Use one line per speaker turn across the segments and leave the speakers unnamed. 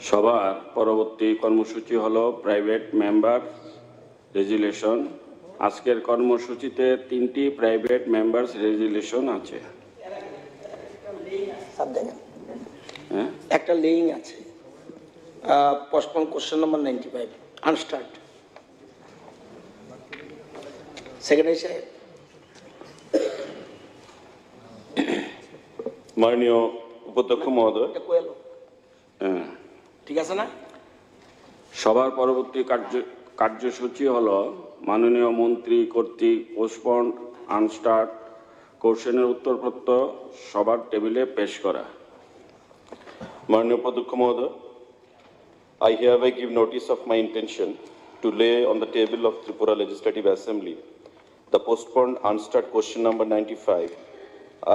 সবার পরবর্তী কর্মসূচি হলো প্রাইভেট মেম্বার রেজুলেশন। আজকের কর্মসূচিতে 3টি প্রাইভেট মেম্বার্স রেজুলেশন আছে।
একটা লেইং আছে, পোস্টপোন কোশ্চেন নম্বর 95 আনস্টার্ট। সেক্রেটারি সাহেব,
মাননীয় উপাধ্যক্ষ মহোদয়,
ঠিক আছে না?
সবার পরবর্তী কার্যসূচি হলো মাননীয় মন্ত্রী কর্তৃক পোস্টপন্ড আনস্টার্ট কোশ্চেনের উত্তরপত্র সবার টেবিলে পেশ করা।
মাননীয় উপাধ্যক্ষ মহোদয়, I hereby give notice of my intention to lay on the table of Tripura Legislative Assembly the postponed unstart question number 95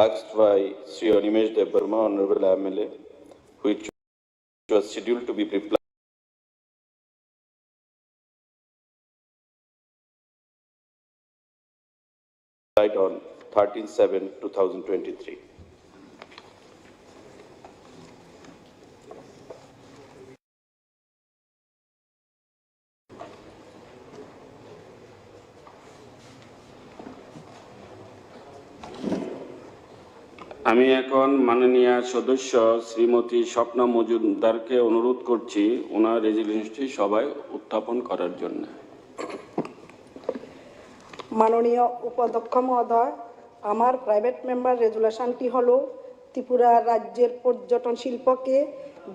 asked by Sri Animesh Debarma, Honorable MLA, which was scheduled to be replied on 13/7/2023.
আমি এখন মাননীয় সদস্য শ্রীমতী স্বপ্না মজুমদারকে অনুরোধ করছি ওনার রেজুলেশনটি সবাই উত্থাপন করার জন্য।
মাননীয় উপাধ্যক্ষ মহোদয়, আমার প্রাইভেট মেম্বার রেজুলেশনটি হলো ত্রিপুরা রাজ্যের পর্যটন শিল্পকে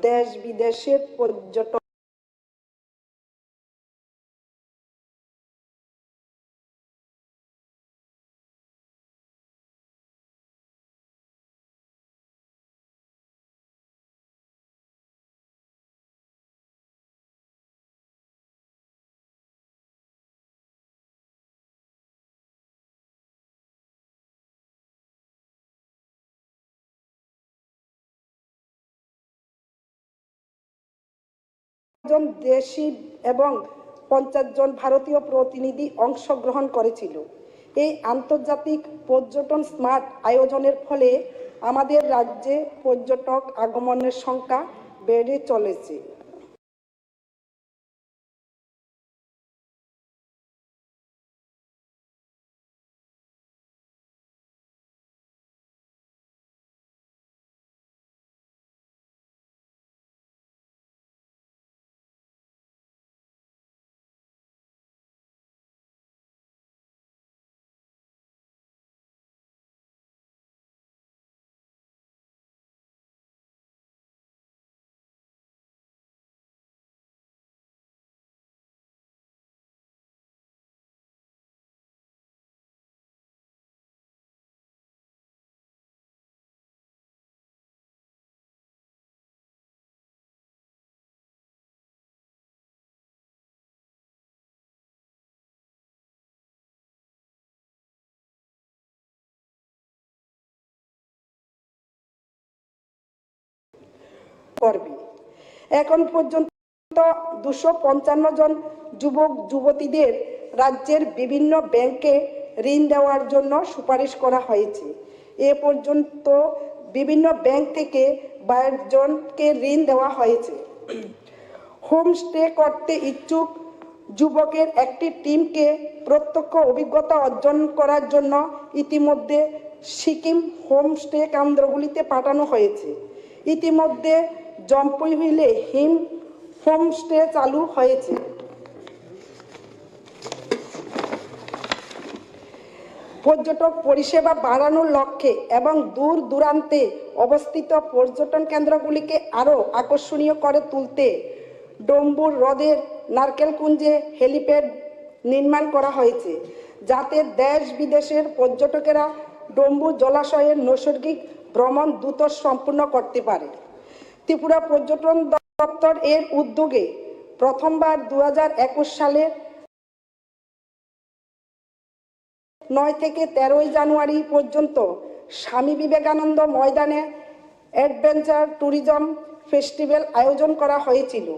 দেশ বিদেশের পর্যটন জন দেশি এবং 50 জন ভারতীয় প্রতিনিধি অংশগ্রহণ করেছিল। এই আন্তর্জাতিক পর্যটন স্মার্ট আয়োজনের ফলে আমাদের রাজ্যে পর্যটক আগমনের সংখ্যা বেড়ে চলেছে। করবে। এখন পর্যন্ত 255 জন যুবক যুবতীদের রাজ্যের বিভিন্ন ব্যাংকে ঋণ দেওয়ার জন্য সুপারিশ করা হয়েছে। এ পর্যন্ত বিভিন্ন ব্যাংক থেকে 22 জনকে ঋণ দেওয়া হয়েছে। হোমস্টে করতে ইচ্ছুক যুবকের একটি টিমকে প্রত্যক্ষ অভিজ্ঞতা অর্জন করার জন্য ইতিমধ্যে সিকিম হোমস্টে কেন্দ্রগুলিতে পাঠানো হয়েছে। ইতিমধ্যে জম্পুই হুইলে হোমস্টে চালু হয়েছে। পর্যটক পরিষেবা বাড়ানোর লক্ষ্যে এবং দূর দূরান্তে অবস্থিত পর্যটন কেন্দ্রগুলিকে আরও আকর্ষণীয় করে তুলতে ডম্বুর হ্রদের নারকেলকুঞ্জে হেলিপ্যাড নির্মাণ করা হয়েছে, যাতে দেশ বিদেশের পর্যটকেরা ডম্বুর জলাশয়ের নৈসর্গিক ভ্রমণ দ্রুত সম্পূর্ণ করতে পারে। ত্রিপুরা পর্যটন দপ্তর এর উদ্যোগে প্রথমবার 2021 সালের 9 থেকে 13 জানুয়ারি পর্যন্ত স্বামী বিবেকানন্দ ময়দানে অ্যাডভেঞ্চার ট্যুরিজম ফেস্টিভ্যাল আয়োজন করা হয়েছিল।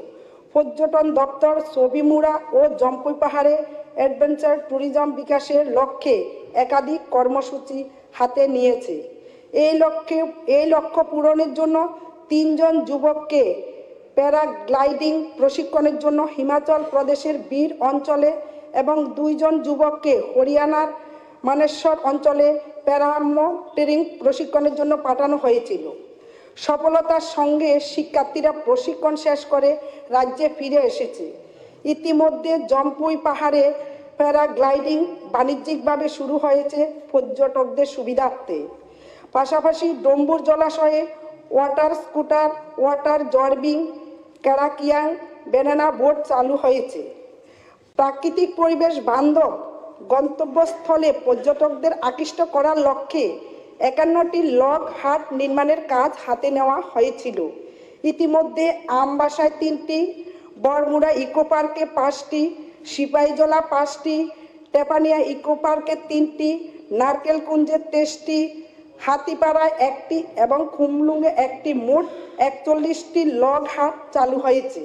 পর্যটন দপ্তর ছবিমুড়া ও জম্পুই পাহাড়ে অ্যাডভেঞ্চার ট্যুরিজম বিকাশের লক্ষ্যে একাধিক কর্মসূচি হাতে নিয়েছে। এই লক্ষ্য পূরণের জন্য 3 জন যুবককে প্যারাগ্লাইডিং প্রশিক্ষণের জন্য হিমাচল প্রদেশের বীর অঞ্চলে এবং 2 জন যুবককে হরিয়ানার মানেশ্বর অঞ্চলে প্যারামাউন্টেনিং প্রশিক্ষণের জন্য পাঠানো হয়েছিল। সফলতার সঙ্গে শিক্ষার্থীরা প্রশিক্ষণ শেষ করে রাজ্যে ফিরে এসেছে। ইতিমধ্যে জম্পুই পাহাড়ে প্যারাগ্লাইডিং বাণিজ্যিকভাবে শুরু হয়েছে পর্যটকদের সুবিধার্থে। পাশাপাশি ডম্বুর জলাশয়ে water scooter, water zorbing, kayaking, banana boat চালু হয়েছে। প্রাকৃতিক পরিবেশ বান্ধব গন্তব্যস্থলে পর্যটকদের আকৃষ্ট করার লক্ষ্যে 51টি লগ হাট নির্মাণের কাজ হাতে নেওয়া হয়েছিল। ইতিমধ্যে আমবাসায় 3টি, বরমুড়া ইকো পার্কে 5টি, সিপাহীজলা 5টি, টেপানিয়া ইকো পার্কে 3টি, নারকেলকুঞ্জে 23টি, হাতিপাড়ায় 1টি এবং খুমলুঙে 1টি, মোট 41টি লগ হাট চালু হয়েছে।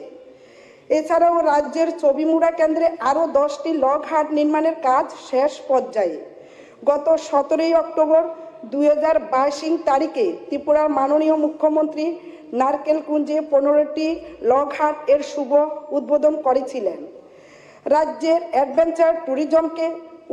এছাড়াও রাজ্যের ছবিমুড়া কেন্দ্রে আরও 10টি লগ হাট নির্মাণের কাজ শেষ পর্যায়ে। গত 17 অক্টোবর 2022 তারিখে ত্রিপুরার মাননীয় মুখ্যমন্ত্রী নারকেলকুঞ্জে 15টি লগ হাট এর শুভ উদ্বোধন করেছিলেন। রাজ্যের অ্যাডভেঞ্চার ট্যুরিজমকে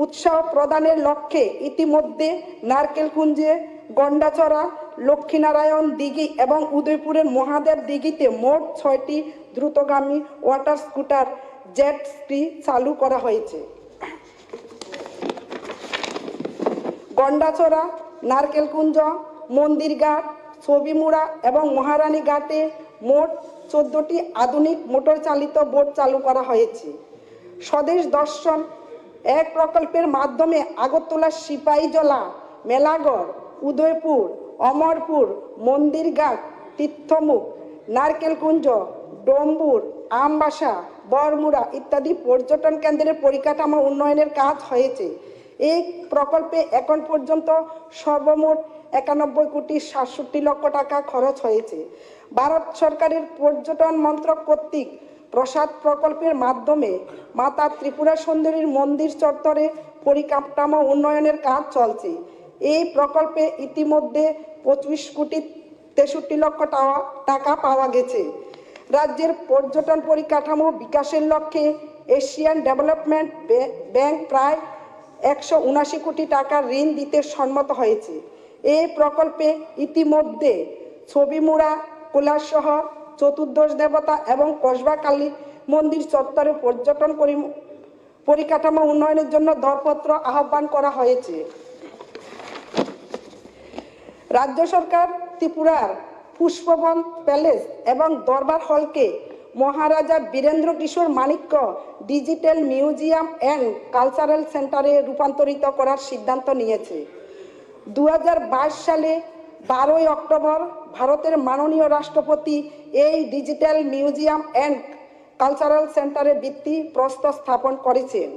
উৎসাহ প্রদানের লক্ষ্যে ইতিমধ্যে নারকেলকুঞ্জে, গন্ডাচড়া, লক্ষ্মীনারায়ণ দিঘি এবং উদয়পুরের মহাদেব দিঘিতে মোট 6টি দ্রুতগামী ওয়াটার স্কুটার জেট স্কি চালু করা হয়েছে। গন্ডাচড়া, নারকেলকুঞ্জ, মন্দিরঘাট, ছবিমুড়া এবং মহারানী ঘাটে মোট 14টি আধুনিক মোটর চালিত বোট চালু করা হয়েছে। স্বদেশ দর্শন এক প্রকল্পের মাধ্যমে আগরতলা, সিপাহীজলা, মেলাগড়, উদয়পুর, অমরপুর, মন্দিরঘাট, তীর্থমুখ, নারকেলকুঞ্জ, ডম্বুর, আমবাসা, বরমুড়া ইত্যাদি পর্যটন কেন্দ্রের পরিকাঠামো উন্নয়নের কাজ হয়েছে। এই প্রকল্পে এখন পর্যন্ত সর্বমোট 91 কোটি 67 লক্ষ টাকা খরচ হয়েছে। ভারত সরকারের পর্যটন মন্ত্রক কর্তৃক প্রসাদ প্রকল্পের মাধ্যমে মাতা ত্রিপুরা সুন্দরীর মন্দির চত্বরে পরিকাঠামো উন্নয়নের কাজ চলছে। এই প্রকল্পে ইতিমধ্যে 25 কোটি 63 লক্ষ টাকা পাওয়া গেছে। রাজ্যের পর্যটন পরিকাঠামো বিকাশের লক্ষ্যে এশিয়ান ডেভেলপমেন্ট ব্যাংক প্রায় 179 কোটি টাকা ঋণ দিতে সম্মত হয়েছে। এই প্রকল্পে ইতিমধ্যে ছবিমুড়া, কৈলাসহর, চতুর্দশ দেবতা এবং কসবা কালী মন্দির চত্বরে পর্যটন পরিকাঠামো উন্নয়নের জন্য দরপত্র আহ্বান করা হয়েছে। রাজ্য সরকার ত্রিপুরার পুষ্পবন প্যালেস এবং দরবার হলকে Maharaja Birendra Kishore Manikya digital museum and cultural সেন্টারে রূপান্তরিত করার সিদ্ধান্ত নিয়েছে। 2022 সালে 12 অক্টোবর ভারতের মাননীয় রাষ্ট্রপতি এই ডিজিটাল মিউজিয়াম অ্যান্ড কালচারাল সেন্টারের ভিত্তিপ্রস্তর স্থাপন করেছেন।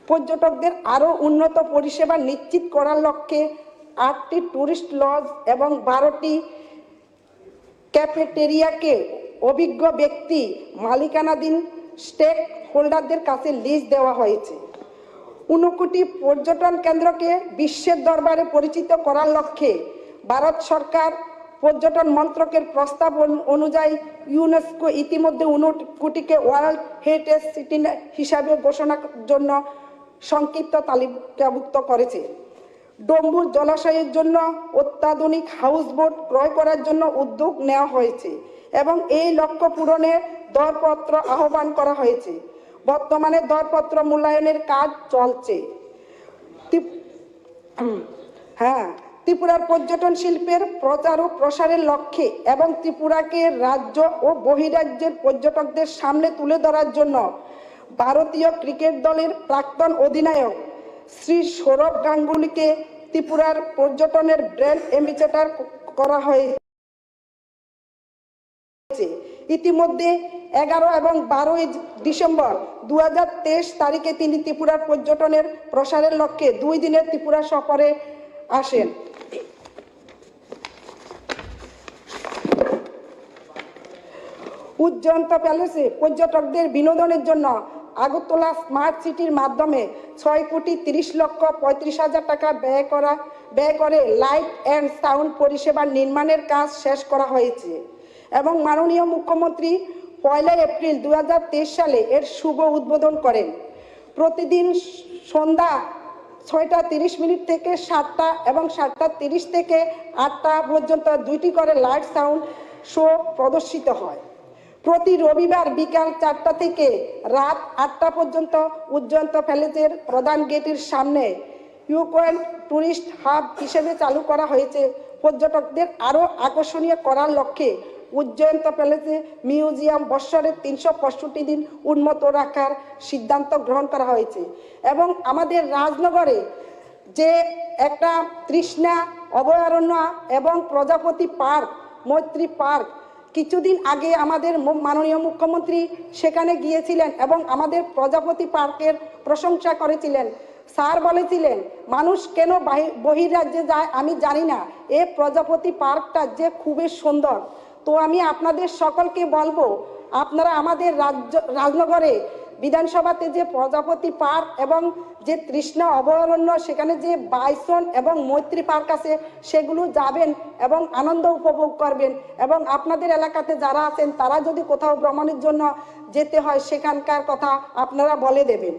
পর্যটকদের আরও উন্নত পরিষেবা নিশ্চিত করার লক্ষ্যে 8টি ট্যুরিস্ট লজ এবং 12টি ক্যাফেটেরিয়াকে অভিজ্ঞ ব্যক্তি মালিকানাধীন স্টেক হোল্ডারদের কাছে লিজ দেওয়া হয়েছে। 59টি পর্যটন কেন্দ্রকে বিশ্বের দরবারে পরিচিত করার লক্ষ্যে ভারত সরকার পর্যটন মন্ত্রকের প্রস্তাব অনুযায়ী ইউনেস্কো ইতিমধ্যে 59টিকে ওয়ার্ল্ড হেরিটেজ সিটি হিসাবে ঘোষণার জন্য সংক্ষিপ্ত তালিকাভুক্ত করেছে। ডম্বুর জলাশয়ের জন্য অত্যাধুনিক হাউসবোট ক্রয় করার জন্য উদ্যোগ নেওয়া হয়েছে এবং এই লক্ষ্য পূরণে দরপত্র আহ্বান করা হয়েছে। বর্তমানে দরপত্র মূল্যায়নের কাজ চলছে। ত্রিপুরার পর্যটন শিল্পের প্রচার ও প্রসারের লক্ষ্যে এবং ত্রিপুরাকে রাজ্য ও বহিরাজ্যের পর্যটকদের সামনে তুলে ধরার জন্য ভারতীয় ক্রিকেট দলের প্রাক্তন অধিনায়ক শ্রী সৌরভ গাঙ্গুলিকে ত্রিপুরার পর্যটনের ব্র্যান্ড অ্যাম্বাসেডর করা হয়েছে। ইতিমধ্যে 11 এবং 12 ডিসেম্বর 2023 তারিখে তিনি ত্রিপুরার পর্যটনের প্রসারের লক্ষ্যে 2 দিনের ত্রিপুরা সফরে আসেন। উজ্জয়ন্ত প্যালেসে পর্যটকদের বিনোদনের জন্য আগরতলা স্মার্ট সিটির মাধ্যমে 6,30,35,000 টাকা ব্যয় করে লাইট অ্যান্ড সাউন্ড পরিষেবা নির্মাণের কাজ শেষ করা হয়েছে এবং মাননীয় মুখ্যমন্ত্রী 1 এপ্রিল 2023 সালে এর শুভ উদ্বোধন করেন। প্রতিদিন সন্ধ্যা 6:30 থেকে 7টা এবং 7:30 থেকে 8টা পর্যন্ত 2টি করে লাইট সাউন্ড শো প্রদর্শিত হয়। প্রতি রবিবার বিকাল 4টা থেকে রাত 8টা পর্যন্ত উজ্জয়ন্ত প্যালেসের প্রধান গেটের সামনে ইউকোয়েন্ট টুরিস্ট হাব হিসেবে চালু করা হয়েছে। পর্যটকদের আরও আকর্ষণীয় করার লক্ষ্যে উজ্জয়ন্ত প্যালেসে মিউজিয়াম বৎসরে 365 দিন উন্মুক্ত রাখার সিদ্ধান্ত গ্রহণ করা হয়েছে এবং আমাদের রাজনগরে যে একটা তৃষ্ণা অভয়ারণ্য এবং প্রজাপতি পার্ক, মৈত্রী পার্ক, কিছুদিন আগে আমাদের মাননীয় মুখ্যমন্ত্রী সেখানে গিয়েছিলেন এবং আমাদের প্রজাপতি পার্কের প্রশংসা করেছিলেন। স্যার বলেছিলেন মানুষ কেন বহির্রাজ্যে যায় আমি জানি না, এই প্রজাপতি পার্কটা যে খুবই সুন্দর। তো আমি আপনাদের সকলকে বলবো, আপনারা আমাদের রাজনগরে বিধানসভাতে যে প্রজাপতি পার্ক এবং যে তৃষ্ণা অভয়ারণ্য, সেখানে যে বাইসন এবং মৈত্রী পার্ক আছে, সেগুলো যাবেন এবং আনন্দ উপভোগ করবেন এবং আপনাদের এলাকাতে যারা আছেন তারা যদি কোথাও ভ্রমণের জন্য যেতে হয় সেখানকার কথা আপনারা বলে দেবেন।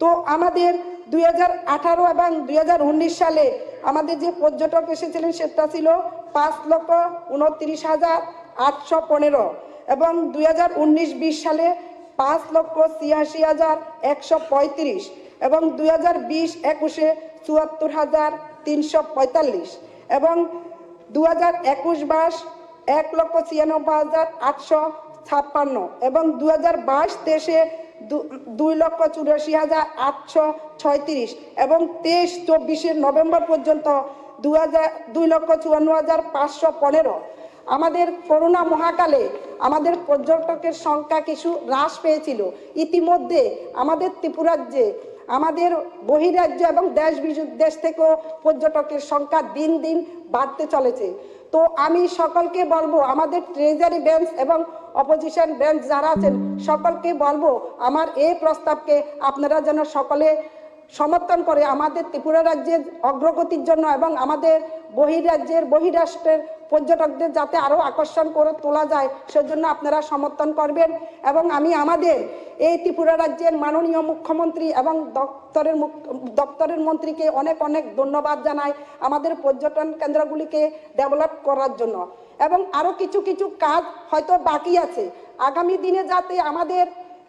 তো আমাদের 2018 এবং 2019 সালে আমাদের যে পর্যটক এসেছিলেন সেটা ছিল 5,29,815 এবং 2019-20 সালে 5,86,135 এবং 2020-21 74,345 এবং 2021-22 1,96,856 এবং 2022-23 2,84,836 এবং 23-24 নভেম্বর পর্যন্ত 2,54,515। আমাদের করোনা মহাকালে আমাদের পর্যটকের সংখ্যা কিছু হ্রাস পেয়েছিল। ইতিমধ্যে আমাদের ত্রিপুরাজ্যে আমাদের বহিরাজ্য এবং দেশ বিদেশ থেকেও পর্যটকের সংখ্যা দিন দিন বাড়তে চলেছে। তো আমি সকলকে বলবো, আমাদের ট্রেজারি বেঞ্চ এবং অপোজিশন বেঞ্চ যারা আছেন সকলকে বলবো, আমার এই প্রস্তাবকে আপনারা যেন সকলে সমর্থন করে আমাদের ত্রিপুরা রাজ্যের অগ্রগতির জন্য এবং আমাদের বহিরাষ্ট্রের পর্যটকদের যাতে আরও আকর্ষণ করে তোলা যায় সেজন্য আপনারা সমর্থন করবেন। এবং আমি আমাদের এই ত্রিপুরা রাজ্যের মাননীয় মুখ্যমন্ত্রী এবং দপ্তরের মন্ত্রীকে অনেক অনেক ধন্যবাদ জানাই আমাদের পর্যটন কেন্দ্রগুলিকে ডেভেলপ করার জন্য। এবং আরও কিছু কিছু কাজ হয়তো বাকি আছে, আগামী দিনে যাতে আমাদের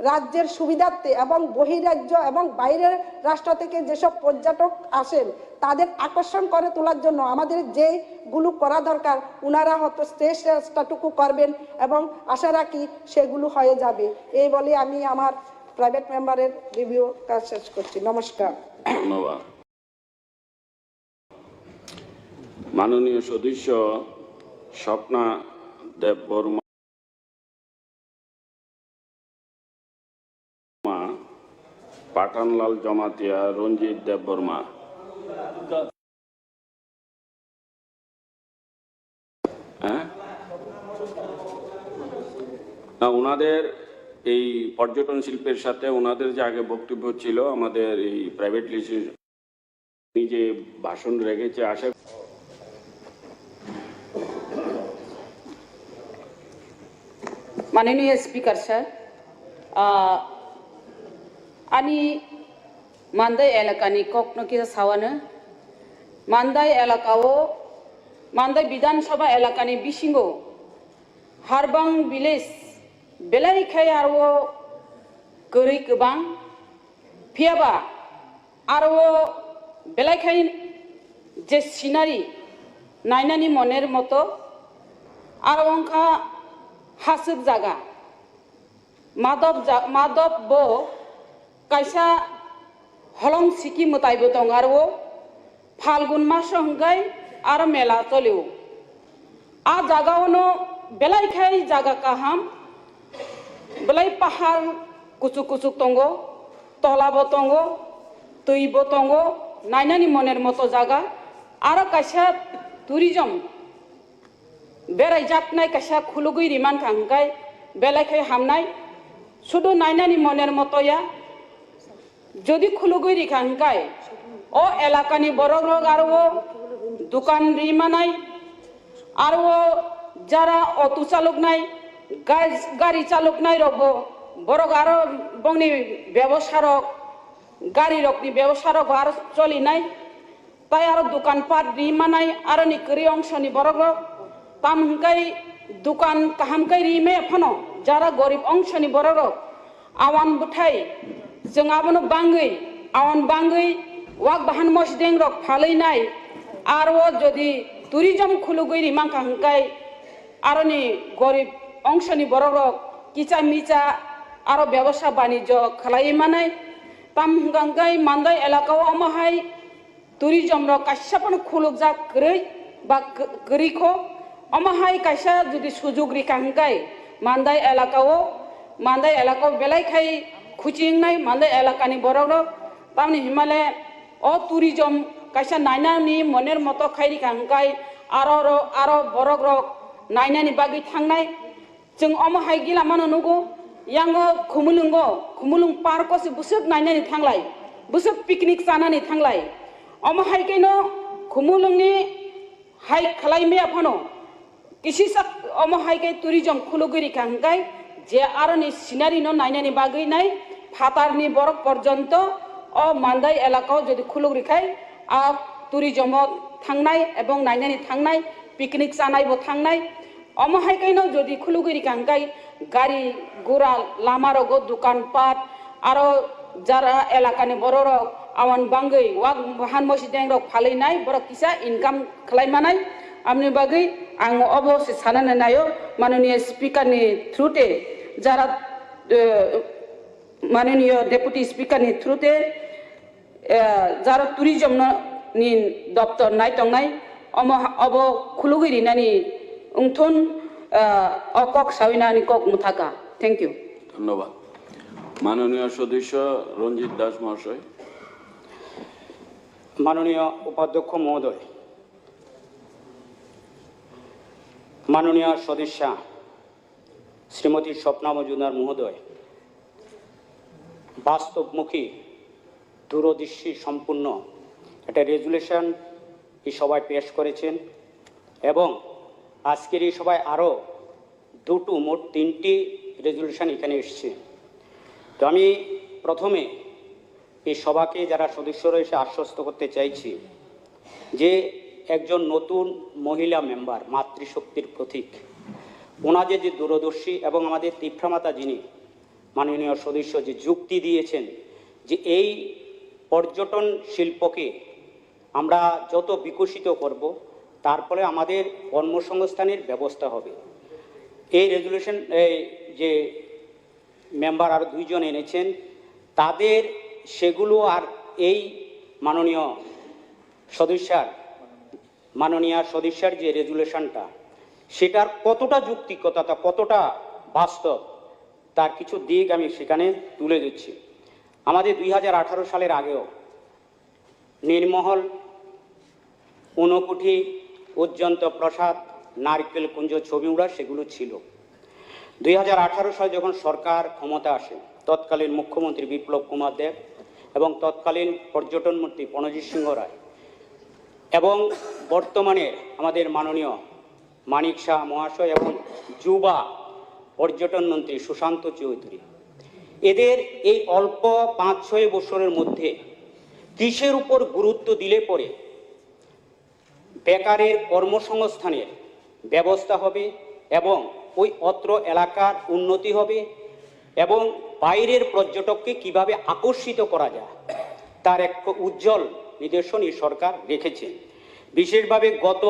রাজ্যের সুবিধার্থে এবং বহিরাজ্য এবং বাইরের রাষ্ট্র থেকে যেসব পর্যটক আসেন তাদের আকর্ষণ করে তোলার জন্য আমাদের যেগুলো করা দরকার ওনারা হয়তো চেষ্টাটুকু করবেন এবং আশা রাখি সেগুলো হয়ে যাবে। এই বলে আমি আমার প্রাইভেট মেম্বারের রিভিউ কাজ শেষ করছি। নমস্কার।
ধন্যবাদ। মাননীয় সদস্য স্বপ্না দেববর্মা, পাঠানলাল জমাতিয়া, রঞ্জিত দেববর্মা। হ্যাঁ, না ওনাদের এই পর্যটন শিল্পের সাথে ওনাদের যে আগে বক্তব্য ছিল আমাদের এই প্রাইভেট লিস্টের যে ভাষণ রেখেছে, আশা
माननीय स्पीकर सर, आनी मानदाय एलाकानि ककनकी सावानो मानदाय एलाकाओ मानदाय विधानसभा एलाकानि बिसिंगो हारबां विलेज बेलायखाय आरो गरै गोबां फियाबा आरो बेलायखाय जे सिनारि नायनानि मनेर मतो आरो अंका हासुक जागा माधव बो कैसा হলং সিকি মতাইবো দং আরো ফাল্গুন মাস হংকাই আর মেলা চলেও আ জাগাওনো বেলাইখাই জাগা কাহাম বেলাই পাহাড় কুচুক কুচুক তঙ্গ তলাবো তঙ্গ তৈবো তঙ্গ নাইনানি মনের মতো জায়গা আরো কাইসা টুরিজম বেড়াই জাতনাই কাইসা খুলুগুই রিমান খাংকাই বেলাইখাই হামনাই শুধু নাইনানি মনের মতো ইয়া যদি খুলুগুই রিখাংকাই ও এলাকানি বড় রোগ আরো দোকান রিমানাই আরো যারা অটো চালক নাই গাড়ি চালক নাই রব বড় আরো বংনি ব্যবসারক গাড়ি রকনি ব্যবসারক আর চলি নাই তাই আরো দোকানপাট রিমানাই আরো নিকরি অংশনি বড় রোগ তামকাই দোকান কাহামকাই রিমে এখনো যারা গরিব অংশনি বড় রোগ আওয়ান বুঠাই जों आबनो बांगै आवन बांगै वाक बाहान मसदें रक फालैनाय आरो जदि टुरिजम खुलुगै रिमांखा हंकाय आरोनि गरीब अंशनि बररक किचा मिचा आरो व्यवसाय बाणिज्य खालायमानाय ताम हंगाय मान्दाय एलाकाव अमाहाय टुरिजम रक काश्यापन खुलुगजा गरै बा गरैखो अमाहाय काश्या जदि सुजुग रिखा हंकाय मान्दाय एलाकाव बेलायखाय खुचिंनाय मान्दाय एलाकानि बररक तामनि हिमालय अ टुरिजम काश्या नायनानि मनेर मतो खायरिखा हंकाय आरो बररक नायनानि बागै थांनाय जों अमाहाय गिला मानो नुगो यांगो खुमुलुं पार्कसि बुसोक नायनानि थांलाय बुसोक पिकनिक जानानै थांलाय अमाहायकेनो खुमुलुंनि हाइक खालायमे आफानो किसिसा अमाहायके टुरिजम खुलुगिरिखा हंकाय जे आरोनि सिनारि न नायनानि बागै नाय फातारनि बरक पर्यन्त अ मान्दाय एलाकाव जदि खुलुगिरिखाय आ टुरिजम थांनाय एबं नायनानि थांनाय पिकनिक जानायबो थांनाय अमाहायकेनो जदि खुलुगिरिखा हंकाय गाड़ी गुरा लामा रगो दुकानपाट आरो जारा एलाकानि बररक आवान बांगै वाक बाहान मसिदें रक फालैनाय बरक किसा इनकाम खालायमानाय आमनि बागै आं अबसे साननानै नायो माननीय स्पिकारनि थ्रुते जारा माननीय डेपुटी स्पिकारनि थ्रुते जारा टुरिजम नि दप्तर नायतंनाय अब खुलुगिरिनानि उंथुन अকক সাবিনানি কক মুথাকা থ্যাংক ইউ
ধন্যবাদ মাননীয় সদস্য রঞ্জিত দাস মহাশয়
মাননীয় উপাধ্যক্ষ মহোদয় মাননীয় সদস্যা শ্রীমতী স্বপ্না মজুমদার মহোদয় বাস্তবমুখী দূরদৃষ্টি সম্পূর্ণ একটা রেজুলেশন এই সভায় পেশ করেছেন এবং আজকের এই সভায় আরও মোট 3টি রেজুলেশন এখানে এসছে তো আমি প্রথমে এই সভাকে যারা সদস্যরা এসে আশ্বস্ত করতে চাইছি যে একজন নতুন মহিলা মেম্বার মাতৃশক্তির প্রতীক ওনাদের যে দূরদর্শী এবং আমাদের তীব্রমাতা যিনি মাননীয় সদস্য যে যুক্তি দিয়েছেন যে এই পর্যটন শিল্পকে আমরা যত বিকশিত করব তারপরে আমাদের কর্মসংস্থানের ব্যবস্থা হবে এই রেজুলেশন যে মেম্বার আর 2 জন এনেছেন তাদের সেগুলো আর এই মাননীয় সদস্যার যে রেজুলেশনটা সেটার কতটা যুক্তিকতা কতটা বাস্তব তার কিছু দিক আমি সেখানে তুলে দিচ্ছি আমাদের 2018 সালের আগেও নির্মহল ঊনকুঠি উজ্জন্ত প্রসাদ নারকেল কুঞ্জ ছবি উড়া সেগুলো ছিল 2018 সালে যখন সরকার ক্ষমতা আসে তৎকালীন মুখ্যমন্ত্রী বিপ্লব কুমার দেব এবং তৎকালীন পর্যটন মন্ত্রী প্রণজিৎ সিংহ রায় এবং বর্তমানে আমাদের মাননীয় মানিক শাহ মহাশয় এবং যুবা পর্যটন মন্ত্রী সুশান্ত চৌধুরী এদের এই অল্প 5-6 বছরের মধ্যে কিসের উপর গুরুত্ব দিলে পরে বেকারের কর্মসংস্থানের ব্যবস্থা হবে এবং ওই অত্র এলাকার উন্নতি হবে এবং বাইরের পর্যটককে কিভাবে আকর্ষিত করা যায় তার এক উজ্জ্বল নিদর্শন এই সরকার রেখেছে বিশেষভাবে গত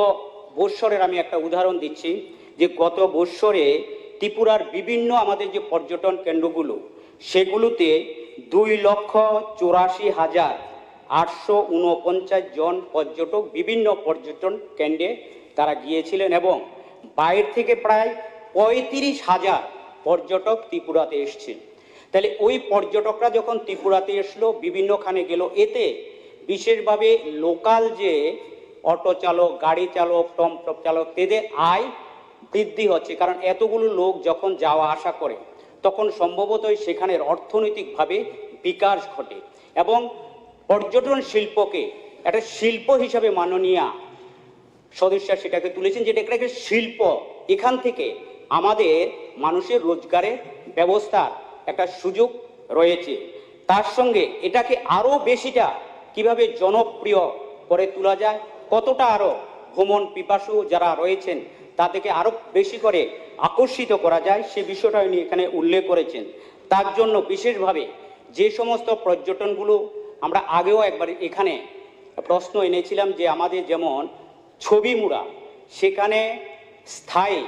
বৎসরের আমি একটা উদাহরণ দিচ্ছি যে গত বৎসরে ত্রিপুরার বিভিন্ন আমাদের যে পর্যটন কেন্দ্রগুলো সেগুলোতে 2,84,849 জন পর্যটক বিভিন্ন পর্যটন কেন্দ্রে তারা গিয়েছিলেন এবং বাইরে থেকে প্রায় 35,000 পর্যটক ত্রিপুরাতে এসেছেন। তাহলে ওই পর্যটকরা যখন ত্রিপুরাতে এসলো, বিভিন্নখানে গেল, এতে বিশেষভাবে লোকাল যে অটো চালক, গাড়ি চালক, টমটম চালক, এদের আয় বৃদ্ধি হচ্ছে। কারণ এতগুলো লোক যখন যাওয়া আসা করে তখন সম্ভবতই সেখানের অর্থনৈতিকভাবে বিকাশ ঘটে এবং পর্যটন শিল্পকে একটা শিল্প হিসাবে মাননীয় সদস্য সেটাকে তুলেছেন, যেটা একটা শিল্প। এখান থেকে আমাদের মানুষের রোজগারের ব্যবস্থার একটা সুযোগ রয়েছে। তার সঙ্গে এটাকে আরও বেশিটা কিভাবে জনপ্রিয় করে তোলা যায়, কতটা আরও ভ্রমণ পিপাসু যারা রয়েছেন তাদেরকে আরও বেশি করে আকর্ষিত করা যায়, সে বিষয়টা উনি এখানে উল্লেখ করেছেন। তার জন্য বিশেষভাবে যে সমস্ত পর্যটনগুলো আমরা আগেও একবার এখানে প্রশ্ন এনেছিলাম, যে আমাদের যেমন ছবিমুড়া, সেখানে স্থায়ী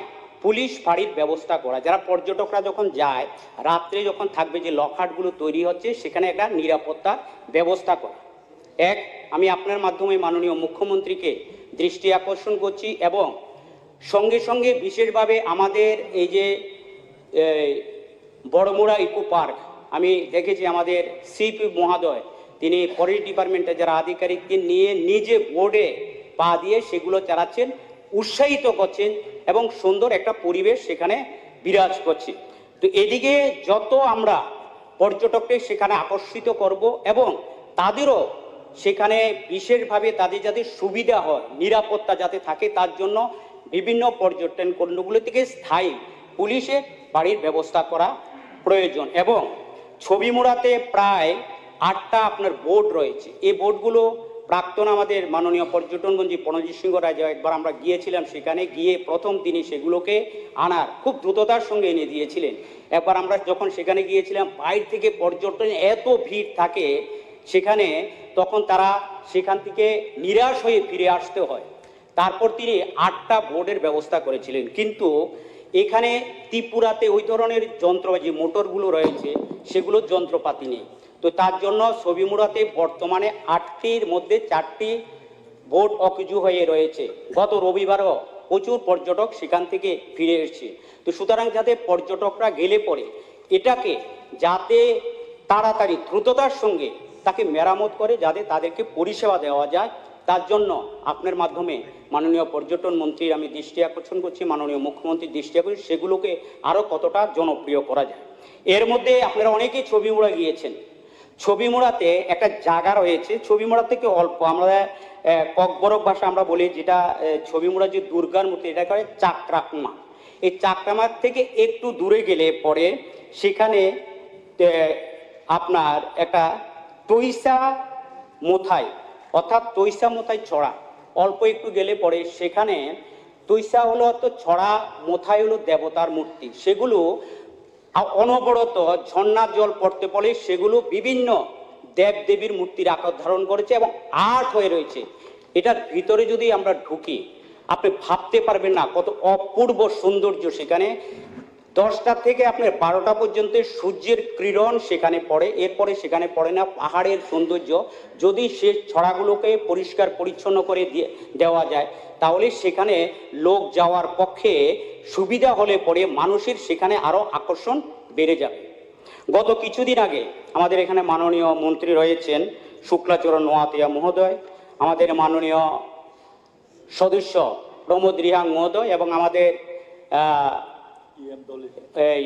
পুলিশ ফাঁড়ির ব্যবস্থা করা, যারা পর্যটকরা যখন যায় রাত্রে যখন থাকবে, যে লকহাটগুলো তৈরি হচ্ছে সেখানে একটা নিরাপত্তার ব্যবস্থা করা। আমি আপনার মাধ্যমে মাননীয় মুখ্যমন্ত্রীকে দৃষ্টি আকর্ষণ করছি এবং সঙ্গে সঙ্গে বিশেষভাবে আমাদের এই যে বড়মুড়া ইকো পার্ক, আমি দেখেছি আমাদের সিপি মহোদয় তিনি ফরেস্ট ডিপার্টমেন্টের যারা আধিকারিককে নিয়ে নিজে বোর্ডে পা দিয়ে সেগুলো চালাচ্ছেন, উৎসাহিত করছেন এবং সুন্দর একটা পরিবেশ সেখানে বিরাজ করছে। তো এদিকে যত আমরা পর্যটককে সেখানে আকর্ষিত করব এবং তাদেরও সেখানে বিশেষভাবে তাদের যাতে সুবিধা হয়, নিরাপত্তা যাতে থাকে, তার জন্য বিভিন্ন পর্যটন কেন্দ্রগুলো থেকে স্থায়ী পুলিশের বাড়ির ব্যবস্থা করা প্রয়োজন। এবং ছবিমুড়াতে প্রায় 8টা আপনার বোর্ড রয়েছে। এই বোর্ডগুলো প্রাক্তন আমাদের মাননীয় পর্যটনমন্ত্রী প্রণজিৎ সিংহ রায় একবার আমরা গিয়েছিলাম, সেখানে গিয়ে প্রথম তিনি সেগুলোকে আনার খুব দ্রুততার সঙ্গে এনে দিয়েছিলেন। একবার আমরা যখন সেখানে গিয়েছিলাম, বাইরে থেকে পর্যটন এত ভিড় থাকে সেখানে, তখন তারা সেখান থেকে নিরাশ হয়ে ফিরে আসতে হয়। তারপর তিনি 8টা বোর্ডের ব্যবস্থা করেছিলেন, কিন্তু এখানে ত্রিপুরাতে ওই ধরনের যন্ত্রপাতি মোটরগুলো রয়েছে সেগুলোর যন্ত্রপাতি নেই। তো তার জন্য ছবিমুড়াতে বর্তমানে 8টির মধ্যে 4টি বোর্ড অকেজু হয়ে রয়েছে। গত রবিবারও প্রচুর পর্যটক সেখান থেকে ফিরে এসেছে। তো সুতরাং যাতে পর্যটকরা গেলে পরে এটাকে যাতে তাড়াতাড়ি দ্রুততার সঙ্গে তাকে মেরামত করে যাতে তাদেরকে পরিষেবা দেওয়া যায়, তার জন্য আপনার মাধ্যমে মাননীয় পর্যটন মন্ত্রীর আমি দৃষ্টি আকর্ষণ করছি, মাননীয় মুখ্যমন্ত্রীর দৃষ্টি আকর্ষণ, সেগুলোকে আরও কতটা জনপ্রিয় করা যায়। এর মধ্যে আপনারা অনেকেই ছবিমুড়া গিয়েছেন। ছবিমুড়াতে একটা জায়গা রয়েছে, ছবিমুড়া থেকে অল্প, আমরা ককবরক ভাষা আমরা বলি, যেটা ছবিমুড়া যে দুর্গার মূর্তি, এটা করে চাকরাকমা। এই চাকরামার থেকে একটু দূরে গেলে পরে সেখানে আপনার একটা তৈসা মোথাই, অর্থাৎ তৈসা মোথাই ছড়া, অল্প একটু গেলে পরে সেখানে তৈসা হলো তো ছড়া, মোথাই হলো দেবতার মূর্তি। সেগুলো অনবরত ঝর্ণার জল পড়তে পড়ে সেগুলো বিভিন্ন দেবদেবীর মূর্তির আকার ধারণ করেছে এবং আর্ট হয়ে রয়েছে। এটার ভিতরে যদি আমরা ঢুকি আপনি ভাবতে পারবেন না কত অপূর্ব সৌন্দর্য সেখানে। 10টা থেকে আপনার 12টা পর্যন্ত সূর্যের কিরণ সেখানে পড়ে, এরপরে সেখানে পড়ে না পাহাড়ের সৌন্দর্য। যদি সে ছড়াগুলোকে পরিষ্কার পরিচ্ছন্ন করে দেওয়া যায় তাহলে সেখানে লোক যাওয়ার পক্ষে সুবিধা হলে পরে মানুষের সেখানে আরও আকর্ষণ বেড়ে যাবে। গত কিছুদিন আগে আমাদের এখানে মাননীয় মন্ত্রী রয়েছেন শুক্লাচরণ নোয়াতিয়া মহোদয়, আমাদের মাননীয় সদস্য প্রমোদ রিহাং মহোদয় এবং আমাদের এই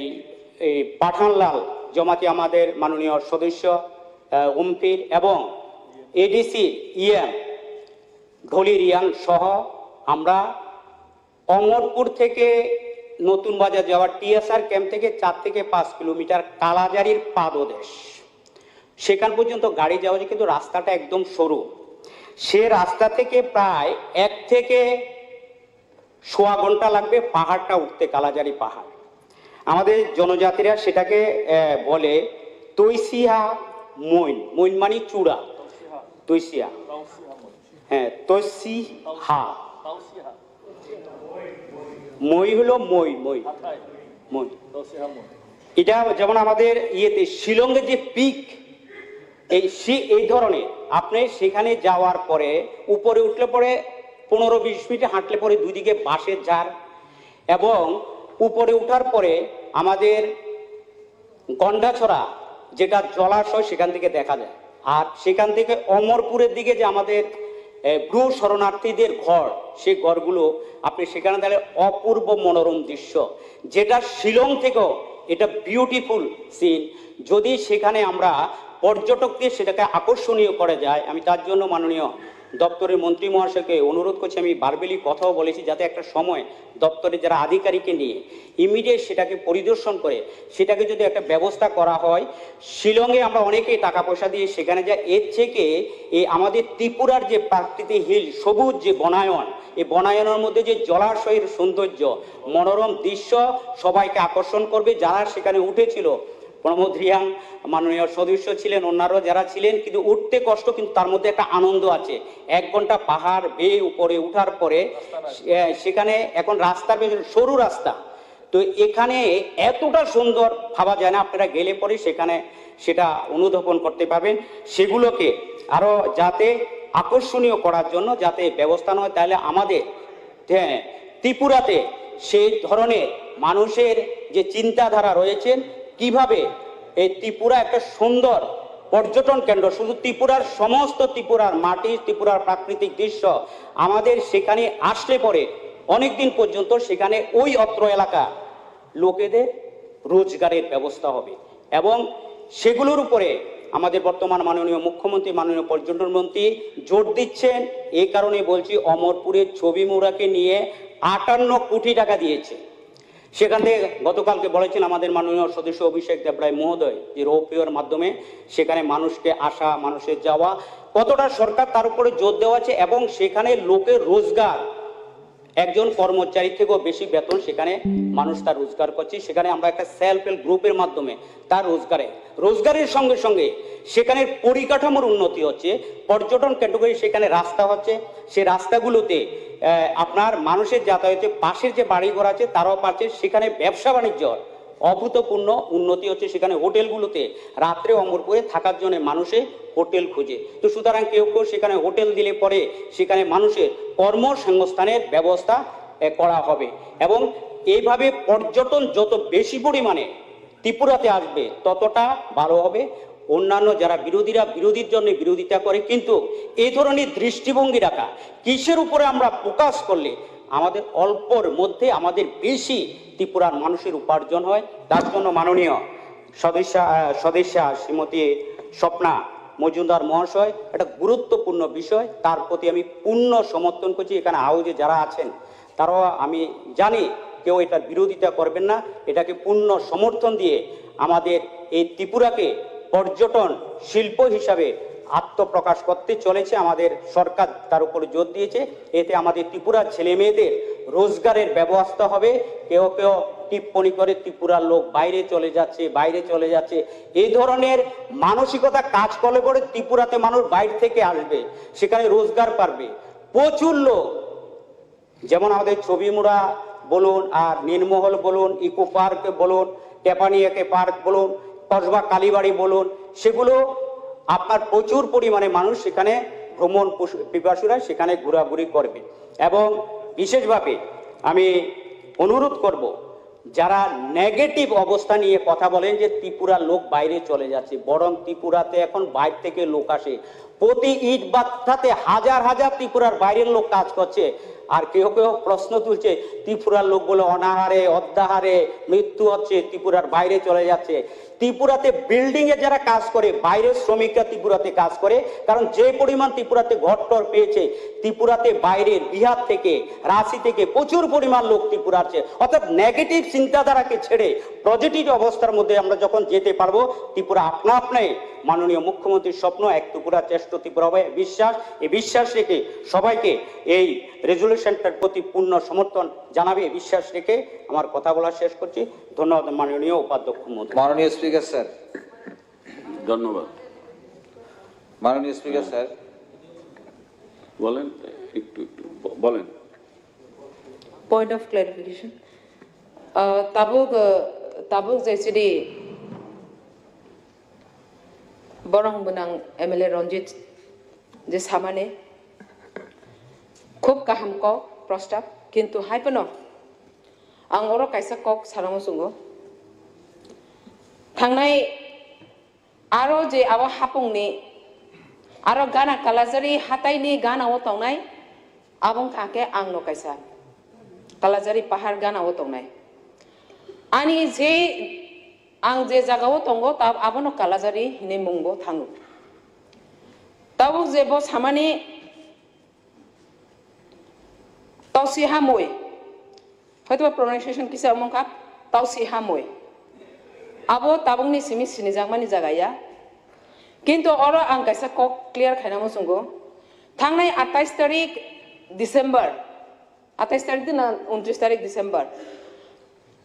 পাঠানলাল জমাতি আমাদের মাননীয় সদস্য ওমফির এবং এডিসি ঢলি রিয়াং সহ আমরা অমরপুর থেকে নতুন বাজার যাওয়ার টিএসআর ক্যাম্প থেকে 4 থেকে 5 কিলোমিটার কালাজারির পাদদেশ, সেখান পর্যন্ত গাড়ি যাওয়া যায়, কিন্তু রাস্তাটা একদম সরু। সে রাস্তা থেকে প্রায় 1 থেকে 1.25 ঘন্টা লাগবে পাহাড়টা উঠতে, কালাজারি পাহাড়। আমাদের জনজাতিরা সেটাকে বলে তৈসিহা মইন, মইন মানে চূড়া, তৈসিহা, হ্যাঁ তৈসিহা, মই হলো মই, মই মই এটা যেমন আমাদের ইয়েতে শিলংয়ের যে পিক, এই ধরনের আপনি সেখানে যাওয়ার পরে উপরে উঠলে পরে 15-20 মিনিট হাঁটলে পরে দুই দিকে বাঁশের ঝাড়, এবং উপরে উঠার পরে আমাদের গন্ডাছড়া যেটা জলাশয় সেখান থেকে দেখা যায়। আর সেখান থেকে অমরপুরের দিকে যে আমাদের ব্রু শরণার্থীদের ঘর, সেই ঘরগুলো আপনি সেখানে তাহলে অপূর্ব মনোরম দৃশ্য, যেটা শিলং থেকেও এটা বিউটিফুল সিন। যদি সেখানে আমরা পর্যটকদের সেটাকে আকর্ষণীয় করা যায়, আমি তার জন্য মাননীয় দপ্তরের মন্ত্রী মহাশয়কে অনুরোধ করছি, আমি বারবেলি কথাও বলেছি, যাতে একটা সময় দপ্তরে যারা আধিকারিককে নিয়ে ইমিডিয়েট সেটাকে পরিদর্শন করে সেটাকে যদি একটা ব্যবস্থা করা হয়। শিলংয়ে আমরা অনেকেই টাকা পয়সা দিয়ে সেখানে যাই, এর থেকে এই আমাদের ত্রিপুরার যে প্রাকৃতিক হিল সবুজ যে বনায়ন, এই বনায়নের মধ্যে যে জলাশয়ের সৌন্দর্য, মনোরম দৃশ্য সবাইকে আকর্ষণ করবে। যারা সেখানে উঠেছিল, প্রমোদ রিয়াং মাননীয় সদস্য ছিলেন, অন্যান্য যারা ছিলেন, কিন্তু উঠতে কষ্ট, কিন্তু তার মধ্যে একটা আনন্দ আছে। 1 ঘন্টা পাহাড় বেয়ে উপরে উঠার পরে সেখানে এখন রাস্তার পেছনে সরু রাস্তা, তো এখানে এতটা সুন্দর ভাবা যায় না, আপনারা গেলে পরে সেখানে সেটা অনুধাবন করতে পারবেন। সেগুলোকে আরও যাতে আকর্ষণীয় করার জন্য যাতে ব্যবস্থা নয়, তাহলে আমাদের ত্রিপুরাতে সেই ধরনের মানুষের যে চিন্তাধারা রয়েছেন, কিভাবে এই ত্রিপুরা একটা সুন্দর পর্যটন কেন্দ্র, শুধু ত্রিপুরার সমস্ত ত্রিপুরার মাটি, ত্রিপুরার প্রাকৃতিক দৃশ্য, আমাদের সেখানে আসলে পরে অনেকদিন পর্যন্ত সেখানে ওই অত্র এলাকা লোকেদের রোজগারের ব্যবস্থা হবে। এবং সেগুলোর উপরে আমাদের বর্তমান মাননীয় মুখ্যমন্ত্রী, মাননীয় পর্যটন মন্ত্রী জোর দিচ্ছেন। এই কারণে বলছি, অমরপুরের ছবি মুড়াকে নিয়ে 58 কোটি টাকা দিয়েছে। সেখান থেকে গতকালকে বলেছেন আমাদের মাননীয় সদস্য অভিষেক দেবরায় মহোদয়, যে রৌপিওর মাধ্যমে সেখানে মানুষকে আসা, মানুষের যাওয়া, কতটা সরকার তার উপরে জোর দেওয়া আছে, এবং সেখানে লোকের রোজগার, একজন কর্মচারী থেকেও বেশি বেতন সেখানে মানুষ তার রোজগার করছে। সেখানে আমরা একটা সেলফ হেল্প গ্রুপের মাধ্যমে তার রোজগারের সঙ্গে সঙ্গে সেখানে পরিকাঠামোর উন্নতি হচ্ছে, পর্যটন কেন্দ্রগুলি সেখানে রাস্তা হচ্ছে, সেই রাস্তাগুলোতে আপনার মানুষের যাতায়াতে পাশের যে বাড়িঘর আছে তারাও পাচ্ছে, সেখানে ব্যবসা বাণিজ্য অভূতপূর্ণ উন্নতি হচ্ছে। সেখানে হোটেলগুলোতে রাত্রে অমরপুরে থাকার জন্য মানুষে হোটেল খুঁজে, তো সুতরাং কেউ কেউ সেখানে হোটেল দিলে পরে সেখানে মানুষের কর্মসংস্থানের ব্যবস্থা করা হবে। এবং এইভাবে পর্যটন যত বেশি পরিমাণে ত্রিপুরাতে আসবে ততটা ভালো হবে। অন্যান্য যারা বিরোধীর জন্য বিরোধিতা করে, কিন্তু এই ধরনের দৃষ্টিভঙ্গি রাখা, কিসের উপরে আমরা ফোকাস করলে আমাদের অল্পর মধ্যে আমাদের বেশি ত্রিপুরার মানুষের উপার্জন হয়, তার জন্য মাননীয় সদস্যা শ্রীমতী স্বপ্না মজুমদার মহাশয় একটা গুরুত্বপূর্ণ বিষয়, তার প্রতি আমি পূর্ণ সমর্থন করছি। এখানে হাউজে যারা আছেন তারাও আমি জানি কেউ এটার বিরোধিতা করবেন না, এটাকে পূর্ণ সমর্থন দিয়ে আমাদের এই ত্রিপুরাকে পর্যটন শিল্প হিসাবে আত্মপ্রকাশ করতে চলেছে। আমাদের সরকার তার উপরে জোর দিয়েছে, এতে আমাদের ত্রিপুরার ছেলে মেয়েদের রোজগারের ব্যবস্থা হবে। কেউ কেউ টিপ্পণী করে ত্রিপুরার লোক বাইরে চলে যাচ্ছে, এই ধরনের মানসিকতা কাজ করলে পরে ত্রিপুরাতে মানুষ বাইরে থেকে আসবে, সেখানে রোজগার পাবে প্রচুর লোক। যেমন আমাদের ছবিমুড়া বলুন, আর নীলমহল বলুন, ইকো পার্ক বলুন, টেপানিয়াকে পার্ক বলুন, কসবা কালীবাড়ি বলুন, সেগুলো আপনার প্রচুর পরিমাণে মানুষ সেখানে ভ্রমণ পিপাসুরা সেখানে ঘোরাঘুরি করবে। এবং বিশেষভাবে আমি অনুরোধ করব, যারা নেগেটিভ অবস্থা নিয়ে কথা বলেন যে ত্রিপুরার লোক বাইরে চলে যাচ্ছে, বরং ত্রিপুরাতে এখন বাইরে থেকে লোক আসে, প্রতি ইট বাধ্যাতে হাজার হাজার ত্রিপুরার বাইরের লোক কাজ করছে। আর কেউ কেউ প্রশ্ন তুলছে ত্রিপুরার লোকগুলো অনাহারে অর্ধাহারে মৃত্যু হচ্ছে, ত্রিপুরার বাইরে চলে যাচ্ছে। ত্রিপুরাতে বিল্ডিং এ যারা কাজ করে, বাইরের শ্রমিকরা ত্রিপুরাতে কাজ করে, কারণ যে পরিমাণ ত্রিপুরাতে ঘরটর পেয়েছে, ত্রিপুরাতে বাইরের বিহার থেকে, রাঁচি থেকে প্রচুর পরিমাণ লোক ত্রিপুরা আছে। অর্থাৎ নেগেটিভ চিন্তাধারাকে ছেড়ে পজিটিভ অবস্থার মধ্যে আমরা যখন যেতে পারবো, ত্রিপুরা আপনা আপনি মাননীয় মুখ্যমন্ত্রীর স্বপ্ন এক ত্রিপুরা শ্রেষ্ঠ ত্রিপুরা হবে এই বিশ্বাস রেখে সবাইকে এই রেজুলেশনটার প্রতি পূর্ণ সমর্থন জানাবে, বিশ্বাস রেখে আমার কথা বলা শেষ করছি। ধন্যবাদ মাননীয় উপাধ্যক্ষ মহোদয়।
মাননীয় স্পিকার স্যার।
ধন্যবাদ।
মাননীয় স্পিকার স্যার
বলেন, একটু বলেন।
Point of clarification. Tabuk tabuk je chidi borong bunang MLA Ranjit je samane খুব কাহাম কক প্রস্তাব কিন্তু হাইপনো আং ওরা কাইসা কক সারামো সুঙ্গো থাংনাই আরো যে আবা হাপুংনি আরো গানা কালাজারি হাতাইনি গানাও তংনাই আবং কাকে আং নো কাইসা কালাজারি পাহাড় গানাও তংনাই আনি যে আং যে জায়গাও তঙ্গো তা আবনো কালাজারি হিনে মুংবো থাঙ্গো তাও যে ব সামানি Tausi Hamoy. Hoi pronunciation kisa omongkap Tausi Hamoy. Abo tabung ni simi sini jangmani jagaya. Kintu oro ang kaisa kok clear khaina mo sunggo. Thangnai 28 tarik December. 28 tarik din 29 tarik December.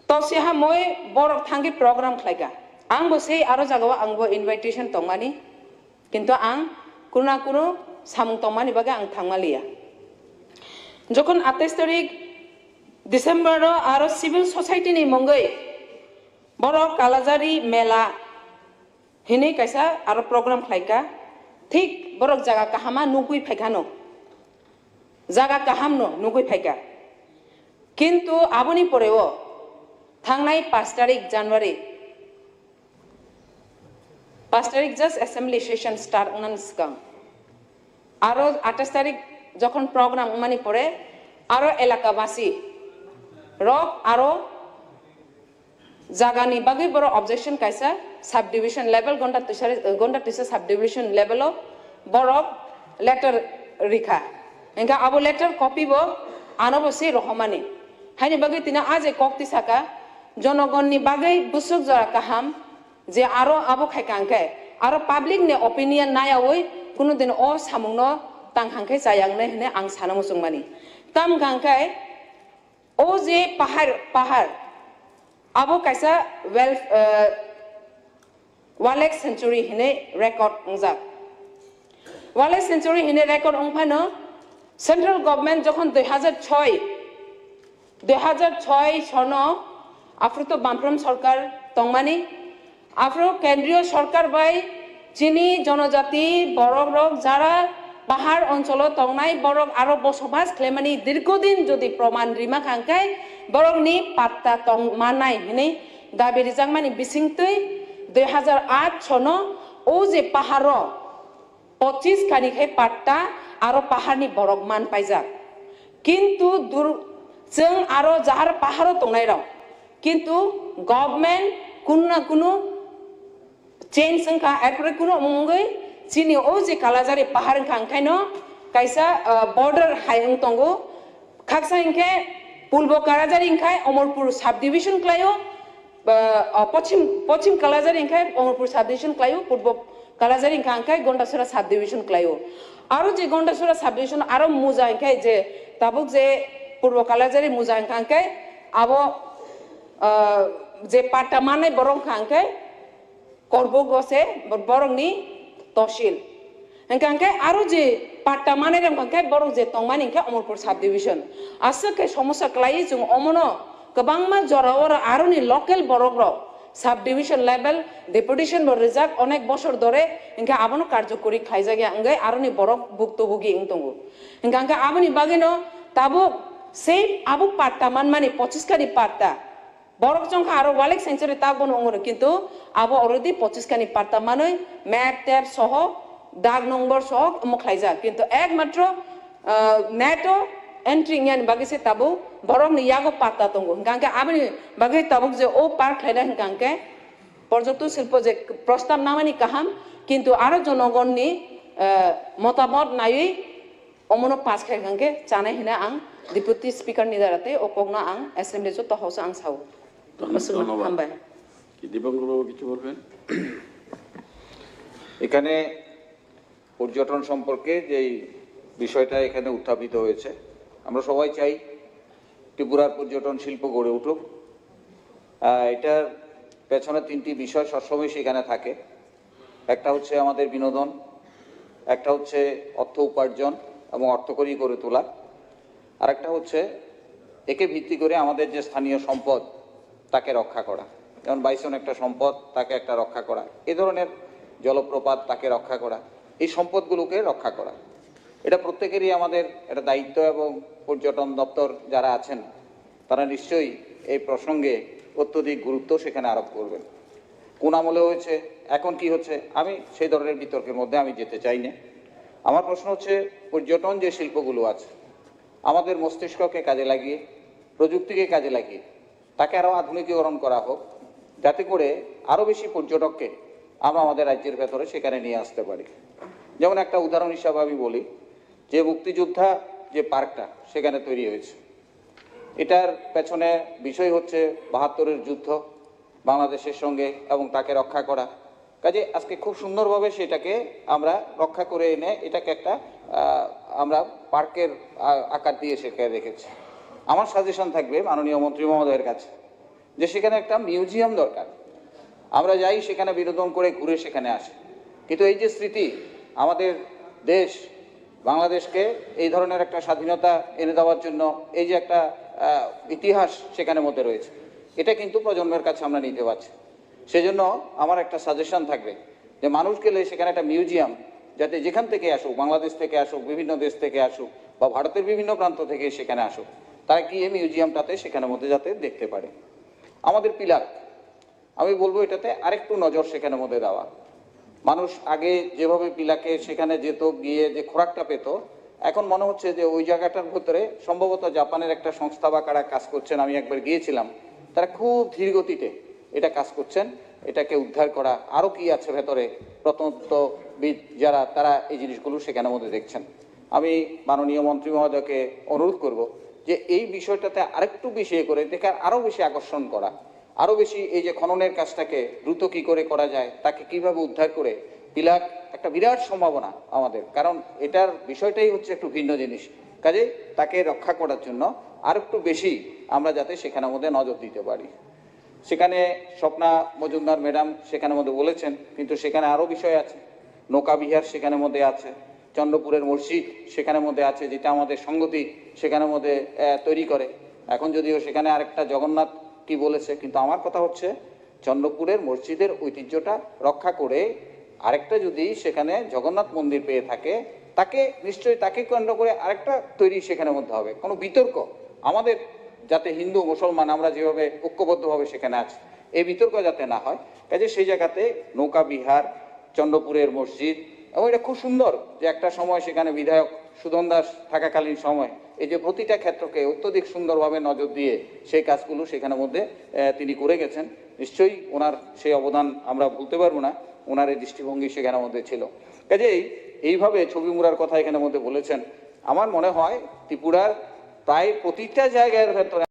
Tausi Hamoy borok thangi program khlaiga. Ang bo sei aro jagawa ang bo invitation tongmani. Kintu ang kuna kuno samung tongmani baga ang thangmalia. যখন 28 তারিখ December আর civil society নি মঙ্গই বড় কালাজারি মেলা হিনে কাইসা আর programme খাইকা ঠিক বড় জায়গা কাহামা নুকুই ফাইকানো জায়গা কাহামনো নুকুই ফাইকা কিন্তু আবনি পরেও থাংনাই 5 তারিখ জানুয়ারি 5 তারিখ জাস্ট অ্যাসেম্বলি সেশন স্টার্ট নানসকাং আর 28 তারিখ যখন প্রোগ্রাম মানে পড়ে আরো এলাকাবাসী রক আরো জাগানি বাকি বড় অবজেকশন কাইসা সাব ডিভিশন লেভেল গন্ডা তিসা সাব ডিভিশন লেভেল বড় লেটার রিখা এঙ্কা আবো লেটার কপি বো আনবসি রহমানি হাইনি বাকি তিনা আজ কক্তি সাকা জনগণনি বাকি বুসুক জরা কাহাম যে আরো আবো খাইকাঙ্কে আরো পাবলিক নে অপিনিয়ন নায়াওই কোনোদিন ও সামুংনো tang hangkai sayang ne hene ang sana musung mani tam hangkai o je pahar abo kaisa well walek century hene record ungjak walek century hene record ongphano central government jokhon 2006 sono afro to bampram sarkar tongmani afro kendriyo sarkar bai chini jonojati borok rok jara পাহাড় অঞ্চল তংনাই বরক আরো বসবাস ক্লেমানি দীর্ঘদিন যদি প্রমাণ রিমা খাঙ্কাই বরকনি পাত্তা তং মানাই হিনে দাবি রিজাংমানি বিসিংতৈ 2008 সনো ও যে পাহাড় 25 খানিখে পাত্তা আরো পাহাড়নি বরক মান পাইজাক কিন্তু जों আরো যাহার পাহাড় তংনাই রাও কিন্তু গভর্নমেন্ট কোন না কোন চেঞ্জ সংখ্যা একরে কোন মঙ্গই Chini o je kalajari pahar khangkai no kaisa border haing tongo khaksa ingke pulbo kalajari ingkai Omorpur sub division klayo pochim kalajari ingkai Omorpur sub division klayo purbo kalajari ingkai Gondasura sub division klayo aro je Gondasura sub division aro muja ingkai je tabuk je purbo kalajari muja ingkai abo je patamane borong khangkai korbo gose borongni tehsil এনকাঙ্কে আরো যে পাট্টা মানে এনকাঙ্কে বড় যে তংমানি ইনকে Amarpur sub division আসকে সমস্যা ক্লাই जों অমনো গোবাংমা জরাওর আরোনি লোকাল বড়গ্র সাব ডিভিশন লেভেল ডেপুটেশন বর রিজার্ভ অনেক বছর ধরে ইনকে আবনো কার্যকরী খাইজাগে আঙ্গাই আরোনি বড় ভুক্তভোগী ইংতঙ্গু এনকাঙ্কে আবনি বাগেনো তাবু সেই আবু পাট্টা মানে 25 কানি পাট্টা বরক সংখ্যা আরো ওয়ালেক সেঞ্চুরি তাকবন অঙ্গন কিন্তু আবো অলরেডি 25 কানি পার্তা মানে ম্যাপ ট্যাপ সহ দাগ নম্বর সহ মুখলাইজা কিন্তু একমাত্র নেটো এন্ট্রি ইয়ান বাগিসে তাবু বরক নিয়াগো পাতা তঙ্গু গাঙ্কে আবনি বাগি তাবুক যে ও পার্ক খাইনা গাঙ্কে পর্যটন শিল্প যে প্রস্তাব নামানি কাহাম কিন্তু আরো জনগণনি মতামত নাই অমনো পাস খাই গাঙ্কে চানাই হিনা আং ডেপুটি স্পিকার নিদারাতে ও কগনা আং অ্যাসেম্বলি যত হাউস আং সাউ
কিছু বলবেন
এখানে পর্যটন সম্পর্কে যে বিষয়টা এখানে উত্থাপিত হয়েছে আমরা সবাই চাই ত্রিপুরার পর্যটন শিল্প গড়ে উঠুক এটার পেছনে তিনটি বিষয় সবসময় সেখানে থাকে একটা হচ্ছে আমাদের বিনোদন একটা হচ্ছে অর্থ উপার্জন এবং অর্থকরী করে তোলা আরেকটা হচ্ছে একে ভিত্তি করে আমাদের যে স্থানীয় সম্পদ তাকে রক্ষা করা যেমন বাইসন একটা সম্পদ, তাকে একটা রক্ষা করা, এ ধরনের জলপ্রপাত তাকে রক্ষা করা, এই সম্পদগুলোকে রক্ষা করা, এটা প্রত্যেকেরই আমাদের একটা দায়িত্ব। এবং পর্যটন দপ্তর যারা আছেন তারা নিশ্চয়ই এই প্রসঙ্গে অত্যধিক গুরুত্ব সেখানে আরোপ করবেন। কোন আমলে হয়েছে, এখন কি হচ্ছে, আমি সেই ধরনের বিতর্কের মধ্যে আমি যেতে চাই না। আমার প্রশ্ন হচ্ছে, পর্যটন যে শিল্পগুলো আছে, আমাদের মস্তিষ্ককে কাজে লাগিয়ে, প্রযুক্তিকে কাজে লাগিয়ে তাকে আরও আধুনিকীকরণ করা হোক, যাতে করে আরও বেশি পর্যটককে আমরা আমাদের রাজ্যের ভেতরে সেখানে নিয়ে আসতে পারি। যেমন একটা উদাহরণ হিসাবে আমি বলি যে মুক্তিযোদ্ধা যে পার্কটা সেখানে তৈরি হয়েছে, এটার পেছনে বিষয় হচ্ছে ৭২-এর যুদ্ধ বাংলাদেশের সঙ্গে এবং তাকে রক্ষা করা। কাজে আজকে খুব সুন্দরভাবে সেটাকে আমরা রক্ষা করে এনে এটাকে একটা আমরা পার্কের আকার দিয়ে সেখানে রেখেছি। আমার সাজেশন থাকবে মাননীয় মন্ত্রী মহোদয়ের কাছে যে সেখানে একটা মিউজিয়াম দরকার। আমরা যাই সেখানে বিনোদন করে ঘুরে সেখানে আসি, কিন্তু এই যে স্মৃতি, আমাদের দেশ বাংলাদেশকে এই ধরনের একটা স্বাধীনতা এনে দেওয়ার জন্য এই যে একটা ইতিহাস সেখানে মধ্যে রয়েছে, এটা কিন্তু প্রজন্মের কাছে আমরা নিতে পারছি। সেজন্য আমার একটা সাজেশন থাকবে যে মানুষ গেলে সেখানে একটা মিউজিয়াম, যাতে যেখান থেকে আসুক, বাংলাদেশ থেকে আসুক, বিভিন্ন দেশ থেকে আসুক বা ভারতের বিভিন্ন প্রান্ত থেকে সেখানে আসুক, তারা গিয়ে মিউজিয়ামটাতে সেখানের মধ্যে যাতে দেখতে পারে। আমাদের পিলার, আমি বলবো এটাতে আরেকটু নজর সেখানের মধ্যে দেওয়া। মানুষ আগে যেভাবে পিলাকে সেখানে যেত, গিয়ে যে খোরাকটা পেত, এখন মনে হচ্ছে যে ওই জায়গাটার ভিতরে সম্ভবত জাপানের একটা সংস্থা বা কারা কাজ করছেন, আমি একবার গিয়েছিলাম, তারা খুব ধীর গতিতে এটা কাজ করছেন, এটাকে উদ্ধার করা। আরও কি আছে ভেতরে, প্রত্নতত্ত্ববিদ যারা, তারা এই জিনিসগুলো সেখানের মধ্যে দেখছেন। আমি মাননীয় মন্ত্রী মহোদয়কে অনুরোধ করব যে এই বিষয়টাতে আরেকটু বেশি করে দেখার, আরও বেশি আকর্ষণ করা, আরও বেশি এই যে খননের কাজটাকে দ্রুত কি করে করা যায়, তাকে কিভাবে উদ্ধার করে পিলার একটা বিরাট সম্ভাবনা আমাদের, কারণ এটার বিষয়টাই হচ্ছে একটু ভিন্ন জিনিস। কাজে তাকে রক্ষা করার জন্য আর একটু বেশি আমরা যাতে সেখানের মধ্যে নজর দিতে পারি। সেখানে স্বপ্না মজুমদার ম্যাডাম সেখানের মধ্যে বলেছেন, কিন্তু সেখানে আরও বিষয় আছে। নৌকা বিহার সেখানের মধ্যে আছে, চন্দ্রপুরের মসজিদ সেখানের মধ্যে আছে, যেটা আমাদের সংগতি সেখানের মধ্যে তৈরি করে। এখন যদিও সেখানে আরেকটা জগন্নাথ কি বলেছে, কিন্তু আমার কথা হচ্ছে চন্দ্রপুরের মসজিদের ঐতিহ্যটা রক্ষা করে আরেকটা যদি সেখানে জগন্নাথ মন্দির পেয়ে থাকে, তাকে নিশ্চয়ই তাকে কেন্দ্র করে আরেকটা তৈরি সেখানের মধ্যে হবে। কোনো বিতর্ক আমাদের, যাতে হিন্দু মুসলমান আমরা যেভাবে ঐক্যবদ্ধভাবে সেখানে আছি, এই বিতর্ক যাতে না হয়। কাজে সেই জায়গাতে নৌকা বিহার, চন্দ্রপুরের মসজিদ, এবং এটা খুব সুন্দর যে একটা সময় সেখানে বিধায়ক সুধন দাস থাকাকালীন সময় এই যে প্রতিটা ক্ষেত্রকে অত্যধিক সুন্দরভাবে নজর দিয়ে সেই কাজগুলো সেখানের মধ্যে তিনি করে গেছেন। নিশ্চয়ই ওনার সেই অবদান আমরা ভুলতে পারবো না, ওনার এই দৃষ্টিভঙ্গি সেখানের মধ্যে ছিল। কাজেই এইভাবে ছবি মুড়ার কথা এখানের মধ্যে বলেছেন। আমার মনে হয় ত্রিপুরার প্রায় প্রতিটা জায়গার ভেতরে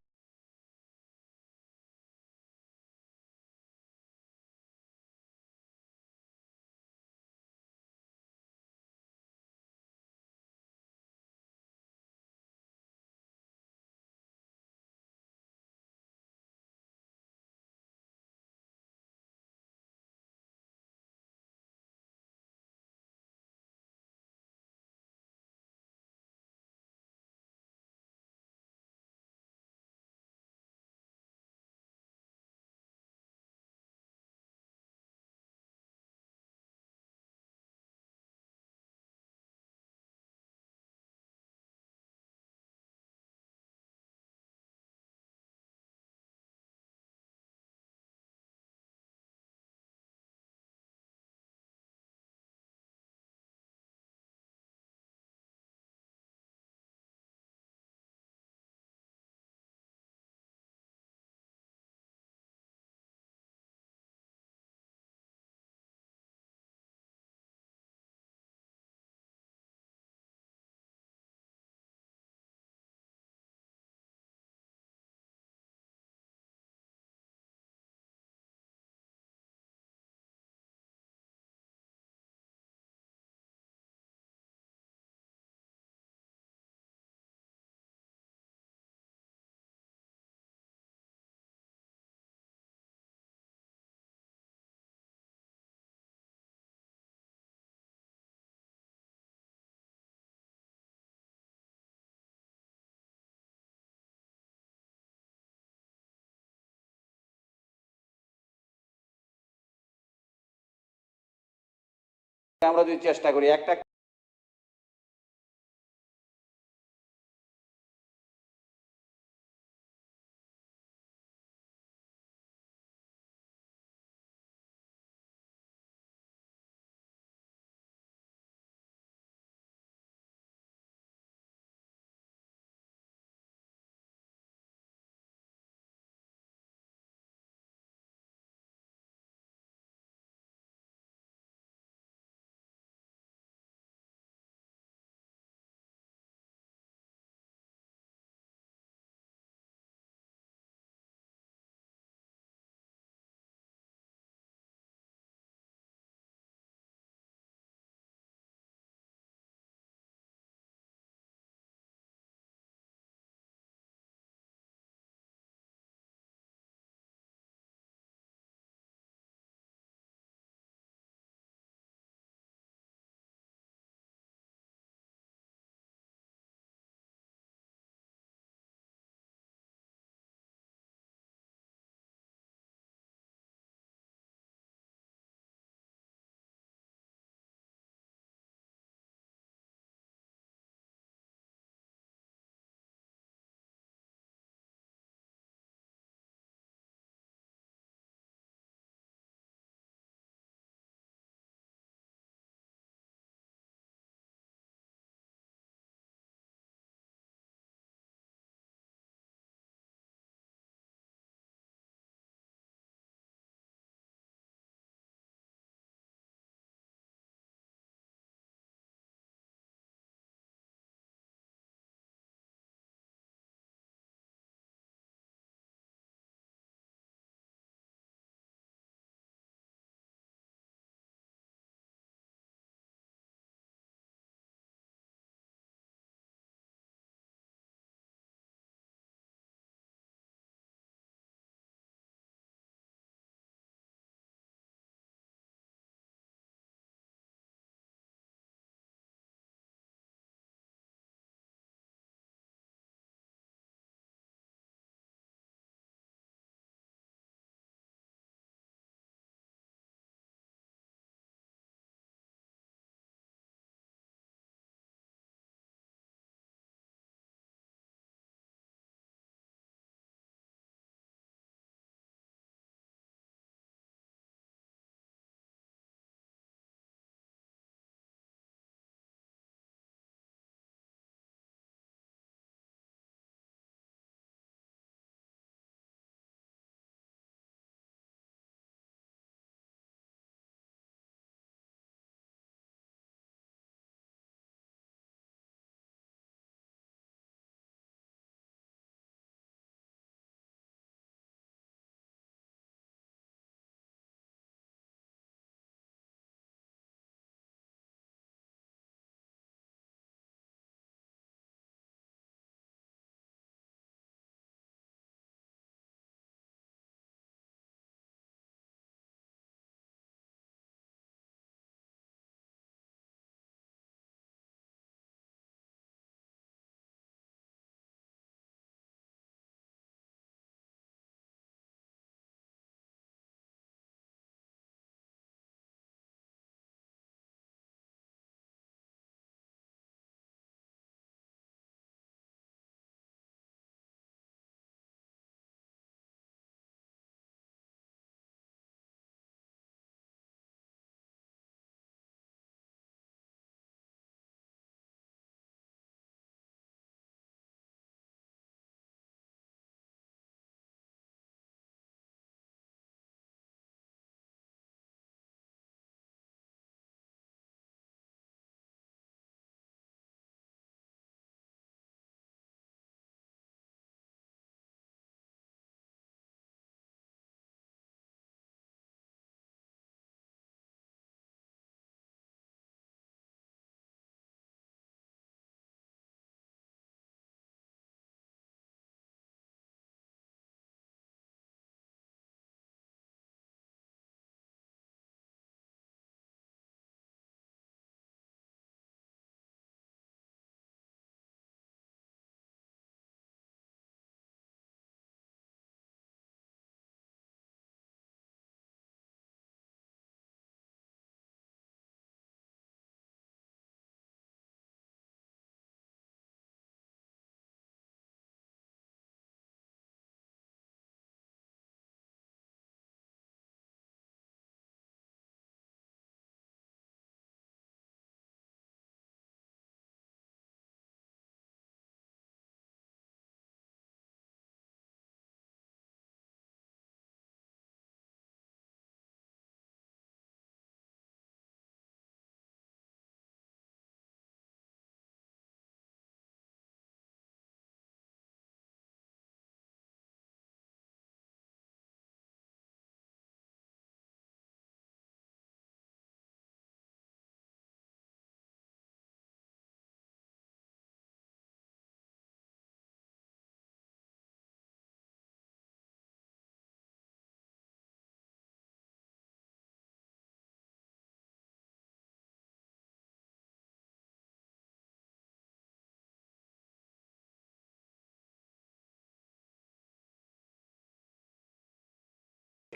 আমরা যদি চেষ্টা করি একটা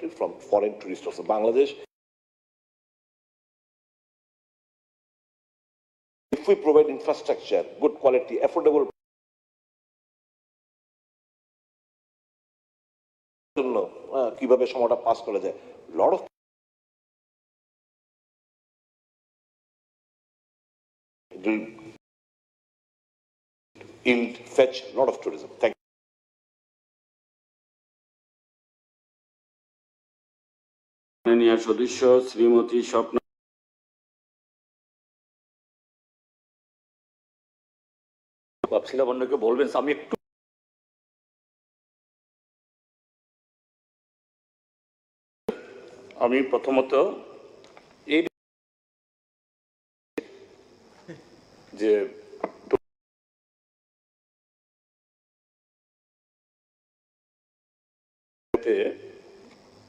country, from foreign tourists also. Bangladesh, if we provide infrastructure, good quality, affordable, কিভাবে সময়টা পাস করা যায়, lot of yield, fetch a lot of tourism. Thank you.
মাননীয় সদস্য শ্রীমতী স্বপ্ন
ভাবছিলাম অন্যকে বলবেন, আমি একটু আমি প্রথমত এই যে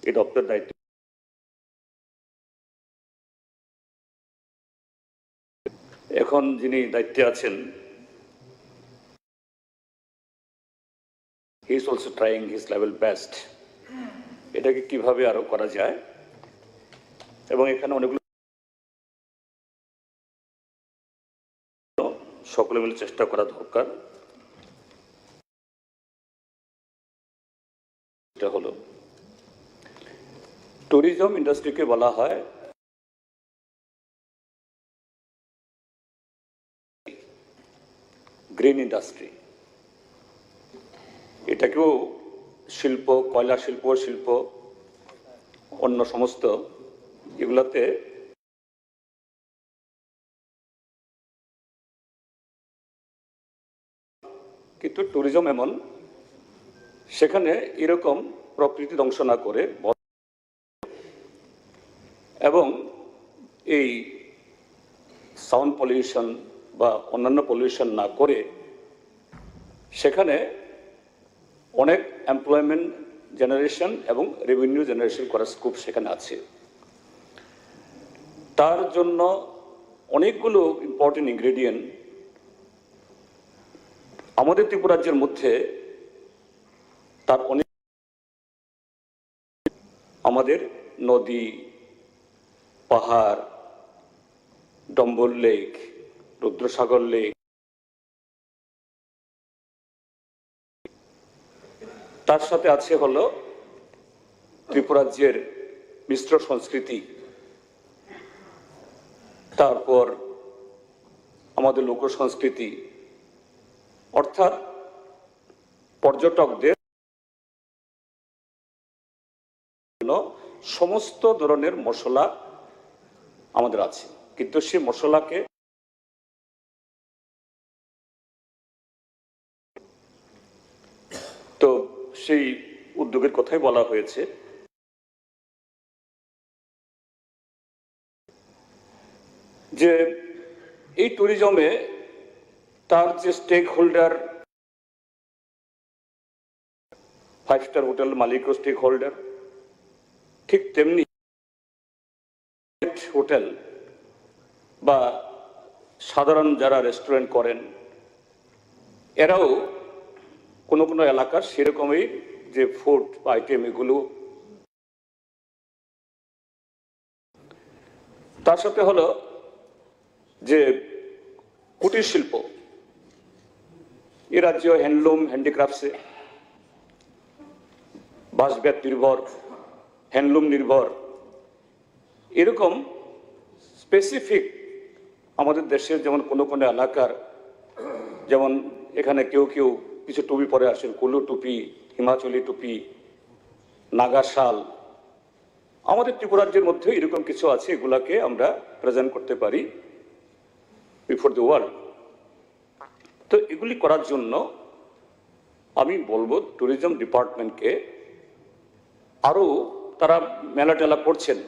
এই দপ্তর দায়িত্ব এখন যিনি দায়িত্বে আছেন, he is also trying his level best, এটাকে কিভাবে আরো করা যায়, এবং এখানে অনেকগুলো সকলে মিলে চেষ্টা করা দরকার। এটা হলো ট্যুরিজম ইন্ডাস্ট্রিকে বলা হয় গ্রিন ইন্ডাস্ট্রি। এটাকেও শিল্প, কয়লা শিল্প, অন্য সমস্ত এগুলাতে কিন্তু ট্যুরিজম এমন, সেখানে এরকম প্রকৃতি ধ্বংস না করে এবং এই সাউন্ড পলিউশন বা অন্যান্য পলিউশন না করে সেখানে অনেক এমপ্লয়মেন্ট জেনারেশন এবং রেভিনিউ জেনারেশন করার স্কোপ সেখানে আছে। তার জন্য অনেকগুলো ইম্পর্টেন্ট ইনগ্রেডিয়েন্ট আমাদের ত্রিপুরা রাজ্যের মধ্যে, তার অনেক আমাদের নদী, পাহাড়, ডম্বল লেক, রুদ্রসাগর লেক, তার সাথে আছে হলো ত্রিপুরা রাজ্যের মিশ্র সংস্কৃতি, তারপর আমাদের লোক সংস্কৃতি, অর্থাৎ পর্যটকদের সমস্ত ধরনের মশলা আমাদের আছে, কিন্তু সেই মশলাকে তো সেই উদ্যোগের কথাই বলা হয়েছে। যে এই ট্যুরিজমে তার যে স্টেক হোল্ডার, 5 স্টার হোটেল মালিকও স্টেক হোল্ডার, ঠিক তেমনি হোটেল বা সাধারণ যারা রেস্টুরেন্ট করেন এরাও কোনো কোনো এলাকার সেরকমই যে ফুড আইটেম এগুলো, তার সাথে হলো যে কুটির শিল্প, এ রাজ্য হ্যান্ডলুম হ্যান্ডিক্রাফটসে বাঁশবেত নির্ভর, হ্যান্ডলুম নির্ভর, এরকম স্পেসিফিক আমাদের দেশের যেমন কোনো কোনো এলাকার, যেমন এখানে কেউ কেউ কিছু টুপি পরে আসেন, কুলু টুপি, হিমাচলি টুপি, নাগা শাল, আমাদের ত্রিপুরা রাজ্যের মধ্যে এরকম কিছু আছে, এগুলাকে আমরা প্রেজেন্ট করতে পারি বিফোর দ্য ওয়ার্ল্ড। তো এগুলি করার জন্য আমি বলবো ট্যুরিজম ডিপার্টমেন্টকে আরও, তারা মেলা টেলা করছেন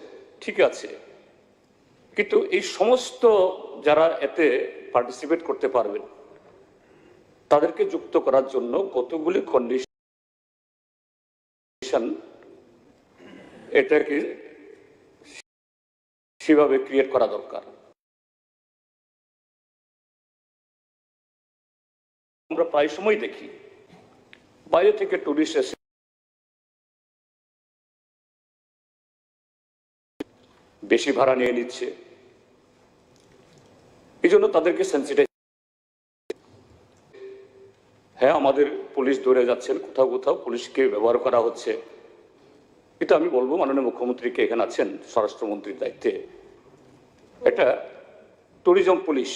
ঠিক আছে, কিন্তু এই সমস্ত যারা এতে পার্টিসিপেট করতে পারবেন তাদেরকে যুক্ত করার জন্য কতগুলি কন্ডিশন এটাকে সেভাবে ক্রিয়েট করা দরকার। আমরা প্রায় সময় দেখি বাইরে থেকে টুরিস্ট এসে বেশি ভাড়া নিয়ে নিচ্ছে, এই জন্য তাদেরকে সেন্সিটাইজ। হ্যাঁ, আমাদের পুলিশ দৌড়ে যাচ্ছেন, কোথাও কোথাও পুলিশকে ব্যবহার করা হচ্ছে। এটা আমি বলবো মাননীয় মুখ্যমন্ত্রীকে, এখানে আছেন স্বরাষ্ট্রমন্ত্রীর দায়িত্বে, এটা ট্যুরিজম পুলিশ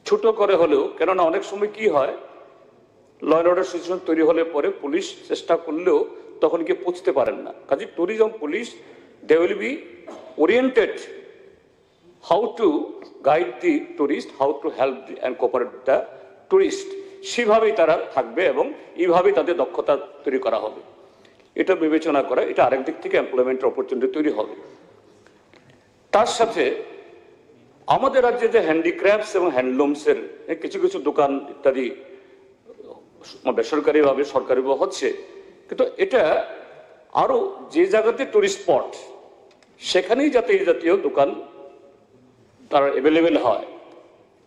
ছোট করে হলেও, কেননা অনেক সময় কি হয়, ল অ্যান্ড অর্ডার সিচুয়েশন তৈরি হলে পরে পুলিশ চেষ্টা করলেও তখন গিয়ে পৌঁছতে পারেন না। কাজে tourism police, they will be oriented how to guide the tourist, how to help and cooperate the tourist, সেভাবেই তারা থাকবে এবং এইভাবেই তাদের দক্ষতা তৈরি করা হবে। এটা বিবেচনা করা, এটা আরেক দিক থেকে এমপ্লয়মেন্টের অপরচুনিটি তৈরি হবে। তার সাথে আমাদের রাজ্যে যে হ্যান্ডিক্রাফটস এবং হ্যান্ডলুমসের কিছু কিছু দোকান ইত্যাদি বেসরকারিভাবে সরকারিভাবে হচ্ছে, কিন্তু এটা আরো যে জায়গাতে টুরিস্ট স্পট সেখানেই যাতে এই জাতীয় দোকান তার অ্যাভেলেবেল হয়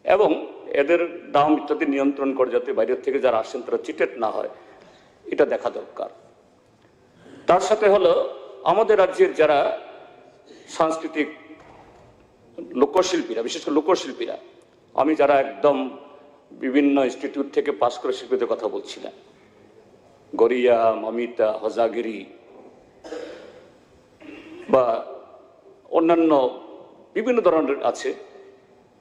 এবং এদের দাম ইত্যাদি নিয়ন্ত্রণ করে, যাতে বাইরের থেকে যারা আসেন তারা চিটেড না হয়, এটা দেখা দরকার। তার সাথে হলো আমাদের রাজ্যের যারা সাংস্কৃতিক লোকশিল্পীরা, বিশেষ করে লোকশিল্পীরা, আমি যারা একদম বিভিন্ন ইনস্টিটিউট থেকে পাশ করে শিল্পীদের কথা বলছি না, গড়িয়া, মমিতা, হজাগিরি বা অন্যান্য বিভিন্ন ধরনের আছে,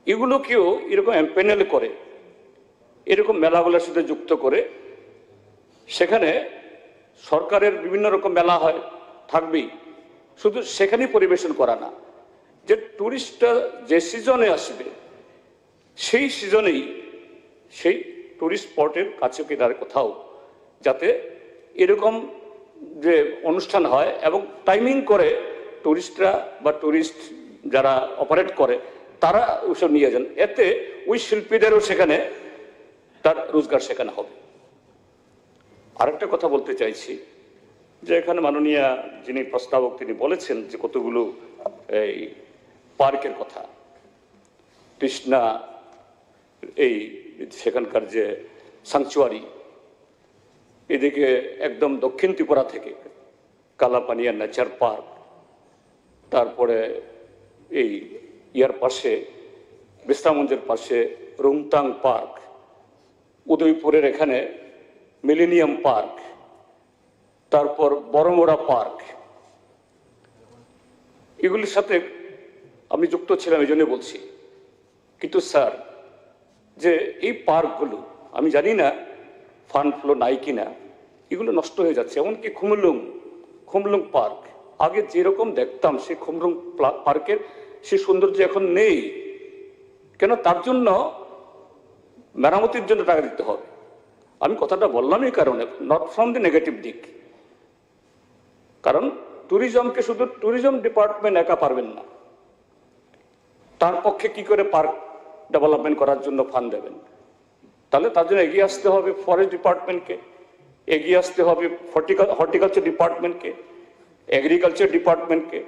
এগুলোকেও এরকম এমপ্যানেল করে, এরকম মেলাগুলোর সাথে যুক্ত করে, সেখানে সরকারের বিভিন্ন রকম মেলা হয়, থাকবেই, শুধু সেখানেই পরিবেশন করা না, যে টুরিস্টরা যে সিজনে আসবে সেই সিজনেই সেই টুরিস্ট স্পটের কাছে কিনারে কোথাও যাতে এরকম যে অনুষ্ঠান হয় এবং টাইমিং করে টুরিস্টরা বা টুরিস্ট যারা অপারেট করে তারা ওইসব নিয়ে যান, এতে ওই শিল্পীদেরও সেখানে তার রোজগার সেখানে হবে। আরেকটা কথা বলতে চাইছি যে এখানে মাননীয় যিনি প্রস্তাবক তিনি বলেছেন যে কতগুলো এই পার্কের কথা, কৃষ্ণা, এই সেখানকার যে স্যাংচুয়ারি, এদিকে একদম দক্ষিণ ত্রিপুরা থেকে কালাপানিয়া নেচার পার্ক, তারপরে এই ইয়ার পাশে বিশ্রামঞ্জের পাশে রুংতাং পার্ক, উদয়পুরের এখানে মিলেনিয়াম পার্ক, তারপর বড়মোড়া পার্ক, এগুলির সাথে আমি যুক্ত ছিলাম, এই জন্য বলছি। কিন্তু স্যার, যে এই পার্কগুলো আমি জানি না ফান্ড ফ্লো নাই কিনা, এগুলো নষ্ট হয়ে যাচ্ছে। এমনকি খুমলুং পার্ক, আগে যেরকম দেখতাম সেই খুমলুং পার্কের সেই সৌন্দর্য এখন নেই। কেন? তার জন্য মেরামতির জন্য টাকা দিতে হবে। আমি কথাটা বললাম এই কারণে, নট ফ্রম দি নেগেটিভ দিক, কারণ ট্যুরিজমকে শুধু ট্যুরিজম ডিপার্টমেন্ট একা পারবেন না, তার পক্ষে কি করে পার্ক ডেভেলপমেন্ট করার জন্য ফান্ড দেবেন? তাহলে তার জন্য এগিয়ে আসতে হবে ফরেস্ট ডিপার্টমেন্টকে, এগিয়ে আসতে হবে হর্টিকালচার ডিপার্টমেন্টকে, এগ্রিকালচার ডিপার্টমেন্টকে,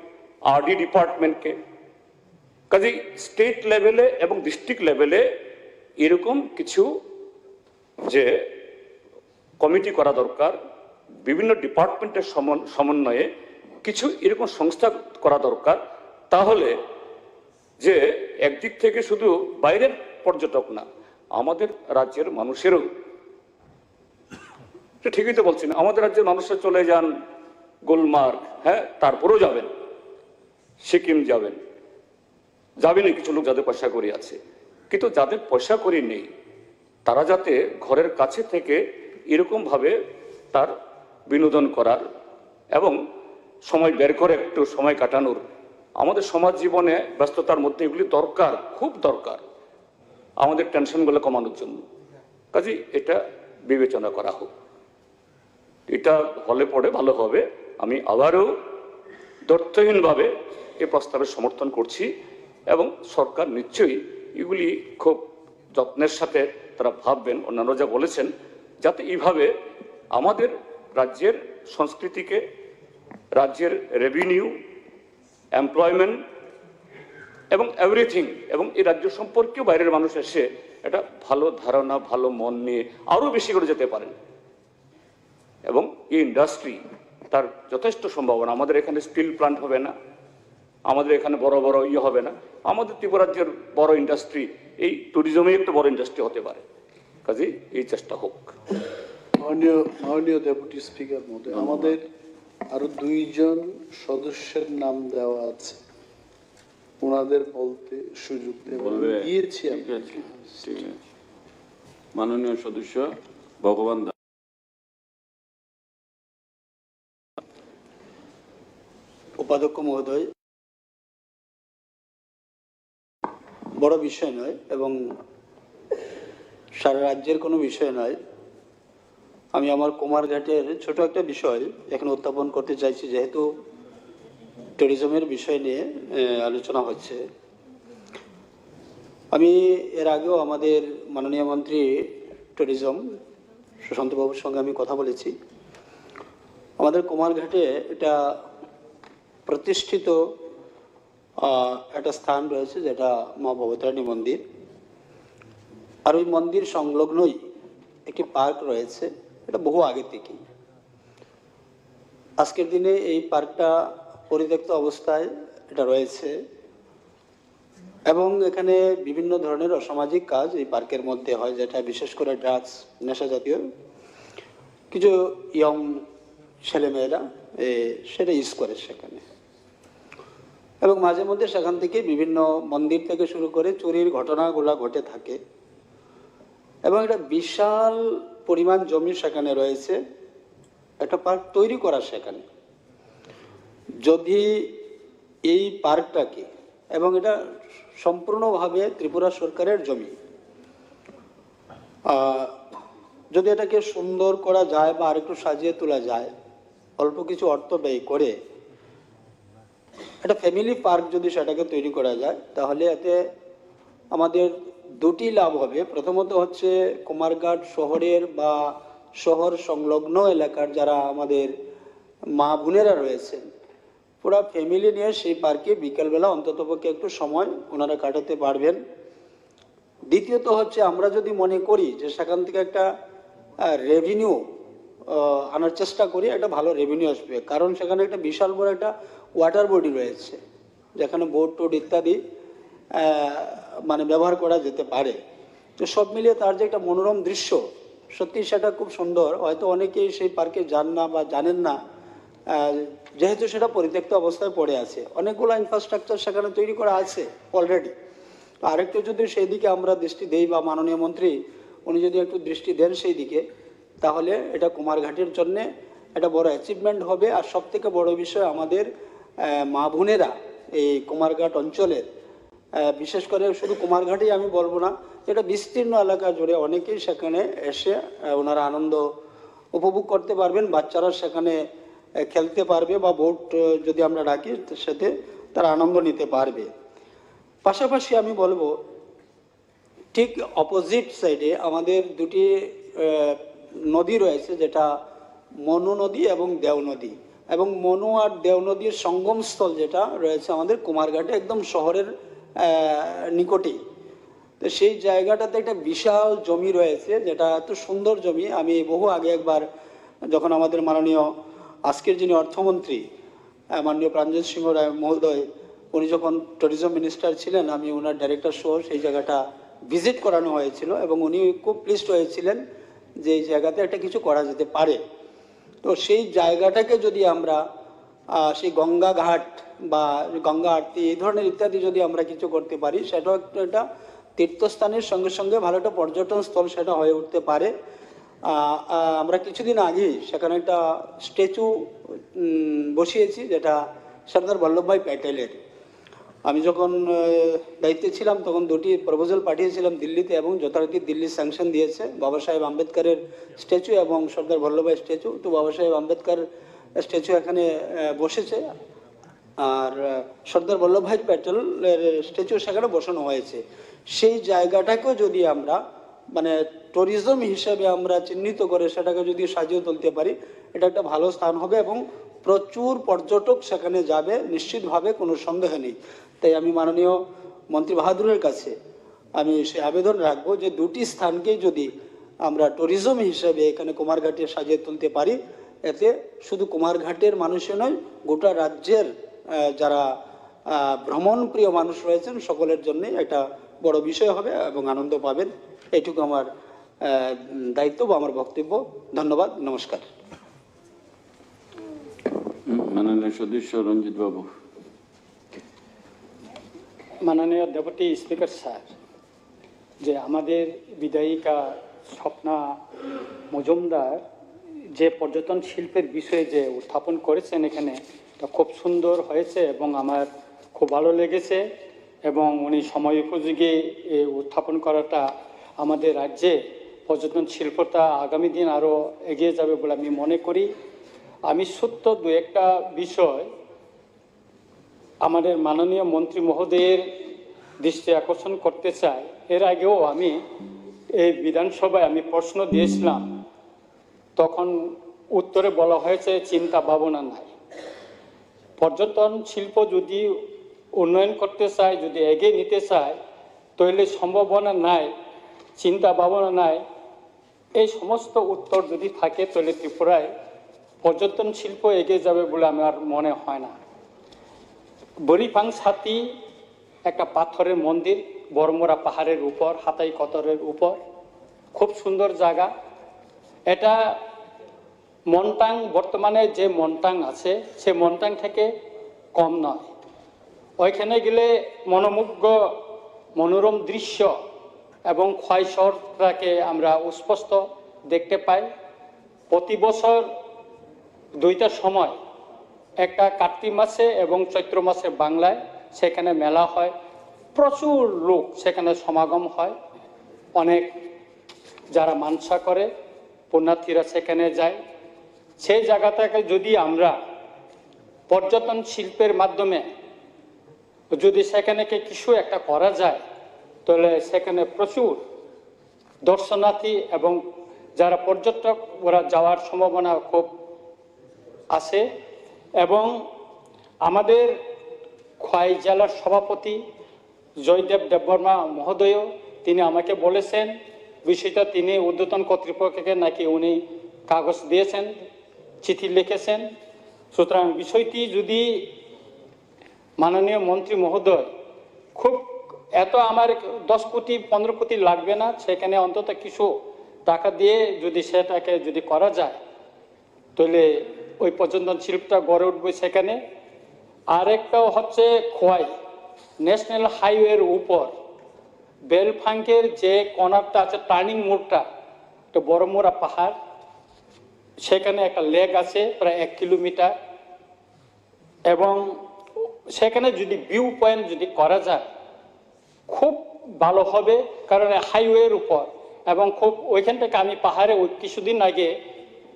আরডি ডিপার্টমেন্টকে। কাজেই স্টেট লেভেলে এবং ডিস্ট্রিক্ট লেভেলে এরকম কিছু যে কমিটি করা দরকার, বিভিন্ন ডিপার্টমেন্টের সমন্বয়ে কিছু এরকম সংস্থা করা দরকার। তাহলে যে একদিক থেকে শুধু বাইরের পর্যটক না, আমাদের রাজ্যের মানুষেরও, ঠিকই তো বলছেন, আমাদের রাজ্যের মানুষরা চলে যান গুলমার্গ, হ্যাঁ, তারপরেও যাবেন, সিকিম যাবেন, যাবেনই কিছু লোক যাদের পয়সা করি আছে, কিন্তু যাদের পয়সা করি নেই তারা যাতে ঘরের কাছে থেকে এরকম ভাবে তার বিনোদন করার এবং সময় বের করে একটু সময় কাটানোর, আমাদের সমাজ জীবনে ব্যস্ততার মধ্যে এগুলি দরকার, খুব দরকার আমাদের টেনশনগুলো কমানোর জন্য। কাজেই এটা বিবেচনা করা হোক, এটা হলে পড়ে ভালো হবে। আমি আবারও দ্ব্যর্থহীনভাবে এই প্রস্তাবের সমর্থন করছি এবং সরকার নিশ্চয়ই এগুলি খুব যত্নের সাথে তারা ভাববেন, অন্যান্য যা বলেছেন, যাতে এইভাবে আমাদের রাজ্যের সংস্কৃতিকে, রাজ্যের রেভিনিউ, এমপ্লয়মেন্ট এবং এভরিথিং, এবং এই রাজ্য সম্পর্কেও বাইরের মানুষ এসে একটা ভালো ধারণা, ভালো মন নিয়ে আরো বেশি করে যেতে পারেন। এবং এই ইন্ডাস্ট্রি তার যথেষ্ট সম্ভাবনা, আমাদের এখানে স্টিল প্লান্ট হবে না, আমাদের এখানে বড় বড় ইয়ে হবে না। আমাদের ত্রিপুরা রাজ্যের বড় ইন্ডাস্ট্রি এই ট্যুরিজমে একটা বড় ইন্ডাস্ট্রি হতে পারে, কাজেই এই চেষ্টা হোক।
মাননীয় ডেপুটি স্পিকার মহোদয়, আমাদের আরো 2 জন সদস্যের নাম দেওয়া আছে, ওনাদের বলতে সুযোগ দিয়েছি।
মাননীয় সদস্য ভগবান দাস।
উপাধ্যক্ষ মহোদয়, বড় বিষয় নয় এবং সারা রাজ্যের কোনো বিষয় নয়। আমি আমার কুমারঘাটের ছোট একটা বিষয় এখানে উত্থাপন করতে চাইছি, যেহেতু ট্যুরিজমের বিষয় নিয়ে আলোচনা হচ্ছে। আমি এর আগেও আমাদের মাননীয় মন্ত্রী ট্যুরিজম সুশান্তবাবুর সঙ্গে আমি কথা বলেছি। আমাদের কুমারঘাটে এটা প্রতিষ্ঠিত একটা স্থান রয়েছে যেটা মা ভবতারিণী মন্দির, আর ওই মন্দির সংলগ্নই একটি পার্ক রয়েছে, এটা বহু আগে থেকেই। আজকের দিনে এই পার্কটা পরিত্যক্ত অবস্থায় এটা রয়েছে এবং এখানে বিভিন্ন ধরনের অসামাজিক কাজ এই পার্কের মধ্যে হয়, যেটা বিশেষ করে ড্রাগস, নেশা জাতীয় কিছু ইয়ং ছেলেমেয়েরা সেটা ইউজ করে সেখানে, এবং মাঝে মধ্যে সেখান থেকে বিভিন্ন মন্দির থেকে শুরু করে চুরির ঘটনাগুলো ঘটে থাকে। এবং একটা বিশাল পরিমাণ জমি সেখানে রয়েছে, একটা পার্ক তৈরি করা সেখানে। যদি এই পার্কটাকে, এবং এটা সম্পূর্ণভাবে ত্রিপুরা সরকারের জমি, যদি এটাকে সুন্দর করা যায় বা আরেকটু সাজিয়ে তোলা যায়, অল্প কিছু অর্থ ব্যয় করে একটা ফ্যামিলি পার্ক যদি সেটাকে তৈরি করা যায়, তাহলে এতে আমাদের 2টি লাভ হবে। প্রথমত হচ্ছে কুমারঘাট শহরের বা শহর সংলগ্ন এলাকার যারা আমাদের মা বোনেরা রয়েছেন, পুরো ফ্যামিলি নিয়ে সেই পার্কে বিকেলবেলা অন্ততপক্ষে একটু সময় ওনারা কাটাতে পারবেন। দ্বিতীয়ত হচ্ছে আমরা যদি মনে করি যে সেখান থেকে একটা রেভিনিউ আনার চেষ্টা করি, একটা ভালো রেভিনিউ আসবে, কারণ সেখানে একটা বিশাল বড় একটা ওয়াটার বডি রয়েছে যেখানে বোট টোট ইত্যাদি মানে ব্যবহার করা যেতে পারে। তো সব মিলিয়ে তার যে একটা মনোরম দৃশ্য, সত্যি সেটা খুব সুন্দর। হয়তো অনেকেই সেই পার্কে যান না বা জানেন না, যেহেতু সেটা পরিত্যক্ত অবস্থায় পড়ে আছে। অনেকগুলো ইনফ্রাস্ট্রাকচার সেখানে তৈরি করা আছে অলরেডি। তো আরেকটু যদি সেই দিকে আমরা দৃষ্টি দেই বা মাননীয় মন্ত্রী উনি যদি একটু দৃষ্টি দেন সেই দিকে, তাহলে এটা কুমারঘাটের জন্যে একটা বড় অ্যাচিভমেন্ট হবে। আর সব থেকে বড় বিষয়, আমাদের মা বোনেরা এই কুমারঘাট অঞ্চলের, বিশেষ করে শুধু কুমারঘাটেই আমি বলবো না, এটা বিস্তীর্ণ এলাকা জুড়ে অনেকেই সেখানে এসে ওনারা আনন্দ উপভোগ করতে পারবেন। বাচ্চারা সেখানে খেলতে পারবে বা বোট যদি আমরা ডাকি সাথে তারা আনন্দ নিতে পারবে। পাশাপাশি আমি বলবো ঠিক অপোজিট সাইডে আমাদের 2টি নদী রয়েছে, যেটা মনু নদী এবং দেও নদী, এবং মনু আর দেও নদীর সঙ্গমস্থল যেটা রয়েছে আমাদের কুমারঘাটে একদম শহরের নিকটেই। তো সেই জায়গাটাতে একটা বিশাল জমি রয়েছে, যেটা এত সুন্দর জমি। আমি বহু আগে একবার যখন আমাদের মাননীয় আজকের যিনি অর্থমন্ত্রী মাননীয় প্রাঞ্জল সিংহ রায় মহোদয়, উনি যখন ট্যুরিজম মিনিস্টার ছিলেন, আমি ওনার ডাইরেক্টর সহ সেই জায়গাটা ভিজিট করানো হয়েছিল এবং উনি খুব প্লিজড হয়েছিলেন যে এই জায়গাতে একটা কিছু করা যেতে পারে। তো সেই জায়গাটাকে যদি আমরা সেই গঙ্গা ঘাট বা গঙ্গা আরতি এই ধরনের ইত্যাদি যদি আমরা কিছু করতে পারি, সেটাও একটা তীর্থস্থানের সঙ্গে সঙ্গে ভালো একটা পর্যটন স্থল সেটা হয়ে উঠতে পারে। আমরা কিছুদিন আগেই সেখানে একটা স্ট্যাচু বসিয়েছি, যেটা সর্দার বল্লভভাই প্যাটেলের। আমি যখন দায়িত্বে ছিলাম তখন 2টি প্রপোজাল পাঠিয়েছিলাম দিল্লিতে, এবং যথারীতি দিল্লি স্যাংশন দিয়েছে বাবা সাহেব আম্বেদকরের স্ট্যাচু এবং সর্দার বল্লভভাই স্ট্যাচু। তো বাবা সাহেব আম্বেদকর স্ট্যাচু এখানে বসেছে, আর সর্দার বল্লভভাই প্যাটেলের স্ট্যাচু সেখানে বসানো হয়েছে। সেই জায়গাটাকেও যদি আমরা মানে ট্যুরিজম হিসেবে আমরা চিহ্নিত করে সেটাকে যদি সাজিয়ে তুলতে পারি, এটা একটা ভালো স্থান হবে এবং প্রচুর পর্যটক সেখানে যাবে নিশ্চিতভাবে, কোনো সন্দেহ নেই। তাই আমি মাননীয় মন্ত্রী বাহাদুরের কাছে আমি সে আবেদন রাখবো যে 2টি স্থানকেই যদি আমরা ট্যুরিজম হিসেবে এখানে কুমারঘাটে সাজিয়ে তুলতে পারি, এতে শুধু কুমারঘাটের মানুষই নয়, গোটা রাজ্যের যারা ভ্রমণ প্রিয় মানুষ রয়েছেন সকলের জন্যই একটা বড় বিষয় হবে এবং আনন্দ পাবেন। এইটুকু আমার দায়িত্ব বা আমার বক্তব্য। ধন্যবাদ, নমস্কার।
মাননীয় সদস্য রঞ্জিত বাবু।
মাননীয় ডেপুটি স্পিকার স্যার, যে আমাদের বিধায়িকা স্বপ্না মজুমদার যে পর্যটন শিল্পের বিষয়ে যে উত্থাপন করেছেন এখানে, তা খুব সুন্দর হয়েছে এবং আমার খুব ভালো লেগেছে এবং উনি সময় উপযোগী উত্থাপন করাটা আমাদের রাজ্যে পর্যটন শিল্পটা আগামী দিন আরও এগিয়ে যাবে বলে আমি মনে করি। আমি সত্য দু একটা বিষয় আমাদের মাননীয় মন্ত্রী মহোদয়ের দৃষ্টি আকর্ষণ করতে চাই। এর আগেও আমি এই বিধানসভায় আমি প্রশ্ন দিয়েছিলাম, তখন উত্তরে বলা হয়েছে চিন্তা ভাবনা নাই। পর্যটন শিল্প যদি উন্নয়ন করতে চায়, যদি এগিয়ে নিতে চায়, তাহলে সম্ভাবনা নাই, চিন্তা ভাবনা নাই, এই সমস্ত উত্তর যদি থাকে তাহলে ত্রিপুরায় পর্যটন শিল্প এগিয়ে যাবে বলে আমার মনে হয় না। বরিফাং সাথী একটা পাথরের মন্দির বড়মোড়া পাহাড়ের উপর, হাতাই কতরের উপর, খুব সুন্দর জায়গা। এটা মনটাং, বর্তমানে যে মনটাং আছে সে মনটাং থেকে কম নয়। ওইখানে গেলে মনোমুগ্ধ মনোরম দৃশ্য এবং খোয়াই শহরটাকে আমরা স্পষ্ট দেখতে পাই। প্রতি বছর দুইটা সময়, একটা কার্তিক মাসে এবং চৈত্র মাসে বাংলায় সেখানে মেলা হয়, প্রচুর লোক সেখানে সমাগম হয়। অনেক যারা মানসা করে পুণ্যার্থীরা সেখানে যায়। সেই জায়গাটাকে যদি আমরা পর্যটন শিল্পের মাধ্যমে যদি সেখানে কিছু একটা করা যায়, তাহলে সেখানে প্রচুর দর্শনার্থী এবং যারা পর্যটক ওরা যাওয়ার সম্ভাবনা খুব আছে। এবং আমাদের খোয়াই জেলার সভাপতি জয়দেব দেববর্মা মহোদয় তিনি আমাকে বলেছেন বিষয়টা, তিনি ঊর্ধ্বতন কর্তৃপক্ষকে নাকি উনি কাগজ দিয়েছেন, চিঠি লিখেছেন। সুতরাং বিষয়টি যদি মাননীয় মন্ত্রী মহোদয় খুব এত আমার 10 কোটি 15 কোটি লাগবে না, সেখানে অন্তত কিছু টাকা দিয়ে যদি সেটাকে যদি করা যায় তাহলে ওই পর্যটন শিল্পটা গড়ে উঠবে সেখানে। আরেকটাও হচ্ছে খোয়াই ন্যাশনাল হাইওয়ের উপর বেলফাঙ্কের যে কর্নারটা আছে, টার্নিং মোড়টা, একটা বড়মোড়া পাহাড়, সেখানে একটা লেক আছে প্রায় 1 কিলোমিটার এবং সেখানে যদি ভিউ পয়েন্ট যদি করা যায় খুব ভালো হবে, কারণ হাইওয়ের উপর এবং খুব ওইখান থেকে আমি পাহাড়ে কিছুদিন আগে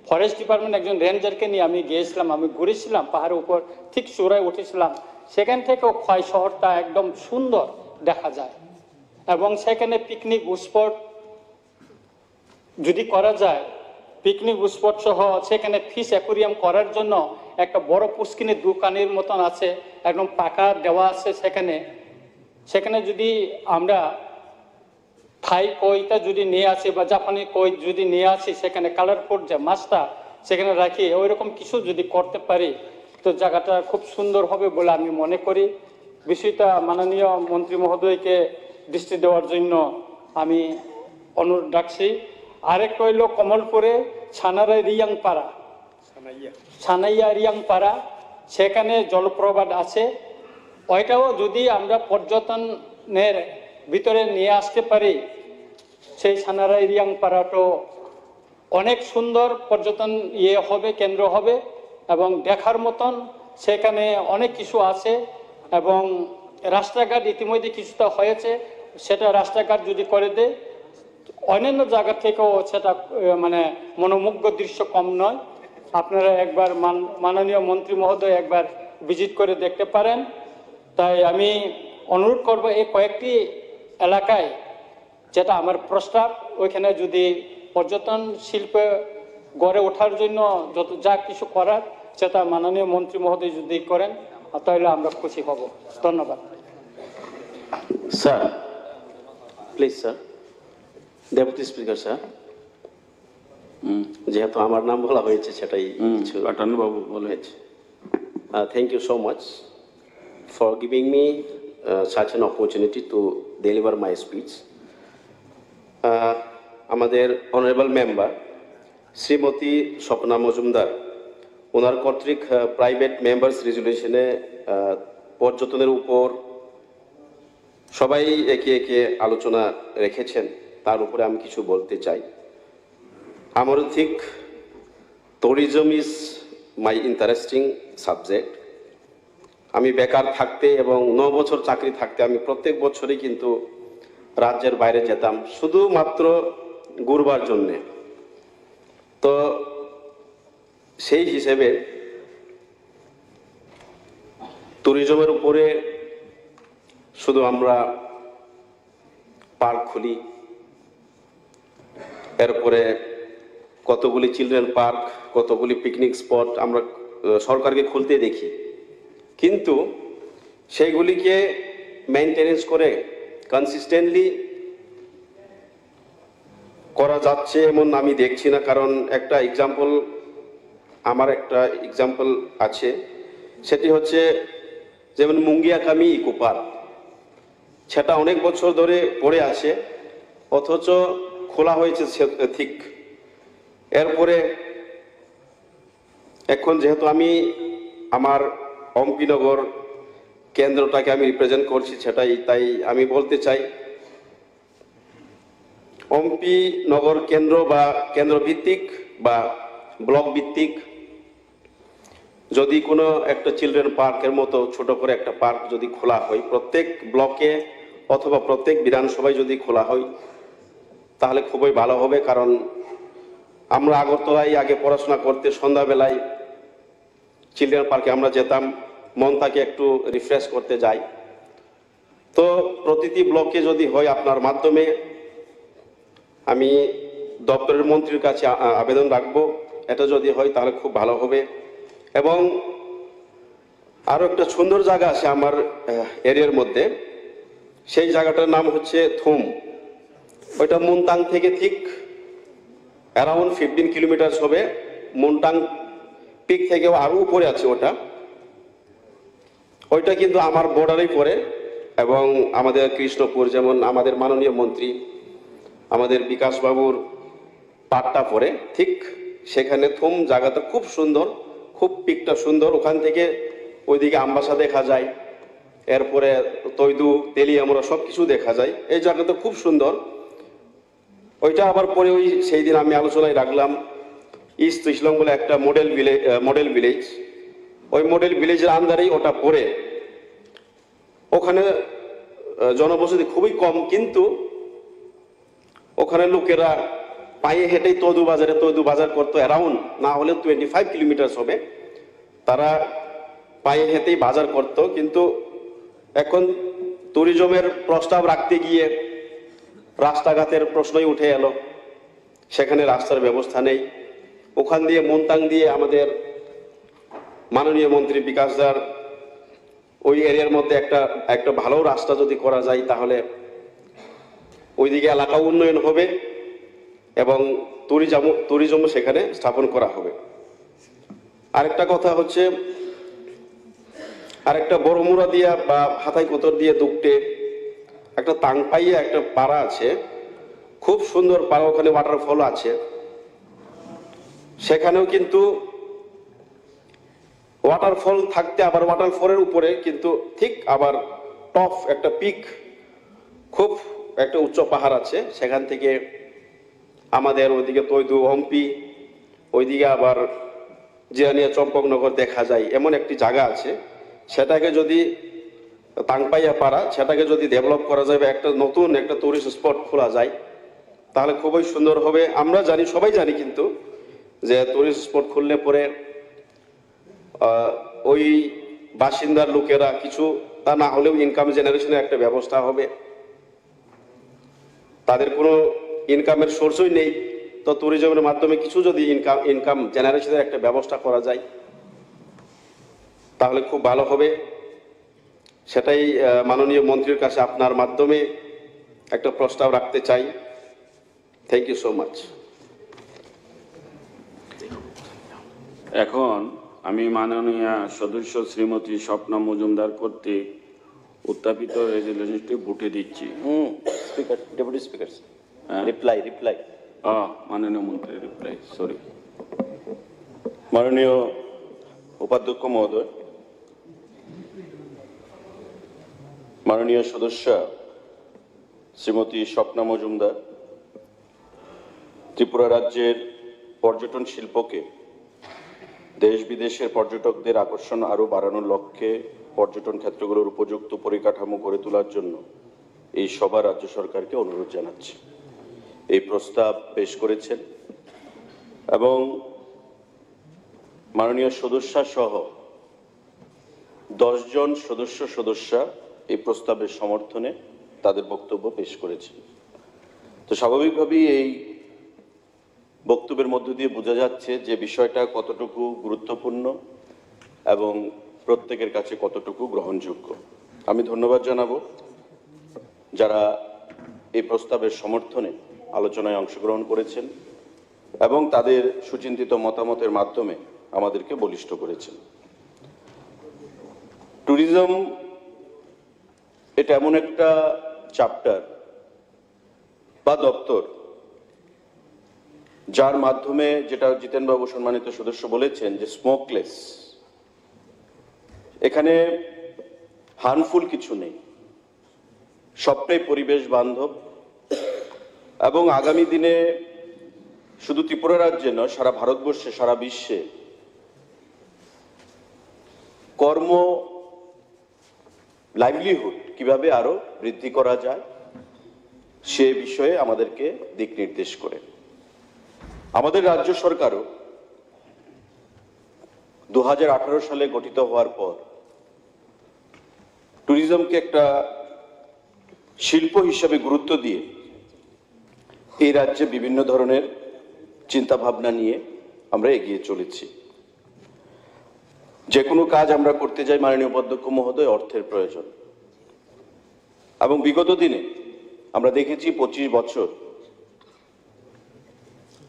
ফরেস্ট ডিপার্টমেন্ট একজন রেঞ্জারকে নিয়ে আমি গিয়েছিলাম, আমি ঘুরেছিলাম পাহাড়ের উপর, ঠিক চূড়ায় উঠেছিলাম। সেখান থেকেও খোয়াই শহরটা একদম সুন্দর দেখা যায় এবং সেখানে পিকনিক স্পট যদি করা যায়, পিকনিক স্পট সহ সেখানে ফিশ অ্যাকোরিয়াম করার জন্য একটা বড় পুষ্কিনের দোকানের মতন আছে, একদম পাকা দেওয়া আছে সেখানে। সেখানে যদি আমরা থাই কইটা যদি নিয়ে আসি বা জাপানি কই যদি নিয়ে আসি, সেখানে কালারফুল যে মাছটা সেখানে রাখি, ওই রকম কিছু যদি করতে পারি তো জায়গাটা খুব সুন্দর হবে বলে আমি মনে করি। বিষয়টা মাননীয় মন্ত্রী মহোদয়কে দৃষ্টি দেওয়ার জন্য আমি অনুরোধ রাখছি। আরেকটা হইল কমলপুরে ছানারা রিয়াংপাড়া, ছানাইয়া রিয়াংপাড়া, সেখানে জলপ্রপাত আছে। ওইটাও যদি আমরা পর্যটনের ভিতরে নিয়ে আসতে পারি, সেই ছানারা রিয়াংপাড়াটাও অনেক সুন্দর পর্যটন হবে, কেন্দ্র হবে এবং দেখার মতন সেখানে অনেক কিছু আছে। এবং রাস্তাঘাট ইতিমধ্যে কিছুটা হয়েছে, সেটা রাস্তাঘাট যদি করে দেয় অন্যান্য জায়গা থেকেও সেটা মানে মনোমুগ্ধ দৃশ্য কম নয়। আপনারা একবার মাননীয় মন্ত্রী মহোদয় একবার ভিজিট করে দেখতে পারেন। তাই আমি অনুরোধ করব এই কয়েকটি এলাকায় যেটা আমার প্রস্তাব, ওইখানে যদি পর্যটন শিল্প গড়ে ওঠার জন্য যত যা কিছু করার সেটা মাননীয় মন্ত্রী মহোদয় যদি করেন তাহলে আমরা খুশি হব। ধন্যবাদ।
Sir please sir, deputy speaker sir, যেহেতু আমার নাম বলা হয়েছে সেটাই কিছু
বাবু বলেছে।
Thank you so much for giving me such an opportunity to deliver my speech. আমাদের অনারেবল মেম্বার শ্রীমতী স্বপ্না মজুমদার ওনার কর্তৃক প্রাইভেট মেম্বার্স রেজুলেশনে পর্যটনের উপর সবাই একে একে আলোচনা রেখেছেন, তার উপরে আমি কিছু বলতে চাই। আমারও ঠিক tourism is my interesting subject. আমি বেকার থাকতে এবং 9 বছর চাকরি থাকতে আমি প্রত্যেক বছরই কিন্তু রাজ্যের বাইরে যেতাম শুধুমাত্র ঘুরবার জন্যে। তো সেই হিসেবে ট্যুরিজমের উপরে শুধু আমরা পার্ক খুলি, এরপরে কতগুলি চিলড্রেন পার্ক, কতগুলি পিকনিক স্পট আমরা সরকারকে খুলতে দেখি, কিন্তু সেইগুলিকে মেনটেনেন্স করে কনসিস্টেন্টলি করা যাচ্ছে এমন আমি দেখছি না। কারণ আমার একটা এক্সাম্পল আছে, সেটি হচ্ছে যেমন মুঙ্গিয়াকামি ইকো পার্ক, সেটা অনেক বছর ধরে পড়ে আছে, অথচ খোলা হয়েছে ঠিক। এরপরে এখন যেহেতু আমি আমার অম্পিনগর কেন্দ্রটাকে আমি রিপ্রেজেন্ট করছি, তাই আমি বলতে চাই অম্পি নগর কেন্দ্র বা কেন্দ্র ভিত্তিক বা ব্লক ভিত্তিক যদি কোনো একটা চিলড্রেন পার্কের মতো ছোট করে একটা পার্ক যদি খোলা হয় প্রত্যেক ব্লকে অথবা প্রত্যেক বিধানসভায় যদি খোলা হয় তাহলে খুবই ভালো হবে। কারণ আমরা আগরতলায় আগে পড়াশোনা করতে সন্ধ্যাবেলায় চিলড্রেন পার্কে আমরা যেতাম, মনটাকে একটু রিফ্রেশ করতে যাই। তো প্রতিটি ব্লকে যদি হয় আপনার মাধ্যমে আমি দপ্তরের মন্ত্রীর কাছে আবেদন রাখবো, এটা যদি হয় তাহলে খুব ভালো হবে। এবং আরও একটা সুন্দর জায়গা আছে আমার এরিয়ার মধ্যে, সেই জায়গাটার নাম হচ্ছে থুম। ওইটা মুনতাং থেকে ঠিক অ্যারাউন্ড 15 কিলোমিটার হবে। মুনতাং পিক থেকেও আরও উপরে আছে ওইটা কিন্তু আমার বর্ডারেই পড়ে। এবং আমাদের কৃষ্ণপুর, যেমন আমাদের মাননীয় মন্ত্রী আমাদের বিকাশ বাবুর পাটটা পড়ে, ঠিক সেখানে থুম জায়গাটা খুব সুন্দর, খুব পিকটা সুন্দর। ওখান থেকে ওইদিকে আমবাসা দেখা যায়, এরপরে তৈদু তেলিয়ামরা সব কিছু দেখা যায়। এই জায়গাটা খুব সুন্দর। ওইটা আবার পরে সেই দিন আমি আলোচনায় রাখলাম ইস্ট ইসলাম বলে একটা মডেল ভিলেজ, ওই মডেল ভিলেজের আন্ডারেই ওটা পড়ে। ওখানে জনবসতি খুবই কম, কিন্তু ওখানে লোকেরা পায়ে হেঁটেই তৈদু বাজার করতো। অ্যারাউন্ড না হলে 25 কিলোমিটার হবে, তারা পায়ে হেঁটেই বাজার করত। কিন্তু এখন ট্যুরিজমের প্রস্তাব রাখতে গিয়ে রাস্তাঘাটের প্রশ্নই উঠে এলো, সেখানে রাস্তার ব্যবস্থা নেই। ওখান দিয়ে মুনতাং দিয়ে আমাদের মাননীয় মন্ত্রী বিকাশ দার ওই এরিয়ার মধ্যে একটা ভালো রাস্তা যদি করা যায় তাহলে ওইদিকে এলাকা উন্নয়ন হবে এবং ট্যুরিজমও সেখানে স্থাপন করা হবে। আরেকটা কথা হচ্ছে, আরেকটা বড়মুড়া দিয়া বা হাতাই কোতর দিয়ে দুপটে একটা তাংপাইয়া একটা পাড়া আছে, খুব সুন্দর পাড়া, ওখানে ওয়াটারফল আছে। সেখানেও কিন্তু ওয়াটারফল থাকতে আবার ওয়াটারফলের উপরে কিন্তু ঠিক আবার টপ একটা পিক, খুব একটা উচ্চ পাহাড় আছে। সেখান থেকে আমাদের ওইদিকে তৈদু হম্পি, ওইদিকে আবার জিরানিয়া চম্পকনগর দেখা যায়, এমন একটি জায়গা আছে। সেটাকে যদি তাংপাইয়া পাড়া, সেটাকে যদি ডেভেলপ করা যায়, একটা নতুন একটা টুরিস্ট স্পট খোলা যায়, তাহলে খুবই সুন্দর হবে। আমরা জানি, সবাই জানি কিন্তু যে টুরিস্ট স্পট খুললে পরে ওই বাসিন্দার লোকেরা কিছু তা না হলেও ইনকাম জেনারেশনের একটা ব্যবস্থা হবে। তাদের কোনো ইনকামের সোর্সই নেই, তো ট্যুরিজমের মাধ্যমে কিছু যদি ইনকাম জেনারেশনের একটা ব্যবস্থা করা যায় তাহলে খুব ভালো হবে। সেটাই মাননীয় মন্ত্রীর কাছে আপনার মাধ্যমে একটা প্রস্তাব রাখতে চাই। Thank you so much.
এখন আমি মাননীয় সদস্য শ্রীমতী স্বপ্না মজুমদার কর্তৃক উত্থাপিত রেজুলেশনটি ভোটে দিচ্ছি।
Speaker, deputy speaker, reply.
মাননীয় মন্ত্রী রিপ্লাই, সরি।
মাননীয় উপাধ্যক্ষ মহোদয়, মাননীয় সদস্য শ্রীমতী স্বপ্না মজুমদার ত্রিপুরা রাজ্যের পর্যটন শিল্পকে দেশ বিদেশের পর্যটকদের আকর্ষণ আরও বাড়ানোর লক্ষ্যে পর্যটন ক্ষেত্রগুলোর উপযুক্ত পরিকাঠামো গড়ে তোলার জন্য এই সভা রাজ্য সরকারকে অনুরোধ জানাচ্ছে। এই প্রস্তাব পেশ করেছেন এবং মাননীয় সদস্য সহ 10 জন সদস্যা এই প্রস্তাবের সমর্থনে তাদের বক্তব্য পেশ করেছেন। তো স্বাভাবিকভাবেই এই বক্তব্যের মধ্য দিয়ে বোঝা যাচ্ছে যে বিষয়টা কতটুকু গুরুত্বপূর্ণ এবং প্রত্যেকের কাছে কতটুকু গ্রহণযোগ্য। আমি ধন্যবাদ জানাবো যারা এই প্রস্তাবের সমর্থনে আলোচনায় অংশগ্রহণ করেছেন এবং তাদের সুচিন্তিত মতামতের মাধ্যমে আমাদেরকে বলিষ্ঠ করেছেন। ট্যুরিজম এটা এমন একটা চ্যাপ্টার বা দপ্তর যার মাধ্যমে, যেটা জিতেনবাবু সম্মানিত সদস্য বলেছেন যে স্মোকলেস, এখানে হার্মফুল কিছু নেই, সবটাই পরিবেশ বান্ধব এবং আগামী দিনে শুধু ত্রিপুরা রাজ্যে নয়, সারা ভারতবর্ষে, সারা বিশ্বে কর্ম, লাইভলিহুড কিভাবে আরো বৃদ্ধি করা যায় সে বিষয়ে আমাদেরকে দিক নির্দেশ করে। আমাদের রাজ্য সরকারও 2018 সালে গঠিত হওয়ার পর ট্যুরিজমকে একটা শিল্প হিসেবে গুরুত্ব দিয়ে এই রাজ্যে বিভিন্ন ধরনের চিন্তা ভাবনা নিয়ে আমরা এগিয়ে চলেছি। যে কোনো কাজ আমরা করতে যাই মাননীয় উপাধ্যক্ষ মহোদয়, অর্থের প্রয়োজন, এবং বিগত দিনে আমরা দেখেছি 25 বছর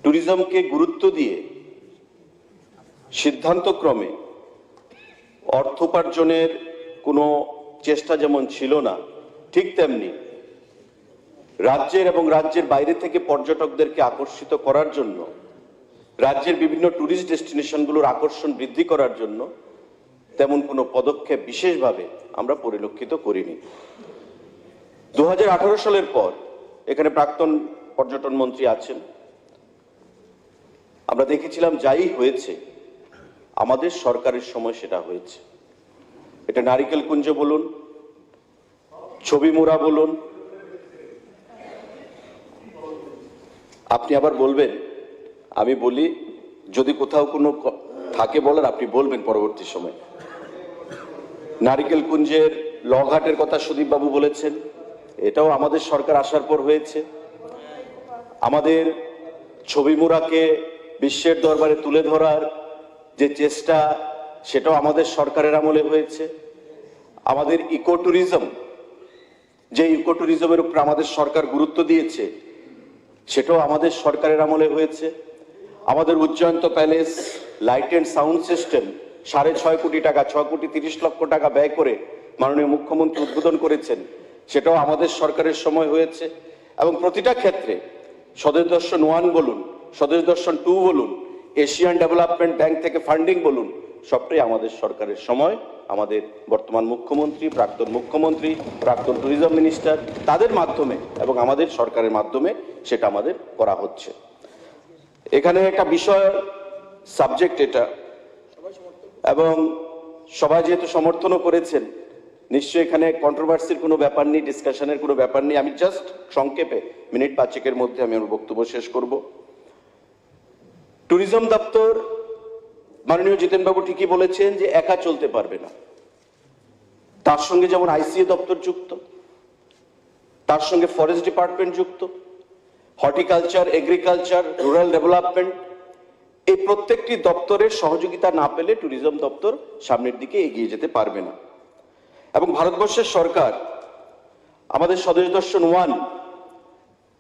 ট্যুরিজমকে গুরুত্ব দিয়ে সিদ্ধান্তক্রমে অর্থ উপার্জনের কোনো চেষ্টা যেমন ছিল না, ঠিক তেমনি রাজ্যের এবং রাজ্যের বাইরে থেকে পর্যটকদেরকে আকর্ষিত করার জন্য, রাজ্যের বিভিন্ন ট্যুরিস্ট ডেস্টিনেশনগুলোর আকর্ষণ বৃদ্ধি করার জন্য তেমন কোনো পদক্ষেপ বিশেষভাবে আমরা পরিলক্ষিত করিনি। 2018 সালের পর এখানে প্রাক্তন পর্যটন মন্ত্রী আছেন, আমরা দেখেছিলাম যাই হয়েছে আমাদের সরকারের সময় সেটা হয়েছে। এটা নারিকেল কুঞ্জ বলুন, ছবি মোড়া বলুন, আপনি আবার বলবেন, আমি বলি, যদি কোথাও কোনো থাকে বলার আপনি বলবেন পরবর্তী সময়। নারিকেল কুঞ্জের লঘাটের কথা সুদীপ বাবু বলেছেন, এটাও আমাদের সরকার আসার পর হয়েছে। আমাদের ছবি মোড়াকে বিশ্বের দরবারে তুলে ধরার যে চেষ্টা, সেটাও আমাদের সরকারের আমলে হয়েছে। আমাদের ইকো ট্যুরিজম, যে ইকো ট্যুরিজমের উপর আমাদের সরকার গুরুত্ব দিয়েছে, সেটাও আমাদের সরকারের আমলে হয়েছে। আমাদের Ujjayanta palace light and sound system 6.5 কোটি টাকা, 6 কোটি 30 লক্ষ টাকা ব্যয় করে মাননীয় মুখ্যমন্ত্রী উদ্বোধন করেছেন, সেটাও আমাদের সরকারের সময় হয়েছে। এবং প্রতিটা ক্ষেত্রে স্বদেশ দর্শন 1 বলুন, স্বদেশ দর্শন 2 বলুন, এশিয়ান ডেভেলপমেন্ট ব্যাংক থেকে ফান্ডিং বলুন, সবটাই আমাদের সরকারের সময় আমাদের বর্তমান মুখ্যমন্ত্রী, প্রাক্তন মুখ্যমন্ত্রী, প্রাক্তন ট্যুরিজম মিনিস্টার, তাদের মাধ্যমে এবং আমাদের সরকারের মাধ্যমে সেটা আমাদের করা হচ্ছে। এখানে একটা বিষয় সাবজেক্ট এটা, এবং সবাই যেহেতু সমর্থনও করেছেন, নিশ্চয়ই এখানে কন্ট্রোভার্সির কোনো ব্যাপার নেই, ডিসকাশনের কোনো ব্যাপার নেই। আমি জাস্ট সংক্ষেপে মিনিট 5 মধ্যে আমি আমার বক্তব্য শেষ করব। ট্যুরিজম দপ্তর, মাননীয় জিতেনবাবু ঠিকই বলেছেন যে একা চলতে পারবে না। তার সঙ্গে যেমন আইসিএ দপ্তর যুক্ত, তার সঙ্গে ফরেস্ট ডিপার্টমেন্ট যুক্ত, হর্টিকালচার, এগ্রিকালচার, রুরাল ডেভেলপমেন্ট, এই প্রত্যেকটি দপ্তরের সহযোগিতা না পেলে ট্যুরিজম দপ্তর সামনের দিকে এগিয়ে যেতে পারবে না। এবং ভারতবর্ষের সরকার আমাদের স্বদেশ দর্শন 1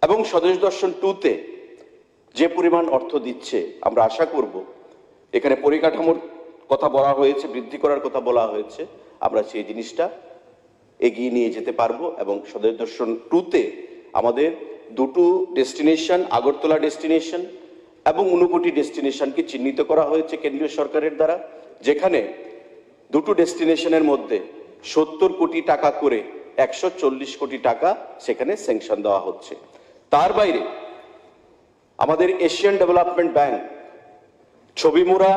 এবং স্বদেশ দর্শন 2-তে যে পরিমাণ অর্থ দিচ্ছে, আমরা আশা করব এখানে পরিকাঠামোর কথা বলা হয়েছে, বৃদ্ধি করার কথা বলা হয়েছে, আমরা সেই জিনিসটা এগিয়ে নিয়ে যেতে পারবো এবং সদর দর্শন 2-তে আমাদের দুটো ডেস্টিনেশন, আগরতলা ডেস্টিনেশন এবং ঊনকোটি ডেস্টিনেশনকে চিহ্নিত করা হয়েছে কেন্দ্রীয় সরকারের দ্বারা, যেখানে দুটো ডেস্টিনেশনের মধ্যে 70 কোটি টাকা করে 140 কোটি টাকা সেখানে স্যাংশন দেওয়া হচ্ছে। তার বাইরে আমাদের এশিয়ান ডেভেলপমেন্ট ব্যাংক ছবিমুড়া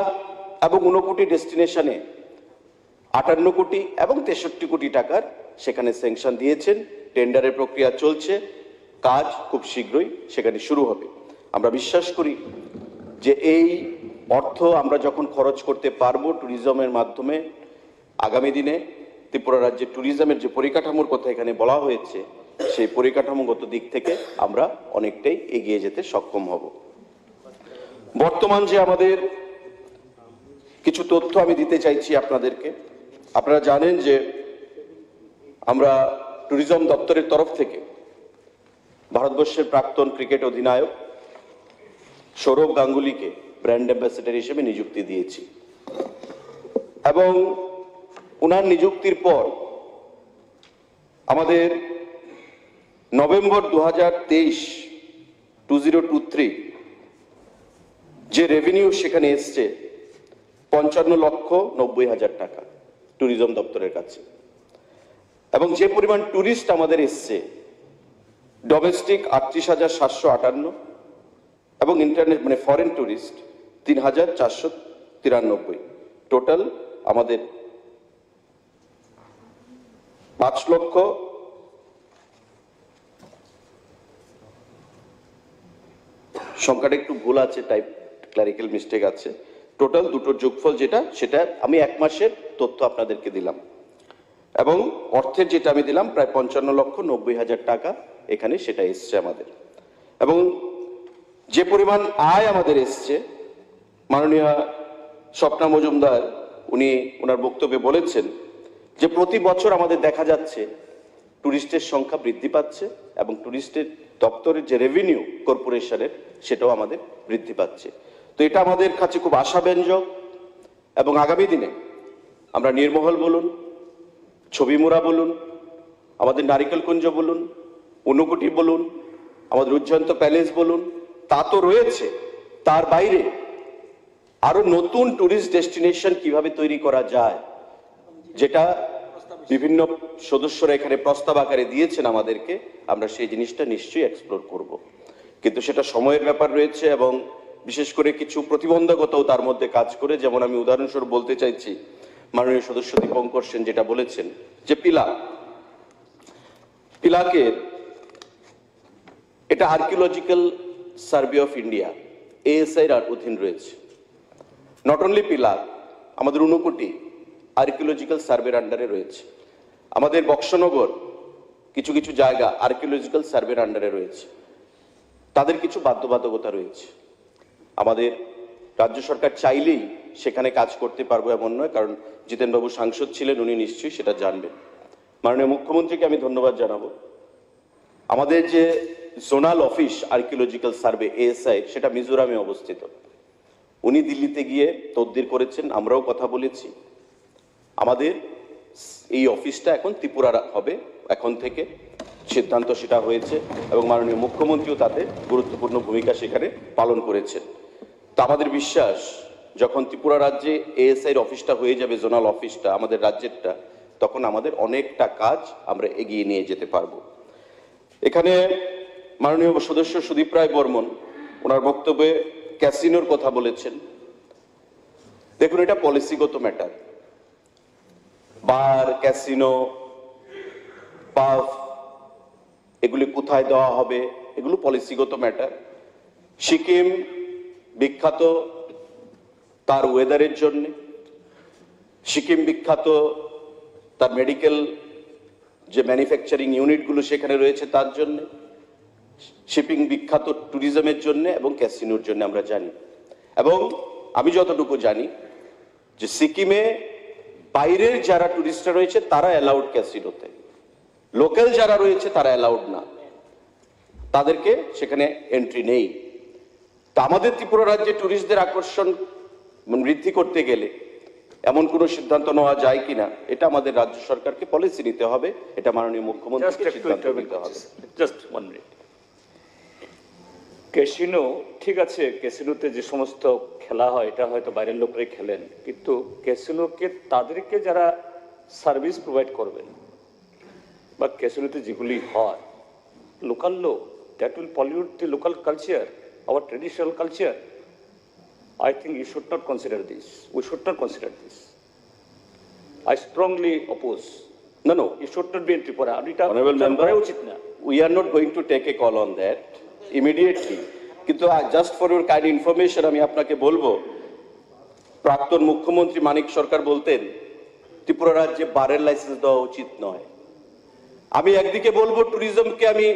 এবং ঊনকোটি ডেস্টিনেশনে 58 কোটি এবং 63 কোটি টাকার সেখানে স্যাংশন দিয়েছেন। টেন্ডারের প্রক্রিয়া চলছে, কাজ খুব শীঘ্রই সেখানে শুরু হবে। আমরা বিশ্বাস করি যে এই অর্থ আমরা যখন খরচ করতে পারবো ট্যুরিজমের মাধ্যমে, আগামী দিনে ত্রিপুরা রাজ্যের ট্যুরিজমের যে পরিকাঠামোর কথা এখানে বলা হয়েছে, সেই পরিকাঠামোগত দিক থেকে আমরা অনেকটাই এগিয়ে যেতে সক্ষম হব। বর্তমান যে আমাদের কিছু তথ্য আমি দিতে চাইছি আপনাদেরকে, আপনারা জানেন যে আমরা ট্যুরিজম দপ্তরের তরফ থেকে ভারতবর্ষের প্রাক্তন ক্রিকেট অধিনায়ক সৌরভ গাঙ্গুলিকে ব্র্যান্ড অ্যাম্বাসেডর হিসেবে নিযুক্তি দিয়েছি এবং ওনার নিযুক্তির পর আমাদের নভেম্বর 2023 যে রেভিনিউ সেখানে এসছে 55,90,000 টাকা ট্যুরিজম দপ্তরের কাছে, এবং যে পরিমাণ ট্যুরিস্ট আমাদের এসছে ডোমেস্টিক 38,758 এবং ইন্টারনেট মানে ফরেন ট্যুরিস্ট 3,493। টোটাল আমাদের 5 লক্ষ সংখ্যাটা একটু ভুল আছে, টাইপ ক্লারিক্যাল মিস্টেক আছে। টোটাল দুটোর যোগফল যেটা, সেটা আমি 1 মাসের তথ্য আপনাদেরকে দিলাম এবং অর্থের যেটা আমি দিলাম প্রায় 55,90,000 টাকা এখানে সেটা এসছে আমাদের। এবং যে পরিমাণ আয় আমাদের এসছে, মাননীয় স্বপ্না মজুমদার উনি ওনার বক্তব্যে বলেছেন যে প্রতি বছর আমাদের দেখা যাচ্ছে টুরিস্টের সংখ্যা বৃদ্ধি পাচ্ছে এবং টুরিস্টের দপ্তরের যে রেভিনিউ কর্পোরেশনের সেটাও আমাদের বৃদ্ধি পাচ্ছে। তো এটা আমাদের কাছে খুব আশাব্যঞ্জক এবং আগামী দিনে আমরা নীরমহল বলুন, ছবিমুড়া বলুন, আমাদের নারিকেলকুঞ্জ বলুন, ঊনকোটি বলুন, আমাদের উজ্জয়ন্ত প্যালেস বলুন, তা তো রয়েছে, তার বাইরে আরো নতুন টুরিস্ট ডেস্টিনেশন কিভাবে তৈরি করা যায়, যেটা বিভিন্ন সদস্যরা এখানে প্রস্তাব আকারে দিয়েছেন আমাদেরকে, আমরা সেই জিনিসটা নিশ্চয়ই এক্সপ্লোর করব। কিন্তু সেটা সময়ের ব্যাপার রয়েছে এবং বিশেষ করে কিছু প্রতিবন্ধকতাও তার মধ্যে কাজ করে। যেমন আমি উদাহরণস্বরূপ বলতে চাইছি, মাননীয় সদস্য দীপঙ্কর সেন যেটা বলেছেন যে পিলাকের এটা আর্কিওলজিক্যাল সার্ভে অফ ইন্ডিয়া ASIর অধীন রয়েছে। নট অনলি পিলাক, আমাদের ঊনকোটি আর্কিওলজিক্যাল সার্ভের আন্ডারে রয়েছে। আমাদের বক্সনগর কিছু কিছু জায়গা আর্কিওলজিক্যাল সার্ভের আন্ডারে রয়েছে। তাদের কিছু বাধ্যবাধকতা রয়েছে। আমাদের রাজ্য সরকার চাইলেই সেখানে কাজ করতে পারবো এমন নয়, কারণ জিতেনবাবু সাংসদ ছিলেন, উনি নিশ্চয়ই সেটা জানবেন। মাননীয় মুখ্যমন্ত্রীকে আমি ধন্যবাদ জানাবো। আমাদের যে zonal office archaeological survey ASI সেটা মিজোরামে অবস্থিত। উনি দিল্লিতে গিয়ে তদবির করেছেন, আমরাও কথা বলেছি। আমাদের এই অফিসটা এখন ত্রিপুরা হবে, এখন থেকে সিদ্ধান্ত সেটা হয়েছে এবং মাননীয় মুখ্যমন্ত্রীও তাতে গুরুত্বপূর্ণ ভূমিকা সেখানে পালন করেছেন। তা আমাদের বিশ্বাস যখন ত্রিপুরা রাজ্যে ASIর অফিসটা হয়ে যাবে, জোনাল অফিসটা আমাদের রাজ্যেরটা, তখন আমাদের অনেকটা কাজ আমরা এগিয়ে নিয়ে যেতে পারবো। এখানে মাননীয় সদস্য সুদীপ রায় বর্মন ওনার বক্তব্যে ক্যাসিনোর কথা বলেছেন। দেখুন, এটা পলিসিগত ম্যাটার। বার, ক্যাসিনো, পাব এগুলি কোথায় দেওয়া হবে এগুলো পলিসিগত ম্যাটার। সিকিম বিখ্যাত তার ওয়েদারের জন্য, সিকিম বিখ্যাত তার মেডিকেল যে ম্যানুফ্যাকচারিং ইউনিটগুলো সেখানে রয়েছে তার জন্য, শিপিং বিখ্যাত ট্যুরিজমের জন্য এবং ক্যাসিনোর জন্য আমরা জানি। এবং আমি যতটুকু জানি যে সিকিমে বাইরের যারা ট্যুরিস্টরা রয়েছে তারা অ্যালাউড ক্যাসিনোতে, লোকাল যারা রয়েছে তারা অ্যালাউড না, তাদেরকে সেখানে এন্ট্রি নেই। তা আমাদের ত্রিপুরা রাজ্যে ট্যুরিস্টদের আকর্ষণ বৃদ্ধি করতে গেলে এমন কোনো সিদ্ধান্ত নেওয়া যায় কিনা এটা আমাদের রাজ্য সরকারকে পলিসি নিতে হবে, এটা মাননীয় মুখ্যমন্ত্রীকে সিদ্ধান্ত নিতে হবে।
Just 1 minute. ক্যাসিনো ঠিক আছে, ক্যাসিনোতে যে সমস্ত খেলা হয় এটা হয়তো বাইরের লোকরাই খেলেন, কিন্তু ক্যাসিনোকে তাদেরকে যারা সার্ভিস প্রোভাইড করবেন বা ক্যাসিনোতে যেগুলি হয় লোকাল লোক, that will pollute the local culture, our traditional culture. I think you should not consider this. We should not consider this. I strongly oppose.
No.
You should not be in Tripura.
Honorable member, we are not going to take a call on that immediately. কিন্তু just for your kind information আমি আপনাকে বলবো, প্রাক্তন মুখ্যমন্ত্রী মানিক সরকার বলতেন ত্রিপুরা রাজ্যে বারের licence দেওয়া উচিত নয়। আমি একদিকে বলবো ট্যুরিজমকে আমি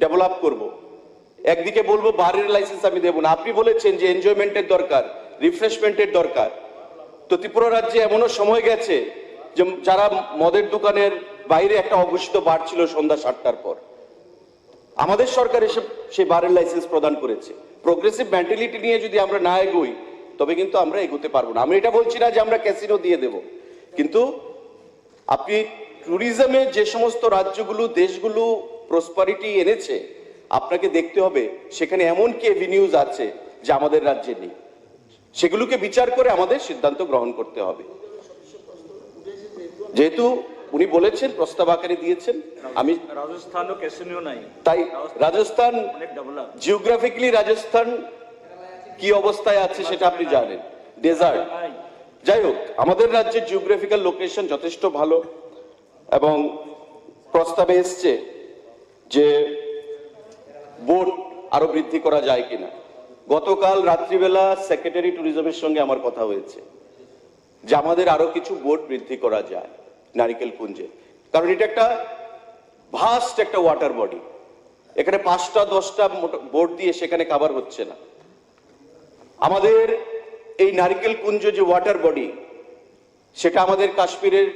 ডেভেলপ করব, একদিকে বলবো বারের লাইসেন্স আমি দেব না। আপনি বলেছেন যে এনজয়মেন্টের দরকার, রিফ্রেশমেন্টের দরকার। তো ত্রিপুরা রাজ্যে এমনও সময় গেছে যে যারা মদের দোকানের বাইরে একটা অঘোষিত বার ছিল সন্ধ্যা 7টার পর, আমাদের সরকার এসে সেই বারের লাইসেন্স প্রদান করেছে। প্রোগ্রেসিভ মেন্টালিটি নিয়ে যদি আমরা না এগোই তবে কিন্তু আমরা এগোতে পারবো না। আমি এটা বলছি না যে আমরা ক্যাসিনো দিয়ে দেব, কিন্তু আপনি ট্যুরিজমে যে সমস্ত রাজ্যগুলো দেশগুলো প্রসপারিটি এনেছে আপনাকে দেখতে হবে সেখানে এমন কি এভিনিউজ আছে যে আমাদের রাজ্যে নেই, সেগুলোকে বিচার করে আমাদের সিদ্ধান্ত গ্রহণ করতে হবে। যেহেতু উনি বলেছেন, প্রস্তাব আকারে দিয়েছেন, আমি
রাজস্থানও ক্যাসিনো নাই,
তাই রাজস্থান জিওগ্রাফিক্যালি রাজস্থান কি অবস্থায় আছে সেটা আপনি জানেন, ডেজার্ট। যাই হোক, আমাদের রাজ্যের জিওগ্রাফিক্যাল লোকেশন যথেষ্ট ভালো এবং প্রস্তাবে এসছে যে বোট আরো বৃদ্ধি করা যায় কিনা। গতকাল রাত্রিবেলা সেক্রেটারি ট্যুরিজমের সঙ্গে আমার কথা হয়েছে যে আমাদের আরো কিছু বোট বৃদ্ধি করা যায় নারিকেল কুঞ্জে, কারণ এটা একটা ভাস্ট একটা ওয়াটার বডি, এখানে 5টা 10টা বোট দিয়ে সেখানে কভার হচ্ছে না। আমাদের এই নারিকেল কুঞ্জ যে ওয়াটার বডি সেটা আমাদের কাশ্মীরের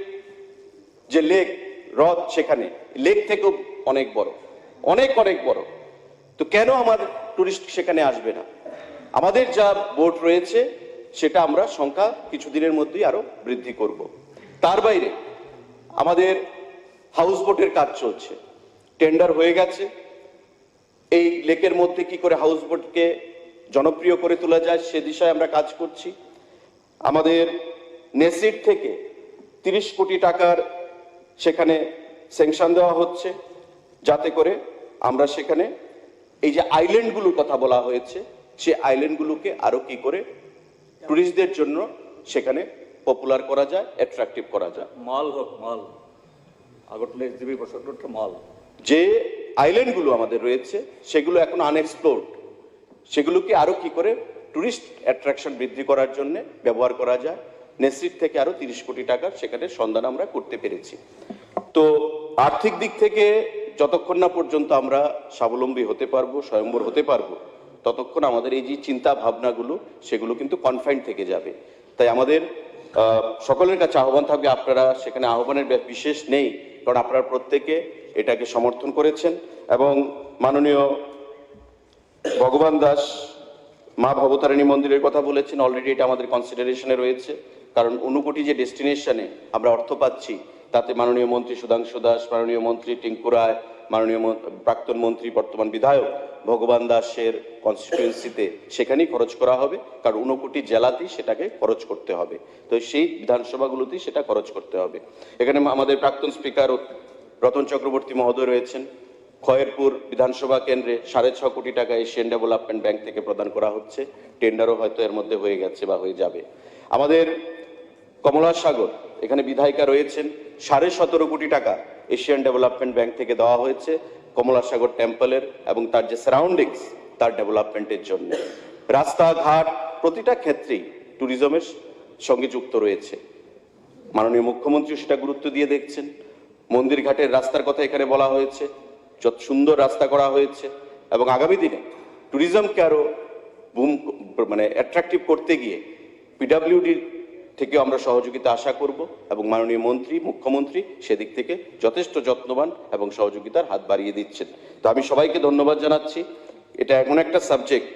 যে লেক হ্রদ, সেখানে লেক থেকেও অনেক বড়, অনেক বড়। তো কেন আমার টুরিস্ট সেখানে আসবে না? আমাদের যা বোট রয়েছে সেটা আমরা সংখ্যা কিছুদিনের মধ্যেই আরো বৃদ্ধি করব। তার বাইরে আমাদের হাউস বোটের কাজ চলছে, টেন্ডার হয়ে গেছে। এই লেকের মধ্যে কি করে হাউস বোটকে জনপ্রিয় করে তোলা যায় সে দিশায় আমরা কাজ করছি। আমাদের নেসিড থেকে 30 কোটি টাকার সেখানে স্যাংশন দেওয়া হচ্ছে, যাতে করে আমরা সেখানে এই যে আইল্যান্ডগুলোর কথা বলা হয়েছে সেই আইল্যান্ডগুলোকে আরো কি করে টুরিস্টদের জন্য সেখানে পপুলার করা যায়, অ্যাট্রাকটিভ করা যায়।
মল হোক, মল আগরতলা এসডিবি বসতটা মল,
যে আইল্যান্ডগুলো আমাদের রয়েছে সেগুলো এখন আনএক্সপ্লোরড, সেগুলোকে আরো কি করে টুরিস্ট অ্যাট্রাকশন বৃদ্ধি করার জন্য ব্যবহার করা যায়। নেসিড থেকে আরো 30 কোটি টাকার সেখানে সন্ধান আমরা করতে পেরেছি। তো আর্থিক দিক থেকে যতক্ষণ না পর্যন্ত আমরা স্বাবলম্বী হতে পারবো, স্বয়ম্বর হতে পারবো, ততক্ষণ আমাদের এই যে চিন্তা ভাবনাগুলো সেগুলো কিন্তু কনফাইন্ড থেকে যাবে। তাই আমাদের সকলের কাছে আহ্বান থাকবে, আপনারা সেখানে আহ্বানের বিশেষ নেই, কারণ আপনারা প্রত্যেকে এটাকে সমর্থন করেছেন এবং মাননীয় ভগবান দাস মা ভবতারিণী মন্দিরের কথা বলেছেন। অলরেডি এটা আমাদের কনসিডারেশনে রয়েছে, কারণ 59 কোটি যে ডেস্টিনেশনে আমরা অর্থ পাচ্ছি তাতে মাননীয় মন্ত্রী সুধাংশু দাস, মাননীয় মন্ত্রী টিঙ্কু রায়, মাননীয় প্রাক্তন মন্ত্রী বর্তমান বিধায়ক ভগবান দাসের কনস্টিটিউয়েন্সিতে সেখানেই খরচ করা হবে, কারণ 59 কোটি জেলাতেই সেটাকে খরচ করতে হবে। তো সেই বিধানসভাগুলোতেই সেটা খরচ করতে হবে। এখানে আমাদের প্রাক্তন স্পিকার রতন চক্রবর্তী মহোদয় রয়েছেন। খয়েরপুর বিধানসভা কেন্দ্রে 6.5 কোটি টাকা এশিয়ান ডেভেলপমেন্ট ব্যাংক থেকে প্রদান করা হচ্ছে, টেন্ডারও হয়তো এর মধ্যে হয়ে গেছে বা হয়ে যাবে। আমাদের কমলা সাগর এখানে বিধায়িকা রয়েছেন, 17.5 কোটি টাকা এশিয়ান ডেভেলপমেন্ট ব্যাংক থেকে দেওয়া হয়েছে কমলা সাগর টেম্পলের এবং তার যে সারাউন্ডিংস তার ডেভেলপমেন্টের জন্য। রাস্তাঘাট প্রতিটা ক্ষেত্রেই ট্যুরিজমের সঙ্গে যুক্ত রয়েছে। মাননীয় মুখ্যমন্ত্রী সেটা গুরুত্ব দিয়ে দেখছেন। মন্দির ঘাটের রাস্তার কথা এখানে বলা হয়েছে, যত সুন্দর রাস্তা করা হয়েছে এবং আগামী দিনে ট্যুরিজমকে আরো অ্যাট্রাকটিভ করতে গিয়ে পিডব্লিউডি থেকে আমরা সহযোগিতা আশা করব এবং মাননীয় মন্ত্রী মুখ্যমন্ত্রী সেদিক থেকে যথেষ্ট যত্নবান এবং সহযোগিতার হাত বাড়িয়ে দিচ্ছেন। তো আমি সবাইকে ধন্যবাদ জানাচ্ছি। এটা এমন একটা সাবজেক্ট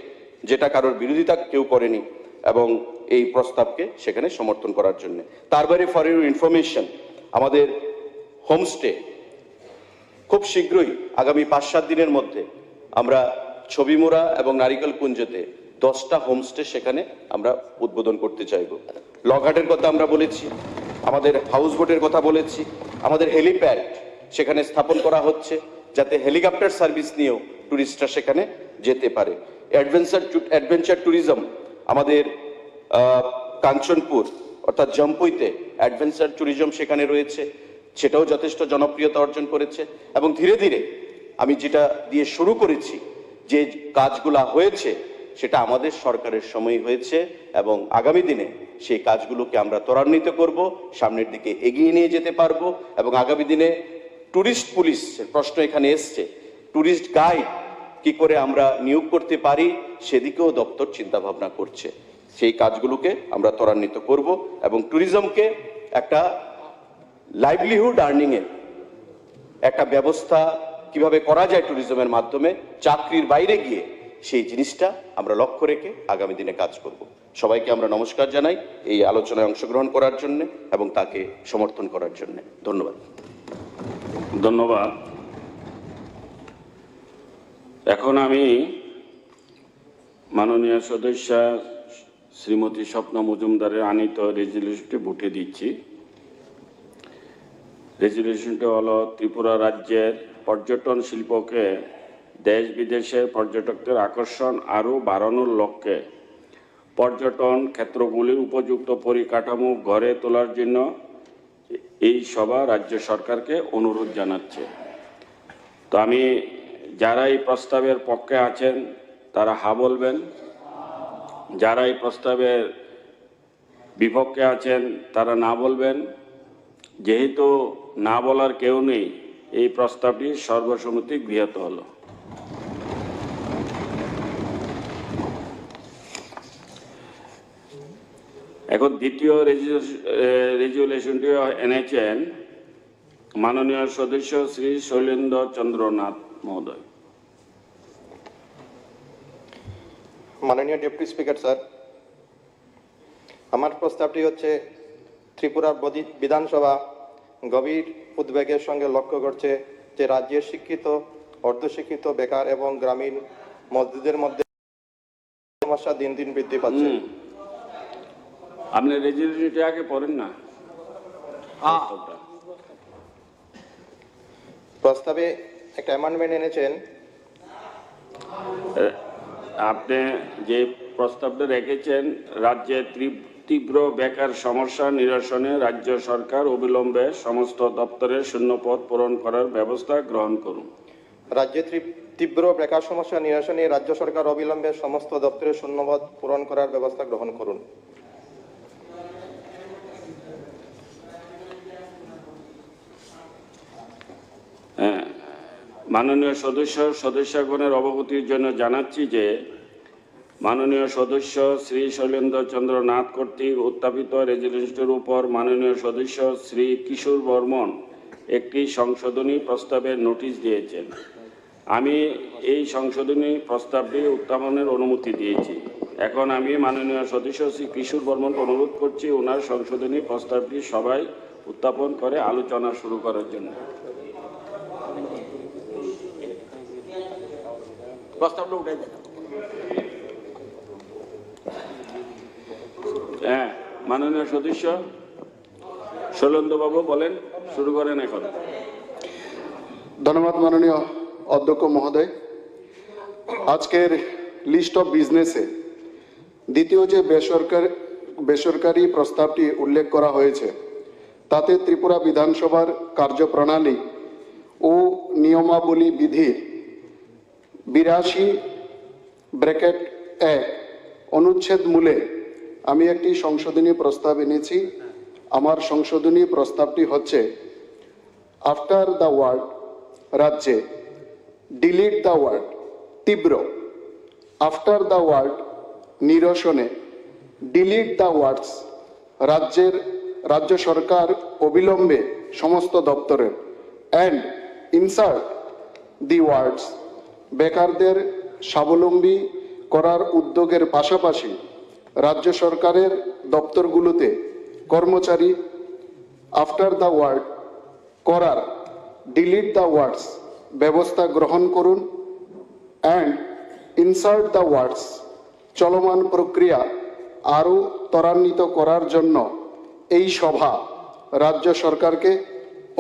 যেটা কারোর বিরোধিতা কেউ করেনি এবং এই প্রস্তাবকে সেখানে সমর্থন করার জন্য। তার বাইরে ফর ইউর ইনফরমেশন, আমাদের হোমস্টে খুব শীঘ্রই আগামী 5-7 দিনের মধ্যে আমরা ছবিমুড়া এবং নারিকেল কুঞ্জতে 10টা হোমস্টে সেখানে আমরা উদ্বোধন করতে চাইব। লগঘাটের কথা আমরা বলেছি, আমাদের হাউস বোটের কথা বলেছি, আমাদের হেলিপ্যাড সেখানে স্থাপন করা হচ্ছে যাতে হেলিকপ্টার সার্ভিস নিয়েও টুরিস্টরা সেখানে যেতে পারে। অ্যাডভেঞ্চার ট্যুরিজম আমাদের কাঞ্চনপুর অর্থাৎ জম্পুইতে অ্যাডভেঞ্চার ট্যুরিজম সেখানে রয়েছে, সেটাও যথেষ্ট জনপ্রিয়তা অর্জন করেছে। এবং ধীরে ধীরে আমি যেটা দিয়ে শুরু করেছি, যে কাজগুলা হয়েছে সেটা আমাদের সরকারের সময় হয়েছে এবং আগামী দিনে সেই কাজগুলোকে আমরা ত্বরান্বিত করব, সামনের দিকে এগিয়ে নিয়ে যেতে পারবো। এবং আগামী দিনে ট্যুরিস্ট পুলিশের প্রশ্ন এখানে এসছে, ট্যুরিস্ট গাইড কি করে আমরা নিয়োগ করতে পারি সেদিকেও দপ্তর চিন্তা ভাবনা করছে। সেই কাজগুলোকে আমরা ত্বরান্বিত করব এবং ট্যুরিজমকে একটা লাইভলিহুড আর্নিং এর একটা ব্যবস্থা কিভাবে করা যায় ট্যুরিজমের মাধ্যমে, চাকরির বাইরে গিয়ে সেই জিনিসটা আমরা লক্ষ্য রেখে আগামী দিনে কাজ করব। সবাইকে আমরা নমস্কার জানাই এই আলোচনায় অংশগ্রহণ করার জন্য এবং তাকে সমর্থন করার জন্য। ধন্যবাদ।
ধন্যবাদ। এখন আমি মাননীয় সদস্য শ্রীমতী স্বপ্না মজুমদারের আনিত রেজলিউশনটি ভোটে দিচ্ছি। রেজলিউশনটি হলো ত্রিপুরা রাজ্যের পর্যটন শিল্পকে দেশ বিদেশের পর্যটকদের আকর্ষণ আরও বাড়ানোর লক্ষ্যে পর্যটন ক্ষেত্রগুলির উপযুক্ত পরিকাঠামো গড়ে তোলার জন্য এই সভা রাজ্য সরকারকে অনুরোধ জানাচ্ছে। তো আমি যারা এই প্রস্তাবের পক্ষে আছেন তারা হা বলবেন, যারা এই প্রস্তাবের বিপক্ষে আছেন তারা না বলবেন। যেহেতু না বলার কেউ নেই, এই প্রস্তাবটি সর্বসম্মতি গৃহীত হলো। এখন দ্বিতীয় রেজুলেশনটি এনেছেন মাননীয় সদস্য শ্রী শৈলেন্দ্র চন্দ্রনাথ মহোদয়।
মাননীয় ডেপুটি স্পিকার স্যার, আমার প্রস্তাবটি হচ্ছে ত্রিপুরার বিধানসভা গভীর উদ্বেগের সঙ্গে লক্ষ্য করছে যে রাজ্যের শিক্ষিত, অর্ধশিক্ষিত, বেকার এবং গ্রামীণ মজদুরদের মধ্যে সমস্যা দিন দিন বৃদ্ধি পাচ্ছে।
আপনি রেজুলেশনটি আগে পড়েন না।
প্রস্তাবে একটা অ্যামেন্ডমেন্ট এনেছেন।
আপনি যে প্রস্তাবটা রেখেছেন, রাজ্যে তীব্র বেকার সমস্যা নিরসনে রাজ্য সরকার অবিলম্বে সমস্ত দপ্তরের শূন্যপদ পূরণ করার ব্যবস্থা গ্রহণ করুন।
রাজ্যে তীব্র বেকার সমস্যা নিরসনে রাজ্য সরকার অবিলম্বে সমস্ত দপ্তরের শূন্যপদ পূরণ করার ব্যবস্থা গ্রহণ করুন।
মাননীয় সদস্যগণের অবগতির জন্য জানাচ্ছি যে মাননীয় সদস্য শ্রী শৈলেন্দ্র চন্দ্র নাথ কর্তৃক উত্থাপিত রেজলিউশনের উপর মাননীয় সদস্য শ্রী কিশোর বর্মন একটি সংশোধনী প্রস্তাবের নোটিশ দিয়েছেন। আমি এই সংশোধনী প্রস্তাবটি উত্থাপনের অনুমতি দিয়েছি। এখন আমি মাননীয় সদস্য শ্রী কিশোর বর্মনকে অনুরোধ করছি ওনার সংশোধনী প্রস্তাবটি সবাই উত্থাপন করে আলোচনা শুরু করার জন্য।
প্রস্তাবটা উঠে দেন।
হ্যাঁ, মাননীয় সদস্য শৈলেন্দ্রবাবু বলেন, শুরু করেন এখন।
ধন্যবাদ মাননীয় অধ্যক্ষ মহোদয়। আজকের লিস্ট অফ বিজনেসে দ্বিতীয় যে বেসরকারি প্রস্তাবটি উল্লেখ করা হয়েছে তাতে ত্রিপুরা বিধানসভার কার্যপ্রণালী ও নিয়মাবলী বিধির 82(1) অনুচ্ছেদ মূলে আমি একটি সংশোধনী প্রস্তাব এনেছি। আমার সংশোধনী প্রস্তাবটি হচ্ছে আফটার দ্য ওয়ার্ড রাজ্যে ডিলিট দ্য ওয়ার্ড তীব্র, আফটার দ্য ওয়ার্ড নিরসনে ডিলিট দ্য ওয়ার্ডস রাজ্য সরকার অবিলম্বে সমস্ত দপ্তরের অ্যান্ড ইনসার্ট দি ওয়ার্ডস বেকারদের স্বাবলম্বী করার উদ্যোগের পাশাপাশি রাজ্য সরকারের দপ্তরগুলোতে কর্মচারী আফটার দ্য ওয়ার্ড করার ডিলিট দ্য ওয়ার্ডস ব্যবস্থা গ্রহণ করুন অ্যান্ড ইনসার্ট দ্য ওয়ার্ডস চলমান প্রক্রিয়া আরও ত্বরান্বিত করার জন্য এই সভা রাজ্য সরকারকে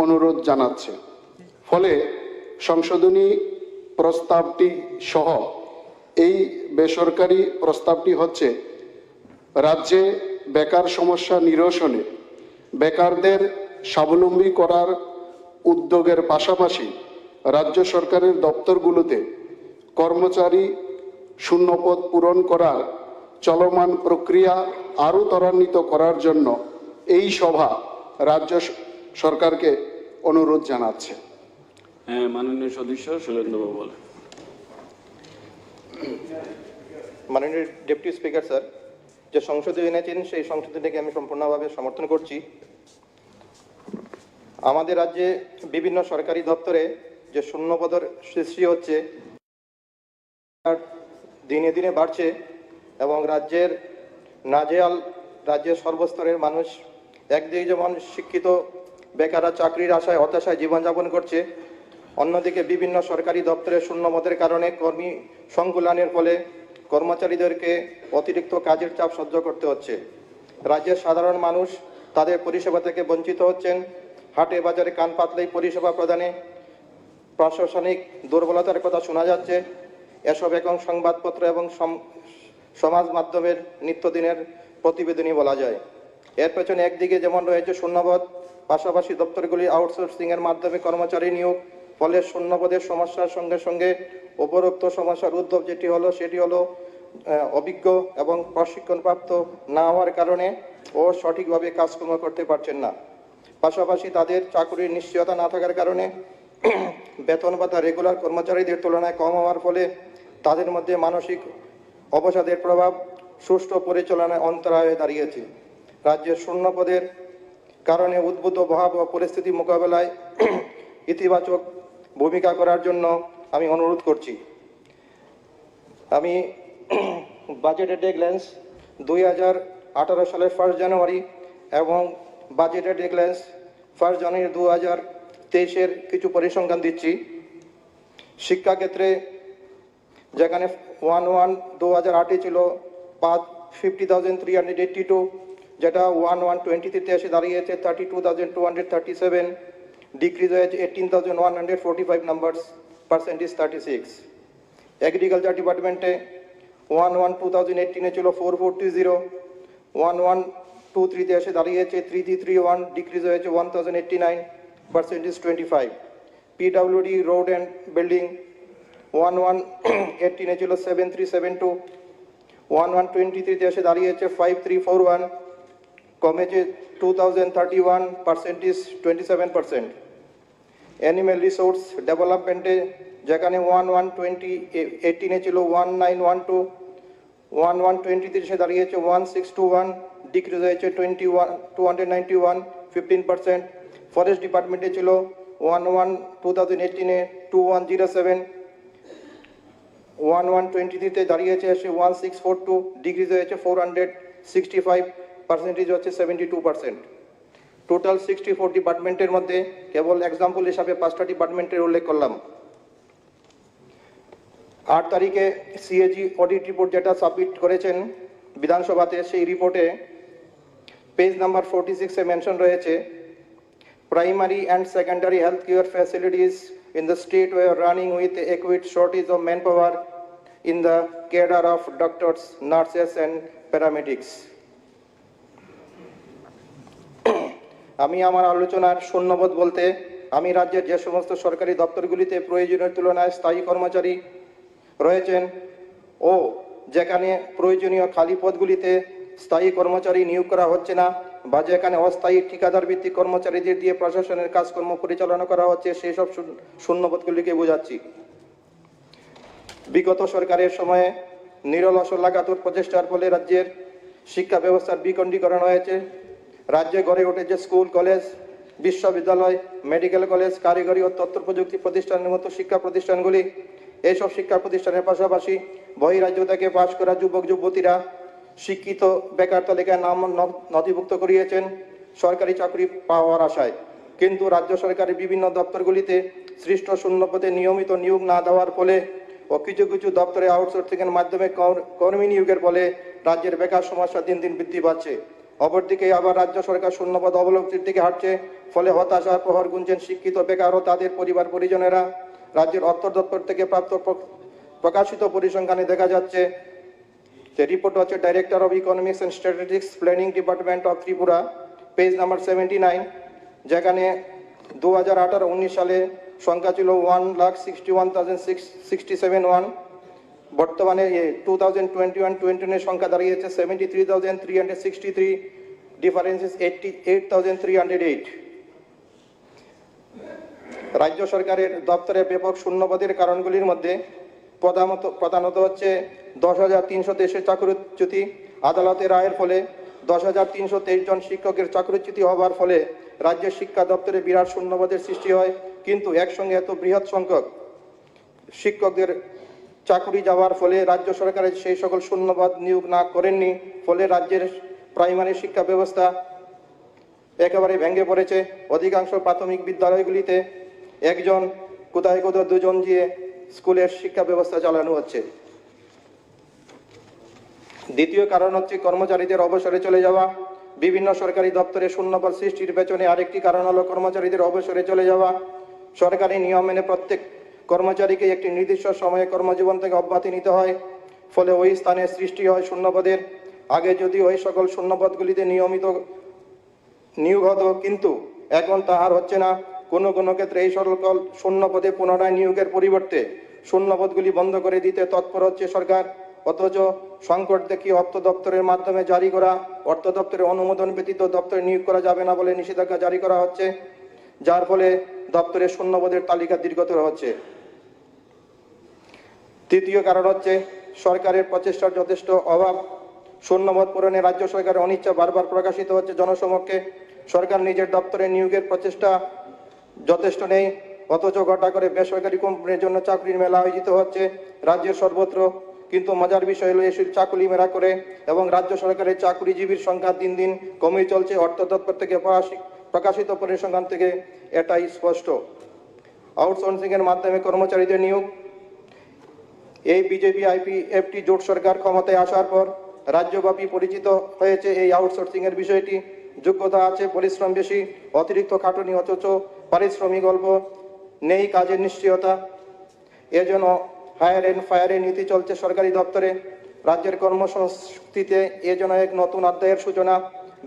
অনুরোধ জানাচ্ছে। ফলে সংশোধনী প্রস্তাবটি সহ এই বেসরকারি প্রস্তাবটি হচ্ছে রাজ্যে বেকার সমস্যা নিরসনে বেকারদের স্বাবলম্বী করার উদ্যোগের পাশাপাশি রাজ্য সরকারের দপ্তরগুলোতে কর্মচারী শূন্যপদ পূরণ করার চলমান প্রক্রিয়া আরও ত্বরান্বিত করার জন্য এই সভা রাজ্য সরকারকে অনুরোধ জানাচ্ছে।
হ্যাঁ, মাননীয় সদস্য শৈলেন্দ্রবাবু বলেন।
মাননীয় ডেপুটি স্পিকার স্যার, যে সংশোধনী এনেছেন সেই সংশোধনীকে আমি সম্পূর্ণভাবে সমর্থন করছি। আমাদের রাজ্যে বিভিন্ন সরকারি দপ্তরে যে শূন্যপদের সৃষ্টি হচ্ছে দিনে দিনে বাড়ছে এবং রাজ্যের সর্বস্তরের মানুষ একদিকে যেমন শিক্ষিত বেকাররা চাকরির আশায় হতাশায় জীবনযাপন করছে, অন্যদিকে বিভিন্ন সরকারি দপ্তরে শূন্যপদের কারণে কর্মী সংকুলানের ফলে কর্মচারীদেরকে অতিরিক্ত কাজের চাপ সহ্য করতে হচ্ছে। রাজ্যের সাধারণ মানুষ তাদের পরিষেবা থেকে বঞ্চিত হচ্ছেন। হাটে বাজারে কান পাতলেই পরিষেবা প্রদানে প্রশাসনিক দুর্বলতার কথা শোনা যাচ্ছে। এসব এখন সংবাদপত্র এবং সমাজ মাধ্যমের নিত্যদিনের প্রতিবেদনই বলা যায়। এর পেছনে একদিকে যেমন রয়েছে শূন্যপদ, পাশাপাশি দপ্তরগুলি আউটসোর্সিংয়ের মাধ্যমে কর্মচারী নিয়োগ, ফলে শূন্যপদের সমস্যার সঙ্গে সঙ্গে উপরোক্ত সমস্যার উদ্ভব সেটি হলো অভিজ্ঞ এবং প্রশিক্ষণপ্রাপ্ত না হওয়ার কারণে ও সঠিকভাবে কাজকর্ম করতে পারছেন না। পাশাপাশি তাদের চাকরির নিশ্চয়তা না থাকার কারণে বেতন ভাতা রেগুলার কর্মচারীদের তুলনায় কম হওয়ার ফলে তাদের মধ্যে মানসিক অবসাদের প্রভাব সুষ্ঠু পরিচালনায় অন্তরায় হয়ে দাঁড়িয়েছে। রাজ্যের শূন্যপদের কারণে উদ্ভূত ভয়াবহ পরিস্থিতি মোকাবেলায় ইতিবাচক ভূমিকা করার জন্য আমি অনুরোধ করছি। আমি বাজেটের ডেডলাইন্স 2018 সালের 1 জানুয়ারি এবং বাজেটের ডেডলাইন্স 1 জানুয়ারি 2023 কিছু পরিসংখ্যান দিচ্ছি। শিক্ষাক্ষেত্রে যেখানে 1/1/2008 ছিল 50,382, যেটা 1/1/23 এসে দাঁড়িয়েছে 32,237, ডিক্রিজ হয়েছে 18,145 নাম্বারস, পার্সেন্টেজ 36। এগ্রিকালচার ডিপার্টমেন্টে 1/1/2018 ছিল 4,420, 1/1/23 এসে দাঁড়িয়েছে 3,331, ডিক্রিজ হয়েছে 1,089, percentage 25। PWD road and building 1/1/18 ছিল 7,372, 1/1/23 এসে দাঁড়িয়েছে 5,341, কমেছে 2,031, পার্সেন্টেজ 27%। অ্যানিম্যাল রিসোর্স ডেভেলপমেন্টে যেখানে 1/1/2018 ছিল 1,912, 1/1/23 এসে দাঁড়িয়েছে 1,621, ডিক্রিজ হয়েছে 291, 15%। ফরেস্ট ডিপার্টমেন্টে ছিল 1/1/2018 2,107, 1/1/23 দাঁড়িয়েছে এসে 1,642, ডিক্রিজ হয়েছে 465, পার্সেন্টেজ হচ্ছে 72%। টোটাল 64 ডিপার্টমেন্টের মধ্যে কেবল এক্সাম্পল হিসাবে 5টা ডিপার্টমেন্টের উল্লেখ করলাম। 8 তারিখে সিএজি অডিট রিপোর্ট যেটা সাবমিট করেছেন বিধানসভাতে, সেই রিপোর্টে পেজ নাম্বার 46 এ মেনশন রয়েছে, primary and secondary health care facilities in the state were running with acute shortage of manpower in the cadre of doctors, nurses and paramedics. আমি আমার আলোচনার শূন্যপদ বলতে আমি রাজ্যের যে সমস্ত সরকারি দপ্তরগুলিতে প্রয়োজনীয় তুলনায় স্থায়ী কর্মচারী রয়েছেন ও যেখানে প্রয়োজনীয় খালি পদগুলিতে স্থায়ী কর্মচারী নিয়োগ করা হচ্ছে না বা যেখানে অস্থায়ী ঠিকাদার ভিত্তিক কর্মচারীদের দিয়ে প্রশাসনের কাজকর্ম পরিচালনা করা হচ্ছে সেই সব শূন্যপদগুলিকে বোঝাচ্ছি। বিগত সরকারের সময়ে নিরলস লাগাতার প্রচেষ্টার ফলে রাজ্যের শিক্ষা ব্যবস্থার বিকেন্দ্রীকরণ হয়েছে। রাজ্যে গড়ে উঠেছে স্কুল, কলেজ, বিশ্ববিদ্যালয়, মেডিকেল কলেজ, কারিগরি ও তথ্য প্রযুক্তি প্রতিষ্ঠানের মতো শিক্ষা প্রতিষ্ঠানগুলি। এইসব শিক্ষা প্রতিষ্ঠানের পাশাপাশি বহিরাজ্য থেকে পাশ করা যুবক যুবতীরা শিক্ষিত বেকার তালিকায় নাম নথিভুক্ত করিয়েছেন সরকারি চাকরি পাওয়ার আশায়, কিন্তু রাজ্য সরকারের বিভিন্ন দপ্তরগুলিতে সৃষ্ট শূন্যপদে নিয়মিত নিয়োগ না দেওয়ার ফলে ও কিছু কিছু দপ্তরে আউটসোর্সিংয়ের মাধ্যমে কর্মী নিয়োগের ফলে রাজ্যের বেকার সমস্যা দিন দিন বৃদ্ধি পাচ্ছে। অপরদিকে আবার রাজ্য সরকার শূন্যপদ অবলম্বনের দিকে হাঁটছে, ফলে হতাশার প্রহর গুনছেন শিক্ষিত বেকার ও তাদের পরিবার পরিজনেরা। রাজ্যের অর্থ দপ্তর থেকে প্রাপ্ত প্রকাশিত পরিসংখ্যানে দেখা যাচ্ছে যে রিপোর্ট হচ্ছে director of economics and strategics planning department of Tripura, page number 79, যেখানে 2018-19 সালে সংখ্যা ছিল 1,61,671। বর্তমানে 2021-22 সংখ্যা দাঁড়িয়েছে 73,363, ডিফারেন্স ইজ 88,308। রাজ্য সরকারের দপ্তরে ব্যাপক শূন্যপদের কারণগুলির মধ্যে প্রধানত হচ্ছে 10,323 চাকরিচ্যুতি, আদালতের রায়ের ফলে 10,323 জন শিক্ষকের চাকরিচ্যুতি হওয়ার ফলে রাজ্যের শিক্ষা দপ্তরে বিরাট শূন্যপদের সৃষ্টি হয়, কিন্তু একসঙ্গে এত বৃহৎ সংখ্যক শিক্ষকদের চাকরি যাওয়ার ফলে রাজ্য সরকারের সেই সকল শূন্যপদ নিয়োগ না করেননি, ফলে রাজ্যের প্রাইমারি শিক্ষা ব্যবস্থা একেবারে ভেঙে পড়েছে। অধিকাংশ প্রাথমিক বিদ্যালয়গুলিতে একজন কোথায় কোথাও দুজন দিয়ে স্কুলের শিক্ষা ব্যবস্থা চালানো হচ্ছে। দ্বিতীয় কারণ হচ্ছে কর্মচারীদের অবসরে চলে যাওয়া। বিভিন্ন সরকারি দপ্তরে শূন্যপদ সৃষ্টির পেছনে আরেকটি কারণ হলো কর্মচারীদের অবসরে চলে যাওয়া। সরকারি নিয়ম মেনে প্রত্যেক কর্মচারীকে একটি নির্দিষ্ট সময়ে কর্মজীবন থেকে অব্যাহতি নিতে হয়, ফলে ওই স্থানে সৃষ্টি হয় শূন্যপদের। আগে যদি ওই সকল শূন্যপদগুলিতে নিয়মিত নিয়োগ হতো, কিন্তু এখন তা আর হচ্ছে না। কোনো কোনো ক্ষেত্রে এই সকল শূন্যপদে পুনরায় নিয়োগের পরিবর্তে শূন্যপদগুলি বন্ধ করে দিতে তৎপর হচ্ছে সরকার, অথচ সংকট দেখিয়ে অর্থ দপ্তরের মাধ্যমে জারি করা অর্থ দপ্তরের অনুমোদন ব্যতীত দপ্তরে নিয়োগ করা যাবে না বলে নিষেধাজ্ঞা জারি করা হচ্ছে, যার ফলে দপ্তরের শূন্যপদের তালিকা দীর্ঘতর হচ্ছে। তৃতীয় কারণ হচ্ছে সরকারের প্রচেষ্টার যথেষ্ট অভাব। শূন্যপদ পূরণে রাজ্য সরকারের অনিচ্ছা বারবার প্রকাশিত হচ্ছে জনসমক্ষে। সরকার নিজের দপ্তরে নিয়োগের প্রচেষ্টা যথেষ্ট নেই, অথচ ঘটা করে বেসরকারি কোম্পানির জন্য চাকরির মেলা আয়োজিত হচ্ছে রাজ্যের সর্বত্র। কিন্তু মজার বিষয় হলো এসব চাকুরি মেলা করে এবং রাজ্য সরকারের চাকরিজীবীর সংখ্যা দিন দিন কমে চলছে। অর্থ দপ্তর থেকে প্রকাশিত পরিসংখ্যান থেকে এটাই স্পষ্ট। আউটসোর্সিংয়ের মাধ্যমে কর্মচারীদের নিয়োগ। এই বিজেপি-আইপিএফটি জোট সরকার ক্ষমতায় আসার পর রাজ্যব্যাপী পরিচিত হয়েছে এই আউটসোর্সিংয়ের বিষয়টি। যোগ্যতা আছে, পরিশ্রম বেশি, অতিরিক্ত খাটুনি, অথচ পারিশ্রমিক অল্প, নেই কাজের নিশ্চয়তা। এজন্য হায়ার অ্যান্ড ফায়ারের নীতি চলছে সরকারি দপ্তরে। রাজ্যের কর্মসংস্কৃতিতে এজন্য এক নতুন অধ্যায়ের সূচনা।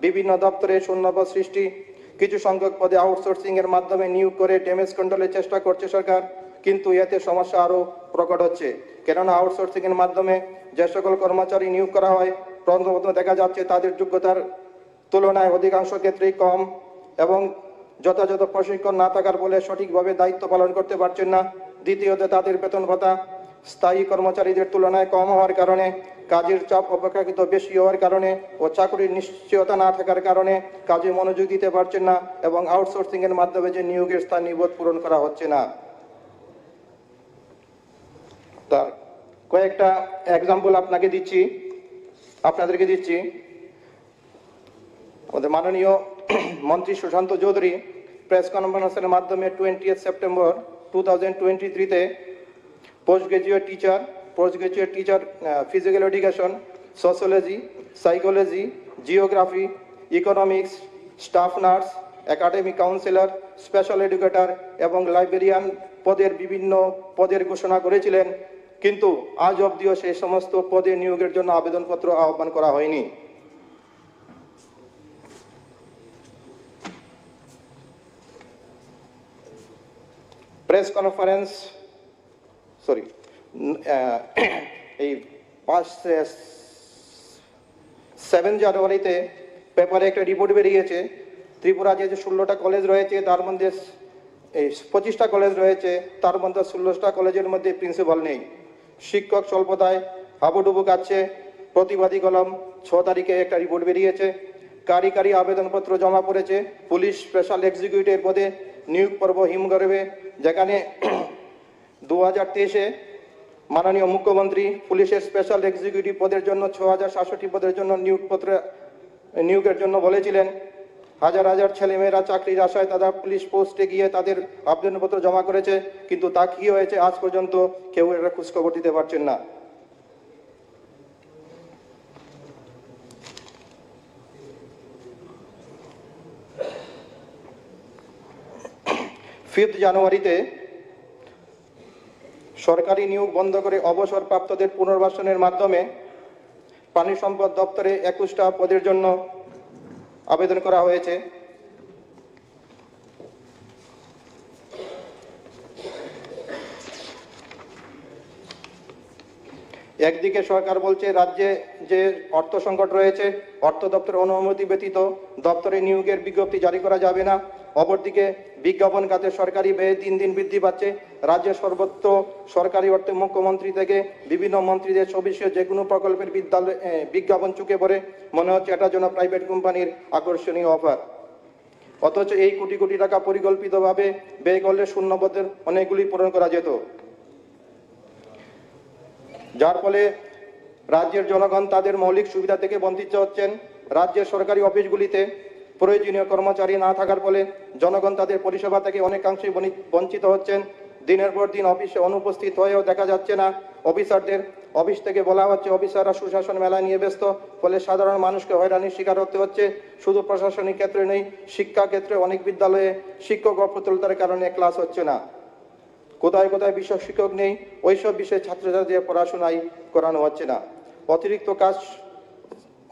বিভিন্ন দপ্তরে শূন্যপদ সৃষ্টি, কিছু সংখ্যক পদে আউটসোর্সিংয়ের মাধ্যমে নিয়োগ করে ড্যামেজ কন্ট্রোলের চেষ্টা করছে সরকার, কিন্তু এতে সমস্যা আরও প্রকট হচ্ছে। কেননা আউটসোর্সিংয়ের মাধ্যমে যে সকল কর্মচারী নিয়োগ করা হয়, প্রথমত দেখা যাচ্ছে তাদের যোগ্যতার তুলনায় অধিকাংশ ক্ষেত্রেই কম এবং যথাযথ প্রশিক্ষণ না থাকার ফলে সঠিকভাবে দায়িত্ব পালন করতে পারছেন না। দ্বিতীয়ত তাদের বেতন ভাতা স্থায়ী কর্মচারীদের তুলনায় কম হওয়ার কারণে, কাজের চাপ অপেক্ষাকৃত বেশি হওয়ার কারণে ও চাকরির নিশ্চয়তা না থাকার কারণে কাজে মনোযোগ দিতে পারছেন না এবং আউটসোর্সিংয়ের মাধ্যমে যে নিয়োগের স্থান নিবদ্ধ পূরণ করা হচ্ছে না। তার কয়েকটা এক্সাম্পল আপনাদেরকে দিচ্ছি। আমাদের মাননীয় মন্ত্রী সুশান্ত চৌধুরী প্রেস কনফারেন্সের মাধ্যমে 20 সেপ্টেম্বর 2023-তে post graduate teacher physical education, sociology, psychology, geography, economics, staff nurse, academic counsellor, special educator এবং লাইব্রেরিয়ান পদের বিভিন্ন পদের ঘোষণা করেছিলেন, কিন্তু আজ অবধিও সেই সমস্ত পদে নিয়োগের জন্য আবেদনপত্র আহ্বান করা হয়নি। প্রেস কনফারেন্স এই 7 জানুয়ারিতে পেপারে একটা রিপোর্ট বেরিয়েছে। ত্রিপুরা যে 16টা কলেজ রয়েছে তার মধ্যে এই 25টা কলেজ রয়েছে, তার মধ্যে 16টা কলেজের মধ্যে প্রিন্সিপাল নেই। শিক্ষক স্বল্পতায় হাবুডুবু কাটছে। প্রতিবাদী কলম 6 তারিখে একটা রিপোর্ট বেরিয়েছে। কারি আবেদনপত্র জমা পড়েছে পুলিশ স্পেশাল এক্সিকিউটিভ পদে নিয়োগ পর্ব হিমগর্ভে, যেখানে 2023-এ মাননীয় মুখ্যমন্ত্রী পুলিশের স্পেশাল এক্সিকিউটিভ পদের জন্য 6067 পদের জন্য নিয়োগের জন্য বলেছিলেন। হাজার হাজার ছেলেমেয়েরা চাকরির আশায় তারা পুলিশ পোস্টে গিয়ে তাদের আবেদনপত্র জমা করেছে, কিন্তু তা কি হয়েছে আজ পর্যন্ত কেউ এর খোঁজখবর দিতে পারছেন না। জানুয়ারিতে সরকারি নিয়োগ বন্ধ করে অবসরপ্রাপ্তদের পুনর্বাসনের মাধ্যমে পানি সম্পদ দপ্তরে 21টা পদের জন্য আবেদন করা হয়েছে। একদিকে সরকার বলছে রাজ্যে যে অর্থ সংকট রয়েছে, অর্থ দপ্তরের অনুমতি ব্যতীত দপ্তরে নিয়োগের বিজ্ঞপ্তি জারি করা যাবে না। অপরদিকে বিজ্ঞাপন খাতে সরকারি ব্যয় দিন দিন বৃদ্ধি পাচ্ছে। রাজ্যের সর্বত্র সরকারি অর্থে মুখ্যমন্ত্রী থেকে বিভিন্ন মন্ত্রীদের সবিশেষ যে কোনো প্রকল্পের বিজ্ঞাপন চুকে পড়ে মনে হচ্ছে এটা যেন প্রাইভেট কোম্পানির আকর্ষণীয় অফার। অথচ এই কোটি কোটি টাকা পরিকল্পিতভাবে ব্যয় করলে শূন্যপদের অনেকগুলি পূরণ করা যেত, যার ফলে রাজ্যের জনগণ তাদের মৌলিক সুবিধা থেকে বঞ্চিত হচ্ছেন। রাজ্যের সরকারি অফিসগুলিতে প্রয়োজনীয় কর্মচারী না থাকার ফলে জনগণ তাদের পরিষেবা থেকে অনেকাংশেই বঞ্চিত হচ্ছেন। দিনের পর দিন অফিসে অনুপস্থিত হয়েও দেখা যাচ্ছে না অফিসারদের। অফিস থেকে বলা হচ্ছে অফিসাররা সুশাসন মেলা নিয়ে ব্যস্ত, ফলে সাধারণ মানুষকে হয়রানির শিকার হতে হচ্ছে। শুধু প্রশাসনিক ক্ষেত্রে নেই, শিক্ষা ক্ষেত্রে অনেক বিদ্যালয়ে শিক্ষক অপ্রতুলতার কারণে ক্লাস হচ্ছে না। কোথায় কোথায় বিষয় শিক্ষক নেই, ওইসব বিষয়ে ছাত্রছাত্রীদের পড়াশোনাই করানো হচ্ছে না।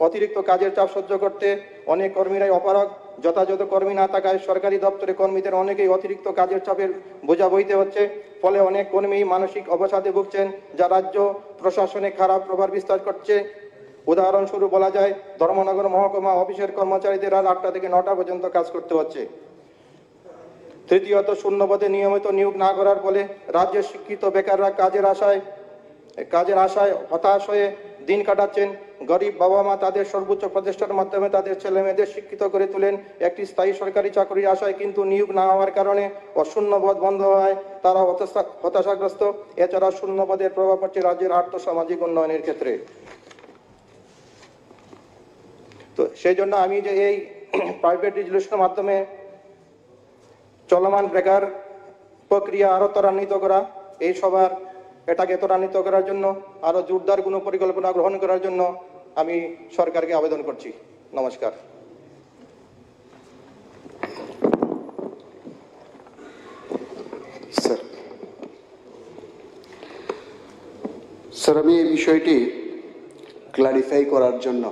অতিরিক্ত কাজের চাপ সহ্য করতে অনেক কর্মীরাই অপারগ। যথাযথ কর্মী না থাকায় সরকারি দপ্তরে কর্মীদের অনেকেই অতিরিক্ত কাজের চাপের বোঝা বইতে হচ্ছে। ফলে অনেক কর্মী মানসিক অবসাদে ভুগছেন, যা রাজ্য প্রশাসনে খারাপ প্রভাব বিস্তার করছে। উদাহরণস্বরূপ বলা যায়, ধর্মনগর মহকুমা অফিসের কর্মচারীদের রাত 8টা থেকে 9টা পর্যন্ত কাজ করতে হচ্ছে। তৃতীয়ত, শূন্যপদে নিয়মিত নিয়োগ না করার ফলে রাজ্যের শিক্ষিত বেকাররা কাজের আশায় হতাশ হয়ে দিন কাটাচ্ছেন। গরিব বাবা মা তাদের সর্বোচ্চ প্রচেষ্টার মাধ্যমে তাদের ছেলে মেয়েদের শিক্ষিত করে তোলেন একটি স্থায়ী সরকারি চাকরির আশায়, কিন্তু নিয়োগ না হওয়ার কারণে ও শূন্যপদ বন্ধ হয় তারা হতাশাগ্রস্ত। এছাড়া শূন্যপদের প্রভাব পড়ছে রাজ্যের আর্থসামাজিক উন্নয়নের ক্ষেত্রে। তো সেই জন্য আমি যে এই প্রাইভেট রেজুলেশনের মাধ্যমে চলমান বেকার প্রক্রিয়া আরো ত্বরান্বিত করা, এই সবার এটাকে ত্বরান্বিত করার জন্য আরো জোরদার কোনো পরিকল্পনা গ্রহণ করার জন্য আমি সরকারকে আবেদন করছি। নমস্কার।
স্যার, আমি এই বিষয়টি ক্লারিফাই করার জন্য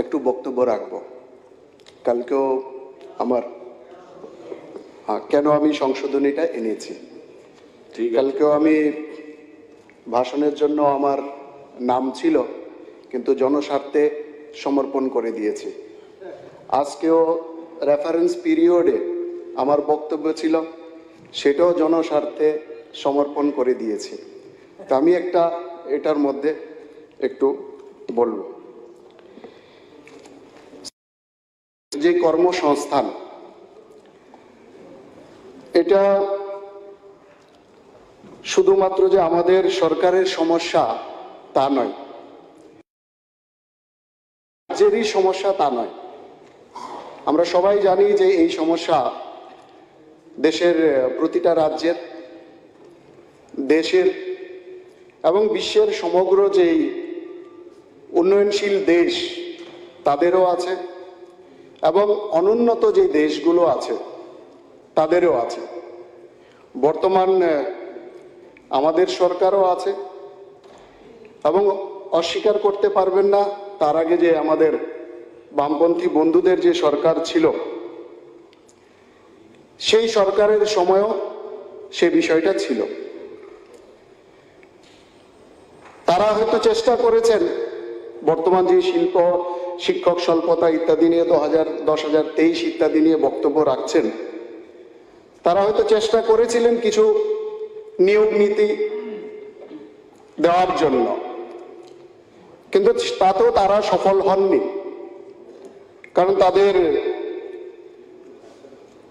একটু বক্তব্য রাখব। কালকেও আমার কেন আমি সংশোধনীটা এনেছি, কালকেও আমি ভাষণের জন্য আমার নাম ছিল, কিন্তু জনস্বার্থে সমর্পণ করে দিয়েছি। আজকেও রেফারেন্স পিরিয়ডে আমার বক্তব্য ছিল, সেটাও জনস্বার্থে সমর্পণ করে দিয়েছি। তো আমি এটার মধ্যে একটু বলব। যে কর্মসংস্থান, এটা শুধুমাত্র যে আমাদের সরকারের সমস্যা তা নয়, রাজ্যেরই সমস্যা তা নয়। আমরা সবাই জানি যে এই সমস্যা দেশের প্রতিটা রাজ্যের, দেশের এবং বিশ্বের সমগ্র যেই উন্নয়নশীল দেশ তাদেরও আছে, এবং অনুন্নত যে দেশগুলো আছে তাদেরও আছে। বর্তমান আমাদের সরকারও আছে, এবং অস্বীকার করতে পারবেন না তার আগে যে আমাদের বামপন্থী বন্ধুদের যে সরকার ছিল, সেই সরকারের সময়ও সে বিষয়টা ছিল। তারা হয়তো চেষ্টা করেছেন বর্তমান যে শিল্প, শিক্ষক স্বল্পতা ইত্যাদি নিয়ে 2023 ইত্যাদি নিয়ে বক্তব্য রাখছেন, তারা হয়তো চেষ্টা করেছিলেন কিছু নিয়োগ নীতি দেওয়ার জন্য, কিন্তু তাতেও তারা সফল হননি। কারণ তাদের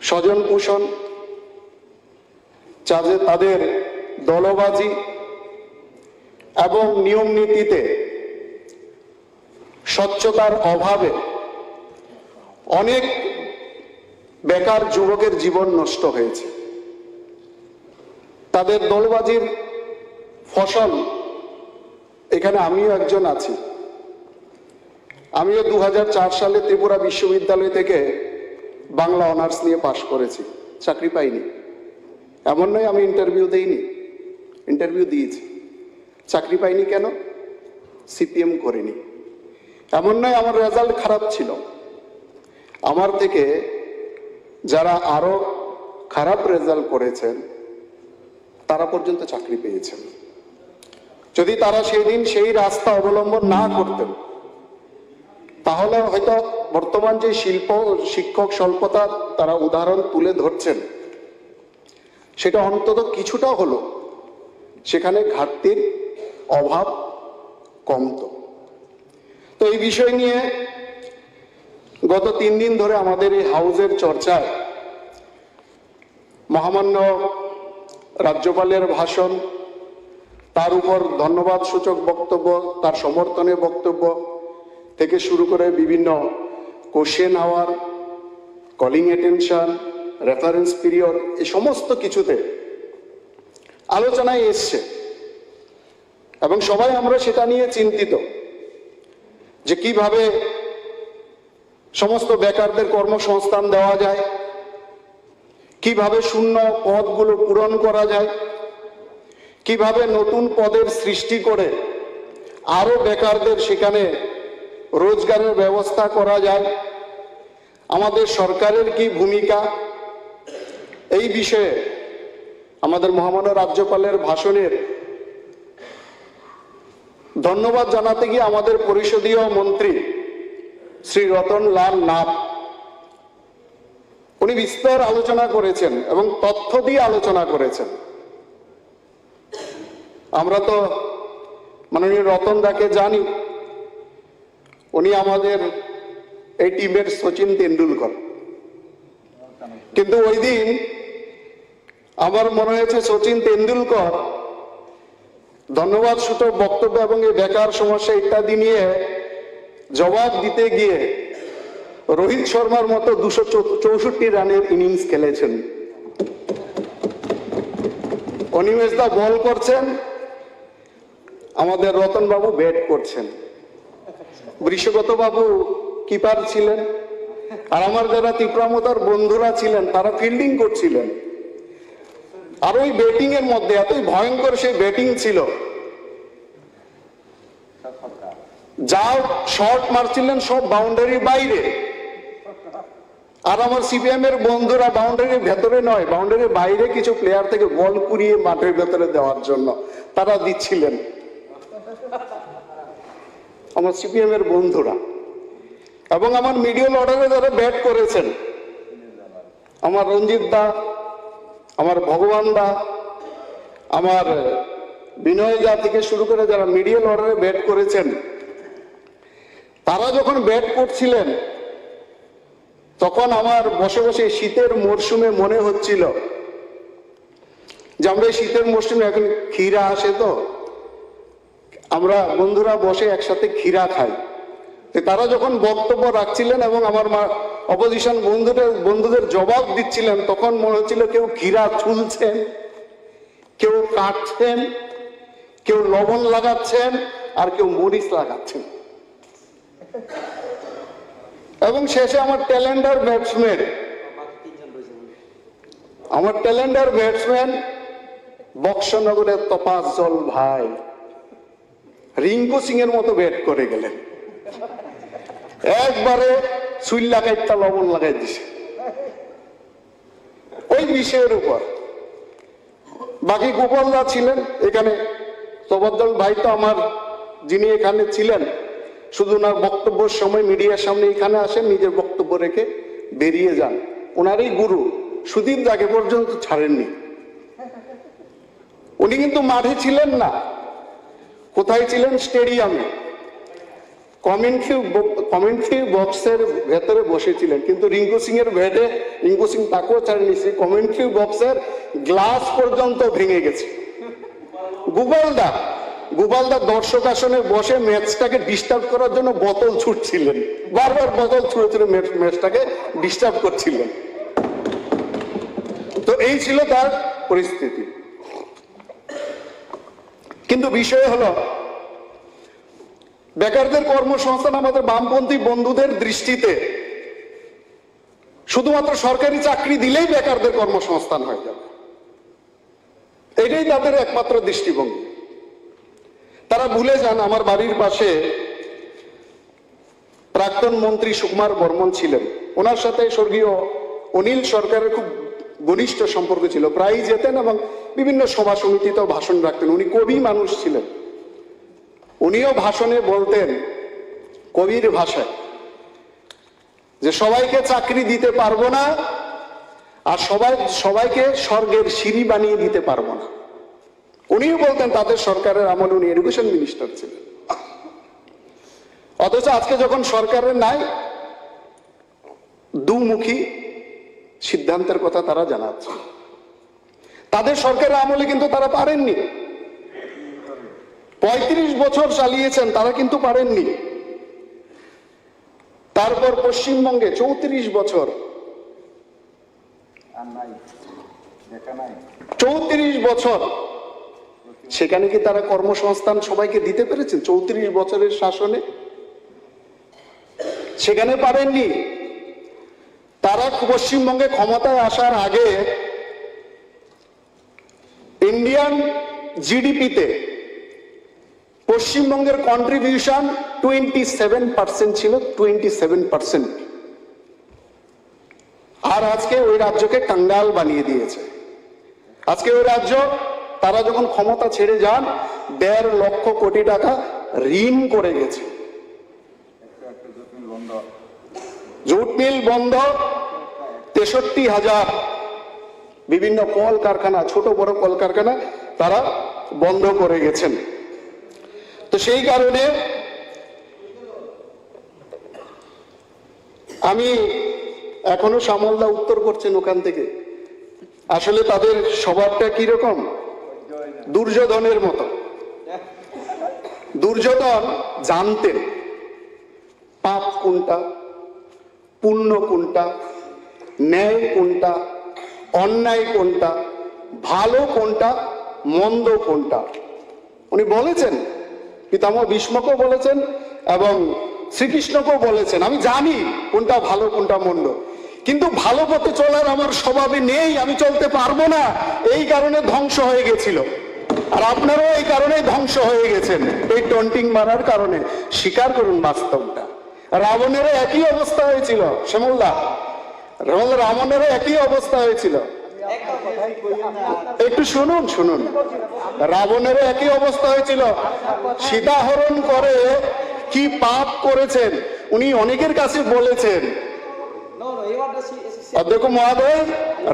স্বজন পোষণ, তাদের দলবাজি এবং নিয়ম নীতিতে স্বচ্ছতার অভাবে অনেক বেকার যুবকের জীবন নষ্ট হয়েছে। তাদের দলবাজির ফসল এখানে আমিও একজন আছি। আমিও 2004 সালে ত্রিপুরা বিশ্ববিদ্যালয় থেকে বাংলা অনার্স নিয়ে পাশ করেছি, চাকরি পাইনি। এমন নয় আমি ইন্টারভিউ দেইনি, ইন্টারভিউ দিয়েছি, চাকরি পাইনি কেন? সিপিএম করিনি। এমন নয় আমার রেজাল্ট খারাপ ছিল, আমার থেকে যারা আরো খারাপ রেজাল্ট করেছেন তারা পর্যন্ত চাকরি পেয়েছেন। যদি তারা সেই দিন সেই রাস্তা অবলম্বন না করতেন তাহলে হয়তো বর্তমান যে শিক্ষক স্বল্পতা তারা উদাহরণ তুলে ধরছেন সেটা অন্তত কিছুটা হলো সেখানে ঘাটতির অভাব কমতো। তো এই বিষয় নিয়ে গত 3 দিন ধরে আমাদের এই হাউসের চর্চায় মহামান্য রাজ্যপালের ভাষণ, তার উপর ধন্যবাদ সূচক বক্তব্য, তার সমর্থনে বক্তব্য থেকে শুরু করে বিভিন্ন question hour, calling attention, reference period, এই সমস্ত কিছুতে আলোচনায় এসছে এবং সবাই আমরা সেটা নিয়ে চিন্তিত যে কিভাবে সমস্ত বেকারদের কর্মসংস্থান দেওয়া যায়, কিভাবে শূন্য পদগুলো পূরণ করা যায়, কিভাবে নতুন পদের সৃষ্টি করে আরো বেকারদের সেখানে রোজগারের ব্যবস্থা করা যায়, আমাদের সরকারের কি ভূমিকা, এই বিষয়ে আমাদের মহামান্য রাজ্যপালের ভাষণের ধন্যবাদ জানাতে গিয়ে আমাদের পরিষদীয় মন্ত্রী শ্রী রতন লাল নাথ উনি বিস্তর আলোচনা করেছেন এবং তথ্য দিয়ে আলোচনা করেছেন। আমরা তো মাননীয় রতন দাকে জানি, উনি আমাদের এই টিমের সচিন তেন্ডুলকর, কিন্তু ওই দিন আমার মনে হয়েছে সচিন তেন্ডুলকর ধন্যবাদ সূচক বক্তব্য এবং এই বেকার সমস্যা ইত্যাদি নিয়ে জবাব দিতে গিয়ে রোহিত শর্মার মতো 264 রানের ইনিংস খেলেছেন। অনিমেষ দা বল করছেন, আমাদের রতন বাবু ব্যাট করছেন, বৃষগত বাবু কিপার ছিলেন, আর আমার যারা ত্রিপুরামতার বন্ধুরা ছিলেন তারা ফিল্ডিং করছিলেন। আর ওই ব্যাটিং এর মধ্যে এতই ভয়ঙ্কর সেই ব্যাটিং ছিল, যা শর্ট মারছিলেন সব বাউন্ডারির বাইরে, আর আমার সিপিএম এর বন্ধুরা বাউন্ডারির ভেতরে নয় বাউন্ডারির বাইরে কিছু প্লেয়ার থেকে বল কুড়িয়ে মাঠের ভেতরে দেওয়ার জন্য তারা দিচ্ছিলেন, আমার সিপিএম এর বন্ধুরা। এবং আমার মিডিয়াল অর্ডারে যারা ব্যাট করেছেন, আমার রঞ্জিত দা, আমার ভগবান দা, আমার বিনয় দা থেকে শুরু করে যারা মিডিয়াল অর্ডারে ব্যাট করেছেন, তারা যখন ব্যাট করছিলেন তখন আমার বসে বসে শীতের মরশুমে মনে হচ্ছিল যে আমরা শীতের মরশুমে এখন ক্ষীরা আসে, তো আমরা বন্ধুরা বসে একসাথে ক্ষীরা খাই। তারা যখন বক্তব্য রাখছিলেন এবং আমার অপোজিশন বন্ধুদের জবাব দিচ্ছিলেন তখন মনে হচ্ছিল কেউ ক্ষীরা ছুলছেন, কেউ কাটছেন, কেউ লবণ লাগাচ্ছেন, আর কেউ মরিচ লাগাচ্ছেন। এবং শেষে আমার ট্যালেন্টার ব্যাটসম্যান বক্সনগরের তপাস জল ভাই রিঙ্কু সিং এর মতো ব্যাট করে গেলেন, একবারে সুইল লাগাইটা লবণ লাগাই দিছে ওই বিষয়ের উপর। বাকি গোপালদা ছিলেন এখানে, সবদ্দল ভাই তো আমার যিনি এখানে ছিলেন, শুধু ওনার বক্তব্যের সময় মিডিয়ার সামনে এখানে আসেন, নিজের বক্তব্য রেখে বেরিয়ে যান। ওনারই গুরু সুদীপ দাকে পর্যন্ত ছাড়েননি, উনি কিন্তু মাঠে ছিলেন না, কোথায় ছিলেন? স্টেডিয়ামে কমেন্ট্রি বক্সের ভেতরে বসেছিলেন, কিন্তু রিঙ্কু সিং এর ব্যাটে রিঙ্কু সিং তাকেও ছাড়েনি, সেই কমেন্ট্রি বক্সের গ্লাস পর্যন্ত ভেঙে গেছে। গোপালদা দর্শক আসনে বসে ম্যাচটাকে ডিস্টার্ব করার জন্য বোতল ছুটছিলেন, বারবার বোতল ছুঁড়ে ছুঁড়ে ম্যাচটাকে ডিস্টার্ব করছিলেন। তো এই ছিল তার পরিস্থিতি। কিন্তু বিষয় হলো বেকারদের কর্মসংস্থান আমাদের বামপন্থী বন্ধুদের দৃষ্টিতে শুধুমাত্র সরকারি চাকরি দিলেই বেকারদের কর্মসংস্থান হয়ে যাবে, এটাই তাদের একমাত্র দৃষ্টিভঙ্গি। তারা ভুলে যান আমার বাড়ির পাশে প্রাক্তন মন্ত্রী সুকুমার বর্মন ছিলেন, ওনার সাথে স্বর্গীয় অনিল সরকারের খুব ঘনিষ্ঠ সম্পর্ক ছিল, প্রায়ই যেতেন এবং বিভিন্ন সভা সমিতিতেও ভাষণ রাখতেন। উনি কবি মানুষ ছিলেন, উনিও ভাষণে বলতেন কবির ভাষায় যে সবাইকে চাকরি দিতে পারবো না, আর সবাইকে স্বর্গের সিঁড়ি বানিয়ে দিতে পারবো না। উনিও বলতেন তাদের সরকারের আমলে, উনি এডুকেশন মিনিস্টার ছিলেন। অথচ আজকে যখন সরকারের নাই, দুমুখী সিদ্ধান্তের কথা তারা জানাচ্ছে। তাদের সরকারের আমলে কিন্তু তারা পারেননি, 35 বছর চালিয়েছেন, তারা কিন্তু পারেননি। তারপর পশ্চিমবঙ্গে 34 বছর, 34 বছর, সেখানে কি তারা কর্মসংস্থান সবাইকে দিতে পেরেছেন? 34 বছরের শাসনে সেখানে পারেননি। তারা পশ্চিমবঙ্গে ক্ষমতায় আসার আগে ইন্ডিয়ান জিডিপিতে পশ্চিমবঙ্গের কন্ট্রিবিউশন 27% ছিল, 27%। আর আজকে ওই রাজ্যকে কাঙ্গাল বানিয়ে দিয়েছে। আজকে ওই রাজ্য, তারা যখন ক্ষমতা ছেড়ে যান, 1.5 লক্ষ কোটি টাকা ঋণ করে গেছে। জুট মিল বন্ধ, 63,000 বিভিন্ন কলকারখানা, ছোট বড় কলকারখানা তারা বন্ধ করে গেছেন। তো সেই কারণে আমি এখনো শ্যামলদা উত্তর করছেন ওখান থেকে, আসলে তাদের স্বভাবটা কিরকম? দুর্যোধনের মতো। দুর্যোধন জানতেন পাপ কোনটা, পুণ্য কোনটা, ন্যায় কোনটা, অন্যায় কোনটা, ভালো কোনটা, মন্দ কোনটা। উনি বলেছেন, পিতামহ ভীষ্মকেও বলেছেন এবং শ্রীকৃষ্ণকেও বলেছেন, আমি জানি কোনটা ভালো কোনটা মন্দ, কিন্তু ভালো পথে চলার আমার স্বভাবে নেই, আমি চলতে পারবো না, এই কারণে ধ্বংস হয়ে গেছিল। আর আপনারাও এই কারণেই ধ্বংস হয়ে গেছেন, এই টন্টিং মারার কারণে। স্বীকার করুন বাস্তবটা। রাবণেরও একই অবস্থা হয়েছিল, শ্যামলদা, রাবণেরও একই অবস্থা হয়েছিল। একটু শুনুন, রাবণেরও একই অবস্থা হয়েছিল। সীতা হরণ করে কি পাপ করেছেন উনি অনেকের কাছে বলেছেন। অধ্যক্ষ মহোদয়,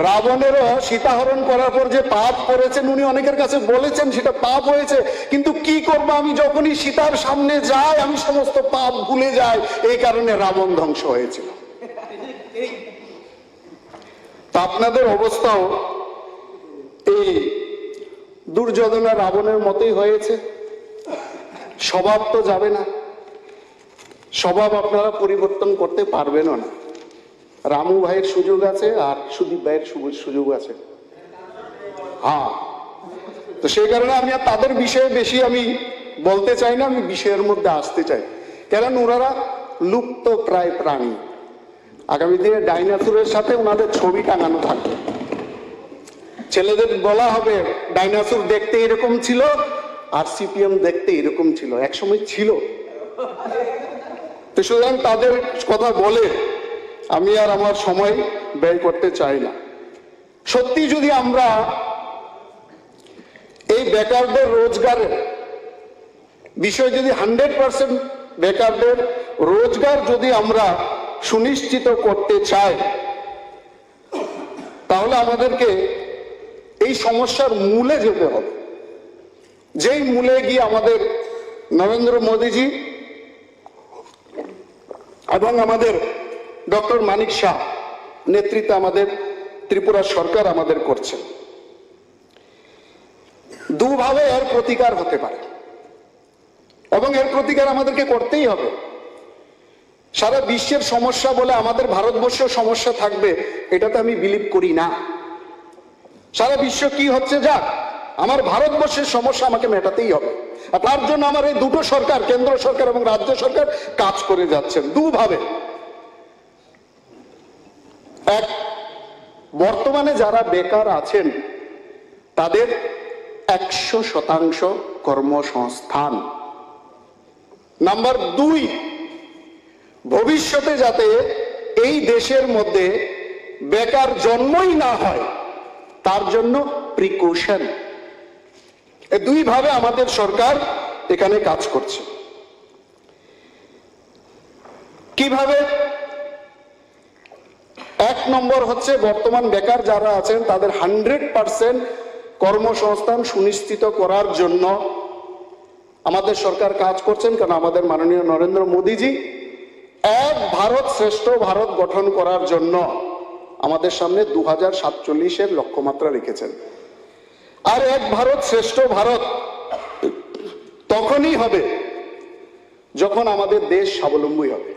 রাবণেরও সীতা হরণ করার পর যে পাপ করেছেন উনি অনেকের কাছে বলেছেন, সেটা পাপ হয়েছে। কিন্তু কি করব, আমি যখনই সীতার সামনে যাই আমি সমস্ত পাপ ভুলে যাই, এই কারণে রাবণ ধ্বংস হয়েছিল। তা আপনাদের অবস্থাও এই দুর্যোধন আর রাবণের মতোই হয়েছে। স্বভাব তো যাবে না, স্বভাব আপনারা পরিবর্তন করতে পারবেনও না। রামু ভাইয়ের সুযোগ আছে আর সুদীপ ভাইয়ের সুযোগ আছে। হ্যাঁ, তো সেই কারণে আমি আর তাদের বিষয়ে বেশি আমি বলতে চাই না, আমি বিষয়ের মধ্যে আসতে চাই। কারণ ওনারা লুপ্ত প্রায় প্রাণী। আগামী দিনে ডাইনোসরের সাথে ওনাদের ছবি টাঙানো থাকবে। ছেলেদের বলা হবে ডাইনোসর দেখতে এরকম ছিল আর সিপিএম দেখতে এরকম ছিল, একসময় ছিল। তো সুতরাং তাদের কথা বলে আমি আর আমার সময় ব্যয় করতে চাই না। সত্যি যদি আমরা এই বেকারদের রোজগারের বিষয় যদি 100% বেকারদের রোজগার যদি আমরা সুনিশ্চিত করতে চাই, তাহলে আমাদেরকে এই সমস্যার মূলে যেতে হবে। যেই মূলে গিয়ে আমাদের নরেন্দ্র মোদীজি এবং আমাদের ডক্টর মানিক শাহ নেতৃত্বে আমাদের ত্রিপুরা সরকার আমাদের করছে। দুভাবে এর প্রতিকার হতে পারে এবং এর প্রতিকার আমাদেরকে করতেই হবে। সারা বিশ্বের সমস্যা বলে আমাদের ভারতবর্ষের সমস্যা থাকবে এটাতে আমি বিলিভ করি না। সারা বিশ্ব কি হচ্ছে যাক, আমার ভারতবর্ষের সমস্যা আমাকে মেটাতেই হবে। আর তার জন্য আমার এই দুটো সরকার, কেন্দ্র সরকার এবং রাজ্য সরকার কাজ করে যাচ্ছেন দুভাবে। এক, বর্তমানে যারা বেকার আছেন তাদের 100% কর্মসংস্থান। নাম্বার 2, ভবিষ্যতে যাতে এই দেশের মধ্যে বেকার জন্মই না হয় তার জন্য প্রিকশন। এই দুইভাবে আমাদের সরকার এখানে কাজ করছে। কিভাবে? 1 নম্বর হচ্ছে বর্তমান বেকার যারা আছেন তাদের 100% কর্মসংস্থান সুনিশ্চিত করার জন্য আমাদের সরকার কাজ করছেন। কারণ আমাদের মাননীয় নরেন্দ্র মোদীজি এক ভারত শ্রেষ্ঠ ভারত গঠন করার জন্য আমাদের সামনে 2047-এর লক্ষ্যমাত্রা রেখেছেন। আর এক ভারত শ্রেষ্ঠ ভারত তখনই হবে যখন আমাদের দেশ স্বাবলম্বী হবে।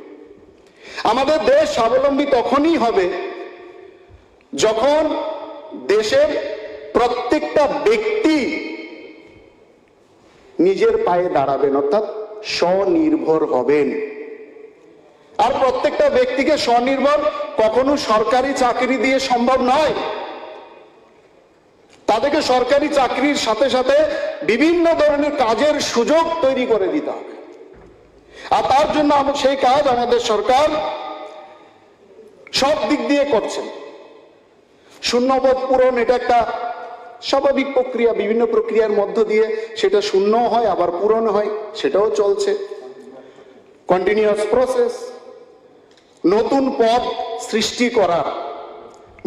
আমাদের দেশ স্বাবলম্বী তখনই হবে যখন দেশের প্রত্যেকটা ব্যক্তি নিজের পায়ে দাঁড়াবেন, অর্থাৎ স্বনির্ভর হবেন। আর প্রত্যেকটা ব্যক্তিকে স্বনির্ভর কখনো সরকারি চাকরি দিয়ে সম্ভব নয়। তাদেরকে সরকারি চাকরির সাথে সাথে বিভিন্ন ধরনের কাজের সুযোগ তৈরি করে দিতে হবে। আর তার জন্য সেই কাজ আমাদের সরকার সব দিক দিয়ে করছেন। শূন্যপদ পূরণ এটা একটা স্বাভাবিক প্রক্রিয়া, বিভিন্ন প্রক্রিয়ার মধ্য দিয়ে সেটা শূন্য হয় আবার পূরণ হয়, সেটাও চলছে, কন্টিনিউয়াস প্রসেস। নতুন পদ সৃষ্টি করা,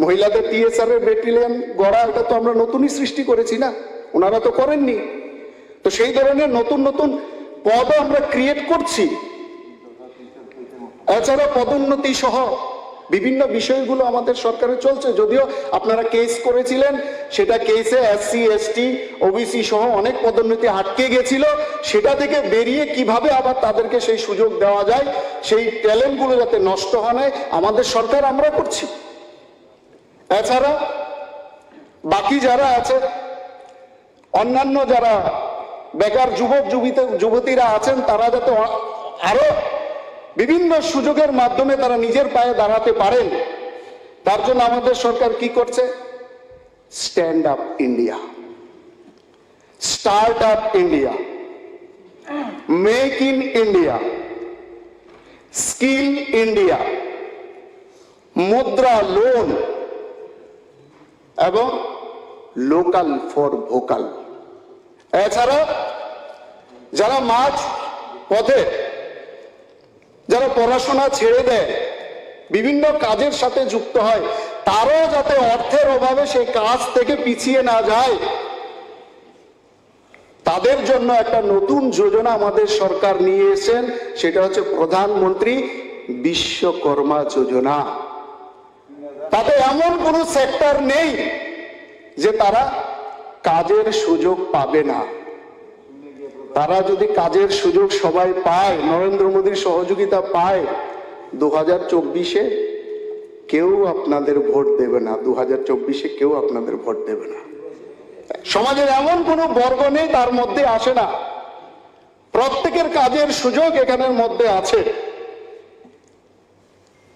মহিলাদের টিএসআর এর ব্যাটালিয়ন গড়া, এটা তো আমরা নতুনই সৃষ্টি করেছি না, ওনারা তো করেননি। তো সেই ধরনের নতুন নতুন পদও আমরা ক্রিয়েট করছি। এছাড়া পদোন্নতি সহ বিভিন্ন বিষয়গুলো আমাদের সরকারে চলছে। যদিও আপনারা কেস করেছিলেন, সেটা কেসে এসসি এসটি ওবিসি সহ অনেক পদোন্নতি আটকে গেছিল, সেটা থেকে বেরিয়ে কিভাবে আবার তাদেরকে সেই সুযোগ দেওয়া যায়, সেই ট্যালেন্টগুলো যাতে নষ্ট হয় আমাদের সরকার আমরা করছি। এছাড়া বাকি যারা আছে, অন্যান্য যারা বেকার যুবক যুবতীরা আছেন, তারা যাতে আরো বিভিন্ন সুযোগের মাধ্যমে তারা নিজের পায়ে দাঁড়াতে পারেন, তার জন্য আমাদের সরকার কি করছে? Stand up India, start up India, make in India, skill India, মুদ্রা লোন এবং লোকাল ফর ভোকাল। এছাড়া যারা মাঝ পথে, যারা পড়াশোনা ছেড়ে দেয়, বিভিন্ন কাজের সাথে যুক্ত হয়, তারাও যাতে অর্থের অভাবে সেই কাজ থেকে পিছিয়ে না যায়, তাদের জন্য একটা নতুন যোজনা আমাদের সরকার নিয়ে এসেছেন। সেটা হচ্ছে প্রধানমন্ত্রী বিশ্বকর্মা যোজনা। তাতে এমন কোন সেক্টর নেই যে তারা কাজের সুযোগ পাবে না। তারা যদি কাজের সুযোগ সবাই পায়, নরেন্দ্র মোদীর সহযোগিতা পায়, 2024-এ কেউ আপনাদের ভোট দেবে না। 2024-এ কেউ আপনাদের ভোট দেবে না। সমাজের এমন কোনো বর্গ নেই তার মধ্যে আসে না, প্রত্যেকের কাজের সুযোগ এখানের মধ্যে আছে।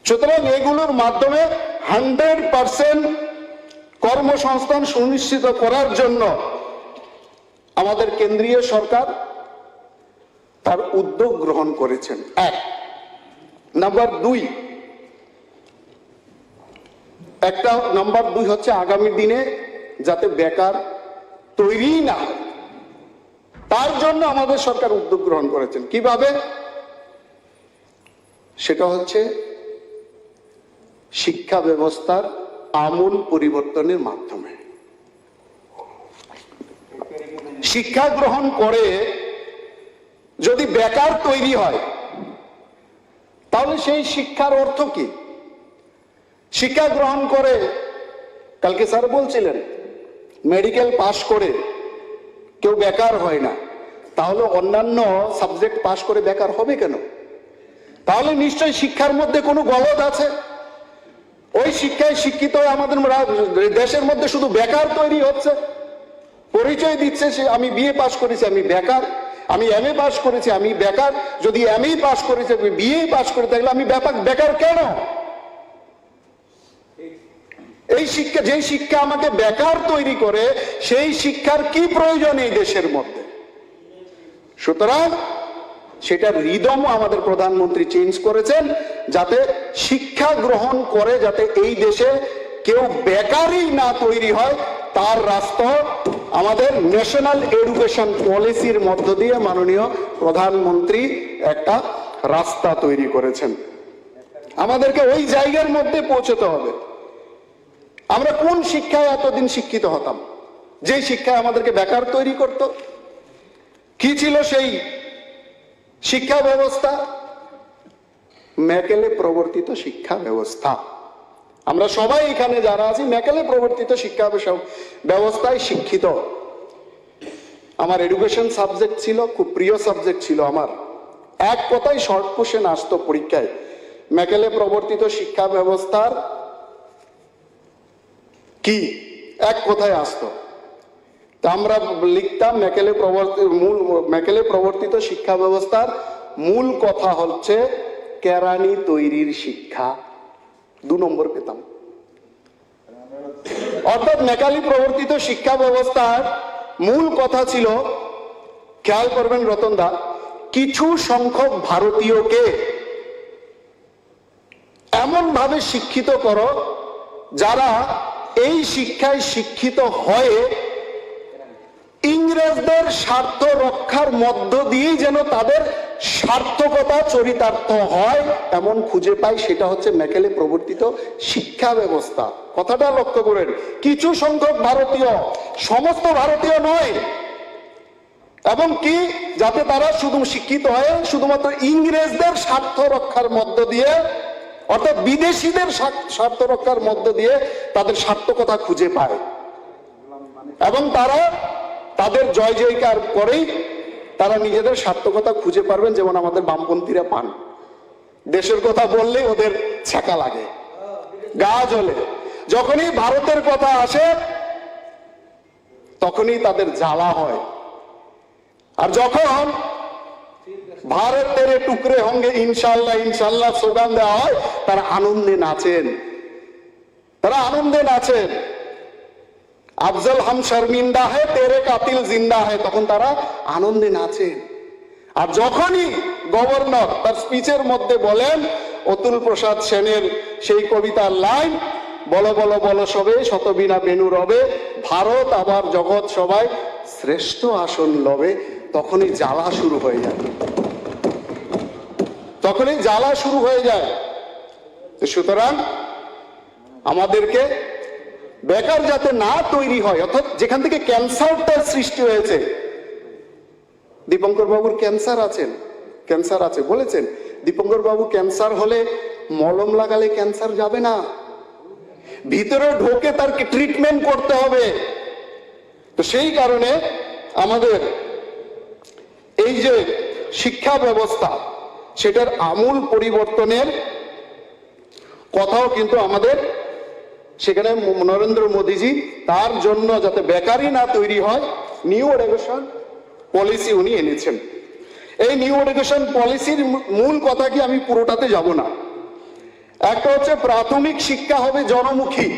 সুতরাং এগুলোর মাধ্যমে 100% কর্মসংস্থান সুনিশ্চিত করার জন্য আমাদের কেন্দ্রীয় সরকার তার উদ্যোগ গ্রহণ করেছেন। 1 নাম্বার 2, নাম্বার 2 হচ্ছে আগামী দিনে যাতে বেকার তৈরি না হয়, তার জন্য আমাদের সরকার উদ্যোগ গ্রহণ করেছেন। কিভাবে? সেটা হচ্ছে শিক্ষা ব্যবস্থার আমূল পরিবর্তনের মাধ্যমে। শিক্ষা গ্রহণ করে যদি বেকার তৈরি হয়, তাহলে সেই শিক্ষার অর্থ কি? শিক্ষা গ্রহণ করে, কালকে স্যার বলছিলেন, মেডিকেল পাশ করে কেউ বেকার হয় না, তাহলে অন্যান্য সাবজেক্ট পাশ করে বেকার হবে কেন? তাহলে নিশ্চয়ই শিক্ষার মধ্যে কোনো গলদ আছে। ওই শিক্ষায় শিক্ষিত হয়ে আমাদের দেশের মধ্যে শুধু বেকার তৈরি হচ্ছে, পরিচয় দিচ্ছে সে আমি বিএ পাশ করেছি আমি বেকার, আমি এমএ পাশ করেছি আমি বেকার। যদি এমএ পাশ করেছি বিএ পাশ করে থাকলে আমি বেকার কেন? এই শিক্ষা, যে শিক্ষা আমাকে বেকার তৈরি করে, সেই শিক্ষার কি প্রয়োজন এই দেশের মধ্যে? সুতরাং সেটার রিদমও আমাদের প্রধানমন্ত্রী চেঞ্জ করেছেন, যাতে শিক্ষা গ্রহণ করে যাতে এই দেশে কেউ বেকারই না তৈরি হয়, তার রাস্তা আমাদের ন্যাশনাল এডুকেশন পলিসির মধ্য দিয়ে মাননীয় প্রধানমন্ত্রী একটা রাস্তা তৈরি করেছেন। আমাদেরকে ওই জায়গার মধ্যে পৌঁছতে হবে। আমরা কোন শিক্ষায় এতদিন শিক্ষিত হতাম, যে শিক্ষায় আমাদেরকে বেকার তৈরি করত? কি ছিল সেই শিক্ষা ব্যবস্থা? ম্যাকেলে প্রবর্তিত শিক্ষা ব্যবস্থা। আমরা সবাই এখানে যারা আছি ম্যাকেলে প্রবর্তিত শিক্ষা ব্যবস্থায় শিক্ষিত। আমার এডুকেশন সাবজেক্ট ছিল, খুব প্রিয় সাবজেক্ট ছিল আমার। এক কথায় শর্ট কোশ্চেন আসতো পরীক্ষায়, ম্যাকেলে প্রবর্তিত শিক্ষা ব্যবস্থার কি, এক কথায় আসতো। তা আমরা লিখতাম ম্যাকেলে প্রবর্তিত শিক্ষা ব্যবস্থার মূল কথা হচ্ছে কেরানি তৈরির শিক্ষা। 2 নম্বর পেতাম। অর্থাৎ ম্যাকালি প্রবর্তিত শিক্ষা ব্যবস্থার মূল কথা ছিল, খেয়াল করবেন রতনদা, কিছু সংখ্যক ভারতীয়কে এমন ভাবে শিক্ষিত করো যারা এই শিক্ষায় শিক্ষিত হয়ে ইংরেজদের স্বার্থ রক্ষার মধ্য দিয়েই যেন তাদের সার্থকতা চরিতার্থ হয় এমন খুঁজে পাই। সেটা হচ্ছে ম্যাকেলে প্রবর্তিত শিক্ষা ব্যবস্থা। কথাটা লক্ষ্য করেন, কিছু সংখ্যক ভারতীয়, সমস্ত ভারতীয় নয়। এবং কি, যাতে তারা শুধু শিক্ষিত হয় শুধুমাত্র ইংরেজদের স্বার্থ রক্ষার মধ্য দিয়ে, অর্থাৎ বিদেশিদের স্বার্থ রক্ষার মধ্য দিয়ে তাদের সার্থকতা খুঁজে পায়, এবং তারা তাদের জয় জয়কার করেই তারা নিজেদের সার্থকতা খুঁজে পারবেন। যেমন আমাদের বামপন্থীরা পান, দেশের কথা বললে ওদের ছ্যাঁকা লাগে, গা জ্বলে। যখনই ভারতের কথা আসে তখনই তাদের জ্বালা হয়। আর যখন ভারত তেরে টুকরে হোঙ্গে ইনশাল্লাহ ইনশাল্লাহ স্লোগান দেওয়া হয়, তারা আনন্দে নাচেন, তারা আনন্দে নাচেন। আফজল হাম শর্মিন্দা হে তেরে কাতিল জিন্দা হে, তখন তারা আনন্দে নাচেন। আর যখনই গভর্নর তার স্পিচের মধ্যে বলেন অতুল প্রসাদ সেনের সেই কবিতার লাইন, বলো বলো বলো সবে শতবিনা বেনু রবে, ভারত আবার জগৎ সবাই শ্রেষ্ঠ আসন লবে, তখনই জ্বালা শুরু হয়ে যায়, তখনই জ্বালা শুরু হয়ে যায়। সুতরাং আমাদেরকে বেকার যাতে না তৈরি হয়, অর্থাৎ যেখান থেকে ক্যান্সারটার সৃষ্টি হয়েছে। দীপঙ্কর বাবুর ক্যান্সার আছে বলেছেন, দীপঙ্কর বাবু ক্যান্সার হলে মলম লাগালে ক্যান্সার যাবে না, ভিতরে ঢোকে তার ট্রিটমেন্ট করতে হবে। তো সেই কারণে আমাদের এই যে শিক্ষা ব্যবস্থা, সেটার আমূল পরিবর্তনের কথাও কিন্তু আমাদের সেখানে নরেন্দ্র মোদীজি তার জন্য যাতে বেকারই না তৈরি হয় নিউ এডুকেশন পলিসি উনি এনেছেন। এই নিউ এডুকেশন পলিসির মূল কথা কি, আমি পুরোটাতে যাব না। একটা হচ্ছে প্রাথমিক শিক্ষা হবে জনমুখী,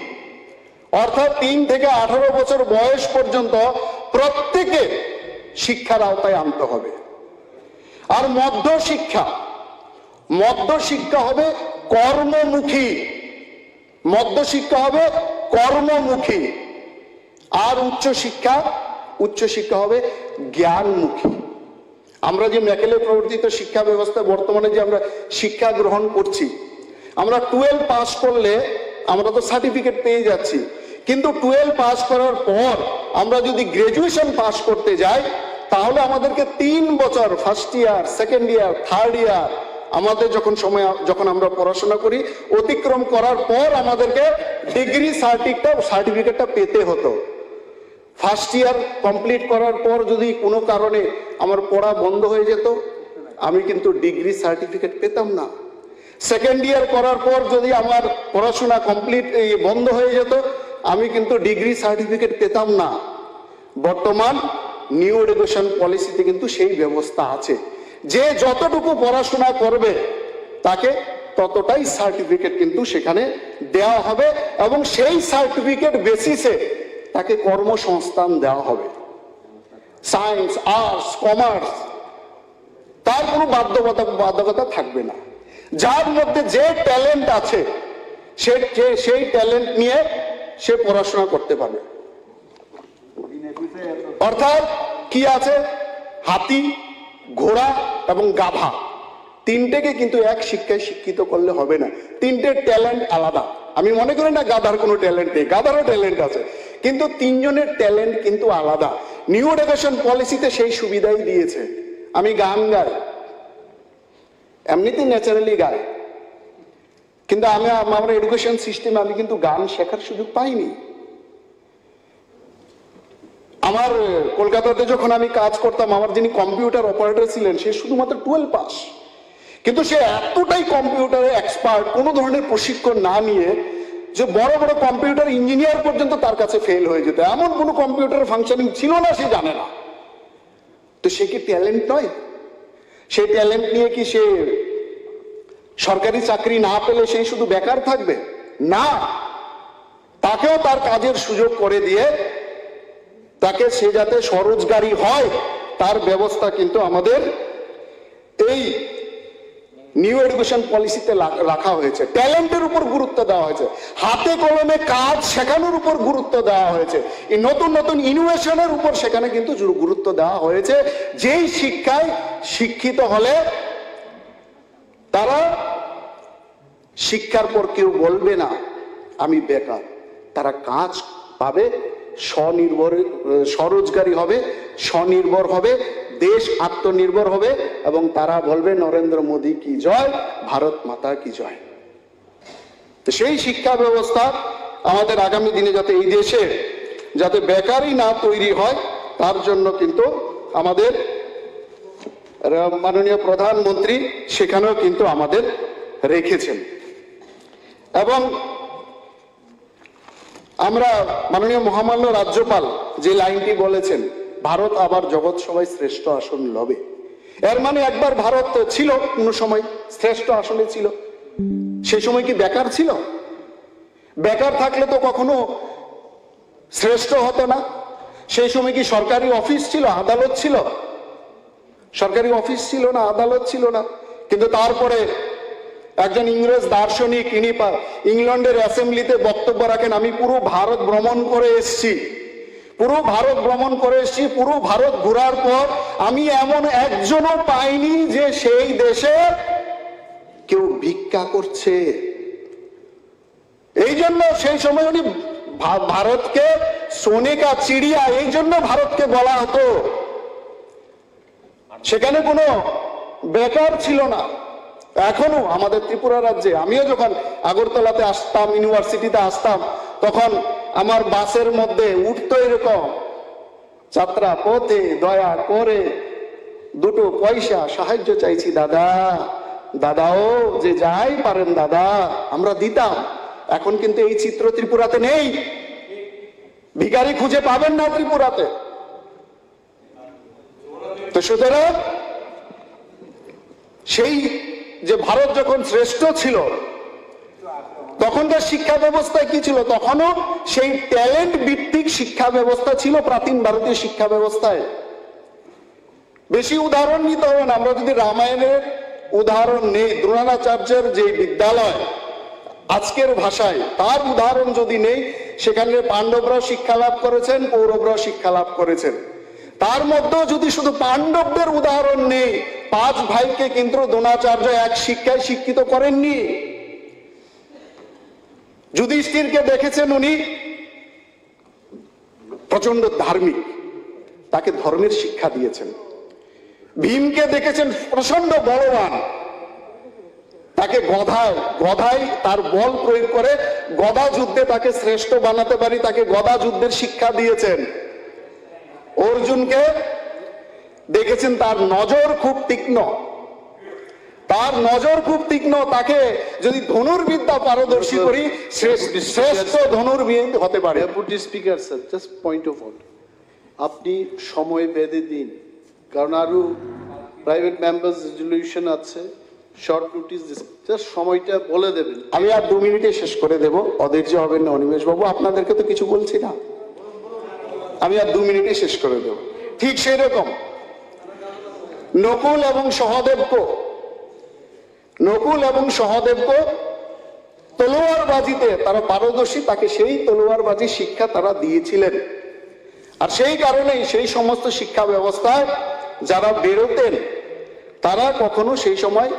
অর্থাৎ 3 থেকে 18 বছর বয়স পর্যন্ত প্রত্যেকে শিক্ষার আওতায় আনতে হবে। আর মধ্য শিক্ষা হবে কর্মমুখী, মধ্য শিক্ষা হবে কর্মমুখী। আর উচ্চ শিক্ষা হবে জ্ঞানমুখী। আমরা যে ম্যাকেলে প্রবর্তিত শিক্ষা ব্যবস্থা বর্তমানে যে আমরা শিক্ষা গ্রহণ করছি, আমরা 12 পাস করলে আমরা তো সার্টিফিকেট পেয়ে যাচ্ছি, কিন্তু 12 পাস করার পর আমরা যদি গ্রাজুয়েশন পাস করতে যাই, তাহলে আমাদেরকে 3 বছর, first year, second year, third year, আমাদের যখন আমরা পড়াশোনা করি অতিক্রম করার পর আমাদেরকে ডিগ্রি সার্টিফিকেটটা পেতে হতো। ফার্স্ট ইয়ার কমপ্লিট করার পর যদি কোনো কারণে আমার পড়া বন্ধ হয়ে যেত, আমি কিন্তু ডিগ্রি সার্টিফিকেট পেতাম না। সেকেন্ড ইয়ার করার পর যদি আমার পড়াশোনা কমপ্লিট বন্ধ হয়ে যেত, আমি কিন্তু ডিগ্রি সার্টিফিকেট পেতাম না। বর্তমান নিউ এডুকেশন পলিসিতে কিন্তু সেই ব্যবস্থা আছে যে যতটুকু পড়াশোনা করবে তাকে ততটাই সার্টিফিকেট কিন্তু সেখানে দেওয়া হবে এবং সেই সার্টিফিকেট বেসিসে তাকে কর্মসংস্থান দেওয়া হবে। সায়েন্স, আর্টস, কমার্স তার কোনো বাধ্যকতা থাকবে না। যার মধ্যে যে ট্যালেন্ট আছে সেই ট্যালেন্ট নিয়ে সে পড়াশোনা করতে পারবে। অর্থাৎ কি আছে, হাতি, ঘোড়া এবং গাধা তিনটেকে কিন্তু এক শিক্ষায় শিক্ষিত করলে হবে না। তিনটে ট্যালেন্ট আলাদা। আমি মনে করি না গাধার কোনো ট্যালেন্ট নেই, গাধারও ট্যালেন্ট আছে, কিন্তু তিনজনের ট্যালেন্ট কিন্তু আলাদা। নিউ এডুকেশন পলিসিতে সেই সুবিধাই দিয়েছে। আমি গান গাই, এমনিতে ন্যাচারালি গাই, কিন্তু আমার এডুকেশন সিস্টেমে আমি কিন্তু গান শেখার সুযোগ পাইনি। আমার কলকাতাতে যখন আমি কাজ করতাম, আমার যিনি কম্পিউটার অপারেটর ছিলেন সে শুধুমাত্র 12 পাস, কিন্তু সে এতটাই কম্পিউটারে এক্সপার্ট, কোনো ধরনের প্রশিক্ষণ না নিয়ে, যে বড় বড় কম্পিউটার ইঞ্জিনিয়ার পর্যন্ত তার কাছে ফেল হয়ে যেত। এমন কোনো কম্পিউটার ফাংশনিং ছিল না সে জানে না। তো সে কি ট্যালেন্ট নয়? সেই ট্যালেন্ট নিয়ে কি সে সরকারি চাকরি না পেলে সেই শুধু বেকার থাকবে? না, তাকেও তার কাজের সুযোগ করে দিয়ে তাকে সে যাতে স্বরোজগারী হয় তার ব্যবস্থা কিন্তু আমাদের এই নিউ এডুকেশন পলিসিতে রাখা হয়েছে। ট্যালেন্টের উপর গুরুত্ব দেওয়া হয়েছে, হাতে কলমে কাজ শেখানোর উপর গুরুত্ব দেওয়া হয়েছে, এই নতুন নতুন ইনোভেশনের উপর সেখানে কিন্তু গুরুত্ব দেওয়া হয়েছে। যেই শিক্ষায় শিক্ষিত হলে তারা শিক্ষার পর কেউ বলবে না আমি বেকার, তারা কাজ পাবে, স্বরোজগারী হবে, স্বনির্ভর হবে, দেশ আত্মনির্ভর হবে এবং তারা বলবে নরেন্দ্র মোদী কি জয়, ভারত মাতা কি জয়। তো সেই শিক্ষা ব্যবস্থা আমাদের আগামী দিনে যাতে এই দেশে যাতে বেকারই না তৈরি হয় তার জন্য কিন্তু আমাদের মাননীয় প্রধানমন্ত্রী সেখানেও কিন্তু আমাদের রেখেছেন। এবং আমরা মাননীয় মহামান্য রাজ্যপাল যে লাইনটি বলেছেন, ভারত আবার জগৎ সভায় শ্রেষ্ঠ আসন লবে, এর মানে একবার ভারত ছিল কোন সময় শ্রেষ্ঠ আসনে ছিল। সেই সময় কি বেকার ছিল? বেকার থাকলে তো কখনো শ্রেষ্ঠ হতো না। সেই সময় কি সরকারি অফিস ছিল, আদালত ছিল? সরকারি অফিস ছিল না, আদালত ছিল না। কিন্তু তারপরে একজন ইংরেজ দার্শনিক, ইনি ইংল্যান্ডের অ্যাসেম্বলিতে বক্তব্য রাখেন, আমি পুরো ভারত ভ্রমণ করে এসেছি, পুরো ভারত ঘোরার পর আমি এমন একজনও পাইনি যে সেই দেশে কেউ ভিক্ষা করছে। এই জন্য সেই সময় উনি ভারতকে সোনে কা চিড়িয়া, এই জন্য ভারতকে বলা হতো। সেখানে কোনো বেকার ছিল না। এখনো আমাদের ত্রিপুরা রাজ্যে, আমিও যখন আগরতলাতে আসতাম, ইউনিভার্সিটিতে আসতাম, তখন আমার বাসের মধ্যে উঠতো এরকম, যাত্রা পথে দয়া করে 2 পয়সা সাহায্য চাইছি দাদা, দাদাও যে যাই পারেন দাদা, আমরা দিতাম। এখন কিন্তু এই চিত্র ত্রিপুরাতে নেই। ভিখারি খুঁজে পাবেন না ত্রিপুরাতে। তো সুতরাং সেই যে ভারত যখন শ্রেষ্ঠ ছিল তখনকার শিক্ষা ব্যবস্থায় কি ছিল? তখনও সেই ট্যালেন্ট ভিত্তিক শিক্ষা ব্যবস্থা ছিল প্রাচীন ভারতীয় শিক্ষা ব্যবস্থায়। বেশি উদাহরণ নিতে হবে না, আমরা যদি রামায়ণের উদাহরণ নেই, দ্রোণাচার্যের যে বিদ্যালয় আজকের ভাষায়, তার উদাহরণ যদি নেই, সেখানে পাণ্ডবরাও শিক্ষা লাভ করেছেন, কৌরবরাও শিক্ষা লাভ করেছেন। তার মধ্যেও যদি শুধু পাণ্ডবদের উদাহরণ নেই, 5 ভাইকে কিন্তু দ্রোণাচার্য এক শিক্ষায় শিক্ষিত করেননি। যুধিষ্ঠিরকে দেখেছেন উনি প্রচন্ড ধার্মিক, তাকে ধর্মের শিক্ষা দিয়েছেন। ভীমকে দেখেছেন প্রচন্ড বলবান, তাকে গদায় তার বল প্রয়োগ করে গদা যুদ্ধে তাকে শ্রেষ্ঠ বানাতে পারি, তাকে গদা যুদ্ধের শিক্ষা দিয়েছেন। অর্জুনকে দেখেছেন, তার নজর খুব তীক্ষ্ণ, তাকে যদি ধনুর্বিদ্যা পারদর্শী করি শ্রেষ্ঠ ধনুর্বিদ হতে পারে।
Deputy speaker sir, just point of order, আপনি সময় বেঁধে দিন, কারণ আরো প্রাইভেট মেম্বার্স রেজলিউশন আছে, শর্ট নোটিস, জাস্ট সময়টা বলে দেবেন।
আমি আর 2 মিনিটে শেষ করে দেব, অধৈর্য হবেন না অনিমেষ বাবু, আপনাদেরকে তো কিছু বলছি না, আমি আর 2 মিনিটে শেষ করে দেব। ঠিক সেই রকম নকুল এবং সহদেবকে তলোয়ারবাজিতে তারা পারদর্শী, তাকে সেই তলোয়ারবাজি শিক্ষা তারা দিয়েছিলেন। আর সেই কারণেই সেই সমস্ত শিক্ষা ব্যবস্থায় যারা বেরোতেন তারা কখনো সেই সময়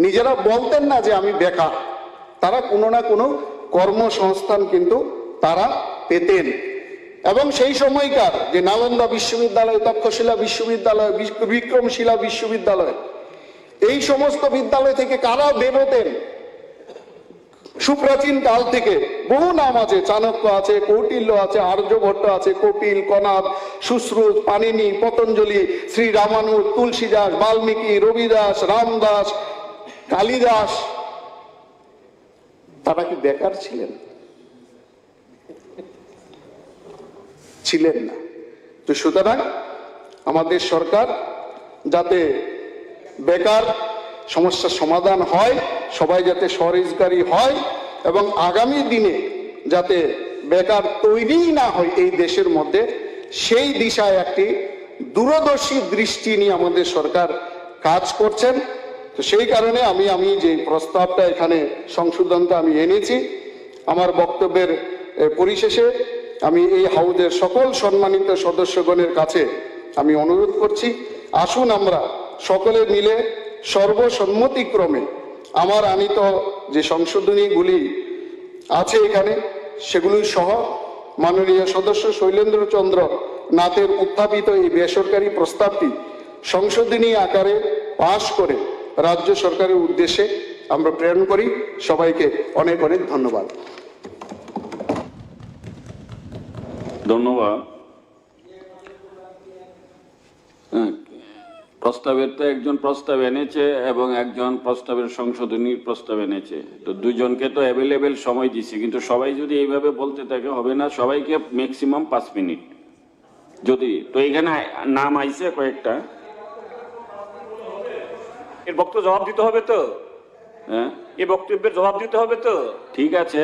নিজেরা বলতেন না যে আমি বেকার, তারা কোনো না কোনো কর্মসংস্থান কিন্তু তারা পেতেন। এবং সেই সময়কার যে নালন্দা বিশ্ববিদ্যালয়, তক্ষশিলা বিশ্ববিদ্যালয়, বিক্রমশিলা বিশ্ববিদ্যালয়, এই সমস্ত বিদ্যালয় থেকে কারা বেরোতেন? সুপ্রাচীন কাল থেকে বহু নাম আছে, চাণক্য আছে, কৌটিল্য আছে, আর্যভট্ট আছে, কপিল, কনাদ, সুশ্রুত, পাণিনি, পতঞ্জলি, শ্রী রামানুজ, তুলসীদাস, বাল্মীকি, রবিদাস, রামদাস, কালিদাস। তারা কি বেকার ছিলেন? ছিলেন না। তো সুতরাং আমাদের সরকার যাতে বেকার সমস্যার সমাধান হয়, সবাই যাতে স্বরোজগারী হয় এবং আগামী দিনে যাতে বেকার তৈরি না হয় এই দেশের মধ্যে, সেই দিশায় একটি দূরদর্শী দৃষ্টি নিয়ে আমাদের সরকার কাজ করছেন। তো সেই কারণে আমি যে প্রস্তাবটা এখানে সংশোধনটা আমি এনেছি, আমার বক্তব্যের পরিশেষে আমি এই হাউজের সকল সম্মানিত সদস্যগণের কাছে আমি অনুরোধ করছি, আসুন আমরা সকলে মিলে সর্বসম্মতিক্রমে আমার আনিত যে সংশোধনীগুলি আছে এখানে সেগুলি সহ মাননীয় সদস্য শৈলেন্দ্র চন্দ্র নাথের উত্থাপিত এই বেসরকারি প্রস্তাবটি সংশোধনী আকারে পাশ করে রাজ্য সরকারের উদ্দেশ্যে আমরা প্রেরণ করি। সবাইকে অনেক অনেক ধন্যবাদ।
ধন্যবাদ। প্রস্তাবের তো একজন প্রস্তাব এনেছে এবং একজন প্রস্তাবের সংশোধনীর প্রস্তাব এনেছে, তো দুজনকে তো অ্যাভেলেবেল সময় দিছি, কিন্তু সবাই যদি এইভাবে বলতে থাকে হবে না, সবাইকে ম্যাক্সিমাম 5 মিনিট যদি। তো এখানে নাম আইছে কয়েকটা,
এর বক্তব্য জবাব দিতে হবে তো,
হ্যাঁ
এই বক্তব্যের জবাব দিতে হবে তো।
ঠিক আছে,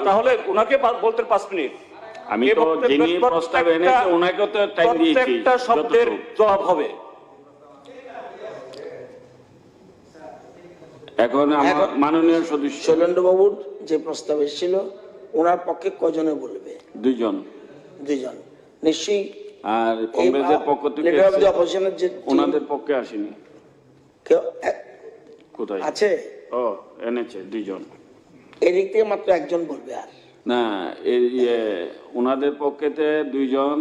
তাহলে ওনাকে বলতে 5 মিনিট।
আমি তো যিনি প্রস্তাব এনেছে ওনাকে তো টাইম দিয়েছি,
প্রত্যেকটা শব্দের জবাব হবে।
এখন আমার মাননীয় সদস্য
শৈলেন্দ্র বাবুর যে প্রস্তাব এসেছিল ওনার পক্ষে কজনে বলবে?
2 জন।
নিশ্চয়ই।
আর কংগ্রেসের পক্ষ থেকে ওনাদের পক্ষে আসেনি, কোথায়
আছে?
ও এনেছে 2 জন।
এদিক থেকে মাত্র একজন বলবে, আর
না ওনাদের পক্ষেতে 2 জন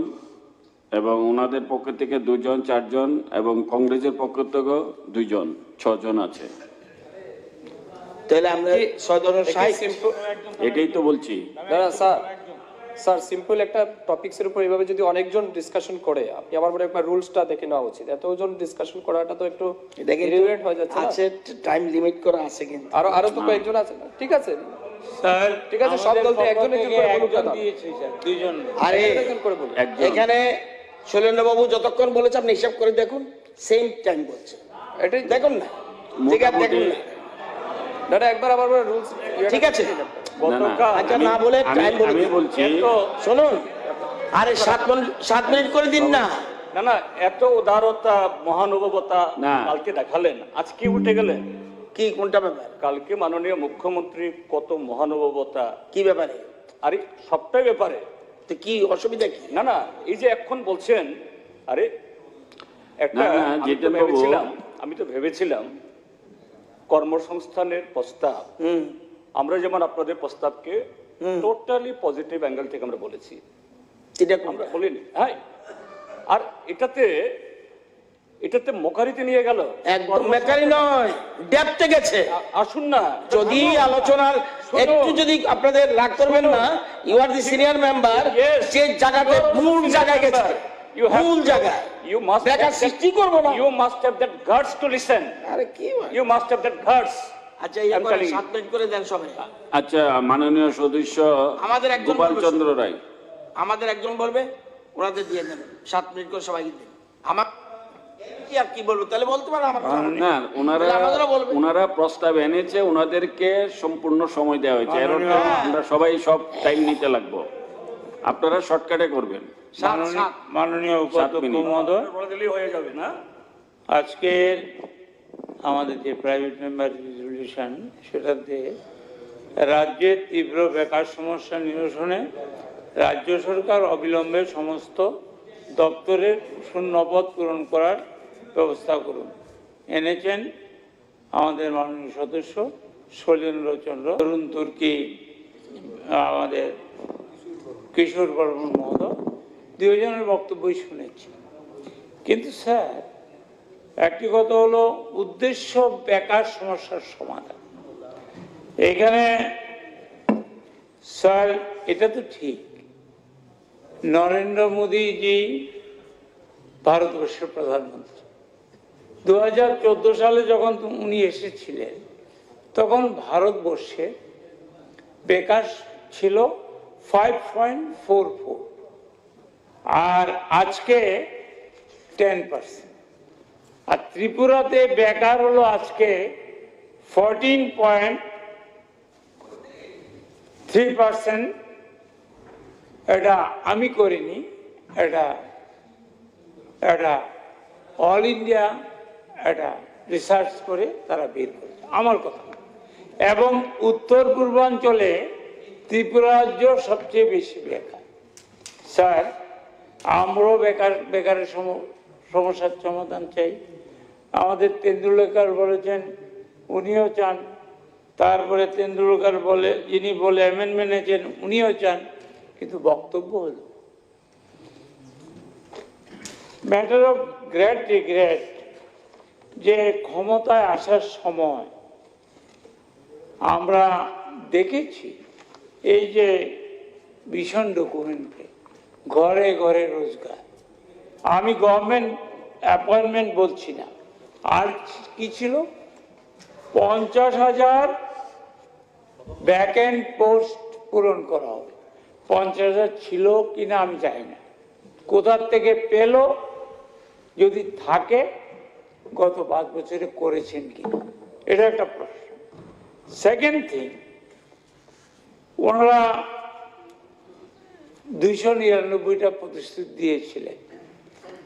এবং ওনাদের পক্ষ থেকে 2 জন, 4 জন এবং কংগ্রেসের পক্ষ থেকেও 2 জন, 6 জন আছে।
তাহলে আমরা 6 জনের
এটাই তো বলছি।
স্যার সিম্পল একটা টপিকসের উপর এইভাবে যদি অনেকজন ডিসকাশন করে, আপনি আমার মনে একবার রুলসটা দেখে নেওয়া উচিত। এতজন ডিসকাশন করাটা তো একটু ইরিলেভেন্ট হয়ে যাচ্ছে।
আছে টাইম লিমিট করা আছে, কিন্তু
আরো তো কয়েকজন আছে। ঠিক আছে স্যার, ঠিক আছে, সব দল থেকে একজন করে বলুক না,
2 জন। আরে এখানে শৈলেন্দ্র বাবু যতক্ষণ বলেছে আপনি হিসাব করে দেখুন, সেম টাইম বলছে, এটাই দেখুন না। ঠিক আছে, দেখুন না
দাদা, একবার আবার রুলস
ঠিক আছে। আচ্ছা, না বলে টাইম বলছি, শুনুন। আরে 7 মিনিট করে দিন না।
না না, এত উদারতা মহানুভবতা কালকে দেখালেন, আজকে উল্টে গেলেন।
কি, কোনটা ব্যাপার?
কালকে মাননীয় মুখ্যমন্ত্রী কত মহানুভবতা।
কি ব্যাপারে?
আরে সবটাই ব্যাপারে।
তো কি অসুবিধা কি?
না না, এই যে এখন বলছেন, আরে একটা আমি তো ভেবেছিলাম কর্মসংস্থানের প্রস্তাব, আমরা যেমন আপনাদের প্রস্তাবকে টোটালি পজিটিভ অ্যাঙ্গেল থেকে আমরা বলেছি, আমরা বলিনি। হ্যাঁ, আর এটাতে মোকারিতে নিয়ে গেল।
একদম মেকারি নয়, ডেপথে গেছে।
আসুন না,
যদি আলোচনার একটু যদি আপনাদের রাগ করবেন না, you are the senior member, যে জায়গাতে মূল জায়গায় গেছে। ভুল জায়গায় বেকার সৃষ্টি করবো না।
You must have that guts to listen.
আরে কি
You must have that guts.
আচ্ছা ইয়ে করে 7 মিনিট করে দেন সবাই।
আচ্ছা মাননীয় সদস্য
আমাদের একজন
গোপাল চন্দ্র রায়,
আমাদের একজন বলবে, ওনাদের দিয়ে দেন 7 মিনিট করে সবাইকে দিন। আমার কি আর কি বলবো তাহলে বলতে পারে আমার
না ওনারা প্রস্তাব এনেছে, ওনাদেরকে সম্পূর্ণ সময় দেওয়া হয়েছে, এর অর্থ আমরা সবাই সব টাইম নিতে লাগবো, আপনারা শর্টকাটে করবেন।
মাননীয় উপাধ্যক্ষ মহোদয়,
হয়ে যাবে না?
আজকের আমাদের যে প্রাইভেট মেম্বার রেজলিউশন, সেটাতে রাজ্যের তীব্র বেকার সমস্যা নিরসনে রাজ্য সরকার অবিলম্বে সমস্ত দপ্তরের শূন্যপদ পূরণ করার ব্যবস্থা করুন এনেছেন আমাদের মাননীয় সদস্য শৈলেন্দ্রচন্দ্র তরুণ তুর্কি, আমাদের কিশোর বর্মন মহোদয়, দুজনের বক্তব্যই শুনেছি। কিন্তু স্যার একটি কথা হলো উদ্দেশ্য বেকার সমস্যার সমাধান। এখানে স্যার এটা তো ঠিক, নরেন্দ্র মোদীজি ভারতবর্ষের প্রধানমন্ত্রী, 2014 সালে যখন উনি এসেছিলেন তখন ভারতবর্ষে বেকার ছিল 5.44 আর আজকে 10%, আর ত্রিপুরাতে বেকার হলো আজকে 14.3%। এটা আমি করিনি, এটা অল ইন্ডিয়া এটা রিসার্চ করে তারা বের করেছে, আমার কথা। এবং উত্তর পূর্বাঞ্চলে ত্রিপুরা রাজ্য সবচেয়ে বেশি বেকার। স্যার আমরাও বেকারের সমস্যার সমাধান চাই। আমাদের তেন্ডুলকর বলেছেন, উনিও চান, তারপরে তেন্ডুলকর বলে, যিনি বলে অ্যামেন্ডমেন্ট এনেছেন, উনিও চান, কিন্তু বক্তব্য হলো ম্যাটার অফ গ্রেট রিগ্রেট যে ক্ষমতায় আসার সময় আমরা দেখেছি এই যে ভীষণ ডকুমেন্টে ঘরে ঘরে রোজগার। আমি গভর্নমেন্ট অ্যাপয়েন্টমেন্ট বলছি না, আর কি ছিল 50,000 ভ্যাকেন্ট পোস্ট পূরণ করা হবে। 50,000 ছিল কিনা আমি জানি না, কোথার থেকে পেল, যদি থাকে গত 5 বছরে করেছেন কিনা, এটা একটা প্রশ্ন। সেকেন্ড থিং, ওনারা 299টা প্রতিশ্রুতি দিয়েছিলেন,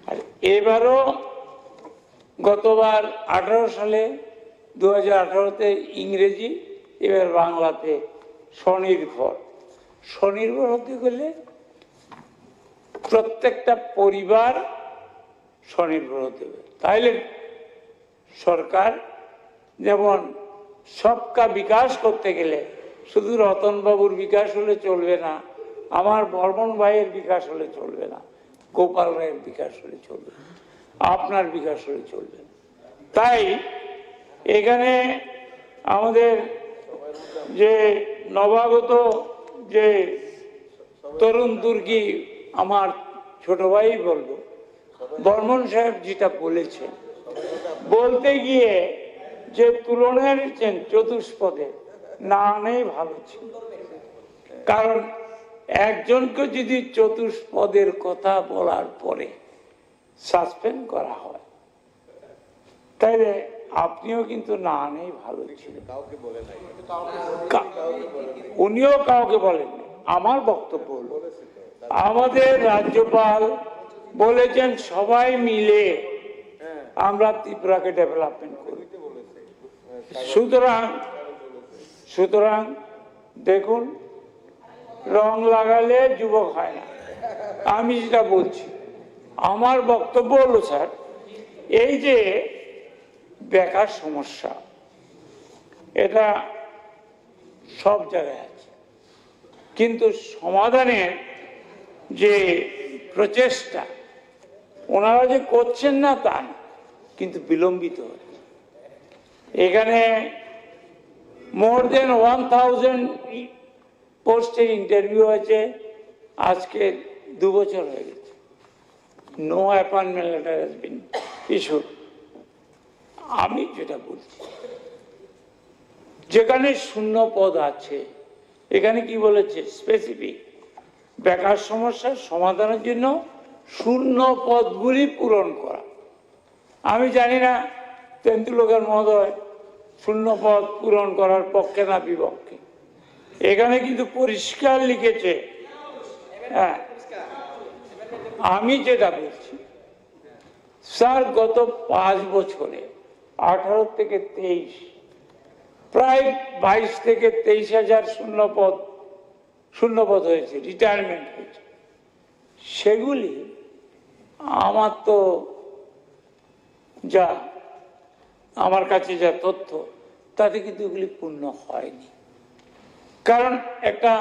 আর এবারও গতবার 18 সালে 2018-তে ইংরেজি, এবার বাংলাতে স্বনির্ভর হতে গেলে প্রত্যেকটা পরিবার স্বনির্ভর হতে হবে। তাইলে সরকার যেমন সবকা বিকাশ করতে গেলে শুধু রতনবাবুর বিকাশ হলে চলবে না, আমার বর্মন ভাইয়ের বিকাশ হলে চলবে না, গোপাল রায়ের বিকাশ হলে চলবে না, আপনার বিকাশ হলে চলবে না। তাই এখানে আমাদের যে নবাগত যে তরুণ তুর্কি, আমার ছোট ভাই বলবো, বর্মন সাহেব যেটা বলেছেন, বলতে গিয়ে যে তুলনা নিচ্ছেন চতুষ্পদে, না নেই ভালো ছিল। কারণ একজনকে যদি চতুষ্পদের কথা বলার পরে সাসপেন্ড করা হয়, তাইলে আপনিও কিন্তু না নেই ভালো ছিল। উনিও কাউকে বলেননি। আমার বক্তব্য হলো, আমাদের রাজ্যপাল বলেছেন সবাই মিলে আমরা ত্রিপুরাকে ডেভেলপমেন্ট করি। সুতরাং দেখুন, রং লাগালে যুবক হয় না, আমি যেটা বলছি। আমার বক্তব্য হলো স্যার, এই যে বেকার সমস্যা, এটা সব জায়গায় আছে, কিন্তু সমাধানের যে প্রচেষ্টা ওনারা যে করছেন না তা না, কিন্তু বিলম্বিত হচ্ছে। এখানে মোর দেন 1000 পোস্টের ইন্টারভিউ আছে, আজকে 2 বছর হয়ে গেছে, no appointment letter has been issued. আমি যেটা বলছি, যেখানে শূন্য পদ আছে, এখানে কি বলেছে স্পেসিফিক বেকার সমস্যার সমাধানের জন্য শূন্য পদগুলি পূরণ করা। আমি জানি না তেন্তুলকার মহোদয় শূন্য পদ পূরণ করার পক্ষে না বিপক্ষে, এখানে কিন্তু পরিষ্কার লিখেছে। হ্যাঁ, আমি যেটা বলছি স্যার, গত 5 বছরে 18 থেকে 23 প্রায় 22 থেকে 23,000 শূন্যপদ হয়েছে, রিটায়ারমেন্ট হয়েছে। সেগুলি আমার তো যা আমার কাছে যা তথ্য, তাতে কিন্তু এগুলি পূর্ণ হয়নি। কারণ একটা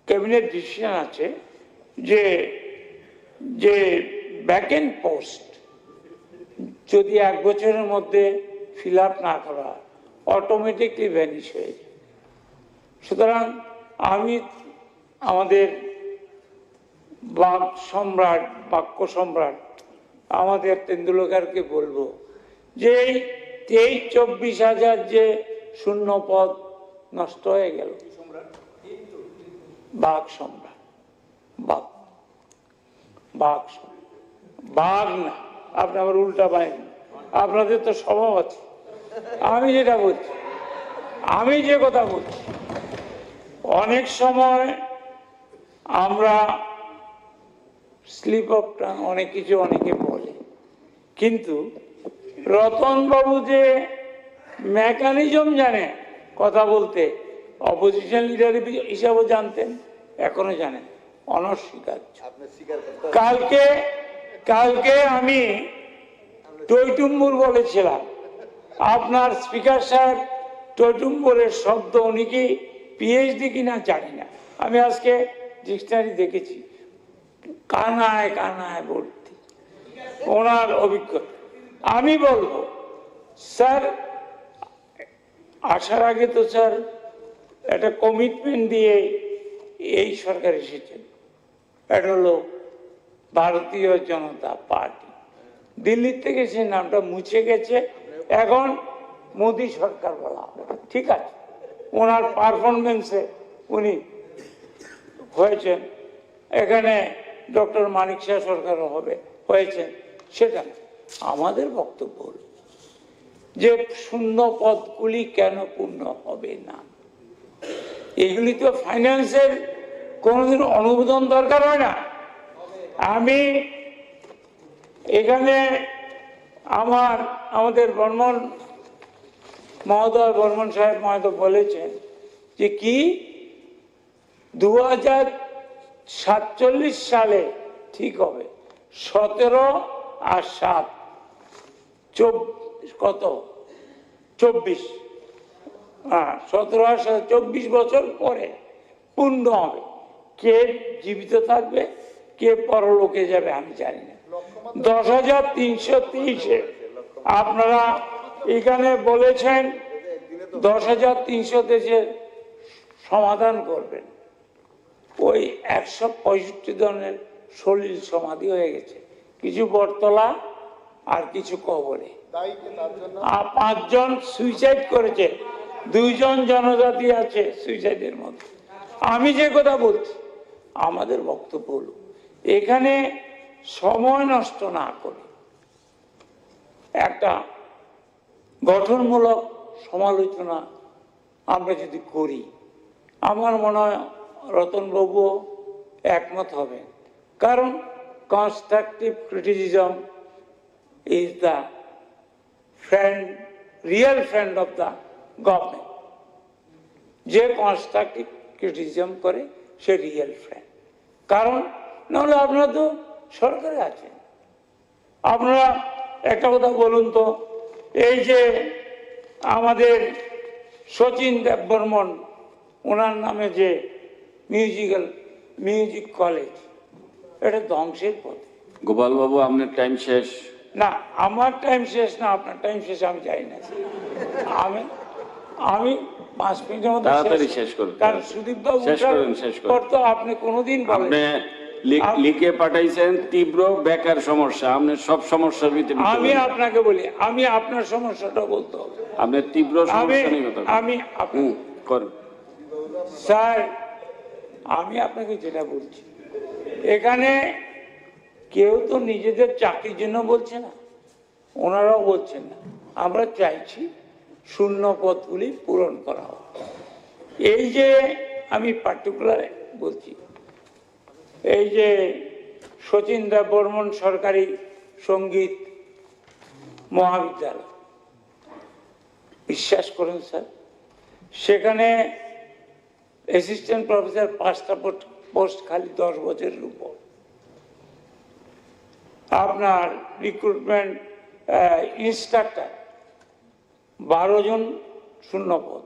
ক্যাবিনেট ডিসিশন আছে যে যে ভ্যাকেন্ট পোস্ট যদি 1 বছরের মধ্যে ফিল আপ না করা অটোমেটিকলি ভ্যানিশ হয়ে যায়। সুতরাং আমি আমাদের বাক্য সম্রাট আমাদের তেন্ডুলকারকে বলবো যে এই 23-24 হাজার যে শূন্য পদ নষ্ট হয়ে গেল, বাঘ সম্রাট, বাঘ না, আপনি আবার উল্টা বাহিনী, আপনাদের তো স্বভাব আছে। আমি যেটা বলছি, আমি যে কথা বলছি, অনেক সময় আমরা স্লিপ অফ টাং অনেক কিছু অনেকে বলে, কিন্তু রতনবাবু যে মেকানিজম জানে কথা বলতে, অপোজিশন লিডার হিসাবেও জানতেন, এখনো জানেন, অনস্বীকার্য। কালকে আমি টৈটুম্বুর বলেছিলাম, আপনার স্পিকার সাহেব টৈটুম্বুরের শব্দ উনি কি পিএইচডি কিনা জানি না, আমি আজকে ডিকশনারি দেখেছি, কানায় কানায় ভর্তি ওনার অভিজ্ঞতা। আমি বলবো স্যার, আসার আগে তো স্যার একটা কমিটমেন্ট দিয়ে এই সরকার এসেছেন, এটা হলো ভারতীয় জনতা পার্টি। দিল্লির থেকে সেই নামটা মুছে গেছে, এখন মোদী সরকার বলা হবে। ঠিক আছে, ওনার পারফরমেন্সে উনি হয়েছেন, এখানে ডক্টর মানিক শাহ সরকারও হয়েছেন, সেটা আমাদের বক্তব্য হল যে শূন্য পদগুলি কেন পূর্ণ হবে না। এগুলি তো ফাইন্যান্সের কোনোদিন অনুমোদন দরকার হয় না। আমি এখানে আমাদের বর্মন সাহেব মহোদয় বলেছেন যে কি 2047 সালে ঠিক হবে, 17 আর 7 কত 24, 17 আর 7 24 বছর পরে পূর্ণ হবে। কে জীবিত থাকবে, কে পরলোকে যাবে আমি জানি না। 10,323 আপনারা এখানে বলেছেন 10,323 সমাধান করবেন। ওই 165 জনের সলিল সমাধি হয়ে গেছে, কিছু বটতলা আর কিছু কবরে। 5 জন সুইসাইড করেছে, 2 জন জনজাতি আছে সুইসাইডের মধ্যে। আমি যে কথা বলছি, আমাদের বক্তব্য হলো এখানে সময় নষ্ট না করে একটা গঠনমূলক সমালোচনা আমরা যদি করি, আমার মনে হয় রতনবাবু একমত হবেন। কারণ constructive criticism is the real friend of the government. যে কনস্ট্রাকটিভ ক্রিটিসিজম করে সে রিয়েল ফ্রেন্ড। কারণ নাহলে আপনারা তো সরকারে আছেন। আপনারা একটা কথা বলুন তো, এই যে আমাদের শচীন দেববর্মন, ওনার নামে যে মিউজিক কলেজ, এটা ধ্বংসের পথে।
গোপাল বাবু, আপনার টাইম শেষ।
না, আমার টাইম শেষ না, আপনার টাইম শেষ আমি জানি না। আমি 5 মিনিটের মধ্যে
তাড়াতাড়ি শেষ করুন,
কারণ সুদীপ বাবু তো আপনি কোনোদিন বলেন
লিখে পাঠাইছেন তীব্র বেকার সমস্যা, আপনি সব সমস্যার ভিতরে
আমি আপনাকে বলি, আমি আপনার সমস্যাটা বলতে হবে।
আপনি তীব্র সমস্যা নিয়ে কথা
আমি
করেন
স্যার, আমি আপনাকে যেটা বলছি, এখানে কেউ তো নিজেদের চাকরির জন্য বলছে না, ওনারাও বলছেন না। আমরা চাইছি শূন্য পদগুলি পূরণ করা হোক। এই যে আমি পার্টিকুলার বলছি, এই যে শচীন্দ্র বর্মন সরকারি সঙ্গীত মহাবিদ্যালয়, বিশ্বাস করুন স্যার, সেখানে অ্যাসিস্ট্যান্ট প্রফেসর 5টা পোস্ট খালি 10 বছরের উপর। আপনার রিক্রুটমেন্ট ইনস্ট্রাক্টর 12 জন শূন্য পদ,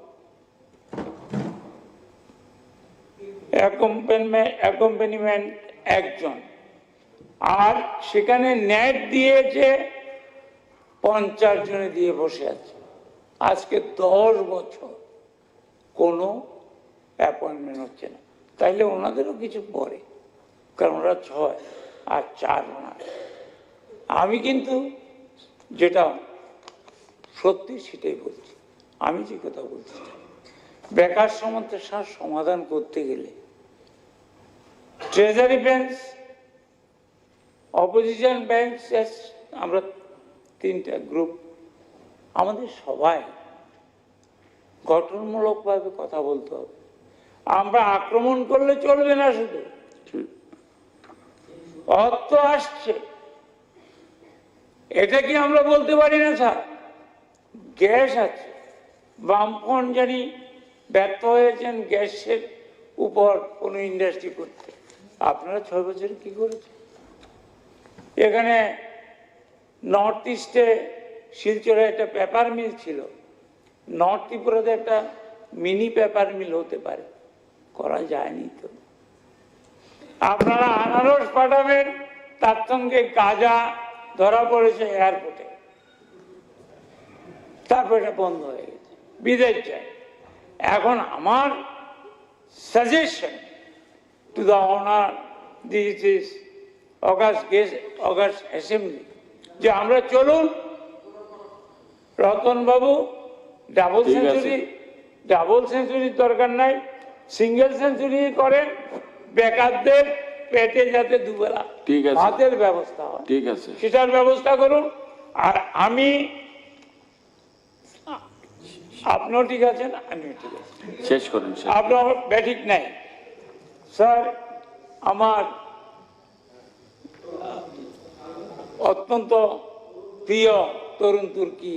অ্যাকম্পানিমেন্ট 1 জন, আর সেখানে নেট দিয়েছে 50 জনে দিয়ে বসে আছে। আজকে 10 বছর কোনো অ্যাপয়েন্টমেন্ট হচ্ছে না। তাইলে ওনাদেরও কিছু পড়ে, কারণ ওরা 6 আর 4 ওনার। আমি কিন্তু যেটা সত্যি সেটাই বলছি। আমি যে কথা বলছি, বেকার সমস্যার সমাধান করতে গেলে ট্রেজারি বেঞ্চ, অপোজিশন বেঞ্চ, আমরা 3টা গ্রুপ, আমাদের সবাই গঠনমূলকভাবে কথা বলতে হবে। আমরা আক্রমণ করলে চলবে না, শুধু অর্থ আসছে এটা কি আমরা বলতে পারি না স্যার? গ্যাস আছে, বামফ্রন্ট জানি ব্যর্থ হয়েছেন গ্যাসের উপর কোনো ইন্ডাস্ট্রি করতে। আপনারা 6 বছরে কি করেছেন? এখানে নর্থ ইস্টে শিলচরে একটা পেপার মিল ছিল, নর্থ ত্রিপুরাতে একটা মিনি পেপার মিল হতে পারে, করা যায়নি তো। আপনারা আনারস পাঠাবেন, তার সঙ্গে গাঁজা ধরা পড়েছে এয়ারপোর্টে, তারপর এটা বন্ধ হয়ে গেছে, বিদেশ যায়। এখন আমার suggestion to the honour this is August assembly, যে আমরা চলুন রতন বাবু ডাবল সেঞ্চুরির দরকার নাই, সিঙ্গেল সেঞ্চুরি করেন, বেকারদের পেটে যাতে দুবেলা ভাতের ব্যবস্থা হয়,
ঠিক আছে,
সেটার ব্যবস্থা করুন। আর আমি, আপনিও ঠিক আছেন, আমিও ঠিক আছি,
শেষ করেন।
আপনার ব্যাঠিক নাই স্যার। আমার অত্যন্ত প্রিয় তরুণ তুর্কি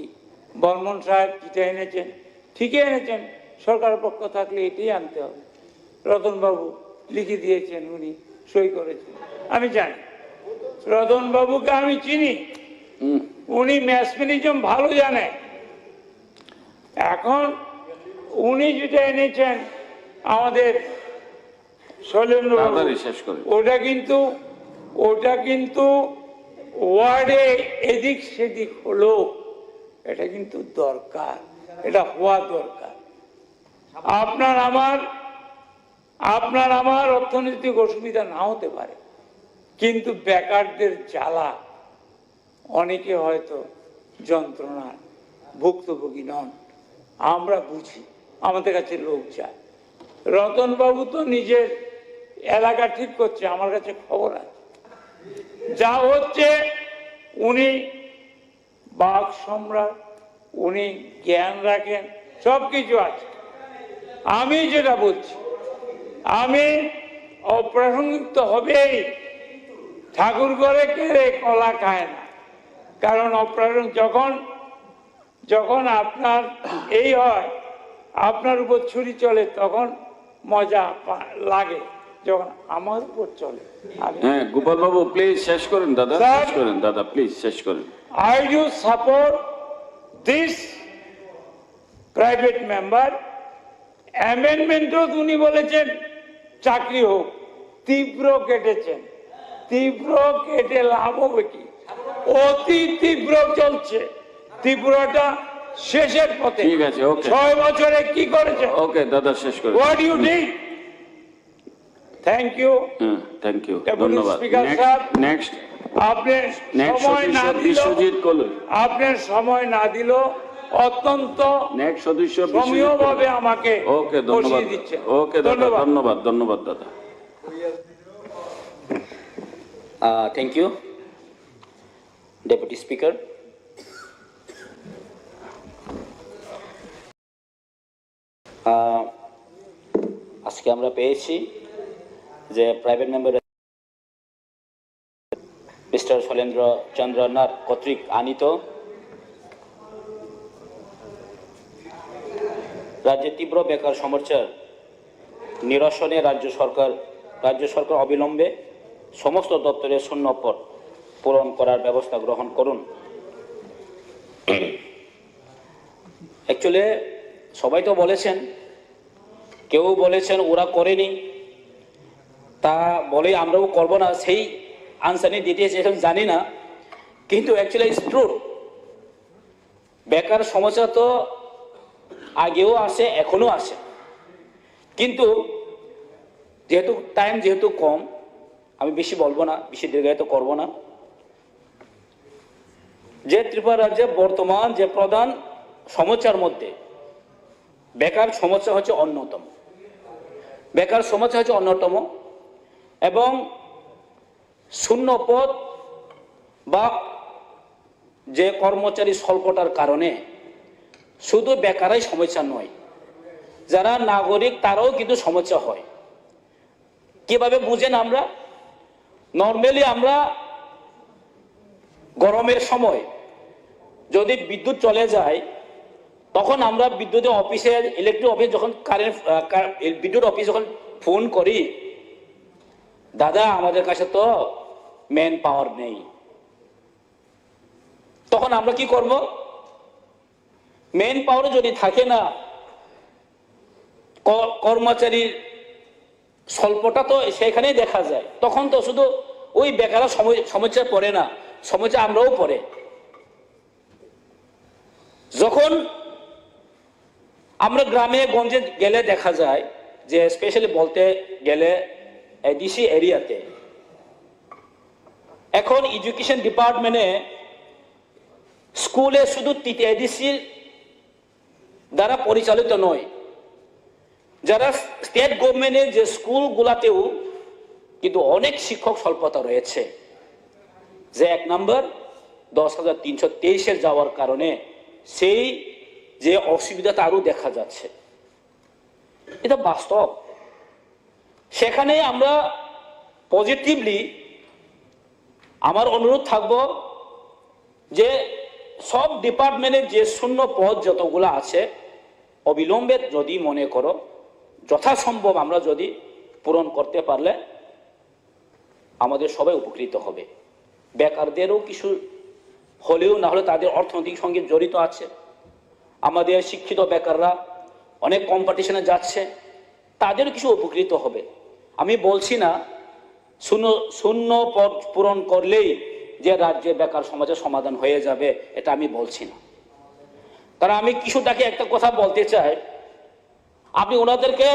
বর্মন সাহেব যেটা এনেছেন, ঠিকই এনেছেন, সরকারের পক্ষ থাকলে এটাই আনতে হবে। রতনবাবু লিখে দিয়েছেন, উনি সই করেছেন, আমি জানি। রতনবাবুকে আমি চিনি, উনি ম্যাথমেটিজম ভালো জানে। এখন উনি যেটা এনেছেন আমাদের ওটা কিন্তু ওয়ার্ডে এদিক সেদিক হলো, এটা কিন্তু দরকার, এটা হওয়া দরকার। আপনার আমার অর্থনৈতিক অসুবিধা না হতে পারে, কিন্তু বেকারদের জ্বালা, অনেকে হয়তো যন্ত্রণার ভুক্তভোগী নন, আমরা বুঝি, আমাদের কাছে লোক যায়। রতনবাবু তো নিজের এলাকা ঠিক করছে, আমার কাছে খবর আছে, যা হচ্ছে উনি বাক সম্রাট, উনি জ্ঞান রাখেন, সব কিছু আছে। আমি যেটা বলছি, আমি অপ্রাসঙ্গিক তো হবেই, ঠাকুর ঘরে কেড়ে কলা খায় না, কারণ অপ্রাসঙ্গিক যখন আপনার এই হয়, আপনার উপর ছুরি চলে, তখন মজা লাগে, যখন আমার উপর চলে।
হ্যাঁ, গোপাল বাবু প্লিজ শেষ করেন দাদা, শেষ করেন দাদা, প্লিজ শেষ করেন।
I do support this private member amendment. উনি বলেছেন চাকরি হোক, তীব্র কেটেছেন, তীব্র কেটে লাভ হবে কি? অতি তীব্র চলছে, ত্রিপুরাটা শেষের পথে।
ঠিক আছে, ওকে।
6 বছরে কি করেছে?
ওকে দাদা, শেষ করেন।
What you did? Thank you
thank you,
Deputy
ধন্যবাদ।
Speaker সাহেব,
নেক্সট
আপনি সময় না দিল,
বিশ্বজিৎ কলু।
আপনার সময় না দিল অত্যন্ত
নেক্সট সদস্য
সমীয়ভাবে আমাকে
ওকে, ধন্যবাদ।
বসিয়ে দিচ্ছে।
ওকে দাদা, ধন্যবাদ, ধন্যবাদ দাদা।
Thank you deputy speaker. আজকে আমরা পেয়েছি যে private member mister Shailendra Chandra Nath কর্তৃক আনিত রাজ্যে তীব্র বেকার সমস্যার নিরসনে রাজ্য সরকার অবিলম্বে সমস্ত দপ্তরের শূন্য পদ পূরণ করার ব্যবস্থা গ্রহণ করুন। অ্যাকচুয়ালি সবাই তো বলেছেন, কেউ বলেছেন ওরা করেনি, তা বলে আমরাও করবো না, সেই আনসারই দিতে চেয়েছেন জানি না, কিন্তু অ্যাকচুয়ালি ইটস ট্রু। বেকার সমস্যা তো আগেও আসে, এখনো আসে, কিন্তু যেহেতু কম, আমি বেশি বলবো না, বেশি দীর্ঘায়িত করবো না। যে ত্রিপুরা রাজ্যে বর্তমান যে প্রধান সমস্যার মধ্যে বেকার সমস্যা হচ্ছে অন্যতম, এবং শূন্য পদ বা যে কর্মচারী স্বল্পতার কারণে শুধু বেকারই সমস্যা নয়, যারা নাগরিক তারাও কিন্তু সমস্যা হয়। কিভাবে বুঝেন? আমরা নর্মালি আমরা গরমের সময় যদি বিদ্যুৎ চলে যায়, তখন আমরা বিদ্যুতের অফিসে, ইলেকট্রিক অফিস যখন বিদ্যুৎ অফিস যখন ফোন করি, দাদা আমাদের কাছে তো ম্যান পাওয়ার নেই, তখন আমরা কি করব? ম্যান পাওয়ার যদি থাকে না, কর্মচারীর স্বল্পতা তো সেখানেই দেখা যায়, তখন তো শুধু ওই বেকার সমস্যা পড়ে না, সমস্যা আমরাও পড়ে। যখন আমরা গ্রামে গঞ্জে গেলে দেখা যায় যে, স্পেশালি বলতে গেলে এডিসি এরিয়াতে এখন এডুকেশন ডিপার্টমেন্টে স্কুলে শুধু এডিসির দ্বারা পরিচালিত নয়, যারা স্টেট গভর্নমেন্টের যে স্কুলগুলাতেও কিন্তু অনেক শিক্ষক স্বল্পতা রয়েছে, যে 1 নম্বর 10,323 যাওয়ার কারণে সেই যে অসুবিধাটা আরো দেখা যাচ্ছে, এটা বাস্তব। সেখানে আমরা পজিটিভলি আমার অনুরোধ থাকবো যে সব ডিপার্টমেন্টের যে শূন্য পদ যতগুলো আছে, অবিলম্বে যদি মনে করো যথাসম্ভব আমরা যদি পূরণ করতে পারলে আমাদের সবাই উপকৃত হবে। বেকারদেরও কিছু হলেও না হলে তাদের অর্থনৈতিক সঙ্গে জড়িত আছে, আমাদের শিক্ষিত বেকাররা অনেক কম্পিটিশনে যাচ্ছে, তাদেরও কিছু উপকৃত হবে। আমি বলছি না শূন্য পদ পূরণ করলেই যে রাজ্যে বেকার সমস্যার সমাধান হয়ে যাবে, এটা আমি বলছি না। কারণ আমি কিছুটাকে একটা কথা বলতে চাই, আপনি ওনাদেরকে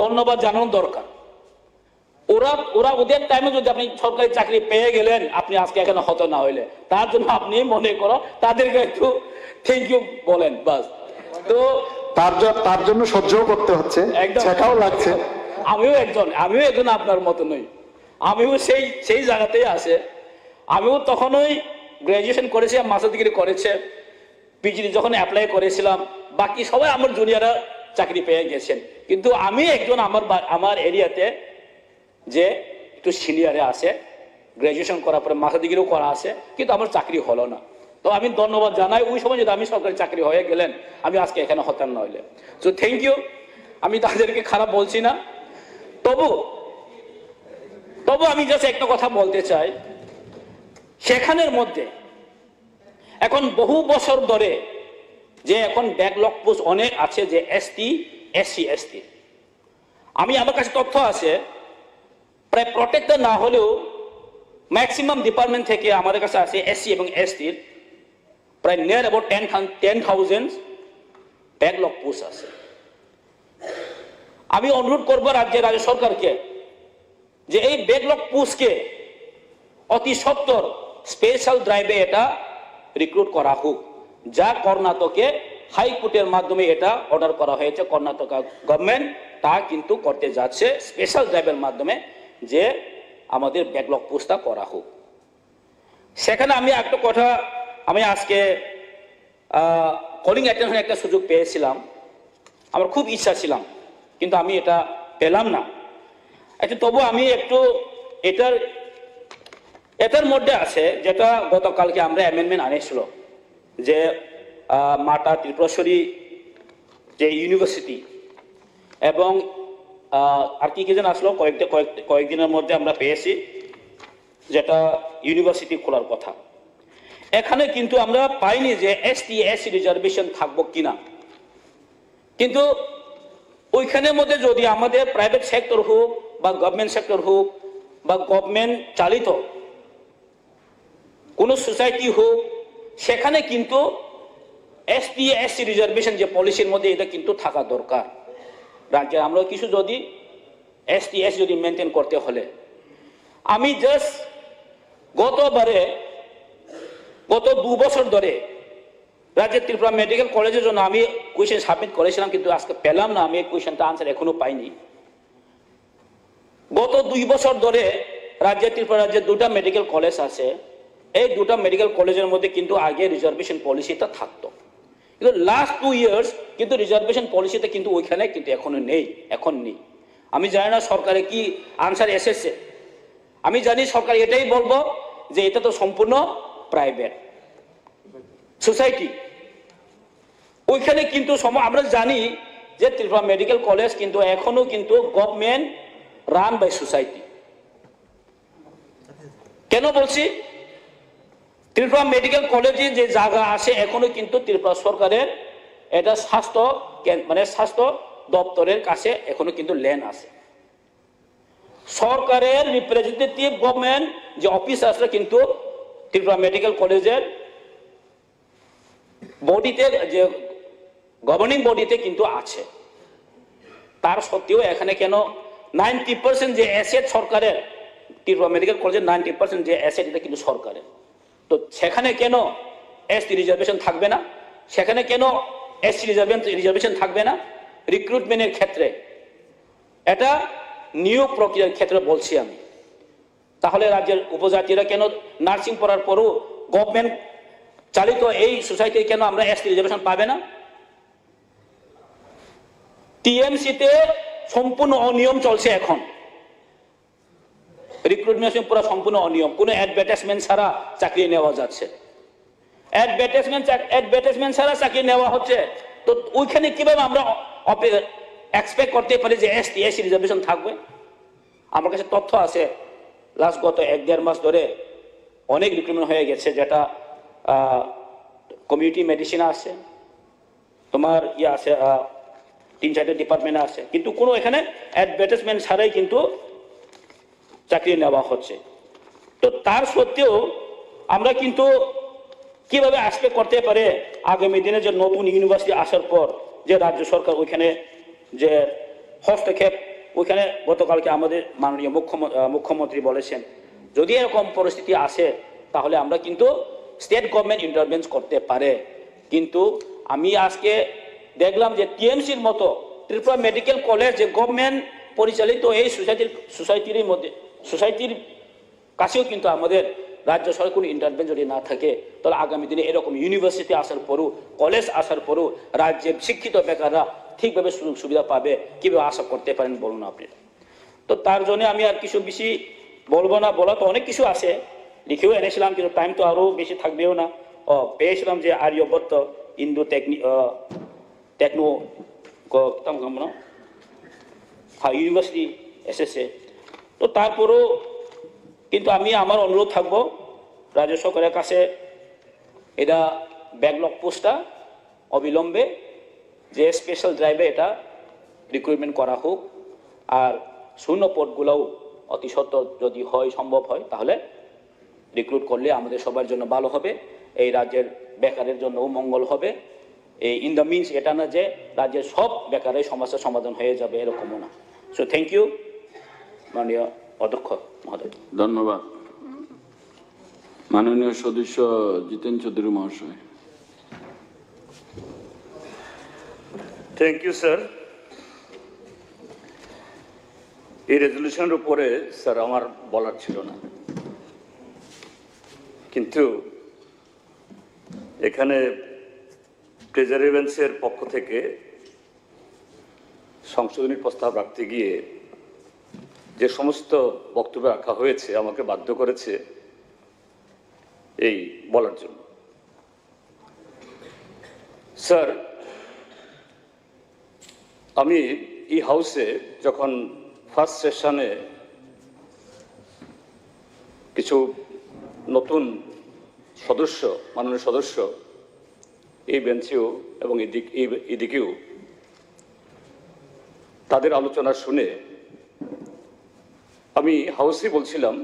ধন্যবাদ জানানো দরকার। ওদের টাইমে যদি আপনি সরকারি চাকরি পেয়ে গেলেন, আপনি আজকে এখানে হতো না হইলে, তার জন্য আপনি মনে করো তাদেরকে একটু থ্যাংক ইউ বলেন, বাস। তো
তার জন্য সহ্যও করতে হচ্ছে, শেখাও লাগছে।
আমিও একজন আপনার মতো নই, আমিও সেই জায়গাতেই আছে। আমিও তখনই গ্রাজুয়েশন করেছি, মাস্টার ডিগ্রি করেছে, পিএইচডি যখন অ্যাপ্লাই করেছিলাম, বাকি সবাই আমার জুনিয়ররা চাকরি পেয়ে গেছেন, কিন্তু আমি একজন আমার এরিয়াতে যে একটু সিনিয়রে আছে, গ্রাজুয়েশন করার পরে মাস্টার ডিগ্রিও করা আছে, কিন্তু আমার চাকরি হলো না। তো আমি ধন্যবাদ জানাই, ওই সময় যদি আমি সরকারি চাকরি হয়ে গেলেন, আমি আজকে এখানে হতাম না হইলে। সো থ্যাংক ইউ, আমি তাদেরকে খারাপ বলছি না। তবু আমি জাস্ট একটা কথা বলতে চাই, সেখানের মধ্যে এখন বহু বছর ধরে যে এখন ব্যাকলগ পোস্ট অনেক আছে, যে এসটি, এসসি, এসটি, আমার কাছে তথ্য আছে, প্রায় প্রত্যেকটা না হলেও ম্যাক্সিমাম ডিপার্টমেন্ট থেকে আমাদের কাছে আছে এসসি এবং এসটির প্রায় নিয়ার অ্যাবাউট 10,000 ব্যাকলগ পোস্ট আছে। আমি অনুরোধ করবো রাজ্য সরকারকে
যে এই ব্যাকলগ পোস্টকে অতি সত্বর স্পেশাল ড্রাইভে এটা রিক্রুট করা হোক, যা কর্ণাটকে হাইকোর্টের মাধ্যমে এটা অর্ডার করা হয়েছে। কর্ণাটক গভর্নমেন্ট তা কিন্তু করতে যাচ্ছে স্পেশাল ড্রাইভের মাধ্যমে, যে আমাদের ব্যাকলগ পোস্টটা করা হোক। সেখানে আমি একটা কথা, আমি আজকে কলিং অ্যাটেনশন একটা সুযোগ পেয়েছিলাম, আমার খুব ইচ্ছা ছিলাম, কিন্তু আমি এটা পেলাম না। আচ্ছা, তবু আমি একটু এটার মধ্যে আছে, যেটা গতকালকে আমরা অ্যামেন্ডমেন্ট আনিয়েছিল, যে মাতা ত্রিপুরেশ্বরী যে ইউনিভার্সিটি এবং আর কি যেন আসলো কয়েকদিনের মধ্যে আমরা পেয়েছি, যেটা ইউনিভার্সিটি খোলার কথা। এখানে কিন্তু আমরা পাইনি যে ST SC রিজার্ভেশন থাকবো কিনা, কিন্তু ওইখানের মধ্যে যদি আমাদের প্রাইভেট সেক্টর হোক বা গভর্নমেন্ট সেক্টর হোক বা গভর্নমেন্ট চালিত কোনো সোসাইটি হোক, সেখানে কিন্তু ST SC রিজার্ভেশন যে পলিসির মধ্যে এটা কিন্তু থাকা দরকার। রাজ্যে আমরা কিছু যদি ST SC যদি মেনটেন করতে হলে, আমি জাস্ট গত 2 বছর ধরে রাজ্যের ত্রিপুরা মেডিকেল কলেজের জন্য আমি কোয়েশ্চেন সাবমিট করেছিলাম, কিন্তু আজকে পেলাম না। আমি এই কোয়েশ্চেনটা আনসার এখনো পাইনি। গত 2 বছর ধরে ত্রিপুরা রাজ্যের 2টা মেডিকেল কলেজ আছে। এই 2টা মেডিকেল কলেজের মধ্যে কিন্তু আগে রিজার্ভেশন পলিসিটা থাকতো, কিন্তু লাস্ট 2 ইয়ার্স কিন্তু রিজার্ভেশন পলিসিতে কিন্তু ওইখানে কিন্তু এখনো নেই, এখন নেই। আমি জানি না সরকারে কি আনসার এসেছে। আমি জানি সরকার এটাই বলবো যে এটা তো সম্পূর্ণ প্রাইভেট সোসাইটি। ওইখানে কিন্তু আমরা জানি যে ত্রিপুরা মেডিকেল কলেজ কিন্তু এখনো কিন্তু গভর্নমেন্ট রান বাই সোসাইটি। কেন বলছি? ত্রিপুরা মেডিকেল কলেজে যে জায়গা আছে এখনো কিন্তু ত্রিপুরা সরকারের এটা স্বাস্থ্য দপ্তরের কাছে এখনো কিন্তু ল্যান্ড আছে। সরকারের রিপ্রেজেন্টেটিভ গভর্নমেন্ট যে অফিসার্সরা কিন্তু ত্রিপুরা মেডিকেল কলেজের বডিতে, যে গভর্নিং বডিতে কিন্তু আছে। তার সত্ত্বেও এখানে কেন 90% যে অ্যাসেট সরকারের, ত্রিপুরা মেডিকেল কলেজের 90% যে অ্যাসেট এটা কিন্তু সরকারের। তো সেখানে কেন ST রিজার্ভেশন থাকবে না? সেখানে কেন SC রিজার্ভেশন থাকবে না? রিক্রুটমেন্টের ক্ষেত্রে, এটা নিয়োগ প্রক্রিয়ার ক্ষেত্রে বলছি আমি। তাহলে রাজ্যের উপজাতিরা কেন নার্সিং পড়ার পরও গভর্নমেন্ট চালিত এই সোসাইটি কেন আমরা ST রিজার্ভেশন পাবে না? TMC-তে সম্পূর্ণ অনিয়ম চলছে এখন। রিক্রুটমেন্ট পুরো সম্পূর্ণ অনিয়ম, কোনো অ্যাডভার্টাইজমেন্ট ছাড়া চাকরি নেওয়া যাচ্ছে, অ্যাডভার্টাইজমেন্ট ছাড়া চাকরি নেওয়া হচ্ছে। তো ওইখানে কিভাবে আমরা এক্সপেক্ট করতে পারি যে ST SC রিজার্ভেশন থাকবে? আমার কাছে তথ্য আছে, লাস্ট গত 1-1.5 মাস ধরে অনেক রিক্রুটমেন্ট হয়ে গেছে, যেটা কমিউনিটি মেডিসিন আছে, তোমার আছে 3-4টে ডিপার্টমেন্ট আছে, কিন্তু কোনো এখানে অ্যাডভার্টাইজমেন্ট ছাড়াই কিন্তু চাকরি নেওয়া হচ্ছে। তো তার সত্ত্বেও আমরা কিন্তু কিভাবে এক্সপেক্ট করতে পারে আগামী দিনে যে নতুন ইউনিভার্সিটি আসার পর যে রাজ্য সরকার ওইখানে যে হস্তক্ষেপ, ওইখানে গতকালকে আমাদের মাননীয় মুখ্যমন্ত্রী বলেছেন যদি এরকম পরিস্থিতি আসে তাহলে আমরা কিন্তু স্টেট গভর্নমেন্ট ইন্টারভেন্স করতে পারে। কিন্তু আমি আজকে দেখলাম যে TMC-র মতো ত্রিপুরা মেডিকেল কলেজ যে গভর্নমেন্ট পরিচালিত এই সোসাইটির কাছেও কিন্তু আমাদের রাজ্য সরকার কোনো ইন্টারভেন্স যদি না থাকে, তাহলে আগামী দিনে এরকম ইউনিভার্সিটি আসার পরও, কলেজ আসার পরও রাজ্যের শিক্ষিত বেকাররা ঠিকভাবে সুযোগ সুবিধা পাবে কিভাবে আশা করতে পারেন বলুন আপনি? তো তার জন্য আমি আর কিছু বেশি বলবো না, বলা তো অনেক কিছু আছে, লিখেও এনেছিলাম, কিন্তু টাইম তো আরও বেশি থাকবেও না। পেয়েছিলাম যে আর্যভট্ট ইন্দো টেকনো ইউনিভার্সিটি এসেছে। তো তারপরও কিন্তু আমি আমার অনুরোধ থাকবো রাজ্য সরকারের কাছে, এটা ব্যাকলগ পোস্টটা অবিলম্বে যে স্পেশাল ড্রাইভে এটা রিক্রুটমেন্ট করা হোক, আর শূন্য পদগুলোও অতি সত্বর যদি হয়, সম্ভব হয়, তাহলে রিক্রুট করলে আমাদের সবার জন্য ভালো হবে, এই রাজ্যের বেকারের জন্যও মঙ্গল হবে। এই ইন দ্য মিনস এটা না যে রাজ্যের সব বেকারের সমস্যার সমাধান হয়ে যাবে, এরকমও না। সো থ্যাংক ইউ মাননীয় অধ্যক্ষ মহোদয়।
ধন্যবাদ। মাননীয় সদস্য জিতেন চৌধুরী মহাশয়।
Thank you sir. এই রেজলিউশনের উপরে স্যার আমার বলার ছিল না, কিন্তু এখানে ট্রেজারি বেঞ্চের পক্ষ থেকে সংশোধনী প্রস্তাব রাখতে গিয়ে যে সমস্ত বক্তব্য রাখা হয়েছে আমাকে বাধ্য করেছে এই বলার জন্য। স্যার, আমি এই হাউসে যখন ফার্স্ট সেশনে কিছু নতুন সদস্য, মাননীয় সদস্য এই বেঞ্চেও এবং এদিকেও তাদের আলোচনা শুনে আমি হাউসে বলছিলাম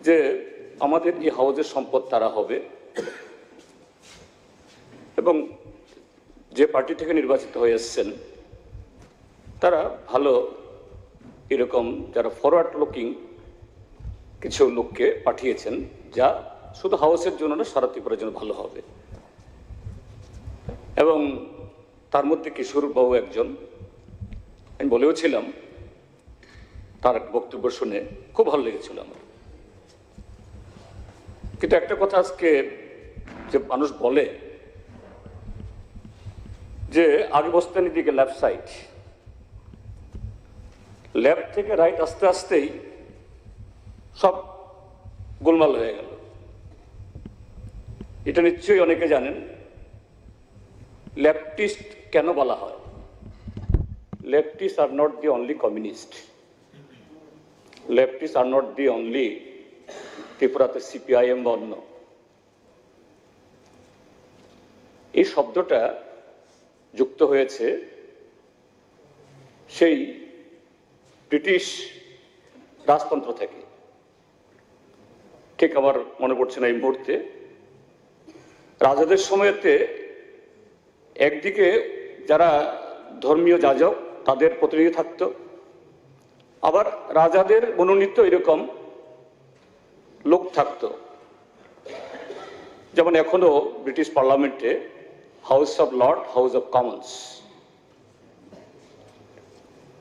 যে আমাদের এই হাউসের সম্পদ তারা হবে এবং যে পার্টি থেকে নির্বাচিত হয়ে এসছেন তারা ভালো এরকম যারা ফরওয়ার্ড লুকিং কিছু লোককে পাঠিয়েছেন, যা শুধু হাউসের জন্য না, সারা ত্রিপুরার জন্য ভালো হবে। এবং তার মধ্যে কিশোর বাবু একজন, আমি বলেও ছিলাম, তার বক্তব্য শুনে খুব ভালো লেগেছিল আমার। কিন্তু একটা কথা আজকে যে মানুষ বলে যে আগে বসতেন এদিকে লেফট সাইড, লেফট থেকে রাইট আস্তে আস্তেই সব গোলমাল হয়ে গেল। এটা নিশ্চয়ই অনেকে জানেন। লেফটিস্ট কেন বলা হয়? Leftist are not the only communist, leftist are not the only ত্রিপুরাতে সিপিআইএম বা অন্য। এই শব্দটা যুক্ত হয়েছে সেই ব্রিটিশ রাজতন্ত্র থেকে। ঠিক আমার মনে পড়ছে না এই মুহূর্তে। রাজাদের সময়তে একদিকে যারা ধর্মীয় যাজক তাদের প্রতিনিধি থাকত, আবার রাজাদের মনোনীত এরকম লোক থাকত। যেমন এখনো ব্রিটিশ পার্লামেন্টে house of Lord, house of Commons.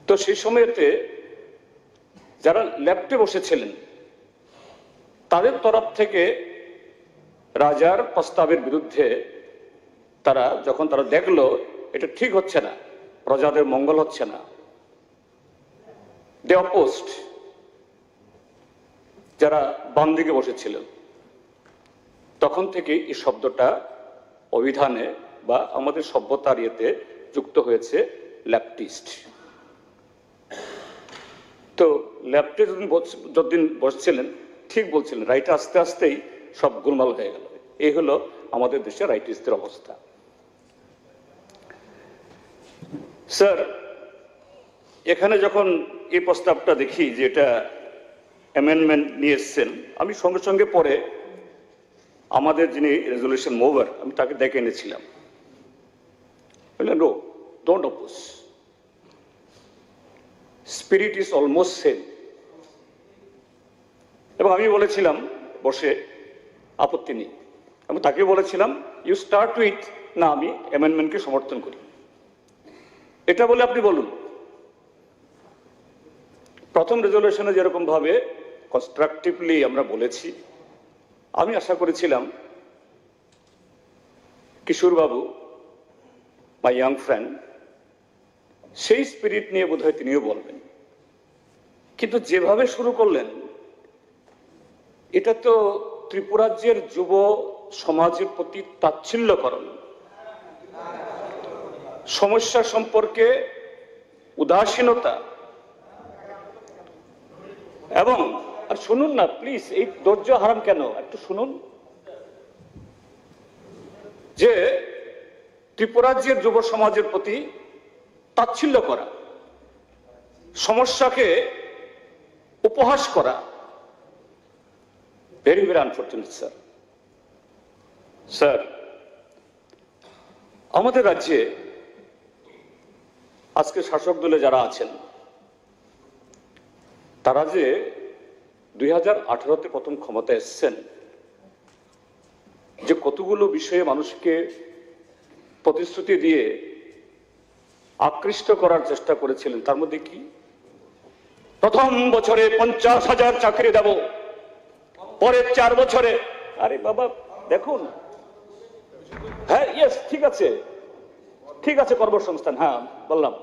তো সেই সময়তে যারা লেফটে বসেছিলেন তাদের তরফ থেকে রাজার প্রস্তাবের বিরুদ্ধে তারা যখন তারা দেখলো এটা ঠিক হচ্ছে না, প্রজাদের মঙ্গল হচ্ছে না, দে অপোজড। যারা বাম দিকে বসেছিলেন, তখন থেকে এই শব্দটা অভিধানে বা আমাদের সভ্যতার ইয়েতে যুক্ত হয়েছে লেফটিস্ট। তো লেফটে যতদিন বসছিলেন ঠিক বলছিলেন, রাইটে আস্তে আস্তেই সব গোলমাল হয়ে গেল। এই হলো আমাদের দেশে রাইটিস্টদের অবস্থা। স্যার, এখানে যখন এই প্রস্তাবটা দেখি যে এটা অ্যামেন্ডমেন্ট নিয়ে এসছেন, আমি সঙ্গে সঙ্গে পরে আমাদের যিনি রেজলিউশন মুভার আমি তাকে ডেকে এনেছিলাম। বললেন, no, don't oppose, spirit is almost same. এবং আমি বলেছিলাম বসে আপত্তি নেই। আমি তাকে বলেছিলাম ইউ স্টার্ট উইথ, না আমি অ্যামেন্ডমেন্টকে সমর্থন করি, এটা বলে আপনি বলুন। প্রথম রেজলিউশনে যেরকম ভাবে কনস্ট্রাকটিভলি আমরা বলেছি, আমি আশা করেছিলাম কিশোরবাবু, মাই ইয়াং ফ্রেন্ড, সেই স্পিরিট নিয়ে বোধহয় তিনিও বলবেন। কিন্তু যেভাবে শুরু করলেন, এটা তো ত্রিপুরাজ্যের যুব সমাজের প্রতি তাচ্ছিল্যকরণ, সমস্যা সম্পর্কে উদাসীনতা। এবং আর শুনুন না প্লিজ, এই ধৈর্য হারাম কেন, একটু শুনুন। যে ত্রিপুরাজ্যের যুব সমাজের প্রতি তাচ্ছিল্য করা, সমস্যাকে উপহাস করা, very very unfortunate sir. Sir, আমাদের রাজ্যে আজকে শাসক দলে যারা আছেন তারা যে 2018-তে প্রথম ক্ষমতায় এসেছেন, যে কতগুলো বিষয়ে মানুষকে প্রতিশ্রুতি দিয়ে আকৃষ্ট করার চেষ্টা করেছিলেন, তার মধ্যে কি প্রথম বছরে 50,000 চাকরি দেব, পরের 4 বছরে, আরে বাবা দেখুন, হ্যাঁ ইয়েস ঠিক আছে কর্মসংস্থান, হ্যাঁ বললাম,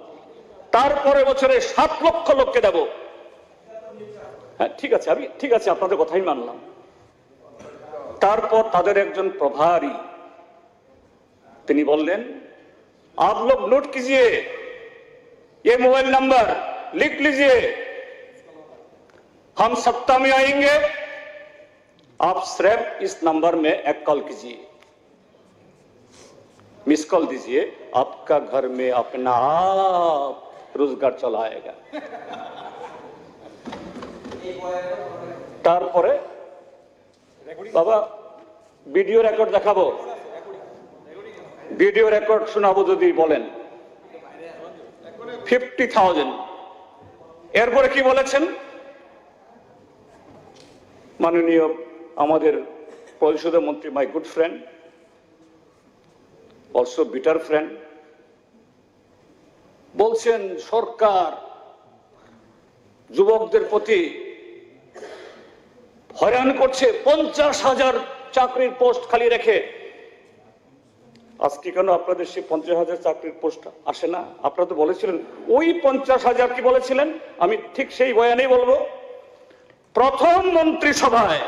তারপরে বছরে 7 লক্ষ লোককে দেব, হ্যাঁ ঠিক আছে আপনাদের কথাই মানলাম। তারপর তাদের একজন প্রভারী তিনি বললেন, आप लोग नोट कीजिए, ये मोबाइल नंबर लिख लीजिए, हम सत्ता में आएंगे, आप सिर्फ इस नंबर में एक कॉल कीजिए, मिस कॉल दीजिए, आपका घर में अपना आप रोजगार चला आएगा। তারপরে বাবা ভিডিও রেকর্ড দেখাবো, ভিডিও রেকর্ড শোনাবো যদি বলেন, 50,000। এরপরে কি বলেছেন মাননীয় আমাদের পরিষদের মন্ত্রী, মাই good friend, also bitter friend, বলছেন সরকার যুবকদের প্রতি হয়রান করছে, 50,000 চাকরির পোস্ট খালি রেখে। আজকে কেন আপনাদের সেই 50,000 চাকরির পোস্ট আসে না? আপনারা তো বলেছিলেন, ওই 50,000 কি বলেছিলেন, আমি ঠিক সেই বয়ানেই বলবো। প্রথম মন্ত্রিসভায়,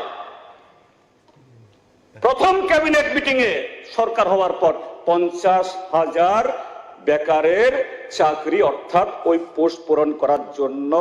প্রথম ক্যাবিনেট মিটিং এ সরকার হওয়ার পর 50,000 বেকারের চাকরি অর্থাৎ ওই পোস্ট পূরণ করার জন্য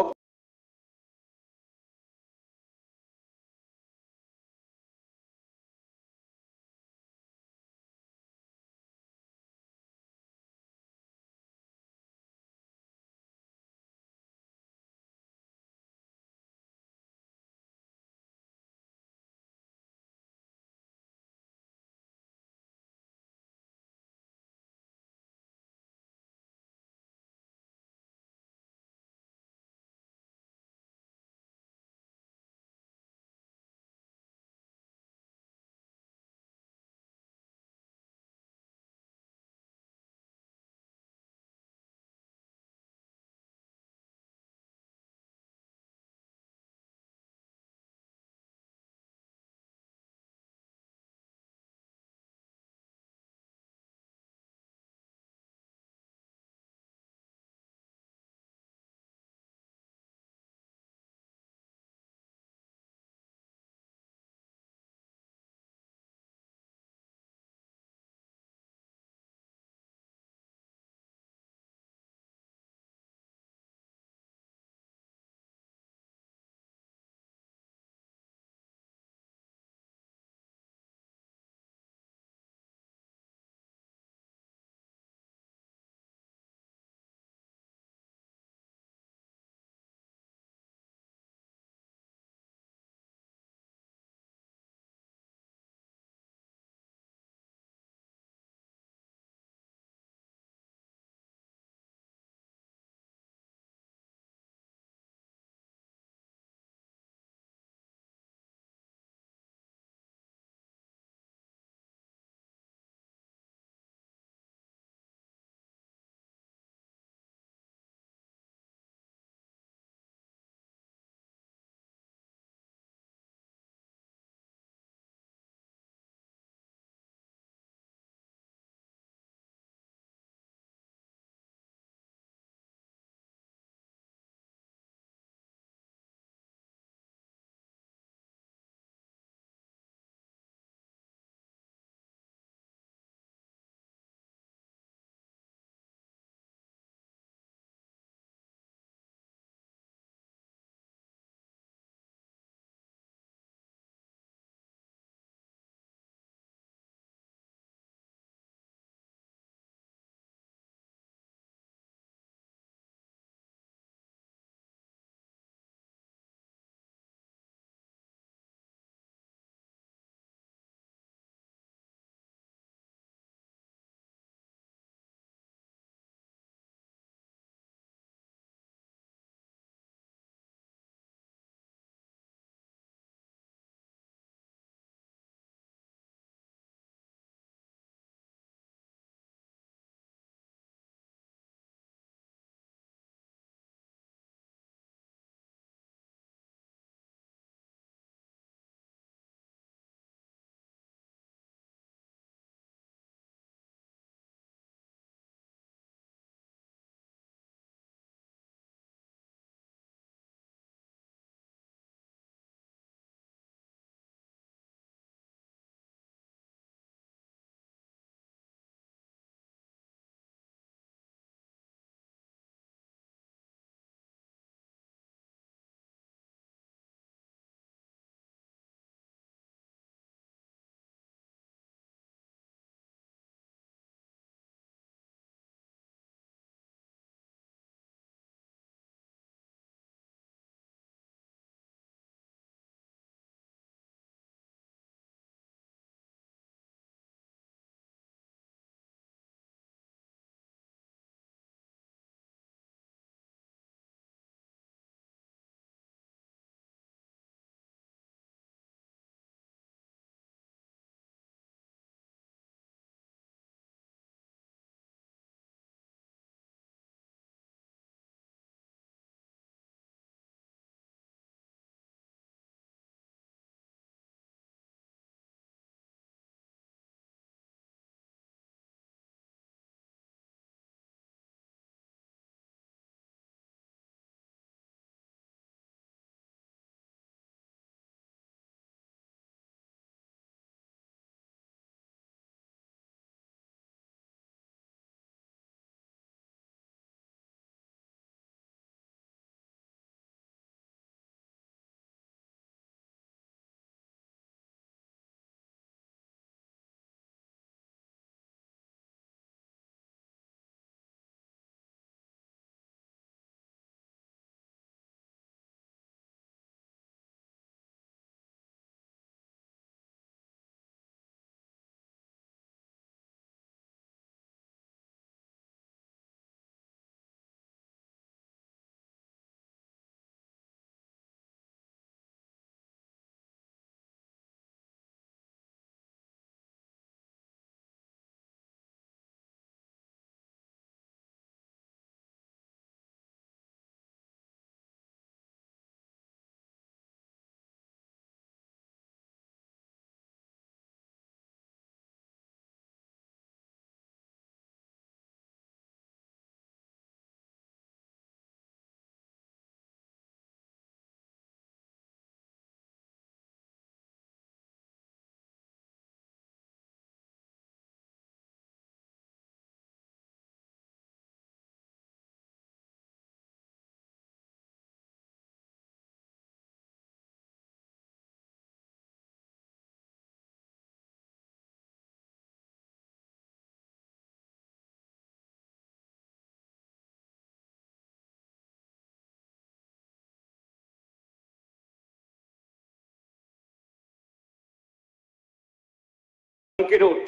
রুট,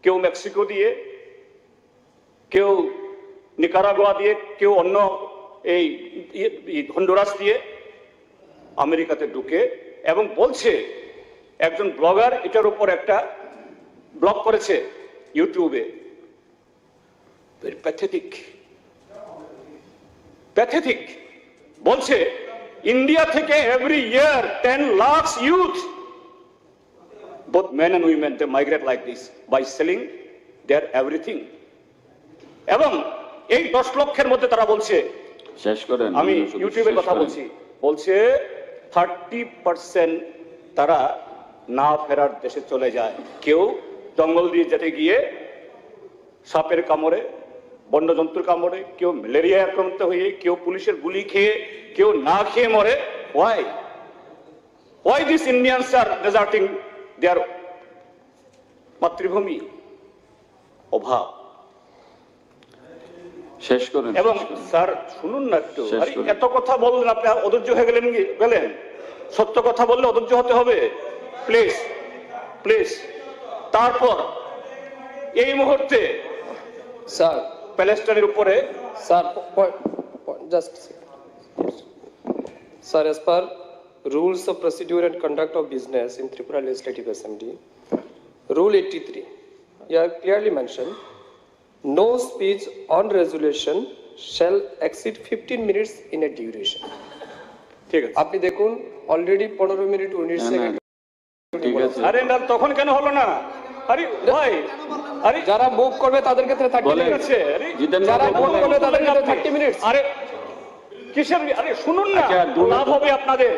কেউ মেক্সিকো দিয়ে, কেউ নিকারাগুয়া দিয়ে, কেউ অন্য এই হন্ডুরাস দিয়ে আমেরিকাতে ঢুকে, এবং বলছে একজন ব্লগার এটার উপর একটা ব্লগ করেছে ইউটিউবে। Pathetic, pathetic. বলছে ইন্ডিয়া থেকে every year 10 lakh youth, both men and women, they migrate like this by selling their everything. এবং এই 10 লক্ষের মধ্যে তারা বলছে,
শেষ করেন,
আমি ইউটিউবে কথা বলছি, বলছে 30% তারা না ফেরার দেশে চলে যায়। কেউ জঙ্গল দিয়ে যেতে গিয়ে সাপের কামড়ে, বন্যজন্তুর কামড়ে, কেউ ম্যালেরিয়া আক্রান্ত হয়ে, কেউ পুলিশের গুলি খেয়ে, কেউ না খেয়ে মরে। Why these Indians are deserting their মাতৃভূমি? অভাব।
শেষ করেন।
এবং স্যার শুনুন না একটু, এত কথা বললেন আপনি, অধৈর্য হয়ে গেলেন। সত্য কথা বললে অধৈর্য হতে হবে, প্লিজ প্লিজ। তারপর এই মুহূর্তে
স্যার
প্যালেস্টাইনের উপরে
sir just sir, as per rules of procedure and conduct of business in Tripura Legislative Assembly, Rule 83, you have clearly mentioned, no speech on resolution shall exceed 15 minutes in a duration.
ঠিক আছে,
আপনি দেখুন already 15 minute 19 second.
ঠিক আছে,
আরে না, তখন কেন হলো না? আরে ভাই, আরে
যারা মুভ করবে তাদের ক্ষেত্রে 30 মিনিট আছে। যারা মুভ করবে তাদের ক্ষেত্রে 30 মিনিট।
আরে কিসের? আরে শুনুন না, লাভ হবে আপনাদের।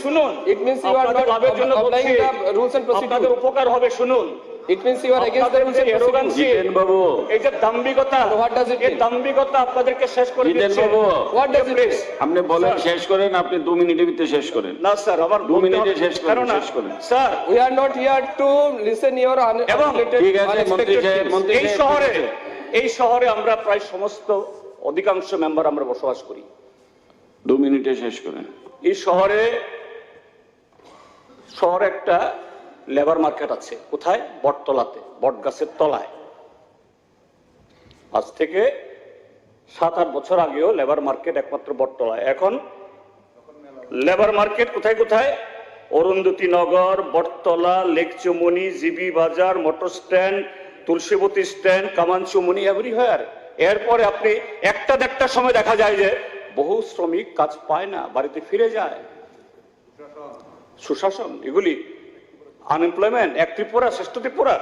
শুনুন,
it means you are not
লাভের জন্য
applying the rules and procedure.
আপনাদের উপকার হবে। শুনুন,
it means you are against the rules and procedure.
বাবু,
এই যে দাম্ভিকতা,
what does it mean?
এই দাম্ভিকতা আপনাদেরকে শেষ করে দিচ্ছে।
বাবু,
what does it mean?
আপনি বলেন শেষ করেন, আপনি 2 মিনিটের ভিতরে শেষ করেন।
না স্যার, আমার
2 মিনিটে শেষ করেন, শেষ করেন
sir.
we are not here to listen your
ঠিক আছে মন্ত্রী সাহেব, মন্ত্রী সাহেব,
এই শহরে আমরা প্রায় সমস্ত অধিকাংশ মেম্বার আমরা বসবাস করি।
2 মিনিটে শেষ করেন।
এই শহরে একটা লেবার মার্কেট আছে। কোথায়? বটতলাতে, বট গাছের তলায়। আজ থেকে 7-8 বছর আগেও লেবার মার্কেট একমাত্র বটতলায়। এখন লেবার মার্কেট কোথায় কোথায়? Arundhati Nagar, Battala, Lakechowmuhani, GB Bazar, motor stand, Tulsibati stand, Kamanchowmuhani, everywhere. এরপরে আপনি একটা সময় দেখা যায় যে বহু শ্রমিক কাজ পায় না, বাড়িতে ফিরে যায়। সুশাসন, এগুলি আনএমপ্লয়মেন্ট, এক ত্রিপুরা শ্রেষ্ঠ ত্রিপুরা।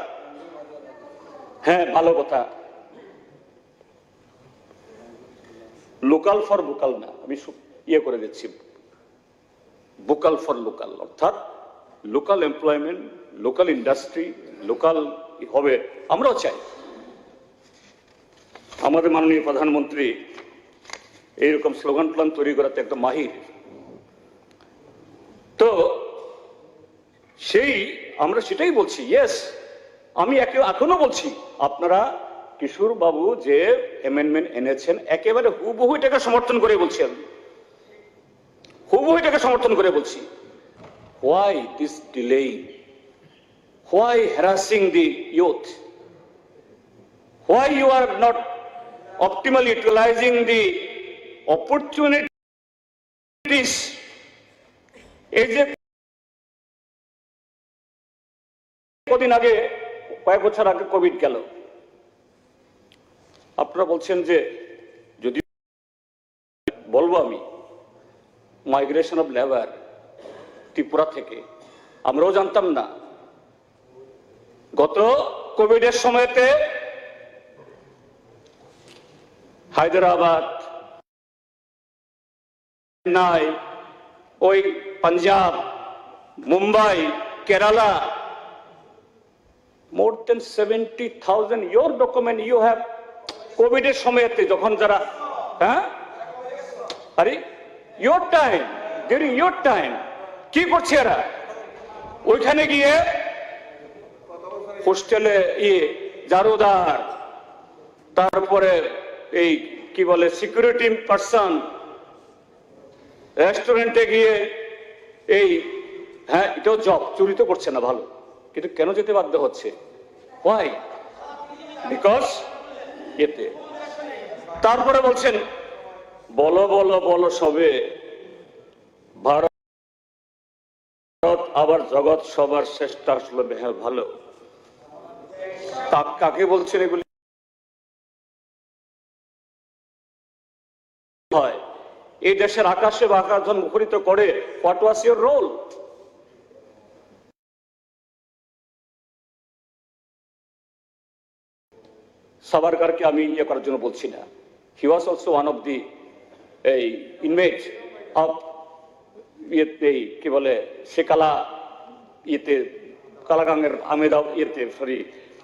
হ্যাঁ, ভালো কথা। লোকাল ফর ভোকাল না, আমি করে দিচ্ছি, ভোকাল ফর লোকাল, অর্থাৎ local employment, local industry, local হবে, আমরাও চাই। আমাদের মাননীয় প্রধানমন্ত্রী এইরকম স্লোগান প্ল্যান তৈরি করাতে একদম মাহির। তো আমরা সেটাই বলছি। ইয়েস, আমি এখনো বলছি, আপনারা কিশোর বাবু যে অ্যামেন্ডমেন্ট এনেছেন একেবারে হুবহু এটাকে সমর্থন করে বলছি, আমি হুবহু এটাকে সমর্থন করে বলছি। Why this delay? Why harassing the youth? Why you are not optimally utilizing the opportunities? এই যে কদিন আগে, কয়েক বছর আগে কোভিড গেল, আপনারা বলছেন যে যদি বলবো আমি মাইগ্রেশন অফ লেবার ত্রিপুরা থেকে, আমরাও জানতাম না। গত কোভিডের সময়তে হায়দ্রাবাদ, চেন্নাই, ওই Punjab, Mumbai, Kerala, more than 70,000 your document you have কোভিডের সময়তে, যখন যারা আরে your time, during your time কি করছে এরা? ওইখানে গিয়ে হোস্টেলে জারুদার, তারপরে এই কি বলে সিকিউরিটি পার্সন, রেস্টুরেন্টে গিয়ে এটাও জব, চুরি তো করছে না ভালো, কিন্তু কেন যেতে বাধ্য হচ্ছে? Why? Because এতে তারপরে বলছেন বলো বলো বলো সবে ভারত আবার জগৎ সবার শ্রেষ্ঠ আসলে ভালো। তা কাকে বলছেন এগুলি? হয় এই দেশের আকাশে বা আকাশ যখন মুখরিত করে, হোয়াট ওয়াজ ইউর রোল? সাভারকারকে আমি ইয়ে করার জন্য বলছি না। He was also one of the এই ইনমেট অফ ইয়েতে কি বলে সে কালা ইয়েতে কালাগাঙ্গের আমেদা ইয়েতে সরি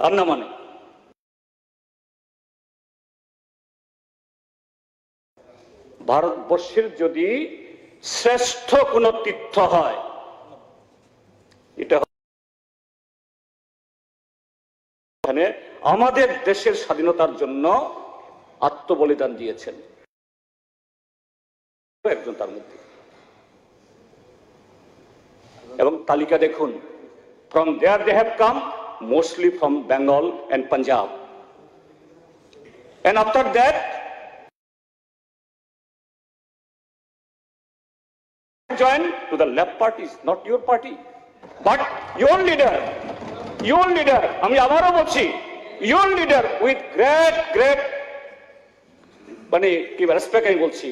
আন্নামানে। ভারতবর্ষের যদি শ্রেষ্ঠ কোন তীর্থ হয় এটা এখানে আমাদের দেশের স্বাধীনতার জন্য আত্মবলিদান দিয়েছেন একজন তার মধ্যে। এবং তালিকা দেখুন, from there they have come mostly from Bengal and Punjab, and after that join to the left parties, not your party but your leader আমি আবারও বলছি your leader with great মানে কি রেসপেক্ট আমি বলছি,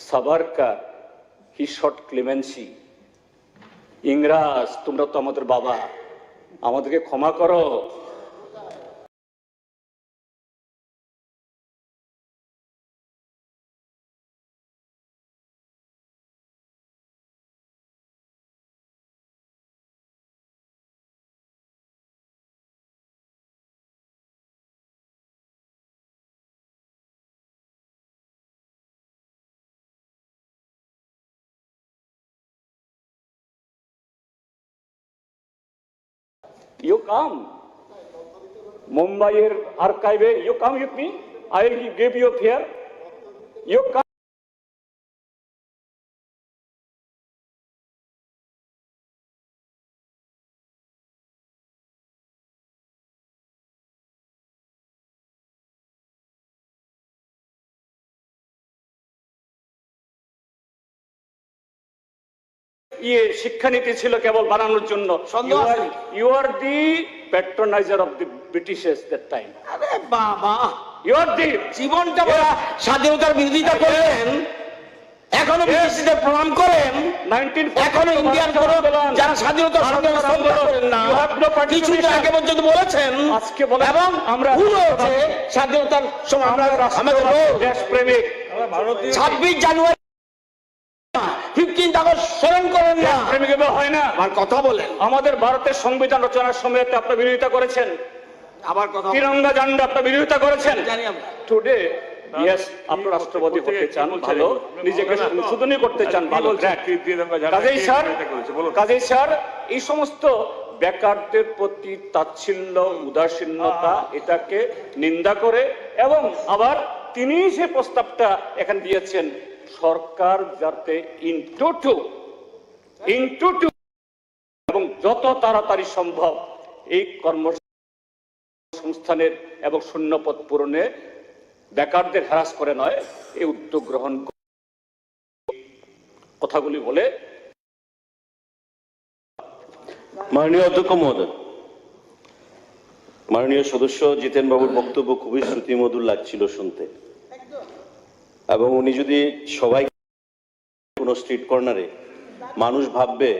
সাভারকার he showed clemency। ইংরাজ তোমরা তো আমাদের বাবা, আমাদেরকে ক্ষমা করো। You come. Mumbai archive, you come with me. I will give you here. You come. ইয়ে শিক্ষানীতি ছিল কেবল বানানোর জন্য। You are the patronizer of the Britishers that time.
আরে বাবা,
you are the
জীবনটা বড় স্বাধীনতার বিরোধিতা করলেন, এখনো ব্রিটিশদের প্রণাম করেন, এখনো ইন্ডিয়ান কোনো যারা স্বাধীনতার সংগ্রামে শ্রদ্ধা করেন না, কিছুদিন আগে পর্যন্ত বলেছেন
আজকে বলেন
এবং
আমরা
স্বাধীনতার সময় আমরা আমাদের
দেশপ্রেমিক
26 জানুয়ারি 15 আগস্ট স্মরণ করেন না,
হয় না।
আমার কথা বলেন,
আমাদের ভারতের সংবিধান রচনার সময় আপনার বিরোধিতা করেছেন,
আবার কথা
তিরঙ্গা ঝান্ডা আপনার বিরোধিতা করেছেন।
জানি আমরা
টুডে ইয়েস আপনি রাষ্ট্রপতি হতে চান ভালো, নিজেকে সংশোধনী করতে চান ভালো। কাজেই স্যার এই সমস্ত বেকারদের প্রতি তাচ্ছিল্য উদাসীনতা এটাকে নিন্দা করে, এবং আবার তিনি সে প্রস্তাবটা এখানে দিয়েছেন সরকার যাতে ইনটু টু এবং যত তাড়াতাড়ি সম্ভব এই কর্মসংস্থানের এবং শূন্যপদ পূরণে বেকারদের হ্রাস করে নয় এই উদ্যোগ গ্রহণ কথাগুলি বলে।
মাননীয় অধ্যক্ষ মহোদয়, মাননীয় সদস্য জিতেন বাবুর বক্তব্য খুবই শ্রুতিমধুর লাগছিল শুনতে, এবং উনি যদি সবাই কোনো স্ট্রিট কর্নারে মানুষ ভাববে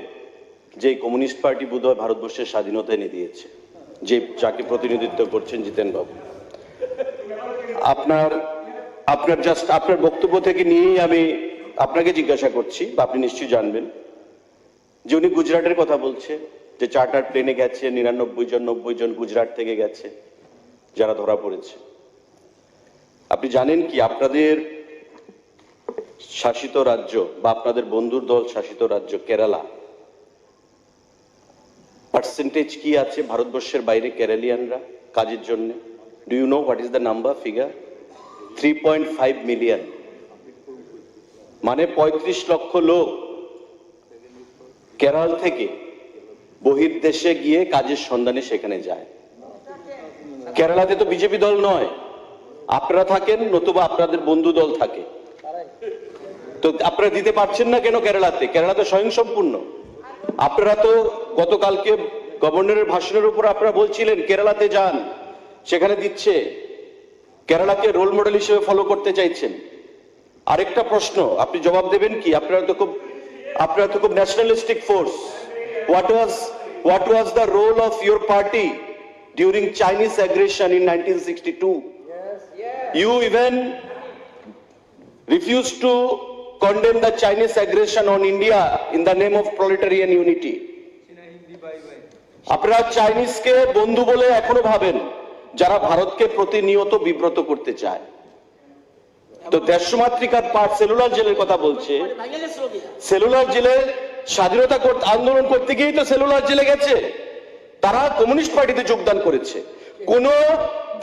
যে কমিউনিস্ট পার্টি বোধহয় ভারতবর্ষের স্বাধীনতা এনে দিয়েছে, যে যাকে প্রতিনিধিত্ব করছেন জিতেন বাবু। আপনার বক্তব্য থেকে নিয়েই আমি আপনাকে জিজ্ঞাসা করছি, বা আপনি নিশ্চয়ই জানবেন যে উনি গুজরাটের কথা বলছে, যে চার্টার প্লেনে গেছে 90 জন গুজরাট থেকে গেছে যারা ধরা পড়েছে। আপনি জানেন কি আপনাদের শাসিত রাজ্য বা আপনাদের বন্ধুর দল শাসিত রাজ্য কেরালা পার্সেন্টেজ কি আছে ভারতবর্ষের বাইরে কেরালিয়ানরা কাজের জন্য? Do you know what is the number figure? 3.5 million, মানে 35 লক্ষ লোক কেরল থেকে বহির্দেশে গিয়ে কাজের সন্ধানে সেখানে যায়।
কেরালাতে তো বিজেপি দল নয়, আপনারা থাকেন নতুবা আপনাদের বন্ধু দল থাকে, তো আপনারা দিতে পারছেন না কেন? কেরালাতে স্বয়ংসম্পূর্ণ। আপনারা তো গতকালকে গভর্নরের ভাষণের উপর আপনারা বলছিলেন কেরালাতে যান, সেখানে দিচ্ছে, কেরালাকে রোল মডেল হিসেবে ফলো করতে চাইছেন। আরেকটা প্রশ্ন আপনি জবাব দেবেন কি? আপনারা তো খুব nationalistic force. What was the role of your party during Chinese aggression in 1962? You even refused to condemn the Chinese aggression on India in the name of proletarian unity. আপনারা চাইনিজকে বন্ধু বলে এখনো ভাবেন, যারা ভারতকে প্রতিনিয়ত বিব্রত করতে চায়। তো দেশমাতৃকার পার্ট সেলুলার জেলের কথা বলছে, সেলুলার জেলে স্বাধীনতা আন্দোলন করতে গিয়েই তো সেলুলার জেলে গেছে, তারা কমিউনিস্ট পার্টিতে যোগদান করেছে। কোন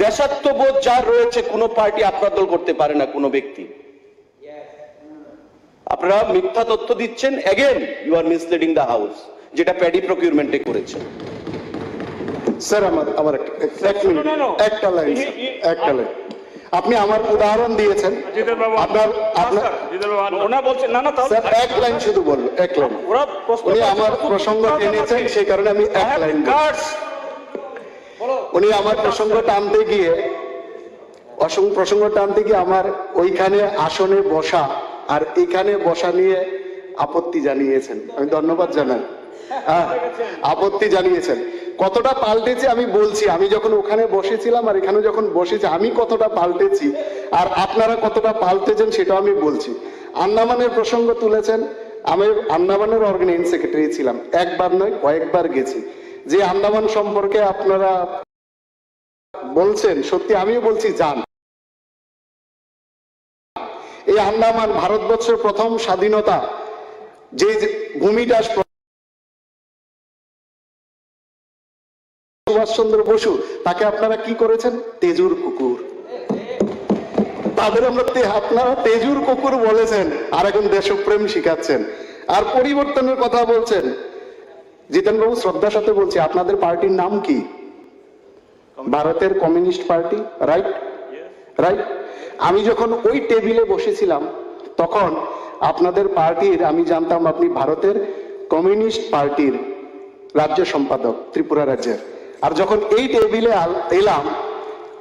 দেশাত্মবোধ যার রয়েছে কোন পার্টি আপনার দল করতে পারে না, কোনো ব্যক্তি। আপনারা মিথ্যা তথ্য দিচ্ছেন, again you are misleading the house, যেটা প্যাডি প্রকিউরমেন্টে করেছেন।
স্যার আমার একটা লাইন, আপনি আমার উদাহরণ দিয়েছেন, এক লাইন শুধু বলবো, এক লাইন। উনি আমার প্রসঙ্গ টেনেছেন, সেই কারণে আমি এক লাইন। উনি আমার প্রসঙ্গ টানতে গিয়ে আমার ওইখানে আসনে বসা আর এখানে বসা নিয়ে আপত্তি জানিয়েছেন। আমি ধন্যবাদ জানাই, আপত্তি জানিয়েছেন। কতটা পাল্টেছে আমি বলছি, আমি যখন ওখানে বসেছিলাম আর এখানে যখন বসেছি আমি কতটা পাল্টেছি আর আপনারা কতটা পাল্টেছেন সেটাও আমি বলছি। আন্দামানের প্রসঙ্গ তুলেছেন, আমি আন্দামানের অর্গানাইজিং সেক্রেটারি ছিলাম, একবার নয় কয়েকবার গেছি। যে আন্দামান সম্পর্কে আপনারা বলছেন, সত্যি আমিও বলছি যান। এই আন্দামান ভারতবর্ষের প্রথম স্বাধীনতা, যে ভূমিটা সুভাষচন্দ্র বসু, তাকে আপনারা কি করেছেন? তেজুর কুকুর। তাদের আপনারা তেজুর কুকুর বলেছেন, আর এখন দেশপ্রেম শিখাচ্ছেন আর পরিবর্তনের কথা বলছেন। জিতেন বাবু, শ্রদ্ধার সাথে বলছি, আপনাদের পার্টির নাম কি? ভারতের কমিউনিস্ট পার্টি, রাইট? রাইট। আমি যখন ওই টেবিলে বসেছিলাম তখন আপনাদের পার্টির, আমি জানতাম আপনি ভারতের কমিউনিস্ট পার্টির রাজ্য সম্পাদক ত্রিপুরা রাজ্যের। আর যখন এই টেবিলে এলাম,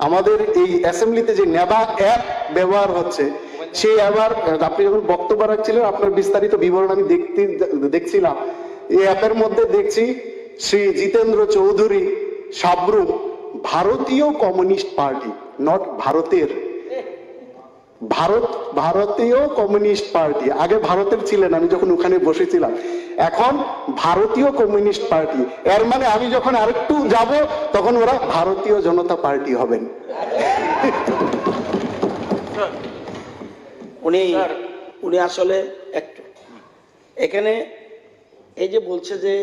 আমাদের এই অ্যাসেম্বলিতে যে নেবা অ্যাপ ব্যবহার হচ্ছে, সেই অ্যাপ, আপনি যখন বক্তব্য রাখছিলেন আপনার বিস্তারিত বিবরণ আমি দেখছিলাম। এই অ্যাপের মধ্যে দেখছি শ্রী জিতেন্দ্র চৌধুরী সাবরুম, ভারতীয় কমিউনিস্ট পার্টি, নট ভারতের, ভারতীয় কমিউনিস্ট পার্টি। আগে ভারতের ছিলেন, আমি যখন ওখানে বসেছিলাম, এখন ভারতীয় কমিউনিস্ট পার্টি। এর মানে আমি যখন আরেকটু যাব তখন ওরা ভারতীয় জনতা পার্টি হবেন।
উনি আসলে একটু এখানে এই যে বলছে যে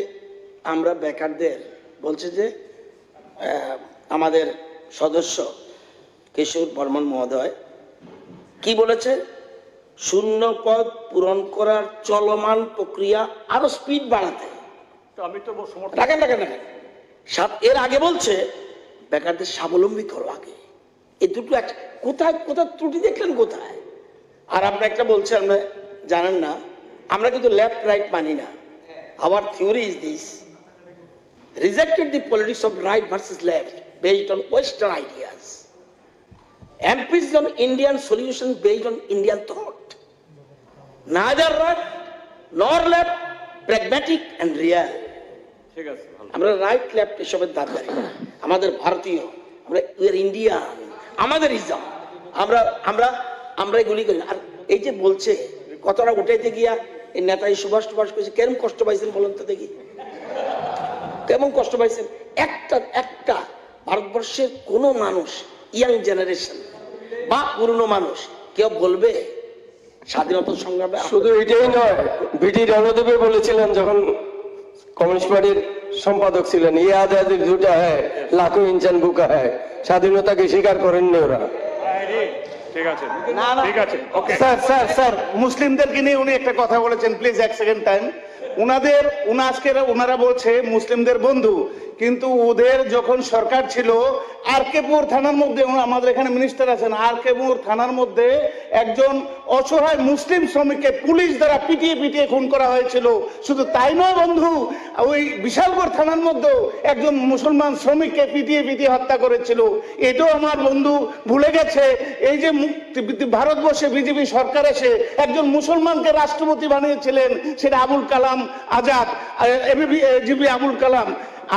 আমরা বেকারদের, বলছে যে আমাদের সদস্য কিশোর বর্মন মহোদয় কি বলেছে? শূন্য পদ পূরণ করার চলমান প্রক্রিয়া আরো স্পিড বাড়াতে। এর আগে বলছে বেকারদের স্বাবলম্বী করো আগে। এই দুটো কোথায় কোথায় ত্রুটি দেখলেন কোথায়? আর আপনার একটা বলছে, আমরা জানেন না, আমরা কিন্তু লেফট রাইট মানি না। Our theory is this: rejected the politics of right versus left based on western ideas, emphasis on Indian solutions based on Indian thought. Neither right nor left, pragmatic and real. আমরা right left এসবের দাবি করি না। আমাদের ভারতীয়, আমরা Indian, আমাদের ism, আমরা আমরা আমরা এগুলি করি। আর এই যে বলছে কতটা উঠাইতে গিয়া এই নেতাজি সুভাষ টুভাষ করেছে, কেমন কষ্ট পাইছেন বলেন তো দেখি, কেমন কষ্ট পাইছেন? একটা ভারতবর্ষের কোনো মানুষ, ইয়াং জেনারেশন বা পুরনো মানুষ, কেউ বলবে স্বাধীনতা সংগ্রামে?
শুধু এটাই নয়, বিটি রণদেবে বলেছিলেন যখন কমিউনিস্ট পার্টির সম্পাদক ছিলেন, ইয়ে আজাদি ঝুটা হ্যায় লাখো ইনসান বুকা হ্যায়, স্বাধীনতাকে স্বীকার করেননি ওরা।
ঠিক আছে, ঠিক আছে, ওকে। স্যার মুসলিমদেরকে নিয়ে উনি একটা কথা বলেছেন, প্লিজ এক সেকেন্ড টাইম। ওনারা বলছে মুসলিমদের বন্ধু, কিন্তু ওদের যখন সরকার ছিল আরকেপুর থানার মধ্যে, আমাদের এখানে মিনিস্টার আছেন, আরকেপুর থানার মধ্যে একজন অসহায় মুসলিম শ্রমিককে পুলিশ দ্বারা পিটিয়ে পিটিয়ে খুন করা হয়েছিল। শুধু তাই নয় বন্ধু, ওই বিশালগড় থানার মধ্যেও একজন মুসলমান শ্রমিককে পিটিয়ে পিটিয়ে হত্যা করেছিল। এটাও আমার বন্ধু ভুলে গেছে। এই যে ভারতবর্ষে বিজেপি সরকার এসে একজন মুসলমানকে রাষ্ট্রপতি বানিয়েছিলেন, সেটা আবুল কালাম আজাদ, এবিজিবি আবুল কালাম।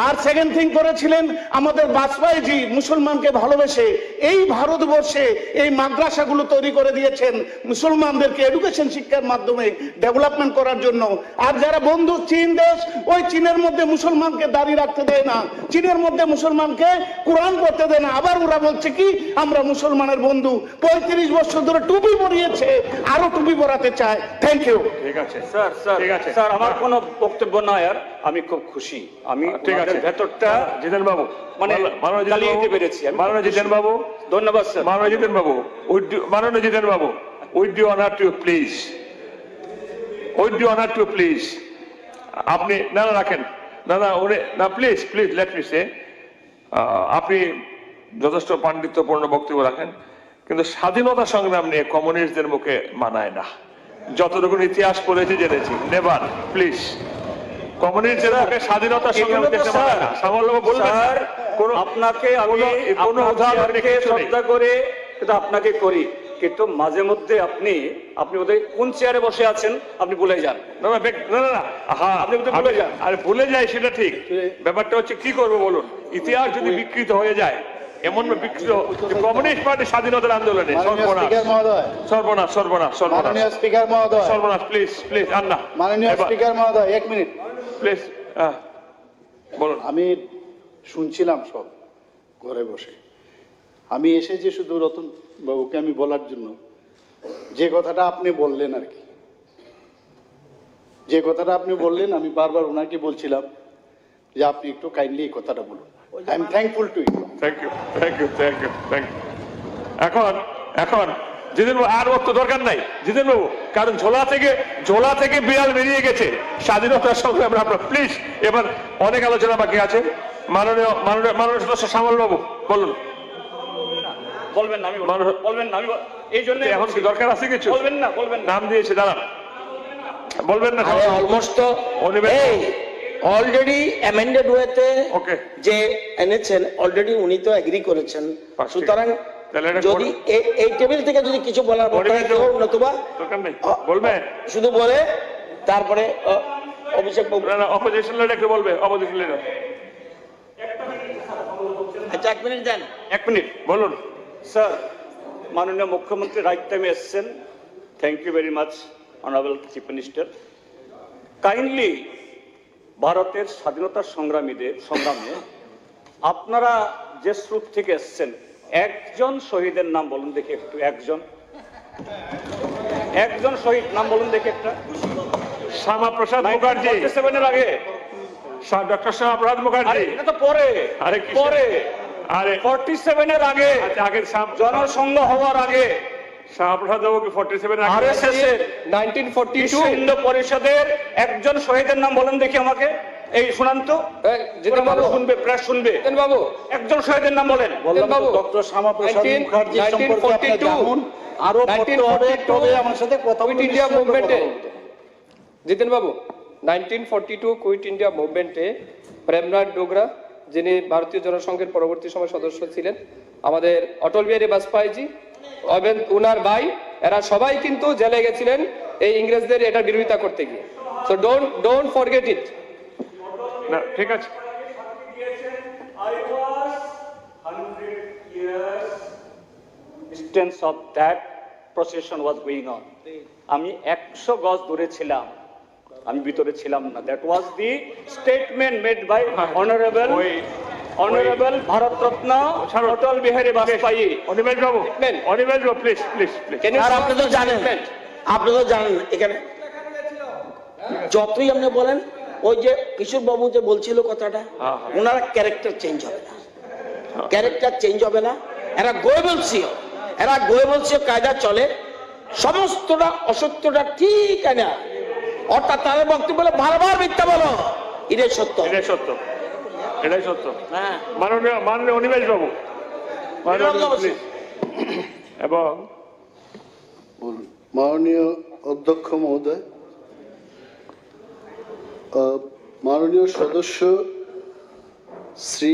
আর সেকেন্ড থিং করেছিলেন আমাদের বাজপেয়ীজি, মুসলমানকে ভালোবেসে এই ভারতবর্ষে এই মাদ্রাসাগুলো তৈরি করে দিয়েছেন মুসলমানদেরকে এডুকেশন শিক্ষার মাধ্যমে ডেভেলপমেন্ট করার জন্য। আর যারা বন্ধু চীন দেশ, ওই চীনের মধ্যে মুসলমানকে দাঁড়িয়ে রাখতে দেয় না, চীনের মধ্যে মুসলমানকে কোরআন পড়তে দেয় না। আবার ওরা বলছে কি আমরা মুসলমানের বন্ধু, 35 বছর ধরে টুপি পরিয়েছে, আরো টুপি পরাতে চায়। Thank you.
ঠিক আছে
স্যার, স্যার,
ঠিক আছে
স্যার, আমার কোনো বক্তব্য নয়। আর আমি খুব খুশি, আমি ভেতরটা
জিতেন বাবু
মানে চালিয়ে যেতে পেরেছি।
মাননীয় জিতেন বাবু,
ধন্যবাদ স্যার।
মাননীয় জিতেন বাবু, মাননীয় Jiten babu, with due honour to please, with due honour to please. আপনি না না রাখেন, না না উনি না, please please let me say, আপনি যথেষ্ট পাণ্ডিত্যপূর্ণ বক্তব্য রাখেন, কিন্তু স্বাধীনতা সংগ্রাম নিয়ে কমিউনিস্টদের মুখে মানায় না। যতটুকু ইতিহাস পড়েছি জেনেছি, নেভার, প্লিজ। কমিউনিস্টদের মুখে স্বাধীনতা সংগ্রাম দেখতে মানায় না। সামলবাবু বলবেন কোন
আপনাকে আমি
কোন উদাহরণ
শ্রদ্ধা করে কিন্তু আপনাকে করি, কিন্তু মাঝে মধ্যে আপনি বোধহয় কোন চেয়ারে বসে আছেন আপনি ভুলে যান।
না না না, হ্যাঁ আপনি ভুলে যান। আরে ভুলে যাই সেটা ঠিক, ব্যাপারটা হচ্ছে কি করবো বলুন, ইতিহাস যদি বিকৃত হয়ে যায়, এমন বিকৃত কমিউনিস্ট পার্টি স্বাধীনতার আন্দোলনে সর্বনাশ সর্বনাশ সর্বনাশ
স্পিকার মহোদয়,
সর্বনাশ, প্লিজ প্লিজ। আর না
মাননীয় স্পিকার মহোদয়, 1 মিনিট
প্লিজ বলুন।
আমি শুনছিলাম সব ঘরে বসে, আমি এসেছি শুধু রতন বাবুকে আমি বলার জন্য যে কথাটা আপনি বললেন আর কি, যে কথাটা আপনি বললেন আমি বারবার ওনাকে বলছিলাম যে আপনি একটু কাইন্ডলি এই কথাটা বলুন। I am thankful to you.
Thank you thank you thank you thank you. এখন জিতেন বাবু আর অত দরকার নাই জিতেন বাবু, কারণ ঝোলা থেকে বিড়াল বেরিয়ে গেছে স্বাধীনতার সঙ্গে। আপনার প্লিজ, এবার অনেক আলোচনা বাকি আছে। মাননীয় মাননীয় মাননীয় সদস্য শ্যামল বাবু বলুন।
বলবেন না, আমি বলবেন না, আমি এই জন্য
এখন কি দরকার আছে কিছু?
বলবেন না, বলবেন
নাম দিয়েছে দাঁড়ান, বলবেন না।
অলমোস্ট তো অলরেডি অ্যামেন্ডেড ওয়েতে যে এনেছেন, অলরেডি উনি তো এগ্রি করেছেন। সুতরাং যদি এই টেবিল থেকে যদি কিছু বলার নতুবা
বলবেন,
শুধু বলে তারপরে অভিষেক
অপোজিশন লিডার একটু বলবে। অপোজিশন লিডার
আচ্ছা 1 মিনিট দেন।
1 মিনিট বলুন।
স্যার, মাননীয় মুখ্যমন্ত্রী রাইট টাইমে এসছেন। Thank you very much honourable chief minister. Kindly ভারতের স্বাধীনতা সংগ্রামীদের সংগ্রামে আপনারা যে স্রোত থেকে এসছেন, একজন শহীদের নাম বলুন দেখি একটু। একজন শহীদ নাম বলুন দেখি একটা।
শ্যামাপ্রসাদ মুখার্জি,
47-এর আগে
ডক্টর শ্যামাপ্রসাদ মুখার্জি।
এটা তো পরে, পরে 47-এর আগে, জনসংঘ হওয়ার আগে।
শ্যামাপ্রসাদ বাবু কি 47 আগে?
আরএসএস এর 1942 হিন্দু পরিষদের একজন শহীদের নাম বলেন দেখি আমাকে। এই শুনান তো, জিতেন বাবু শুনবে, প্রেস শুনবে। জিতেন বাবু একজন শহীদের নাম বলেন।
বললাম তো ডক্টর শ্যামাপ্রসাদ মুখার্জি সম্পর্কে আপনি জানুন, আরো পড়তে হবে, তবে আমার সাথে কথা বলতে
ইন্ডিয়া মুভমেন্টে। জিতেন বাবু 1942 কুইট ইন্ডিয়া মুভমেন্টে প্রেমনাথ ডোগরা, যিনি ভারতীয় জনসংঘের পরবর্তী সময় সদস্য ছিলেন, আমাদের অটল বিহারী বাজপেয়ীজি, উনার ভাই, এরা সবাই কিন্তু জেলে গেছিলেন এই ইংরেজদের এটা বিরোধিতা করতে গিয়ে। So don't forget it.
না ঠিক আছে।
Distance of that procession was going on. আমি 100 গজ দূরে ছিলাম, আমি ভিতরে ছিলাম না। That was the statement made by honorable Bharat Ratna Atal Bihari Vajpayee.
Animesh Babu please please please.
আর আপনি তো জানেন এখানে যতই আপনি বলেন, ওই যে কিশোর বাবু যে বলছিল কথাটা, ওনারা ক্যারেক্টার চেঞ্জ হবে না, ক্যারেক্টার চেঞ্জ হবে না। এরা গোয়েবলসীয় কায়দা চলে, সমস্তটা অসত্যটা ঠিক না, অর্থাৎ তাদের বক্তব্য বলে বারবার মিথ্যা বলো, এটাই সত্য।
এটাই সত্য। মাননীয় অনিমেষ বাবু, এবং
মাননীয় অধ্যক্ষ মহোদয়, মাননীয় সদস্য শ্রী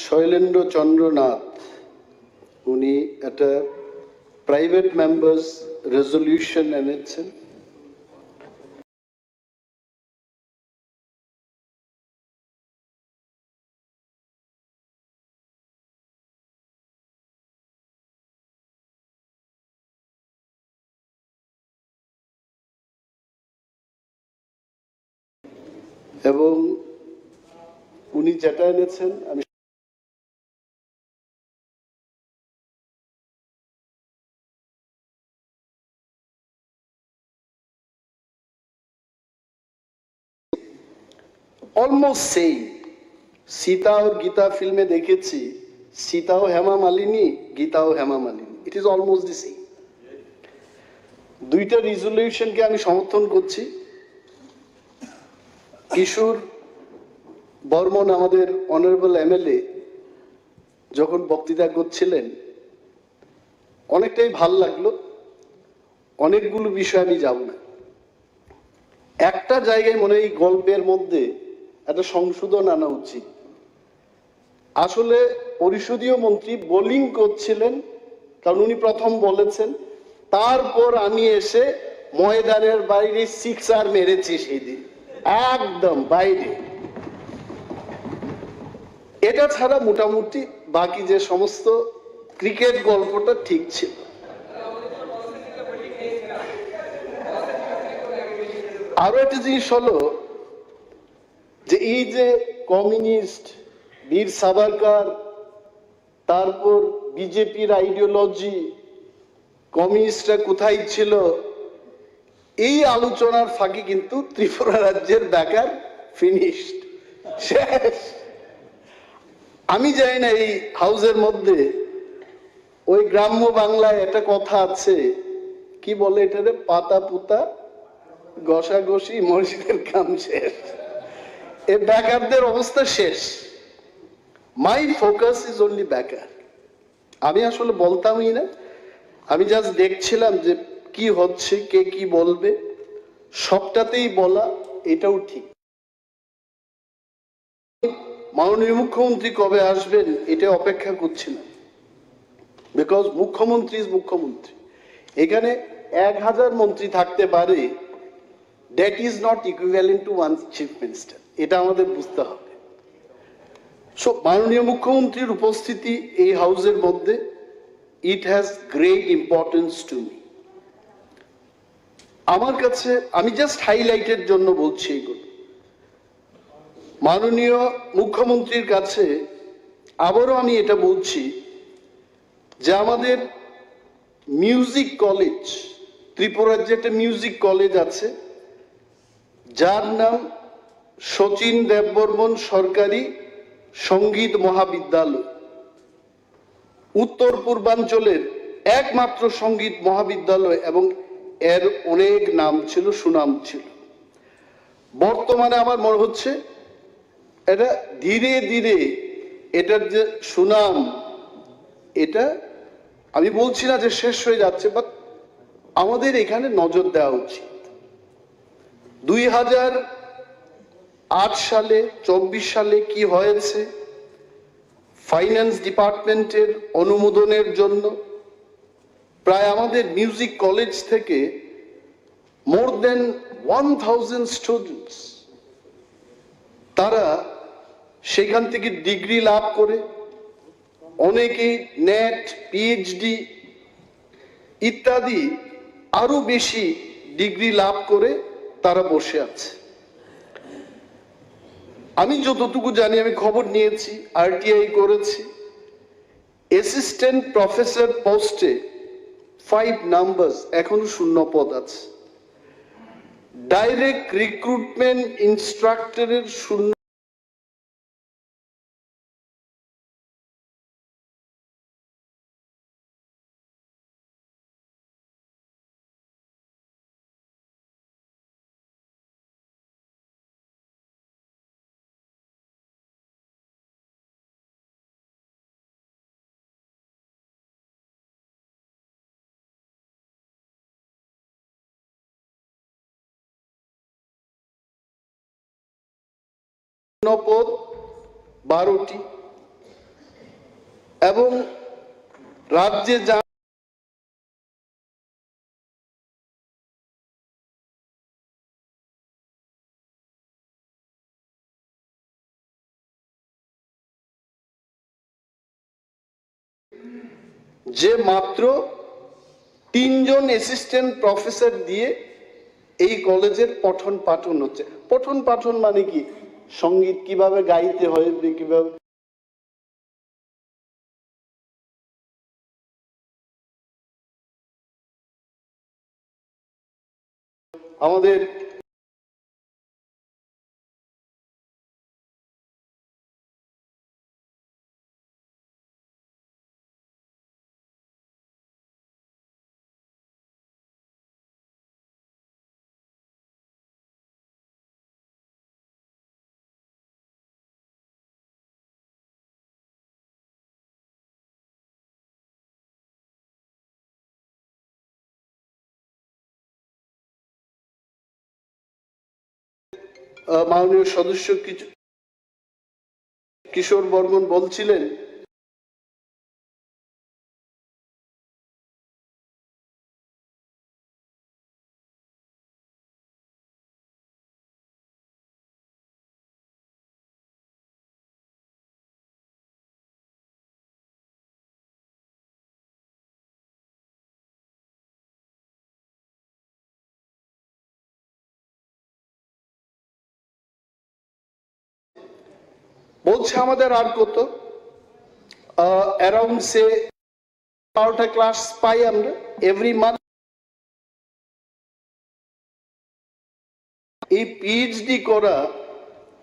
শৈলেন্দ্র চন্দ্রনাথ উনি একটা প্রাইভেট মেম্বার্স রেজলিউশন এনেছেন। এবং উনি যেটা এনেছেন আমি অলমোস্ট সেম। সীতা और গীতা ফিল্মে দেখেছি সীতাও হেমা মালিনী, গীতাও Hema Malini, it is almost the same. দুইটা রিজলিউশনকে আমি সমর্থন করছি। কিশোর বর্মন আমাদের অনারেবল এমএলএ যখন বক্তৃতা করছিলেন অনেকটাই ভাল লাগলো। অনেকগুলো বিষয় আমি যাব না, একটা জায়গায় মনে হয় এই গল্পের মধ্যে একটা সংশোধন আনা উচিত। আসলে পরিষদীয় মন্ত্রী বোলিং করছিলেন, কারণ উনি প্রথম বলেছেন, তারপর আমি এসে ময়দানের বাইরে সিক্সার মেরেছি সেই দিন, একদম বাইরে। এটা ছাড়া মোটামুটি বাকি যে সমস্ত ক্রিকেট গল্পটা ঠিক ছিল। আরো একটা জিনিস হলো যে এই যে কমিউনিস্ট, বীর সাভারকার, তারপর বিজেপির আইডিওলজি, কমিউনিস্টরা কোথায় ছিল, এই আলোচনার ফাঁকে কিন্তু ত্রিপুরা রাজ্যের বেকার ফিনিশড, শেষ। আমি জানি না এই হাউসের মধ্যে ওই গ্রাম্য বাংলায় একটা কথা আছে, কি বলে এটারে, পাতা পুতা ঘষাঘষি মসজিদের কাম শেষ। এই বেকারদের অবস্থা শেষ। মাই ফোকাস ইজ অনলি বেকার। আমি আসলে বলতামই না, আমি জাস্ট দেখছিলাম যে কি হচ্ছে, কে কি বলবে, সবটাতেই বলা এটাও ঠিক। মাননীয় মুখ্যমন্ত্রী কবে আসবেন এটা অপেক্ষা করছি না, বিকজ মুখ্যমন্ত্রী ইজ মুখ্যমন্ত্রী। এখানে 1000 মন্ত্রী থাকতে পারে, that is not equivalent to one chief minister, এটা আমাদের বুঝতে হবে। সো মাননীয় মুখ্যমন্ত্রীর উপস্থিতি এই হাউসের মধ্যে, it has great importance to me. আমার কাছে, আমি জাস্ট হাইলাইটের জন্য বলছি এগুলো। মাননীয় মুখ্যমন্ত্রীর কাছে আবারও আমি এটা বলছি যে আমাদের মিউজিক কলেজ, ত্রিপুরার যে একটা মিউজিক কলেজ আছে যার নাম শচীন দেববর্মন সরকারি সঙ্গীত মহাবিদ্যালয়, উত্তর পূর্বাঞ্চলের একমাত্র সঙ্গীত মহাবিদ্যালয়, এবং এর অনেক নাম ছিল, সুনাম ছিল। বর্তমানে আমার মনে হচ্ছে এটা ধীরে ধীরে এটার যে সুনাম, এটা আমি বলছি না যে শেষ হয়ে যাচ্ছে, বাট আমাদের এখানে নজর দেওয়া উচিত। 2008 সালে 24 সালে কি হয়েছে, ফাইন্যান্স ডিপার্টমেন্টের অনুমোদনের জন্য প্রায় আমাদের মিউজিক কলেজ থেকে মোর দেন 1000 স্টুডেন্টস তারা সেখান থেকে ডিগ্রি লাভ করে, অনেকে নেট, পিএইচডি ইত্যাদি আরো বেশি ডিগ্রি লাভ করে তারা বসে আছে। আমি যতটুকু জানি, আমি খবর নিয়েছি, আরটিআই করেছি, অ্যাসিস্ট্যান্ট প্রফেসর পোস্টে 5 নাম্বারস এখনো শূন্য পদ আছে। ডাইরেক্ট রিক্রুটমেন্ট ইনস্ট্রাক্টরের শূন্য পদ 12টি এবং রাজ্যে যা যে মাত্র 3 জন অ্যাসিস্ট্যান্ট প্রফেসর দিয়ে এই কলেজের পঠন পাঠন হচ্ছে। পঠন পাঠন মানে কি? সঙ্গীত কিভাবে গাইতে হয়, কিভাবে আমাদের মাননীয় সদস্য কিশোর বর্মন বলছিলেন বলছে আমাদের আর কত অ্যারাউন্ড সে 12টা ক্লাস পাই আমরা এভরি মান্থ। এই পিএইচডি করা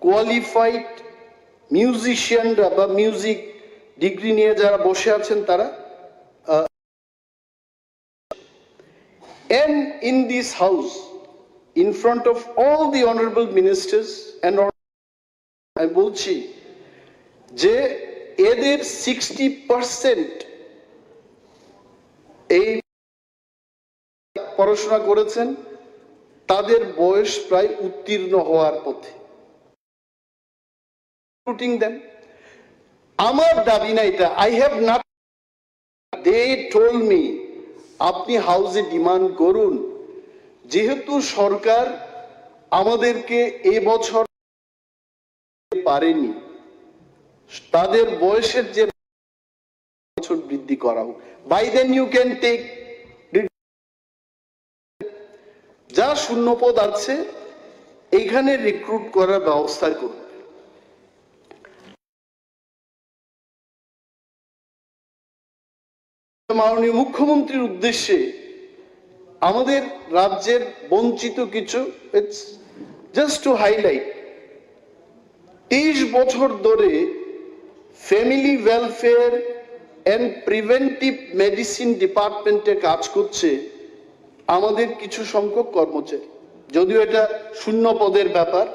কোয়ালিফাইড মিউজিশিয়ানরা বা মিউজিক ডিগ্রি নিয়ে যারা বসে আছেন তারা and in this house in front of all the honorable ministers and আমি বলছি যে এদের 60% এই পড়াশোনা করেছেন, তাদের বয়স প্রায় উত্তীর্ণ হওয়ার পথে। আমার দাবি না এটা, I have not, they told me আপনি হাউসে ডিমান্ড করুন, যেহেতু সরকার আমাদেরকে এবছর পারেনি, তাদের বয়সের যে বছর বৃদ্ধি করা হোক, by then you can take যা শূন্যপদ আছে এইখানে রিক্রুট করার ব্যবস্থা করুন। মাননীয় মুখ্যমন্ত্রীর উদ্দেশ্যে আমাদের রাজ্যের বঞ্চিত কিছু, ইটস জাস্ট টু হাইলাইট, 23 বছর ধরে family welfare and preventive medicine ডিপার্টমেন্টে কাজ করছে আমাদের কিছু সংখ্যক কর্মচারী, যদিও এটা শূন্য পদের ব্যাপার।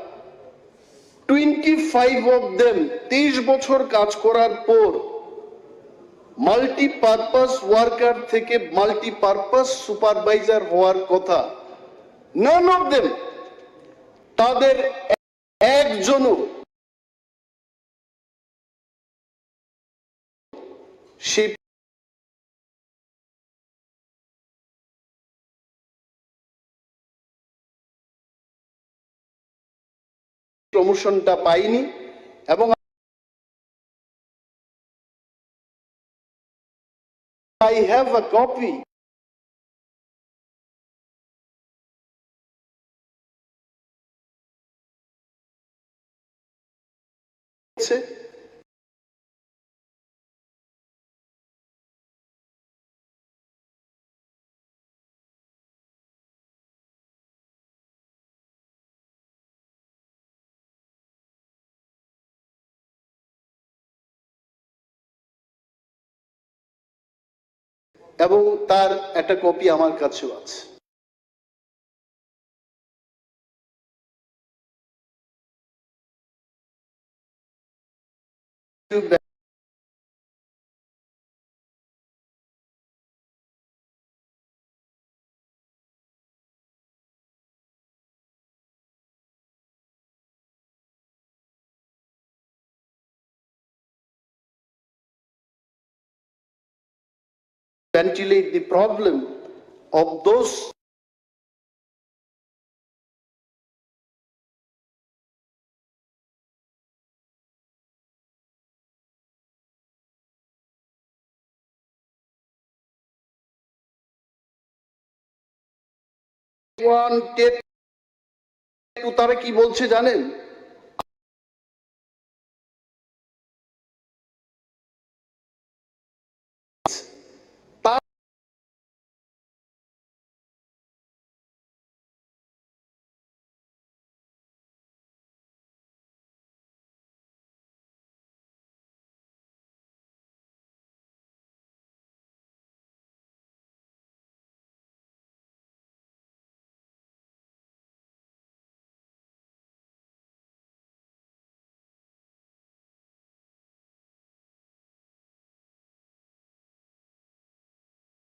25 অফ দেম 23 বছর কাজ করার পর মাল্টিপারপাস ওয়ার্কার থেকে মাল্টিপারপাস সুপারভাইজার হওয়ার কথা, নান অফ দেম, তাদের একজনও সেই প্রমোশনটা পাইনি এবং I have a copy এবং তার একটা কপি আমার কাছেও আছে।
ventilate the problem of those তারা কি বলছে জানেন?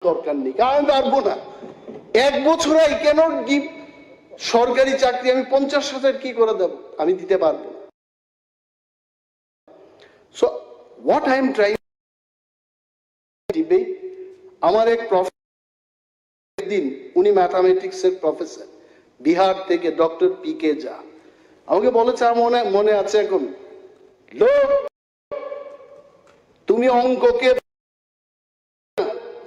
দরকার নেই, কারণ পারবো না। 1 বছর আই ক্যানট গিভ সরকারি চাকরি আমি 50,000 কি করে দেব? আমি দিতে পারবো না। So what I am trying debate, আমার এক প্রফেসর দিন, উনি ম্যাথামেটিক্সের প্রফেসর, বিহার থেকে ডক্টর PK ঝা, আমাকে বলেছে, আমার মনে আছে এখন, লোক তুমি অঙ্ককে,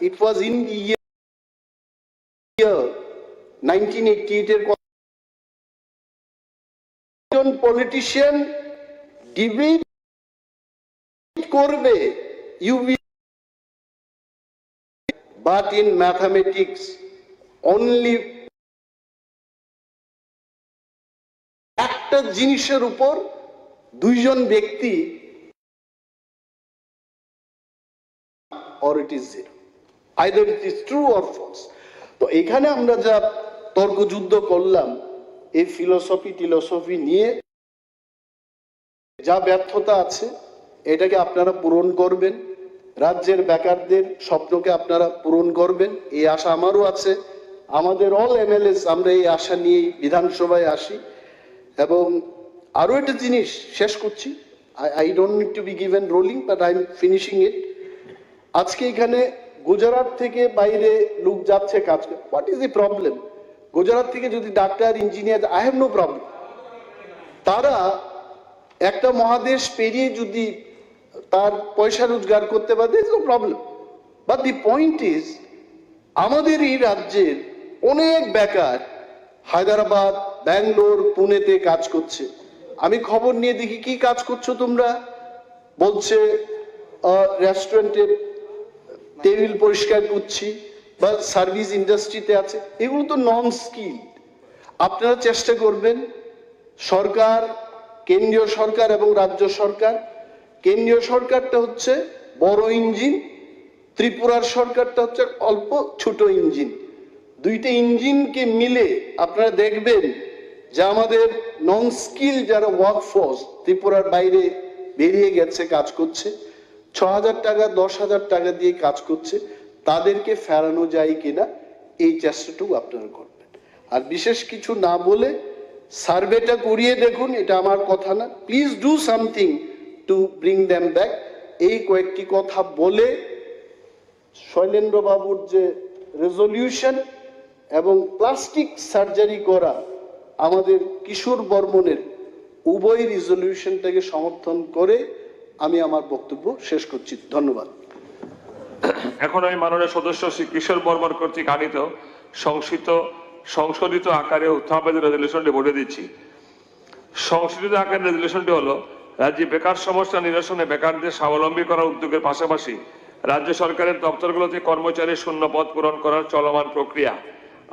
it was in the year 1988 এর কোন পলিটিশিয়ান ডিবেট করবে UV, but in mathematics only একটা জিনিসের উপর 2 জন ব্যক্তি, or it is zero, either it is true or false. তো এখানে আমরা যা তর্কযুদ্ধ করলাম, এই ফিলোসফি নিয়ে যা ব্যর্থতা আছে, এটাকে আপনারা পূরণ করবেন, রাজ্যের বেকারদের স্বপ্নকে আপনারা পূরণ করবেন, এই আশা আমারও আছে। আমাদের অল MLAs আমরা এই আশা নিয়ে বিধানসভায় আসি। এবং আরো একটা জিনিস শেষ করছি, I don't need to be given ruling, but I am finishing it. আজকে এখানে গুজরাট থেকে বাইরে লোক যাচ্ছে কাজ করে, what is the problem? Gujarat থেকে যদি doctor, engineer, I have no problem. তারা একটা মহাদেশ পেরিয়ে যদি তার পয়সা রোজগার করতে পারে, there is no problem. But the point is, আমাদের এই রাজ্যের অনেক বেকার হায়দ্রাবাদ, ব্যাঙ্গালোর, পুনেতে কাজ করছে। আমি খবর নিয়ে দেখি, কি কাজ করছো তোমরা? বলছে রেস্টুরেন্টে টেবিল পরিষ্কার করছি বা সার্ভিস ইন্ডাস্ট্রিতে আছে। এগুলো তো নন স্কিল। আপনারা চেষ্টা করবেন, সরকার, কেন্দ্রীয় সরকার এবং রাজ্য সরকার, কেন্দ্রীয় সরকারটা হচ্ছে বড় ইঞ্জিন, ত্রিপুরার সরকারটা হচ্ছে অল্প ছোট ইঞ্জিন। দুইটা ইঞ্জিনকে মিলে আপনারা দেখবেন যে আমাদের নন স্কিল যারা ওয়ার্কফোর্স ত্রিপুরার বাইরে বেরিয়ে গেছে, কাজ করছে, 6,000 টাকা 10,000 টাকা দিয়ে কাজ করছে, তাদেরকে ফেরানো যায় কিনা এই চেষ্টাটুকু আপনারা করবেন। আর বিশেষ কিছু না বলে সার্ভেটা করিয়ে দেখুন, এটা আমার কথা না, please do something to bring them back. এই কয়েকটি কথা বলে শৈলেন্দ্র বাবুর যে রেজলিউশন এবং প্লাস্টিক সার্জারি করা আমাদের কিশোর বর্মনের উভয় রেজলিউশনটাকে সমর্থন করে আমি আমার বক্তব্য শেষ করছি। ধন্যবাদ।
এখন আমি মাননীয় সদস্য শ্রী কিশোর বর্মন কর্তৃক আনিত সংশোধিত আকারে উত্থাপিত রেজলিউশনটি বলে দিচ্ছি। সংশোধিত আকারের রেজলিউশনটি হলো, রাজ্যে বেকার সমস্যা নিরসনে বেকারদের স্বাবলম্বী করার উদ্যোগের পাশাপাশি রাজ্য সরকারের দপ্তরগুলোতে কর্মচারী শূন্য পদ পূরণ করার চলমান প্রক্রিয়া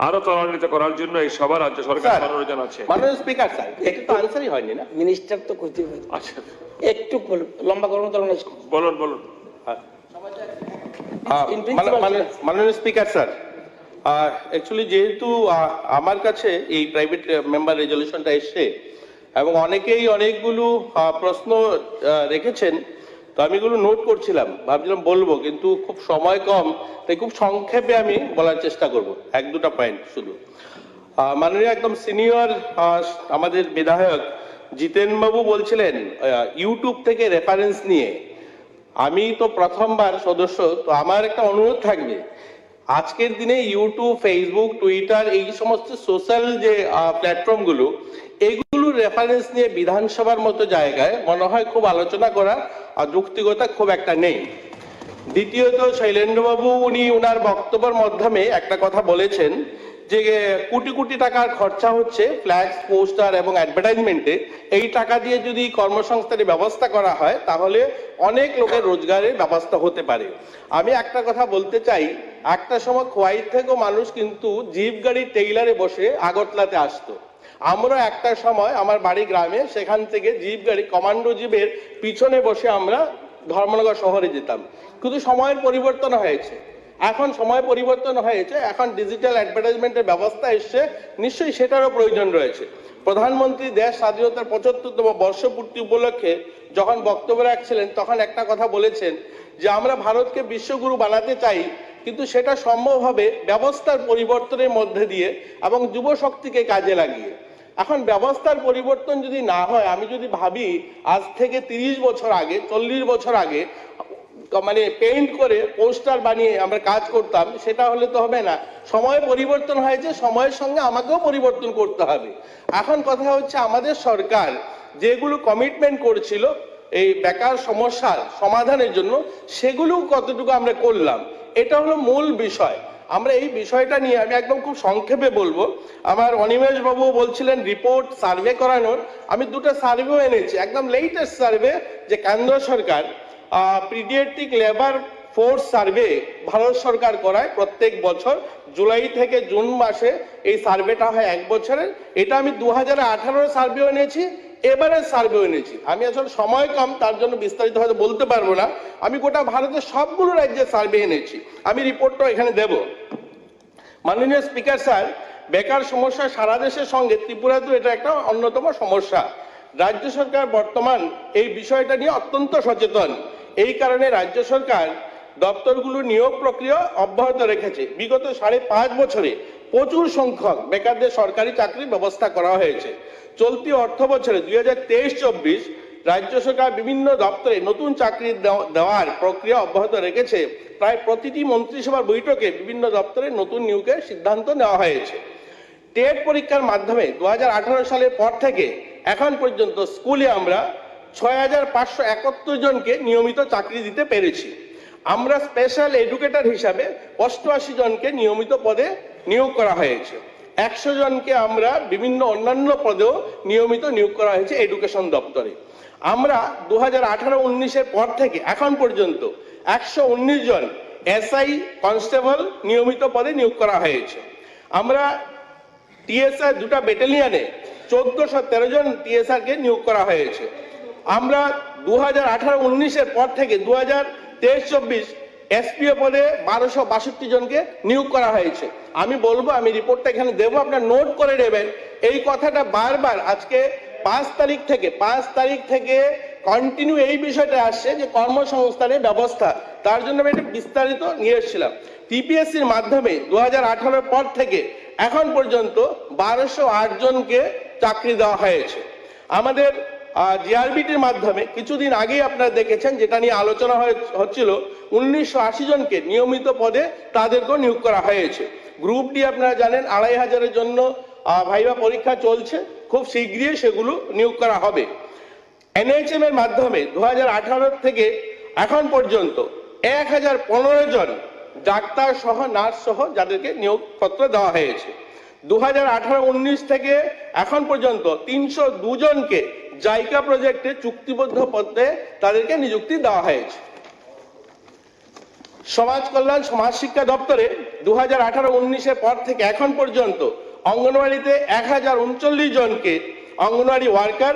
আরো ত্বরান্বিত করার জন্য এই সভা রাজ্য সরকার অনুরোধ জানাচ্ছে।
মাননীয় স্পিকার স্যার, এটা তো আনসারই হয়নি না, মিনিস্টার তো করতে হবে।
আচ্ছা,
একটু লম্বা করুন।
বলুন।
মাননীয় স্পিকার স্যার, অ্যাকচুয়ালি যেহেতু আমার কাছে এই প্রাইভেট মেম্বার রেজলিউশনটা এসছে এবং অনেকেই অনেকগুলো প্রশ্ন রেখেছেন, তো আমি এগুলো নোট করছিলাম, ভাবছিলাম বলবো, কিন্তু খুব সময় কম, তাই খুব সংক্ষেপে আমি বলার চেষ্টা করব। 1-2টা পয়েন্ট শুধু। মাননীয় একদম সিনিয়র আমাদের বিধায়ক জিতেন বাবু বলছিলেন ইউটিউব থেকে রেফারেন্স নিয়ে,
আমি তো প্রথমবার সদস্য, তো আমার একটা অনুরোধ থাকবে, আজকের দিনে ইউটিউব, ফেসবুক, টুইটার এই সমস্ত সোশ্যাল যে প্ল্যাটফর্মগুলো, এগুলোর রেফারেন্স নিয়ে বিধানসভার মতো জায়গায় মনে হয় খুব আলোচনা করা আর যুক্তিগতা খুব একটা নেই। দ্বিতীয়ত, শৈলেন্দ্রবাবু উনি ওনার বক্তব্যের মাধ্যমে একটা কথা বলেছেন যে কোটি কোটি টাকার খরচা হচ্ছে ফ্ল্যাক্স, পোস্টার এবং অ্যাডভার্টাইজমেন্টে, এই টাকা দিয়ে যদি কর্মসংস্থানের ব্যবস্থা করা হয় তাহলে অনেক লোকের রোজগারের ব্যবস্থা হতে পারে। আমি একটা কথা বলতে চাই, একটা সময় খোয়াই থেকেও মানুষ কিন্তু জিপ গাড়ি টেইলারে বসে আগরতলাতে আসতো। আমরা একটা সময় আমার বাড়ি গ্রামে, সেখান থেকে জিপ গাড়ি, কমান্ডো জিপের পিছনে বসে আমরা ধর্মনগর শহরে যেতাম। কিন্তু সময়ের পরিবর্তন হয়েছে, এখন সময় পরিবর্তন হয়েছে, এখন ডিজিটাল অ্যাডভার্টাইজমেন্টের ব্যবস্থা এসছে, নিশ্চয়ই সেটারও প্রয়োজন রয়েছে। প্রধানমন্ত্রী দেশ স্বাধীনতার 75তম বর্ষপূর্তি উপলক্ষে যখন বক্তব্য রাখছিলেন তখন একটা কথা বলেছেন যে আমরা ভারতকে বিশ্বগুরু বানাতে চাই, কিন্তু সেটা সম্ভব হবে ব্যবস্থার পরিবর্তনের মধ্যে দিয়ে এবং যুব শক্তিকে কাজে লাগিয়ে। এখন ব্যবস্থার পরিবর্তন যদি না হয়, আমি যদি ভাবি আজ থেকে 30 বছর আগে, 40 বছর আগে মানে পেইন্ট করে পোস্টার বানিয়ে আমরা কাজ করতাম, সেটা হলে তো হবে না। সময় পরিবর্তন হয়েছে, সময়ের সঙ্গে আমাকেও পরিবর্তন করতে হবে। এখন কথা হচ্ছে আমাদের সরকার যেগুলো কমিটমেন্ট করেছিল এই বেকার সমস্যার সমাধানের জন্য, সেগুলো কতটুকু আমরা করলাম, এটা হলো মূল বিষয়। আমরা এই বিষয়টা নিয়ে আমি একদম খুব সংক্ষেপে বলবো। আমার অনিমেষ বাবু বলছিলেন রিপোর্ট, সার্ভে করানোর, আমি দুটো সার্ভেও এনেছি, একদম লেটেস্ট সার্ভে, যে কেন্দ্র সরকার periodic labour force survey Bharat সরকার করায় প্রত্যেক বছর, জুলাই থেকে জুন মাসে এই সার্ভেটা হয় 1 বছরের। এটা আমি 2018 সার্ভেও এনেছি, এবারের সার্ভেও এনেছি। আমি আসলে সময় কম, তার জন্য বিস্তারিত হয়তো বলতে পারবো না। আমি গোটা ভারতের সবগুলো রাজ্যের সার্ভে এনেছি, আমি রিপোর্টটা এখানে দেব। মাননীয় স্পিকার স্যার, বেকার সমস্যা সারা দেশের সঙ্গে ত্রিপুরাতেও এটা একটা অন্যতম সমস্যা। রাজ্য সরকার বর্তমান এই বিষয়টা নিয়ে অত্যন্ত সচেতন। এই কারণে রাজ্য সরকার দপ্তরগুলোর নিয়োগ প্রক্রিয়া অব্যাহত রেখেছে। বিগত 5.5 বছরে প্রচুর সংখ্যক বেকারদের সরকারি চাকরির ব্যবস্থা করা হয়েছে। চলতি অর্থ বছরে 2023-24 রাজ্য সরকার বিভিন্ন দপ্তরে নতুন চাকরি দেওয়ার প্রক্রিয়া অব্যাহত রেখেছে। প্রায় প্রতিটি মন্ত্রিসভার বৈঠকে বিভিন্ন দপ্তরে নতুন নিয়োগের সিদ্ধান্ত নেওয়া হয়েছে। টেট পরীক্ষার মাধ্যমে 2018 সালের পর থেকে এখন পর্যন্ত স্কুলে আমরা 6571 জনকে নিয়মিত চাকরি দিতে পেরেছি। আমরা স্পেশাল এডুকেটর হিসাবে 88 জনকে নিয়মিত পদে নিয়োগ করা হয়েছে। 100 জনকে আমরা বিভিন্ন অন্যান্য পদেও নিয়মিত নিয়োগ করা হয়েছে এডুকেশন দপ্তরে। আমরা 2018-19 পর থেকে এখন পর্যন্ত 119 জন এসআই, কনস্টেবল নিয়মিত পদে নিয়োগ করা হয়েছে। আমরা টিএসআর 2টা ব্যাটালিয়নে 1413 জন টিএসআরকে নিয়োগ করা হয়েছে। আমরা 2018-19 পর থেকে 2023-24 এসপিও পদে 1262 জনকে নিয়োগ করা হয়েছে। আমি বলবো, আমি রিপোর্টটা এখানে দেবো, আপনারা নোট করে নেবেন। এই কথাটা বারবার আজকে 5 তারিখ থেকে কন্টিনিউ এই বিষয়টা আসছে যে কর্মসংস্থানের ব্যবস্থা, তার জন্য আমি এটা বিস্তারিত নিয়ে এসেছিলাম। টিপিএসসির মাধ্যমে 2018 পর থেকে এখন পর্যন্ত 1208 জনকে চাকরি দেওয়া হয়েছে। আমাদের জিআরবিটির মাধ্যমে কিছুদিন আগেই আপনারা দেখেছেন, যেটা নিয়ে আলোচনা হচ্ছিল, 1980 জনকে নিয়মিত পদে তাদেরকেও নিয়োগ করা হয়েছে। গ্রুপ ডি আপনারা জানেন 2500-এর জন্য ভাইবা পরীক্ষা চলছে, খুব শীঘ্রই সেগুলো নিয়োগ করা হবে। এনএইচএম এর মাধ্যমে 2018 থেকে এখন পর্যন্ত 1015 জন ডাক্তার সহ, নার্স সহ যাদেরকে নিয়োগপত্র দেওয়া হয়েছে। 2018-19 থেকে এখন পর্যন্ত 302 জনকে জাইকা প্রজেক্টে চুক্তিবদ্ধ পদে তাদেরকে নিযুক্তি দেওয়া হয়েছে। সমাজ কল্যাণ সমাজ শিক্ষা দপ্তরে 2018-19 পর থেকে এখন পর্যন্ত অঙ্গনওয়াড়িতে 1039 জনকে অঙ্গনওয়াড়ি ওয়ার্কার,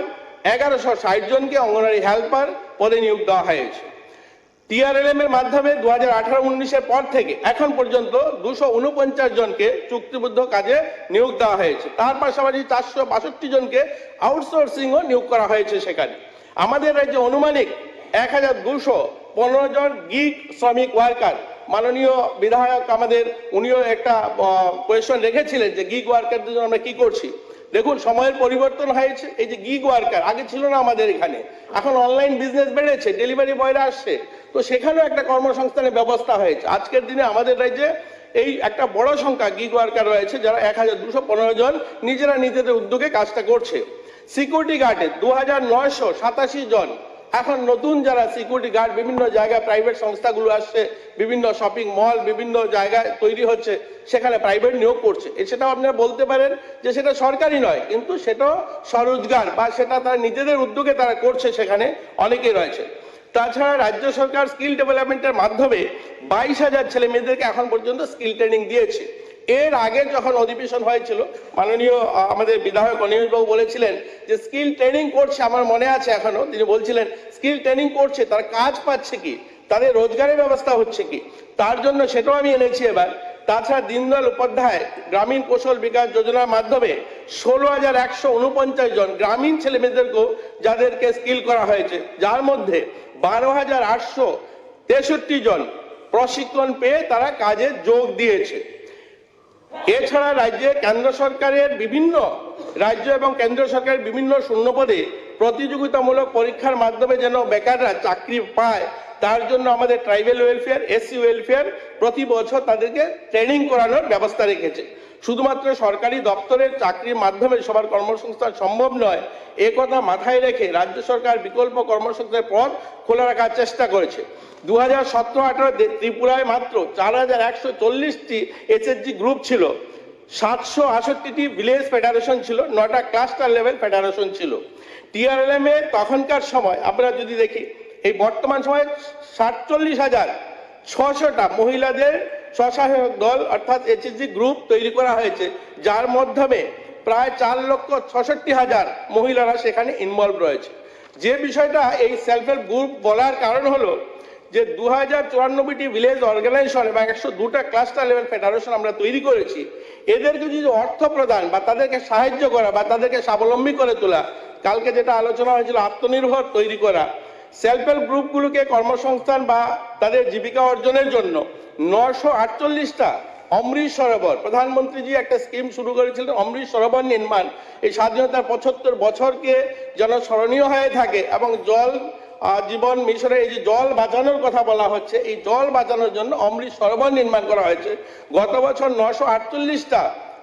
1160 জনকে অঙ্গনওয়াড়ি হেল্পার পদে নিয়োগ দেওয়া হয়েছে। টিআরএলএম এর মাধ্যমে 2018-19 পর থেকে এখন পর্যন্ত 249 জনকে চুক্তিবদ্ধ কাজে নিয়োগ দেওয়া হয়েছে। তার পাশাপাশি 462 জনকে আউটসোর্সিংও নিয়োগ করা হয়েছে। সেখানে আমাদের রাজ্যে অনুমানিক 1215 জন গিগ শ্রমিক ওয়ার্কার, মাননীয় বিধায়ক আমাদের উনিও একটা কোয়েশ্চন রেখেছিলেন যে গিগ ওয়ার্কারদের জন্য আমরা কি করছি। দেখুন সময়ের পরিবর্তন হয়েছে। এই যে গিগ ওয়ার্কার আগে ছিল না আমাদের এখানে, এখন অনলাইন বিজনেস বেড়েছে, ডেলিভারি বয়রা আসছে, তো সেখানেও একটা কর্মসংস্থানের ব্যবস্থা হয়েছে। আজকের দিনে আমাদের রাজ্যে এই একটা বড় সংখ্যা গিগ ওয়ার্কার রয়েছে যারা 1215 জন নিজেরা নিজেদের উদ্যোগে কাজটা করছে। সিকিউরিটি গার্ডে 2987 জন, এখন নতুন যারা সিকিউরিটি গার্ড বিভিন্ন জায়গায় প্রাইভেট সংস্থাগুলো আসছে, বিভিন্ন শপিং মল বিভিন্ন জায়গায় তৈরি হচ্ছে, সেখানে প্রাইভেট নিয়োগ করছে। সেটাও আপনারা বলতে পারেন যে সেটা সরকারি নয়, কিন্তু সেটাও স্বরোজগার বা সেটা তারা নিজেদের উদ্যোগে তারা করছে, সেখানে অনেকেই রয়েছে। তাছাড়া রাজ্য সরকার স্কিল ডেভেলপমেন্টের মাধ্যমে 22,000 ছেলে মেয়েদেরকে এখন পর্যন্ত স্কিল ট্রেনিং দিয়েছে। এর আগে যখন অধিবেশন হয়েছিল মাননীয় আমাদের বিধায়ক অনিমেষবাবু বলেছিলেন যে স্কিল ট্রেনিং করছে, আমার মনে আছে এখনো, তিনি বলছিলেন স্কিল ট্রেনিং করছে, তার কাজ পাচ্ছে কি, তাদের রোজগারের ব্যবস্থা হচ্ছে কি, তার জন্য সেটাও আমি এনেছি এবার। তাছাড়া দীনদয়াল উপাধ্যায় গ্রামীণ কৌশল বিকাশ যোজনার মাধ্যমে 16,149 জন গ্রামীণ ছেলে মেয়েদেরকেও যাদেরকে স্কিল করা হয়েছে, যার মধ্যে 12,863 জন প্রশিক্ষণ পেয়ে তারা কাজে যোগ দিয়েছে। এছাড়া রাজ্যে কেন্দ্র সরকারের বিভিন্ন রাজ্য এবং কেন্দ্র সরকারের বিভিন্ন শূন্যপদে প্রতিযোগিতামূলক পরীক্ষার মাধ্যমে যেন বেকাররা চাকরি পায়, তার জন্য আমাদের ট্রাইবাল ওয়েলফেয়ার, এসসি ওয়েলফেয়ার প্রতি বছর তাদেরকে ট্রেনিং করানোর ব্যবস্থা রেখেছে। শুধুমাত্র সরকারি দপ্তরের চাকরির মাধ্যমে সবার কর্মসংস্থান সম্ভব নয়, এ কথা মাথায় রেখে রাজ্য সরকার বিকল্প কর্মসংস্থানের পথ খোলা রাখার চেষ্টা করেছে। 2017-18 ত্রিপুরায় মাত্র 4,140টি এসএসজি গ্রুপ ছিল, 768টি ভিলেজ ফেডারেশন ছিল, 9টা ক্লাস্টার লেভেল ফেডারেশন ছিল। টিআরএলএম এ তখনকার সময় আমরা যদি দেখি, এই বর্তমান সময়ে 47,600টা মহিলাদের স্বসহায়ক দল অর্থাৎ এসএসজি গ্রুপ তৈরি করা হয়েছে, যার মাধ্যমে প্রায় 4,66,000 মহিলারা সেখানে ইনভলভ রয়েছে। যে বিষয়টা এই সেলফ হেল্প গ্রুপ বলার কারণ হলো যে 2094টি ভিলেজ অর্গানাইজেশন এবং 102টা ক্লাস্টার লেভেল ফেডারেশন আমরা তৈরি করেছি। এদেরকে যদি অর্থ প্রদান বা তাদেরকে সাহায্য করা বা তাদেরকে স্বাবলম্বী করে তোলা, কালকে যেটা আলোচনা হয়েছিল আত্মনির্ভর তৈরি করা, সেলফ হেল্প গ্রুপগুলোকে কর্মসংস্থান বা তাদের জীবিকা অর্জনের জন্য 948টা অমৃত সরোবর, প্রধানমন্ত্রীজি একটা স্কিম শুরু করেছিলেন অমৃত সরোবর নির্মাণ, এই স্বাধীনতার 75 বছরকে যেন স্মরণীয় হয়ে থাকে এবং জল জীবন মিশরে এই যে জল বাঁচানোর কথা বলা হচ্ছে, এই জল বাঁচানোর জন্য অমৃত সরোবর নির্মাণ করা হয়েছে। গত বছর 948টা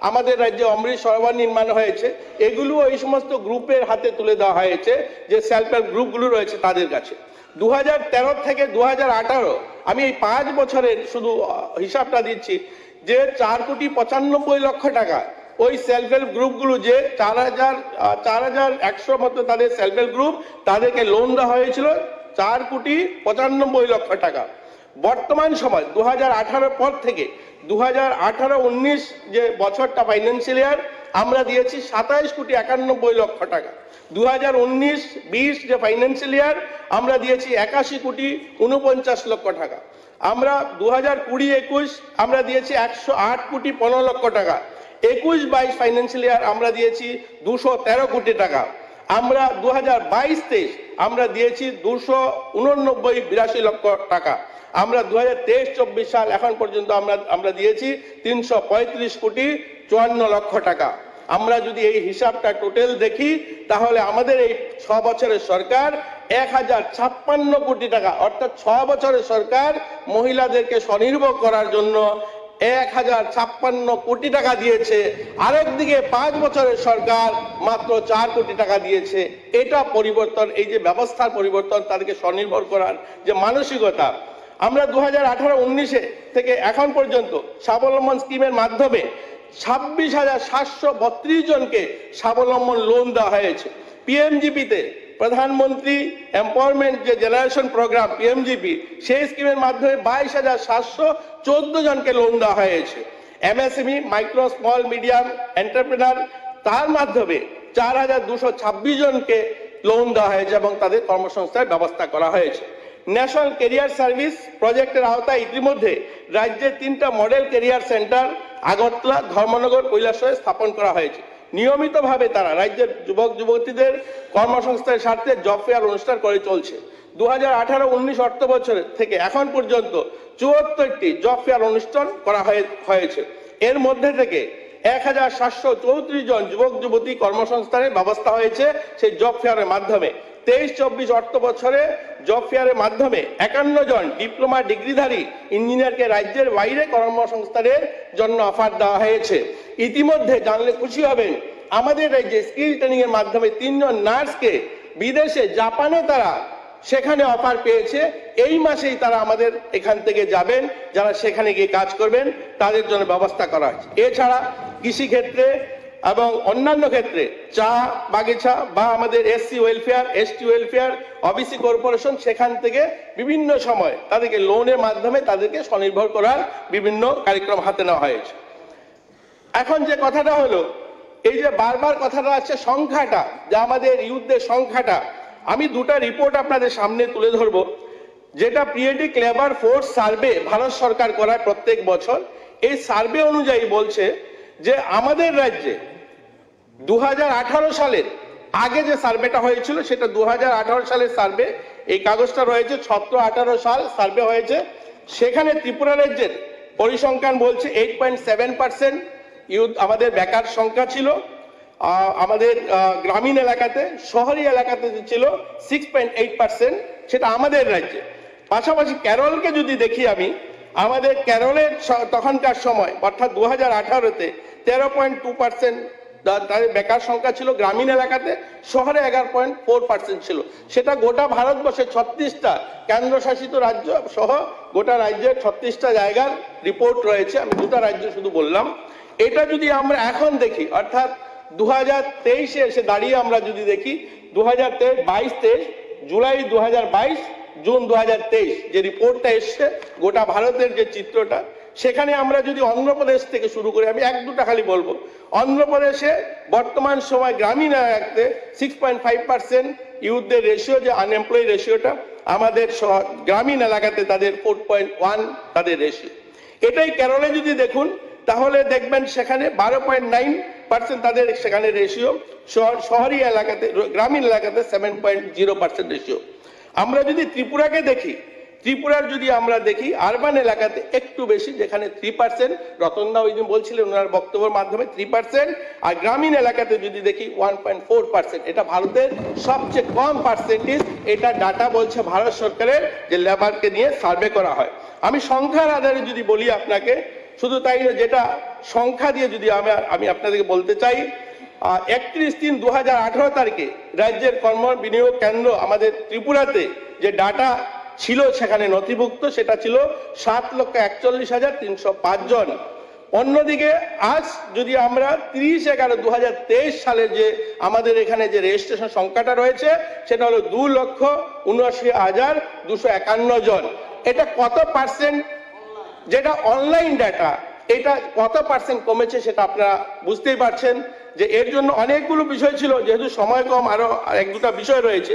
আমাদের রাজ্যে অমৃত সরোবর নির্মাণ হয়েছে। এগুলো এই সমস্ত গ্রুপের হাতে তুলে দেওয়া হয়েছে যে সেলফ হেল্প গ্রুপগুলো রয়েছে তাদের কাছে। 2013 থেকে 2018 আমি এই 5 বছরের শুধু হিসাবটা দিচ্ছি যে 4,95,00,000 টাকা ওই সেলফ হেল্প গ্রুপগুলো যে 4,100 মতো তাদের সেলফ হেল্প গ্রুপ, তাদেরকে লোন দেওয়া হয়েছিল 4,95,00,000 টাকা। বর্তমান সময় 2018 পর থেকে 2018-19 যে বছরটা ফাইন্যান্সিয়াল ইয়ার আমরা দিয়েছি 27,91,00,000 টাকা। 2019-20 যে ফাইন্যান্সিয়াল ইয়ার আমরা দিয়েছি 81,49,00,000 টাকা। আমরা 2020-21 আমরা দিয়েছি 108,15,00,000 টাকা। 21-22 ফাইন্যান্সিয়াল ইয়ার আমরা দিয়েছি 213 কোটি টাকা। আমরা 2022-23 আমরা দিয়েছি 289-82 লক্ষ টাকা। আমরা 2023-24 সাল এখন পর্যন্ত আমরা দিয়েছি 335,54,00,000 টাকা। আমরা যদি এই হিসাবটা টোটাল দেখি তাহলে আমাদের এই 6 বছরের সরকার 1,056 কোটি টাকা, অর্থাৎ 6 বছরের সরকার মহিলাদেরকে স্বনির্ভর করার জন্য 1,056 কোটি টাকা দিয়েছে। আরেকদিকে 5 বছরের সরকার মাত্র 4 কোটি টাকা দিয়েছে। এটা পরিবর্তন, এই যে ব্যবস্থার পরিবর্তন, তাদেরকে স্বনির্ভর করার যে মানসিকতা। আমরা 2018-19 থেকে এখন পর্যন্ত স্বাবলম্বন স্কিমের মাধ্যমে 26,732 জনকে স্বাবলম্বন লোন দেওয়া হয়েছে। পিএমজিপিতে প্রধানমন্ত্রী এম্পাওয়ারমেন্ট যে জেনারেশন প্রোগ্রাম পিএমজিপি, সেই স্কিমের মাধ্যমে 22,714 জনকে লোন দেওয়া হয়েছে। MSME micro small medium entrepreneur, তার মাধ্যমে 4,226 জনকে লোন দেওয়া হয়েছে এবং তাদের কর্মসংস্থানের ব্যবস্থা করা হয়েছে। ন্যাশনাল ক্যারিয়ার সার্ভিস প্রজেক্টের আওতায় ইতিমধ্যে রাজ্যের 3টা model career centre Agartala, Dharmanagar, কৈলাসহরে স্থাপন করা হয়েছে। নিয়মিতভাবে তারা রাজ্যের যুবক যুবতীদের কর্মসংস্থানের স্বার্থে জব ফেয়ার অনুষ্ঠান করে চলছে। 2018-19 অর্থ বছর থেকে এখন পর্যন্ত 74টি জব ফেয়ার অনুষ্ঠান করা হয়েছে। এর মধ্যে থেকে 1734 জন যুবক যুবতী কর্মসংস্থানের ব্যবস্থা হয়েছে সেই জব ফেয়ারের মাধ্যমে। 23-24 অর্থ বছরে জব ফেয়ারের মাধ্যমে 51 জন ডিপ্লোমা ডিগ্রিধারী ইঞ্জিনিয়ারকে রাজ্যের বাইরে কর্মসংস্থানের জন্য অফার দেওয়া হয়েছে। ইতিমধ্যে জানলে খুশি হবেন, আমাদের রাজ্যে স্কিল ট্রেনিং এর মাধ্যমে 3 জন নার্সকে বিদেশে জাপানে তারা সেখানে অফার পেয়েছে। এই মাসেই তারা আমাদের এখান থেকে যাবেন, যারা সেখানে গিয়ে কাজ করবেন তাদের জন্য ব্যবস্থা করা হয়েছে। এছাড়া কৃষি ক্ষেত্রে এবং অন্যান্য ক্ষেত্রে চা বাগিচা বা আমাদের SC welfare, ST welfare, OBC corporation সেখান থেকে বিভিন্ন সময় তাদেরকে লোনের মাধ্যমে তাদেরকে স্বনির্ভর করার বিভিন্ন কার্যক্রম হাতে নেওয়া হয়েছে। এখন যে কথাটা হলো, এই যে বারবার কথাটা আছে সংখ্যাটা, যে আমাদের ইউথদের সংখ্যাটা, আমি দুটা রিপোর্ট আপনাদের সামনে তুলে ধরবো, যেটা periodic labour force survey Bharat সরকার করায় প্রত্যেক বছর। এই সার্ভে অনুযায়ী বলছে যে আমাদের রাজ্যে 2018 সালের আগে যে সার্ভেটা হয়েছিল সেটা 2018 সালের সার্ভে, এই কাগজটা রয়েছে 17-18 সাল সার্ভে হয়েছে। সেখানে ত্রিপুরা রাজ্যের পরিসংখ্যান বলছে 8.7% ইউথ আমাদের বেকার সংখ্যা ছিল আমাদের গ্রামীণ এলাকাতে। শহরি এলাকাতে ছিল 6.8%, সেটা আমাদের রাজ্যে। পাশাপাশি কেরলকে যদি দেখি আমি, আমাদের কেরলের তখনকার সময় অর্থাৎ 2018-তে 13.2% তাদের বেকার সংখ্যা ছিল গ্রামীণ এলাকাতে, শহরে 11.4% ছিল। সেটা গোটা ভারতবর্ষে 36টা কেন্দ্রশাসিত রাজ্য সহ গোটা রাজ্যের 36টা জায়গার রিপোর্ট রয়েছে। আমি দুটা রাজ্য শুধু বললাম। এটা যদি আমরা এখন দেখি, অর্থাৎ 2023-এ এসে দাঁড়িয়ে আমরা যদি দেখি 2022-23, জুলাই 2022, জুন 2023 যে রিপোর্টটা এসছে গোটা ভারতের যে চিত্রটা, সেখানে আমরা যদি অন্ধ্রপ্রদেশ থেকে শুরু করি, আমি এক দুটা খালি বলবো। অন্ধ্রপ্রদেশে বর্তমান সময় গ্রামীণ এলাকাতে 6.5% ইউথদের রেশিও, যে আনএমপ্লয় রেশিওটা, আমাদের গ্রামীণ এলাকাতে তাদের 4.1 তাদের রেশিও। এটাই কেরলে যদি দেখুন তাহলে দেখবেন সেখানে 12.9% তাদের সেখানে রেশিও, শহরি এলাকাতে গ্রামীণ এলাকাতে 7.0% রেশিও। আমরা যদি ত্রিপুরাকে দেখি, ত্রিপুরার যদি আমরা দেখি আরবান এলাকাতে একটু বেশি, যেখানে 3%, রতনদা ওই দিন বলছিলেন ওনার বক্তব্যের মাধ্যমে 3%, আর গ্রামীণ এলাকাতে যদি দেখি 1.4%। এটা ভারতের সবচেয়ে কম পার্সেন্টেজ। এটা ডাটা বলছে ভারত সরকারের যে লেবারকে নিয়ে সার্ভে করা হয়। আমি সংখ্যার আধারে যদি বলি আপনাকে, শুধু তাই না, যেটা সংখ্যা দিয়ে যদি আমি আপনাদেরকে বলতে চাই, 31/3/2018 তারিখে রাজ্যের কর্ম বিনিয়োগ কেন্দ্র আমাদের ত্রিপুরাতে যে ডাটা ছিল সেখানে নথিভুক্ত, সেটা ছিল 7,41,305 জন। অন্যদিকে আজ যদি আমরা 30/11/2023 সালে যে আমাদের এখানে যে রেজিস্ট্রেশন সংখ্যাটা রয়েছে সেটা হলো 2,79,251 জন। এটা কত পার্সেন্ট, যেটা অনলাইন ডাটা, এটা কত পার্সেন্ট কমেছে সেটা আপনারা বুঝতেই পারছেন। যে এর জন্য অনেকগুলো বিষয় ছিল, যেহেতু সময় কম আরো এক দুটা বিষয় রয়েছে।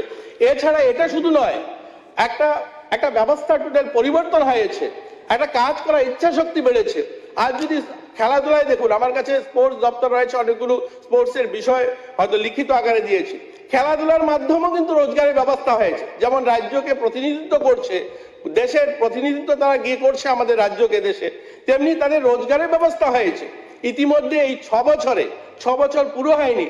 এছাড়া এটা শুধু নয়, একটা ব্যবস্থা টোটাল পরিবর্তন হয়েছে, একটা কাজ করার ইচ্ছা শক্তি বেড়েছে। আর যদি খেলাধুলায় দেখুন, আমার কাছে স্পোর্টস দপ্তর রয়েছে, অনেকগুলো স্পোর্টসের বিষয় হয়তো লিখিত আকারে দিয়েছি। খেলাধুলার মাধ্যমেও কিন্তু রোজগারের ব্যবস্থা হয়েছে। যেমন রাজ্যকে প্রতিনিধিত্ব করছে, দেশের প্রতিনিধিত্ব তারা গিয়ে করছে আমাদের রাজ্যকে দেশে, তেমনি তাদের রোজগারের ব্যবস্থা হয়েছে। ইতিমধ্যে এই 6 বছর পুরো হয়নি,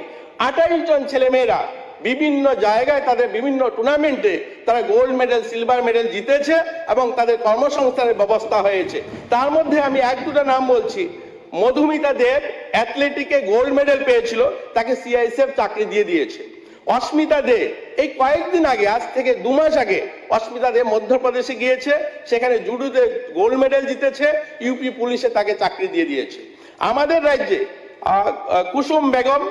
28 জন ছেলেমেয়েরা বিভিন্ন জায়গায় তাদের বিভিন্ন টুর্নামেন্টে তারা গোল্ড মেডেল, সিলভার মেডেল জিতেছে এবং তাদের কর্মসংস্থানের ব্যবস্থা হয়েছে। তার মধ্যে আমি এক দুটো নাম বলছি। মধুমিতা দেব অ্যাথলেটিকে গোল্ড মেডেল পেয়েছিল, তাকে সিআইএসএফ চাকরি দিয়ে দিয়েছে। অস্মিতা দে এই কয়েকদিন আগে, আজ থেকে 2 মাস আগে, অস্মিতা দে মধ্যপ্রদেশে গিয়েছে, সেখানে জুডোতে গোল্ড মেডেল জিতেছে, ইউপি পুলিশে তাকে চাকরি দিয়ে দিয়েছে। আমাদের রাজ্যে কুসুম বেগম,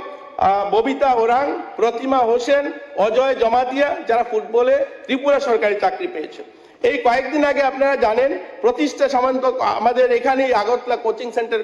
ববিতা ওরাং, প্রতিমা হোসেন, অজয় জমাতিয়া, যারা ফুটবলে ত্রিপুরা সরকারি চাকরি পেয়েছে। এই কয়েকদিন আগে আপনারা জানেন প্রতিষ্ঠা সামন্ত আমাদের এখানে আগরতলা কোচিং সেন্টার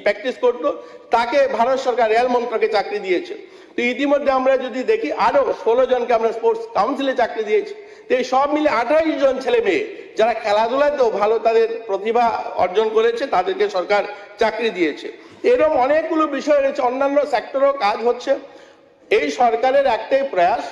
প্র্যাকটিস করতো, তাকে ভারত সরকার রেল মন্ত্রকে চাকরি দিয়েছে। তো ইতিমধ্যে আমরা যদি দেখি আরো 16 জনকে আমরা স্পোর্টস কাউন্সিলে চাকরি দিয়েছি। তো এই সব মিলে 28 জন ছেলে মেয়ে যারা খেলাধুলাতেও ভালো তাদের প্রতিভা অর্জন করেছে, তাদেরকে সরকার চাকরি দিয়েছে। এরকম অনেকগুলো বিষয় রয়েছে, অন্যান্য সেক্টরও কাজ হচ্ছে। এই সরকারের একটাই প্রয়াস,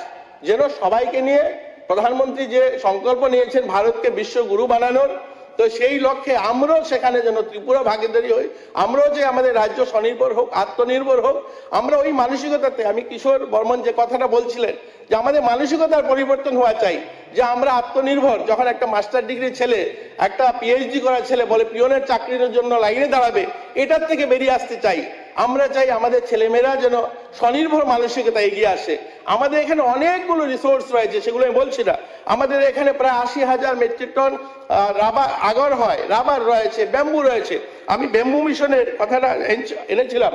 যেন সবাইকে নিয়ে প্রধানমন্ত্রী যে সংকল্প নিয়েছেন ভারতকে বিশ্বগুরু বানানোর, তো সেই লক্ষ্যে আমরাও সেখানে যেন ত্রিপুরা ভাগীদারি হই, আমরাও যে আমাদের রাজ্য স্বনির্ভর হোক, আত্মনির্ভর হোক, আমরা ওই মানসিকতাতে, আমি কিশোর বর্মন যে কথাটা বলছিলেন যে আমাদের মানসিকতার পরিবর্তন হওয়া চাই, যে আমরা আত্মনির্ভর। যখন একটা মাস্টার ডিগ্রি ছেলে, একটা পিএইচডি করা ছেলে বলে পিয়নের চাকরির জন্য লাইনে দাঁড়াবে, এটার থেকে বেরিয়ে আসতে চাই। আমরা চাই আমাদের ছেলেমেয়েরা যেন স্বনির্ভর মানসিকতা এগিয়ে আসে। আমাদের এখানে অনেকগুলো রিসোর্স রয়েছে, সেগুলো আমি বলছি না। আমাদের এখানে প্রায় 80,000 মেট্রিক টন আগর হয়, রাবার রয়েছে, ব্যাম্বু রয়েছে। আমি ব্যাম্বু মিশনের কথাটা এনেছিলাম।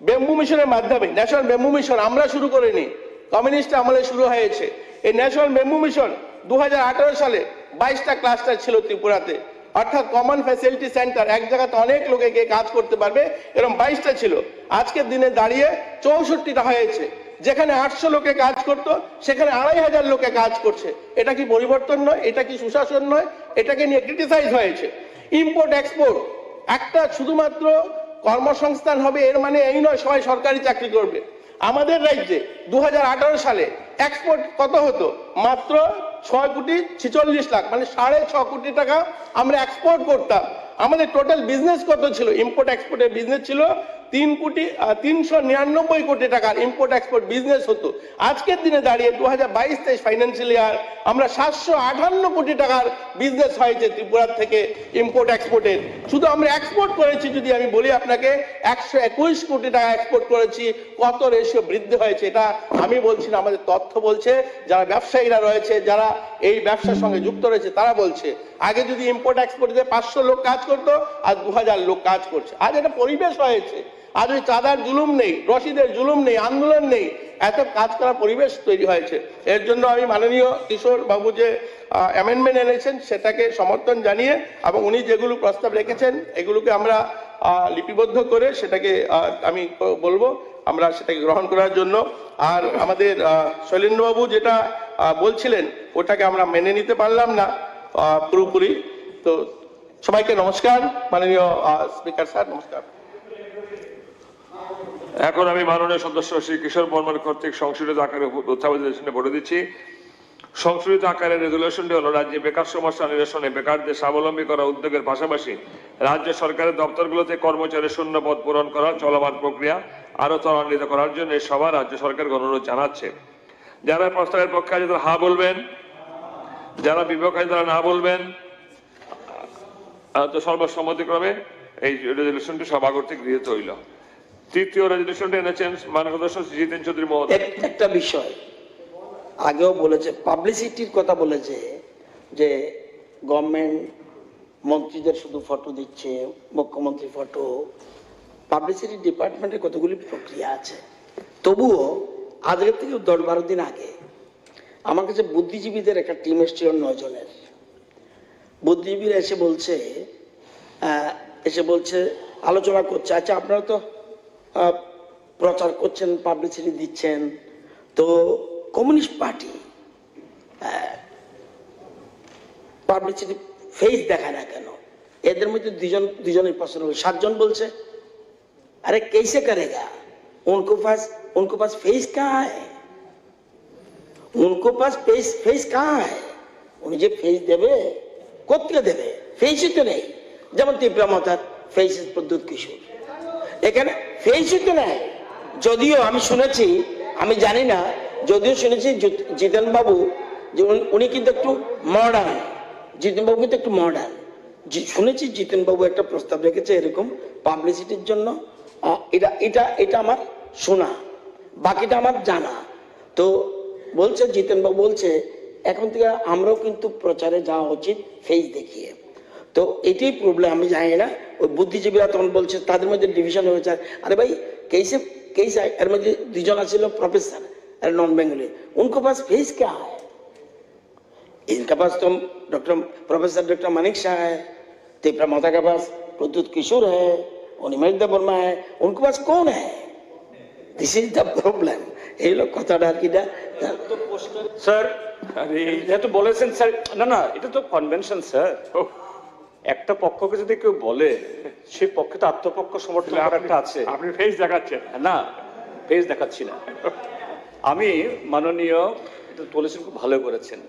ব্যাম্বু মিশনের মাধ্যমে, ন্যাশনাল ব্যাম্বু মিশন আমরা শুরু করিনি, কমিউনিস্ট আমলে শুরু হয়েছে। এই ন্যাশনাল ব্যাম্বু মিশন 2018 সালে 22টা ক্লাস্টার ছিল ত্রিপুরাতে, অর্থাৎ কমন ফ্যাসিলিটি সেন্টার, এক জায়গাতে অনেক লোকে গিয়ে কাজ করতে পারবে, এরকম 22টা ছিল। আজকের দিনে দাঁড়িয়ে 64টা হয়েছে। যেখানে 800 লোকে কাজ করতো সেখানে 2500 লোকে কাজ করছে। এটা কি পরিবর্তন নয়? এটা কি সুশাসন নয়? এটাকে নিয়ে ক্রিটিসাইজ হয়েছে। ইম্পোর্ট এক্সপোর্ট, একটা শুধুমাত্র কর্মসংস্থান হবে এর মানে এই নয় সবাই সরকারি চাকরি করবে। আমাদের রাজ্যে 2018 সালে এক্সপোর্ট কত হতো? মাত্র 6,46,00,000, মানে 6.5 কোটি টাকা আমরা এক্সপোর্ট করতাম। আমাদের টোটাল বিজনেস কত ছিল? ইম্পোর্ট এক্সপোর্টের বিজনেস ছিল 3,99 কোটি টাকার ইম্পোর্ট এক্সপোর্ট বিজনেস হতো। আজকের দিনে দাঁড়িয়ে 2022-23 ফাইন্যান্সিয়াল ইয়ার আমরা 758 কোটি টাকার বিজনেস হয়েছে ত্রিপুরার থেকে ইম্পোর্ট এক্সপোর্টের। শুধু আমরা এক্সপোর্ট করেছি, যদি আমি বলি আপনাকে, 121 কোটি টাকা এক্সপোর্ট করেছি। কত রেশিও বৃদ্ধি হয়েছে এটা আমি বলছি না, আমাদের তথ্য বলছে, যারা ব্যবসায়ীরা রয়েছে, যারা এই ব্যবসার সঙ্গে যুক্ত রয়েছে তারা বলছে। আগে যদি ইম্পোর্ট এক্সপোর্টে 500 লোক কাজ করতো, আজ 2000 লোক কাজ করছে। আজ একটা পরিবেশ হয়েছে, আজ ওই চাঁদার জুলুম নেই, রশিদের জুলুম নেই, আন্দোলন নেই, এত কাজ করার পরিবেশ তৈরি হয়েছে। এর জন্য আমি মাননীয় কিশোর বাবু যে অ্যামেন্ডমেন্ট এনেছেন সেটাকে সমর্থন জানিয়ে, এবং উনি যেগুলো প্রস্তাব রেখেছেন এগুলোকে আমরা লিপিবদ্ধ করে সেটাকে আমি বলবো আমরা সেটাকে গ্রহণ করার জন্য। আর আমাদের শৈলেন্দ্রবাবু যেটা বলছিলেন ওটাকে আমরা মেনে নিতে পারলাম না পুরোপুরি। তো সবাইকে নমস্কার। মাননীয় স্পিকার স্যার, নমস্কার।
এখন আমি মাননীয় সদস্য শ্রী কিশোর বর্মন কর্তৃক সংশোধিত আকারে উত্থাপনে বলে দিচ্ছি। সংশোধিত আকারের রেজুলেশনটি হলো, রাজ্যে বেকার সমস্যা নিরসনে বেকারদের স্বাবলম্বী করা উদ্যোগের পাশাপাশি রাজ্য সরকারের দপ্তরগুলোতে কর্মচারী শূন্য পদ পূরণ করা চলমান প্রক্রিয়া আরো ত্বরান্বিত করার জন্য সবার রাজ্য সরকার অনুরোধ জানাচ্ছে। যারা প্রস্তাবের পক্ষে আছে তারা হা বলবেন, যারা বিপক্ষে আছে তারা না বলবেন। তো সর্বসম্মতিক্রমে এই রেজুলেশনটি সভা কর্তৃক গৃহীত হইল। তৃতীয় রেজুলেশনটি এনেছেন মাননীয় সদস্য জিতেন চৌধুরী মহোদয়।
একটা বিষয় আগেও বলেছে, পাবলিসিটির কথা বলেছে, যে গভর্নমেন্ট মন্ত্রীদের শুধু ফটো দিচ্ছে, মুখ্যমন্ত্রী ফটো। পাবলিসিটি ডিপার্টমেন্টের কতগুলি প্রক্রিয়া আছে। তবুও আজকের থেকে 10-12 দিন আগে আমার কাছে বুদ্ধিজীবীদের একটা টিম এসেছিল 9 জনের। বুদ্ধিজীবীরা এসে বলছে আলোচনা করছে, আচ্ছা আপনারা তো প্রচার করছেন, পাবলিসিটি দিচ্ছেন, তো কমিউনিস্ট পার্টি পাবলিসিটি ফেস দেখায় না কেন? এদের মধ্যে দুজনের প্রশ্ন হলো। 7 জন বলছে अरे कैसे करेगा, उनको पास फेस कहाँ है, उनको पास फेस कहाँ है, उन्हें जो फेस देवे कोत्ते देवे, फेस तो नहीं। যেমন ত্রিপুরা মাতার ফেস প্রদ্যুৎ কিশোর, এখানে ফেস তো নাই। যদিও আমি শুনেছি, আমি জানি না, যদিও শুনেছি জিতেন বাবু যে উনি কিন্তু একটু মডার্ন, জিতেন বাবু কিন্তু একটু মডার্ন। শুনেছি জিতেন বাবু একটা প্রস্তাব রেখেছে এরকম পাবলিসিটির জন্য। এটা আমার শোনা, বাকিটা আমার জানা। তো বলছে জিতেন বাবু বলছে এখন থেকে আমরাও কিন্তু প্রচারে যাওয়া উচিত ফেস দেখিয়ে। তো এটাই প্রবলেম, আমি জানি না। ওই বুদ্ধিজীবীরা তখন বলছে তাদের মধ্যে ডিভিশন হয়েছে। আরে ভাই कैसे এর মধ্যে 2 জন আছিল প্রফেসর আর নন বেঙ্গলি, उनको पास फेस क्या है, इनका पास तो प्रोफेसर डॉक्टर मानिक शाह है, त्रिपुरा माता के पास प्रद्युत किशोर है, अनिमेश वर्मा है, उनके पास कौन है? This is the problem. এই লোক কথাটা আর কি না
স্যার, আরে এটা তো বলেছেন স্যার। না এটা তো কনভেনশন স্যার। একটা পক্ষকে যদি কেউ বলে সেই পক্ষে তো আত্মপক্ষ সমর্থন একটা আছে।
আপনি ফেস দেখাচ্ছেন
না? ফেস দেখাচ্ছি না আমি। মাননীয় এটা বলেছেন, খুব ভালো করেছেন।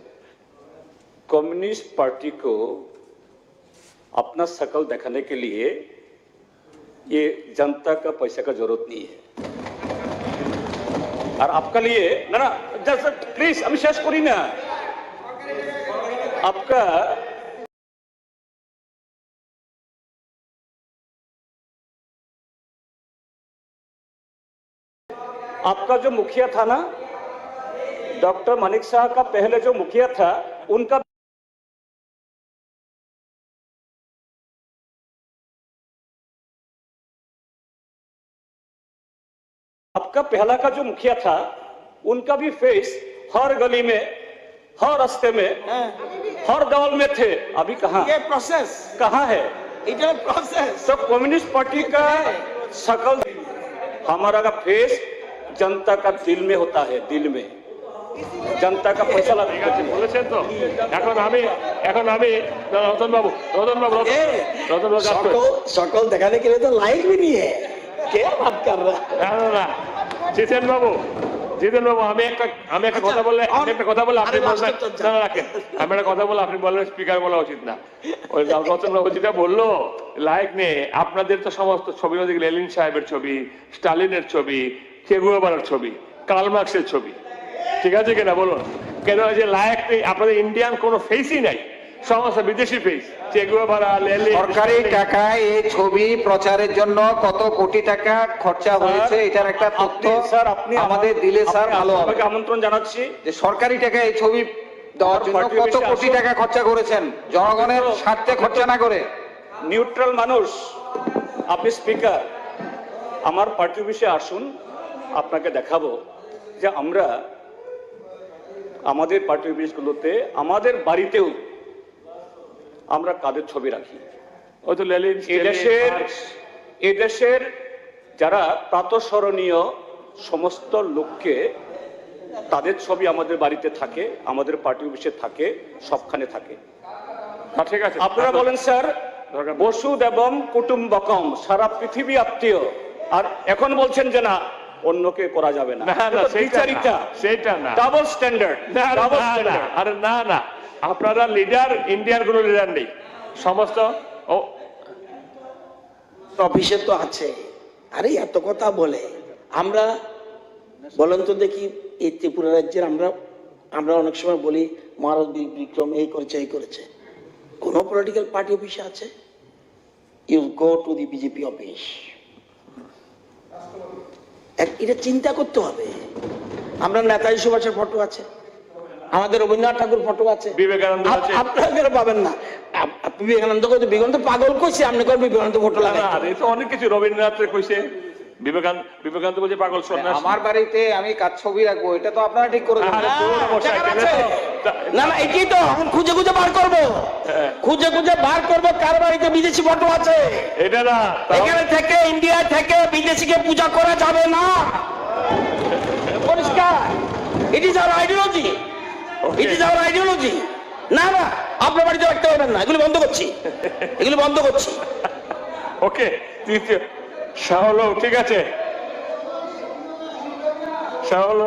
कम्युनिस्ट पार्टी को अपना शकल दिखाने के लिए ये जनता का पैसा का जरूरत नहीं है और आपका लिए ना ना जस्ट प्लीज আমি শেষ করি না आपका आपका जो मुखिया था ना डॉक्टर मानिक शाह का पहले जो मुखिया था उनका आपका पहला का जो मुखिया था उनका भी फेस हर गली में हर रास्ते में हर दौल में थे अभी कहाँ
ये प्रोसेस
कहाँ है
इट इज प्रोसेस
तो कम्युनिस्ट पार्टी का शकल हमारा का फेस जनता का दिल में होता है दिल में जनता का पैसा लगेगा
বলেছেন তো এখন আমি রতন বাবু
शकल दिखाने के लिए तो लाइक भी नहीं है क्या बात कर रहा है
না জিতেন বাবু আমি একটা কথা বললে আপনি বলবেন না রাখেন আমি একটা কথা বললে আপনি বললেন স্পিকার বলা উচিত না ওই রতন বাবু যেটা বললো লাইক নেই আপনাদের তো সমস্ত ছবি দেখলে লেনিন সাহেবের ছবি স্টালিনের ছবি চে গুয়েভারার ছবি কার্ল মার্কসের ছবি ঠিক আছে কিনা বলুন কেন যে লাইক নেই আপনাদের ইন্ডিয়ান কোনো ফেসই নাই সমস্ত বিদেশি ফেস চে গুয়েভারা লেনিন
সরকারি টাকায় এই ছবি প্রচারের জন্য কত কোটি টাকা খরচা হয়েছে এটার একটা তথ্য
স্যার আপনি
আমাদের দিলে স্যার ভালো হবে
আপনাকে আমন্ত্রণ জানাচ্ছি
যে সরকারি টাকায় এই ছবি দেওয়ার জন্য কত কোটি টাকা খরচা করেছেন জনগণের স্বার্থে খরচা না করে
নিউট্রাল মানুষ আপনি স্পিকার আমার পার্টি অফিসে আসুন আপনাকে দেখাবো যে আমরা আমাদের পার্টি অফিসগুলোতে আমাদের বাড়িতেও আমরা কাদের ছবি রাখি
ও তো লেনিন
এদেশের যারা প্রাতঃস্মরণীয় সমস্ত লোককে তাদের ছবি আমাদের বাড়িতে থাকে আমাদের পার্টি অফিসে থাকে সবখানে থাকে
ঠিক আছে
আপনারা বলেন স্যার বসুদেবম কুটুম্বকম সারা পৃথিবী আত্মীয় আর এখন বলছেন যে না অন্যকে করা যাবে না
সেটা না
ডাবল স্ট্যান্ডার্ড
আরে না আপনারা লিডার ইন্ডিয়ার কোনো লিডার নেই সমস্ত
অফিসে তো আছে আরে এত কথা বলে আমরা বলেন তো দেখি এই ত্রিপুরা রাজ্যের আমরা অনেক সময় বলি মহারাজ বিক্রম এই করেছে কোন পলিটিক্যাল পার্টি অফিসে আছে you go to the BJP office এটা চিন্তা করতে হবে আমরা নেতাজি সুভাষের ফটো আছে আমাদের রবীন্দ্রনাথ ঠাকুর ফটো আছে
বিবেকানন্দ আছে
আপনারা পাবেন না বিবেকানন্দ বিবেকানন্দ পাগল কইছে আপনি কোন বিবেকানন্দ ফটো লাগান
আরে তো অনেক কিছু রবীন্দ্রনাথের কইছে বিবেকানন্দ বলছে পাগল সন্ন্যাসী
আমার বাড়িতে আমি কাজ ছবি রাখবো এটা তো আপনারা ঠিক করে দেবেন
না এটাই তো এখন খুঁজে বার করবো কার বাড়িতে বিদেশি ফটো আছে
এটা না
এখানে থেকে ইন্ডিয়া থেকে বিদেশিকে পূজা করা যাবে না পরিষ্কার ইট ইজ আওয়ার আইডিওলজি না আপনার বাড়িতে রাখতে পারবেন না এগুলো বন্ধ করছি
ওকে শাহলো ঠিক আছে শাহলো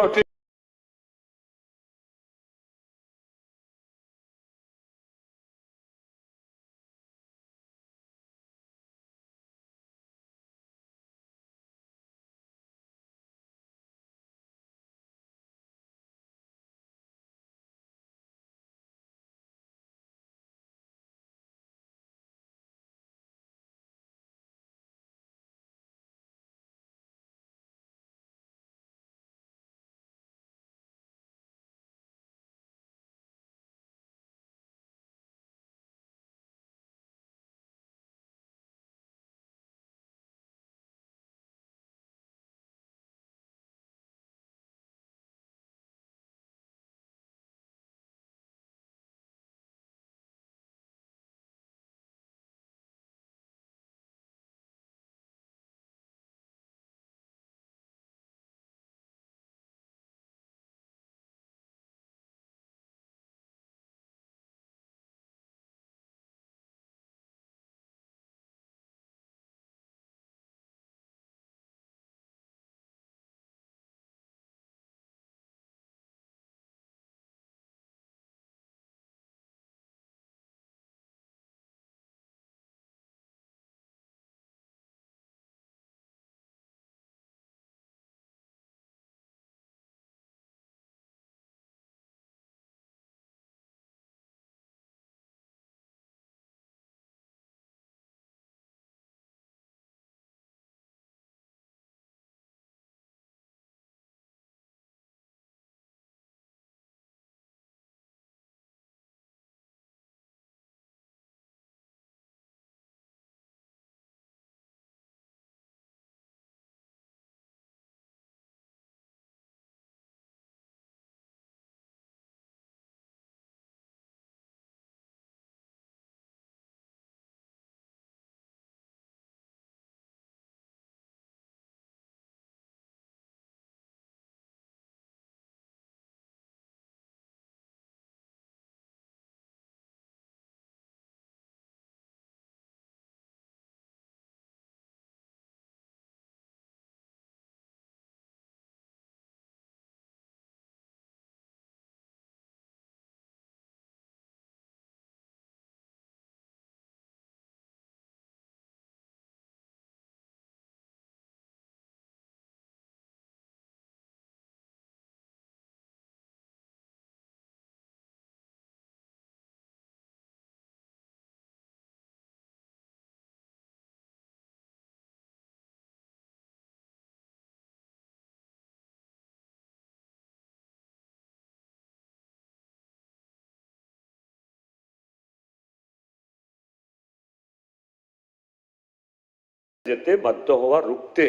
যেতে বাধ্য হওয়া রুখতে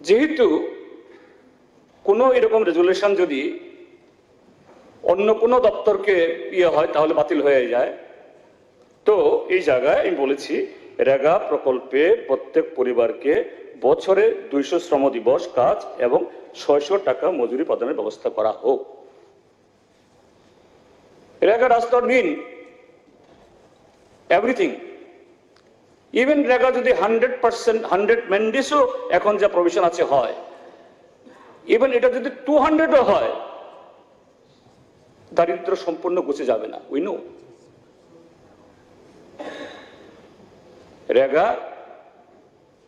যেহেতু কোনো এরকম রেজুলেশন যদি অন্য কোনো দপ্তরকে হয় তাহলে বাতিল হয়ে যায়, তো এই জায়গায় আমি বলেছি রেগা প্রকল্পে প্রত্যেক পরিবারকে বছরে 200 শ্রম দিবস কাজ এবং 600 টাকা মজুরি প্রদানের ব্যবস্থা করা হোক। REGA does not mean everything. Even REGA যদি 100% 100 মেন্ডিসও এখন যা প্রভিশন আছে হয়, ইভেন এটা যদি 200ও হয়, দারিদ্র সম্পূর্ণ গুছে যাবে না। উই নো রেগা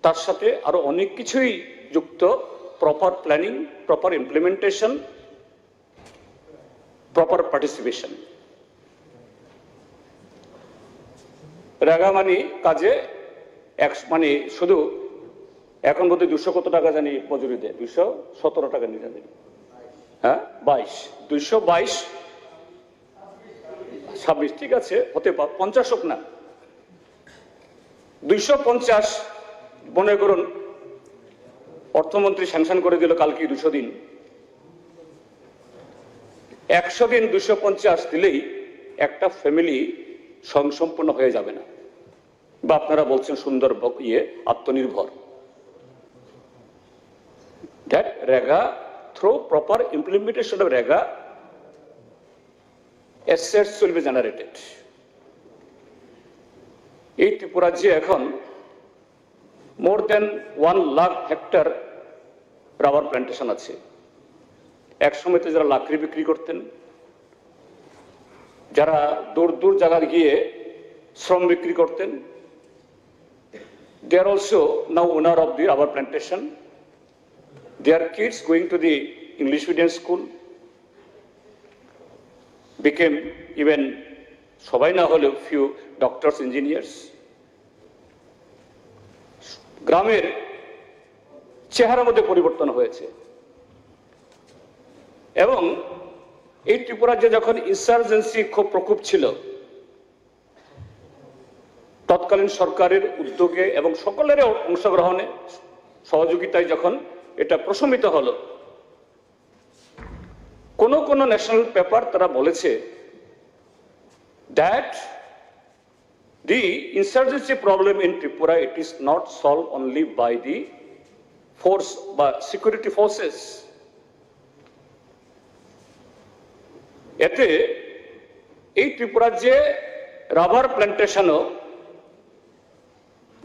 তার সাথে আরো অনেক কিছুই যুক্ত, proper planning, proper implementation, proper participation. REGA মানে কাজে মানে শুধু এখন বোধহয় 200 কত টাকা জানি মজুরি দেয়, 217 টাকা নিয়ে যাবে, হ্যাঁ 222 26 ঠিক আছে, হতে 50 হোক না 250 মনে করুন অর্থমন্ত্রী স্যাংশন করে দিল কালকে 200 দিন, 100 দিন 250 দিলেই একটা ফ্যামিলি স্বয়ংসম্পূর্ণ হয়ে যাবে না, বা আপনারা বলছেন সুন্দর আত্মনির্ভর। That rega, through proper implementation of rega, assets will be generated. এই ত্রিপুরা যে এখন more than 1 lakh hectare rubber plantation আছে। এক সময়তে যারা লাকড়ি বিক্রি করতেন, যারা দূর দূর জায়গায় গিয়ে শ্রম বিক্রি করতেন, they are also now owner of the rubber plantation. Their kids going to the English medium school became even সবাই না হলেও few doctors, engineers. গ্রামের চেহারার মধ্যে পরিবর্তন হয়েছে। এবং এই ত্রিপুরা যে যখন ইনসার্জেন্সি খুব প্রকোপ ছিল, তৎকালীন সরকারের উদ্যোগে এবং সকলের অংশগ্রহণে সহযোগিতায় যখন এটা প্রশমিত হলো, কোন ন্যাশনাল পেপার তারা বলেছে that the insurgency problem in Tripura, it is not solved only by the force বা security forces. এতে এই ত্রিপুরার যে রাবার প্ল্যান্টেশনও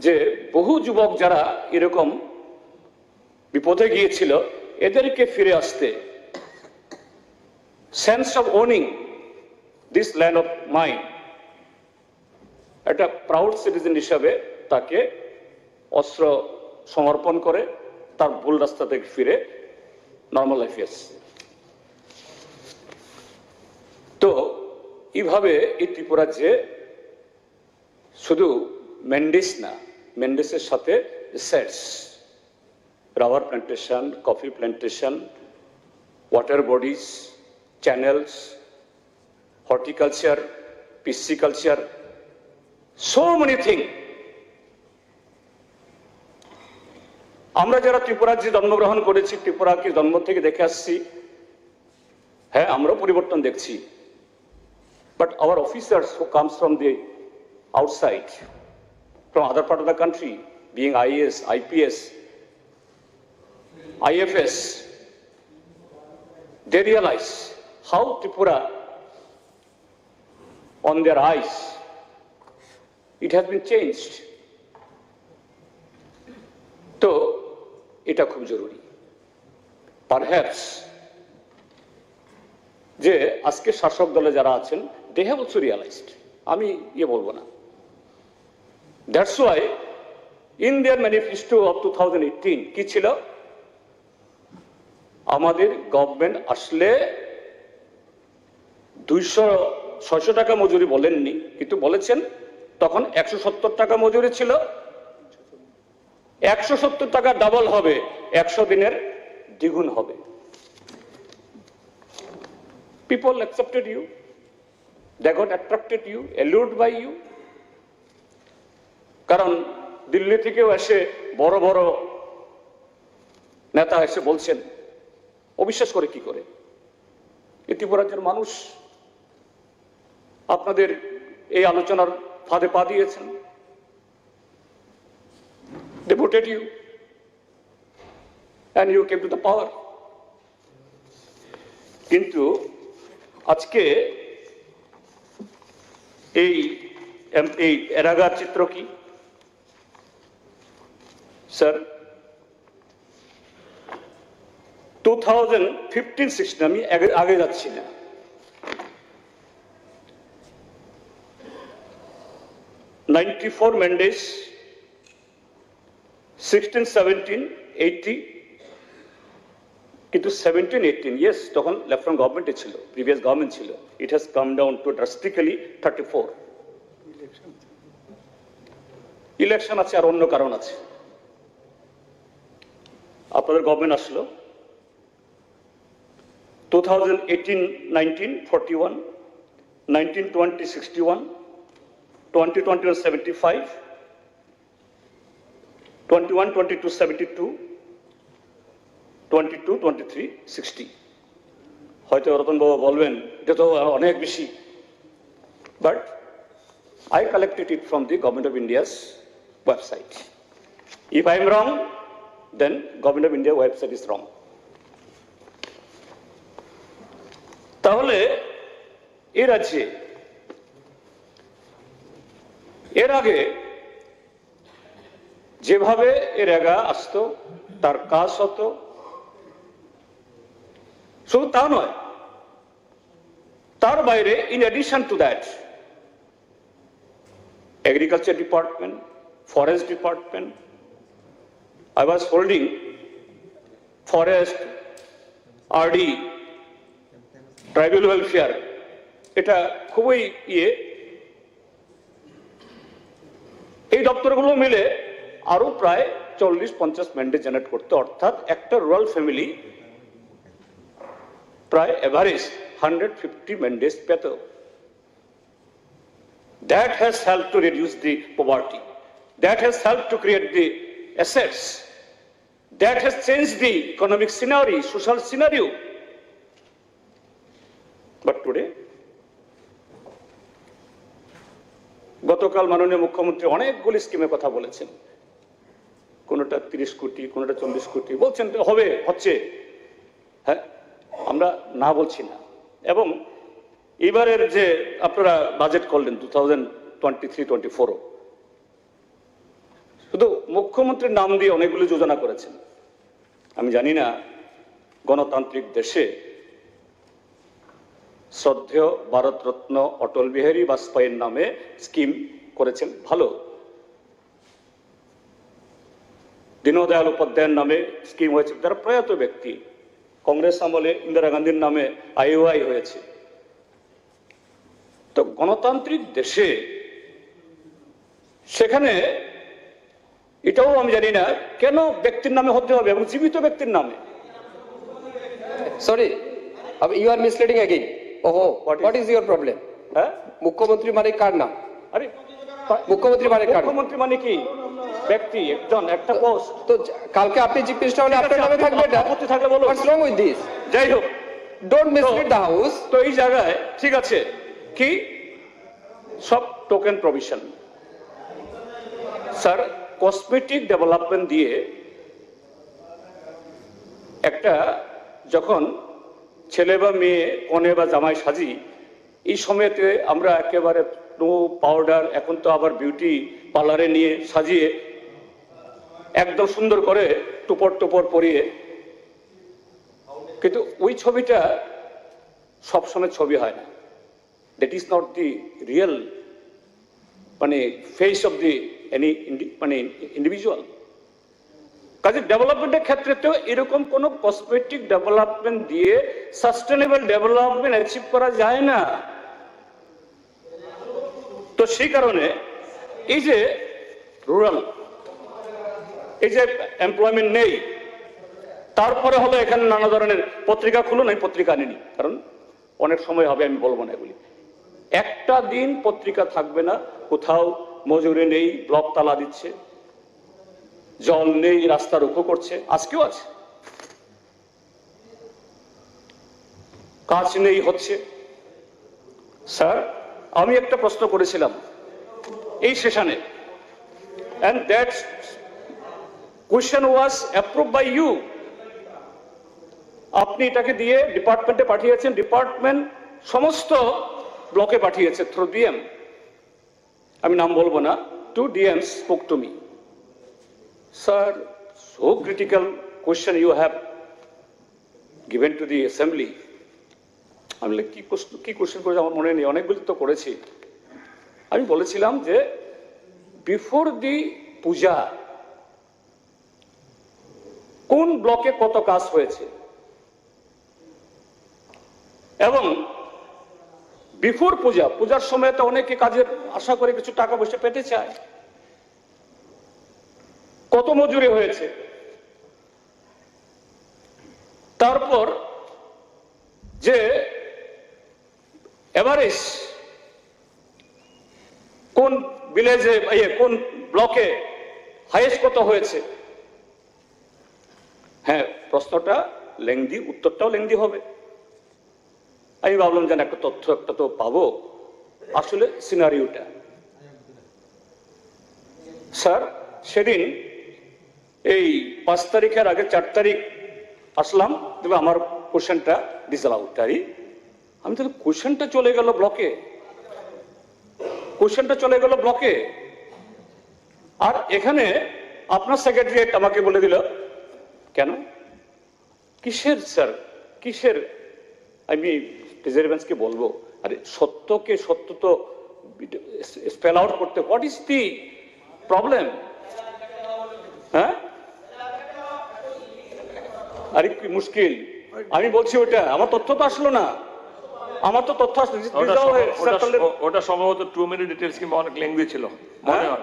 যে বহু যুবক যারা এরকম বিপদে গিয়েছিল, এদেরকে ফিরে আসতে sense of owning this land of mine, একটা প্রাউড সিটিজেন হিসাবে তাকে অস্ত্র সমর্পণ করে তার ভুল রাস্তা থেকে ফিরে নর্মাল লাইফে আসছে। তো এইভাবে এই ত্রিপুরা যে শুধু মেন্ডিস না, মেন্ডিসের সাথে sets, rubber plantation, coffee plantation, water bodies, channels, horticulture, pisciculture, so many things. আমরা যারা ত্রিপুরার যে জন্মগ্রহণ করেছি, ত্রিপুরাকে জন্ম থেকে দেখে আসছি, হ্যাঁ আমরাও পরিবর্তন দেখছি, but our officers who comes from the outside, from other part of the country, being IAS, IPS, IFS, they realize how Tripura on their eyes it has been changed. তো এটা খুব জরুরি। পারহ্যাপস যে আজকে শাসক দলে যারা আছেন, they have also realized, আমি বলবো না, that's why in their manifesto of 2018 কি ছিল, আমাদের গভর্নমেন্ট আসলে 200-600 টাকা মজুরি বলেননি, কিন্তু বলেছেন তখন 170 টাকা মজুরি ছিল, 170 টাকা ডাবল হবে, 100 দিনের দ্বিগুণ হবে। People accepted you, they got attracted you, allured by you, কারণ দিল্লি থেকেও এসে বড় বড় নেতা এসে বলছেন, অবিশ্বাস করে কি করে? এই ত্রিপুরা রাজ্যের মানুষ আপনাদের এই আলোচনার ফাঁদে পা দিয়েছেন। They voted you and you came to the power. কিন্তু আজকে এই এরাগার চিত্র কি স্যার? 2015-16 আমি আগে যাচ্ছি না, 94 ম্যান্ডেটস, 16-17, 80, কিন্তু 17-18 ইয়েস তখন লেফটেন্যান্ট গভর্নমেন্টে ছিল, প্রিভিয়াস গভর্নমেন্ট ছিল। It has come down to drastically 34। Election আছে আর অন্য কারণ আছে। আপনাদের গভর্নমেন্ট আসলো 2018-19 41, 1920 61, 2021 75, 21-22 72, 22-23 60। হয়তো রতনবাবু বলবেন এটা তো অনেক বেশি, but I collected it from the Government of India's website. If I am wrong, then Government of India website is wrong. তাহলে এর আছে, এর আগে যেভাবে এর আগা আসতো, তার কাজ হতো, শুধু তা নয়, তার বাইরে in addition to that Agriculture Department, Forest Department, I was holding Forest, RD, Tribal Welfare, এটা খুবই এই দপ্তরগুলো মিলে আরো প্রায় 40-50 ম্যান্ডেট জেনারেট করতে, অর্থাৎ একটা রুরাল ফ্যামিলি প্রায় এভারেজ 150 ম্যান্ডেট পেত। That has helped to reduce the poverty. That has helped to create the assets. That has changed the economic scenario, social scenario. But today, গতকাল মাননীয় মুখ্যমন্ত্রী অনেকগুলি স্কিমের কথা বলেছেন, কোনটা 30 কোটি, কোনটা 40 কোটি, বলছেন হবে, হচ্ছে। হ্যাঁ, আমরা না বলছি না। এবং এবারের যে আপনারা বাজেট করলেন 2023-24, শুধু মুখ্যমন্ত্রীর নাম দিয়ে অনেকগুলো যোজনা করেছেন। আমি জানি না গণতান্ত্রিক দেশে শ্রদ্ধেয় ভারতরত্ন অটল বিহারী বাজপেয়ীর নামে স্কিম করেছেন, ভালো। দীনদয়াল উপাধ্যায়ের নামে স্কিম হয়েছে, যারা প্রয়াত ব্যক্তি। কংগ্রেস আমলে ইন্দিরা গান্ধীর নামে আইওআই হয়েছে। তো গণতান্ত্রিক দেশে সেখানে এটাও আমি জানি না কেন ব্যক্তির নামে হতে হবে, এবং জীবিত ব্যক্তির নামে।
Sorry, you are misleading again. ওহো, হোয়াট ইজ ইওর প্রবলেম? হ্যাঁ, মুখ্যমন্ত্রী মানে কার নাম? আরে মুখ্যমন্ত্রী মানে কার? মুখ্যমন্ত্রী মানে কি ব্যক্তি, একজন, একটা পোস্ট। তো কালকে আপনি চিফ মিনিস্টার হলে আপনার নামে থাকবে এটা? আপত্তি থাকলে বলো। হোয়াটস রং উইথ দিস? যাই হোক, ডোন্ট মিসলিড দ্য হাউস।
তো এই জায়গায় ঠিক আছে কি সব token provision, sir, cosmetic development দিয়ে একটা যখন ছেলে বা মেয়ে, কনে বা জামাই সাজি, এই সময়তে আমরা একেবারে নো পাউডার, এখন তো আবার বিউটি পার্লারে নিয়ে সাজিয়ে একদম সুন্দর করে টুপর টুপর পরিয়ে, কিন্তু ওই ছবিটা সবসময় ছবি হয় না। That is not the real face of the individual. কাজে ডেভেলপমেন্টের ক্ষেত্রে তো এরকম কোন কসমেটিক ডেভেলপমেন্ট দিয়ে সাস্টেনেবল ডেভেলপমেন্ট অ্যাচিভ করা যায় না। তো সেই কারণে এই যে রুরাল, এই যে এমপ্লয়মেন্ট নেই, তারপরে হলো এখানে নানা ধরনের পত্রিকা খুলুন, আমি পত্রিকা আনিনি, কারণ অনেক সময় হবে, আমি বলবো না এগুলি। একটা দিন পত্রিকা থাকবে না, কোথাও মজুরি নেই, ব্লক তালা দিচ্ছে, জল নেই, রাস্তা রুখো করছে, আজকেও আছে। কাজ নেই হচ্ছে। স্যার, আমি একটা প্রশ্ন করেছিলাম এই সেশনে, and that question was approved by you. আপনি এটাকে দিয়ে ডিপার্টমেন্টে পাঠিয়েছেন, ডিপার্টমেন্ট সমস্ত ব্লকে পাঠিয়েছে থ্রু ডিএম, আমি নাম বলবো না। 2 DMs spoke to me. Sir, so critical question you have given to the assembly. আমি কি কোশ্চেন করেছি আমার মনে নেই, অনেকগুলি তো করেছি। আমি বলেছিলাম যে বিফোর দি পূজা কোন ব্লকে কত কাজ হয়েছে, এবং বিফোর পূজা, পূজার সময় তো অনেকে কাজের আশা করে কিছু টাকা পয়সা পেতে চায়, কত মজুরি হয়েছে। তারপর যে এভারেজ কোন ভিলেজে, কোন ব্লকে হাইয়েস্ট কত হয়েছে। হ্যাঁ, প্রশ্নটা লেংদি, উত্তরটাও লেংদি হবে। আমি ভাবলাম যেন একটা তথ্য একটা তো পাবো, আসলে সিনারিওটা। স্যার, সেদিন এই 5 তারিখের আগে 4 তারিখ আসলাম, তবে আমার কোশ্চেনটা ডিসঅ্যালাউডটারি, আমি তাহলে কোশ্চেনটা চলে গেল ব্লকে, কোশ্চেনটা চলে গেল ব্লকে। আর এখানে আপনার সেক্রেটারিয়েট আমাকে বলে দিল, কেন, কিসের স্যার, কিসের, আমি প্রেসিডেন্টকে বলবো, আরে সত্যকে সত্য তো স্পেল আউট করতে, হোয়াট ইজ দি প্রবলেম? হ্যাঁ, আরে কি মুশকিল, আমি বলছি ওটা, আমার তথ্য তো আসলো না, আমার তো তথ্য আসলো।
ওটা সম্ভবত 2 মিনিট ডিটেইলস কিংবা অনেক লেংদি ছিল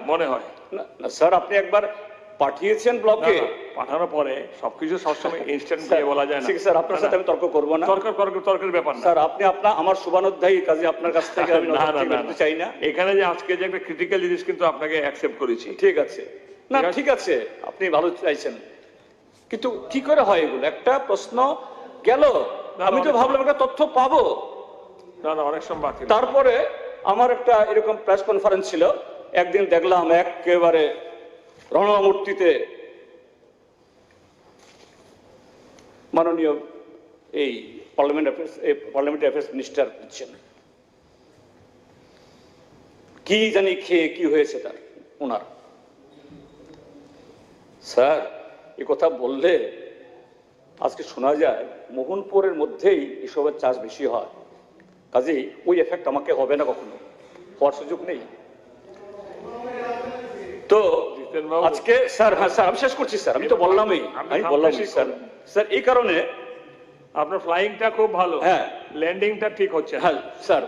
মনে হয়।
না স্যার, আপনি একবার পাঠিয়েছেন ব্লকে,
পাঠানোর পরে সবকিছু সবসময় ইনস্ট্যান্ট দিয়ে বলা যায় না।
ঠিক স্যার, আপনার সাথে আমি তর্ক করবো না,
তর্কের ব্যাপার না
স্যার। আপনি আমার শুভানুধ্যায়ী কাজে আপনার কাছ থেকে আমি চাই না।
এখানে যে আজকে যে একটা ক্রিটিক্যাল জিনিস কিন্তু আপনাকে অ্যাকসেপ্ট করেছি।
ঠিক আছে, না ঠিক আছে, আপনি ভালো চাইছেন, কিন্তু কি করে হয় এগুলো? একটা প্রশ্ন গেল, আমি তো ভাবলাম একটা তথ্য পাবো,
না না, অনেক সময় বাকি।
তারপরে আমার একটা এরকম প্রেস কনফারেন্স ছিল, একদিন দেখলাম একেবারে রণমূর্তিতে মাননীয় এই পার্লামেন্টারি অ্যাফেয়ার্স মিনিস্টার দিচ্ছেন, কি জানি খেয়ে কি হয়েছে তার ওনার। স্যার, এ কথা বললে আজকে শোনা যায় মোহনপুরের মধ্যেই এসবের চাষ বেশি হয়, কাজেই ওই এফেক্ট আমাকে হবে না, কখনো হওয়ার সুযোগ নেই। তো আজকে স্যার, হ্যাঁ স্যার, আমি শেষ করছি স্যার, আমি তো বললামই, স্যার এই কারণে
আপনার ফ্লাইংটা খুব ভালো, হ্যাঁ, ল্যান্ডিংটা ঠিক হচ্ছে।
হ্যাঁ স্যার,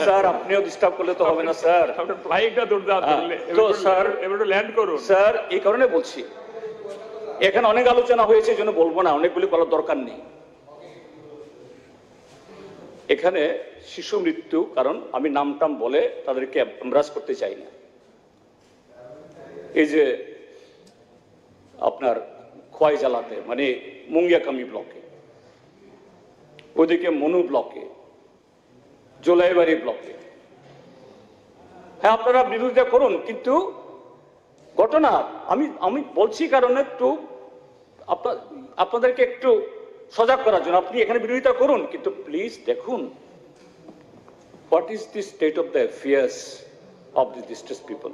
স্যার আপনিও ডিস্টার্ব করলে তো হবে না স্যার,
আপনার ফ্লাইংটা দুর্দান্ত।
তো স্যার
এবার ল্যান্ড করুন
স্যার, এই কারণে বলছি, এখানে অনেক আলোচনা হয়েছে, এই জন্য বলবো না, অনেকগুলি বলার দরকার নেই। এখানে শিশু মৃত্যু, কারণ আমি নামটাম বলে তাদেরকে এমব্রাস করতে চাই না। এই যে আপনার খোয়াইজালাতে, মানে মুঙ্গিয়াকামি ব্লকে, ওইদিকে মনু ব্লকে, জোলাইবাড়ি ব্লকে, হ্যাঁ আপনারা বিরোধিতা করুন, কিন্তু ঘটনা আমি বলছি কারণ একটু আপনাদেরকে একটু সজাগ করার জন্য। আপনি এখানে বিরোধিতা করুন, কিন্তু প্লিজ দেখুন what is the state of the affairs of the distressed people.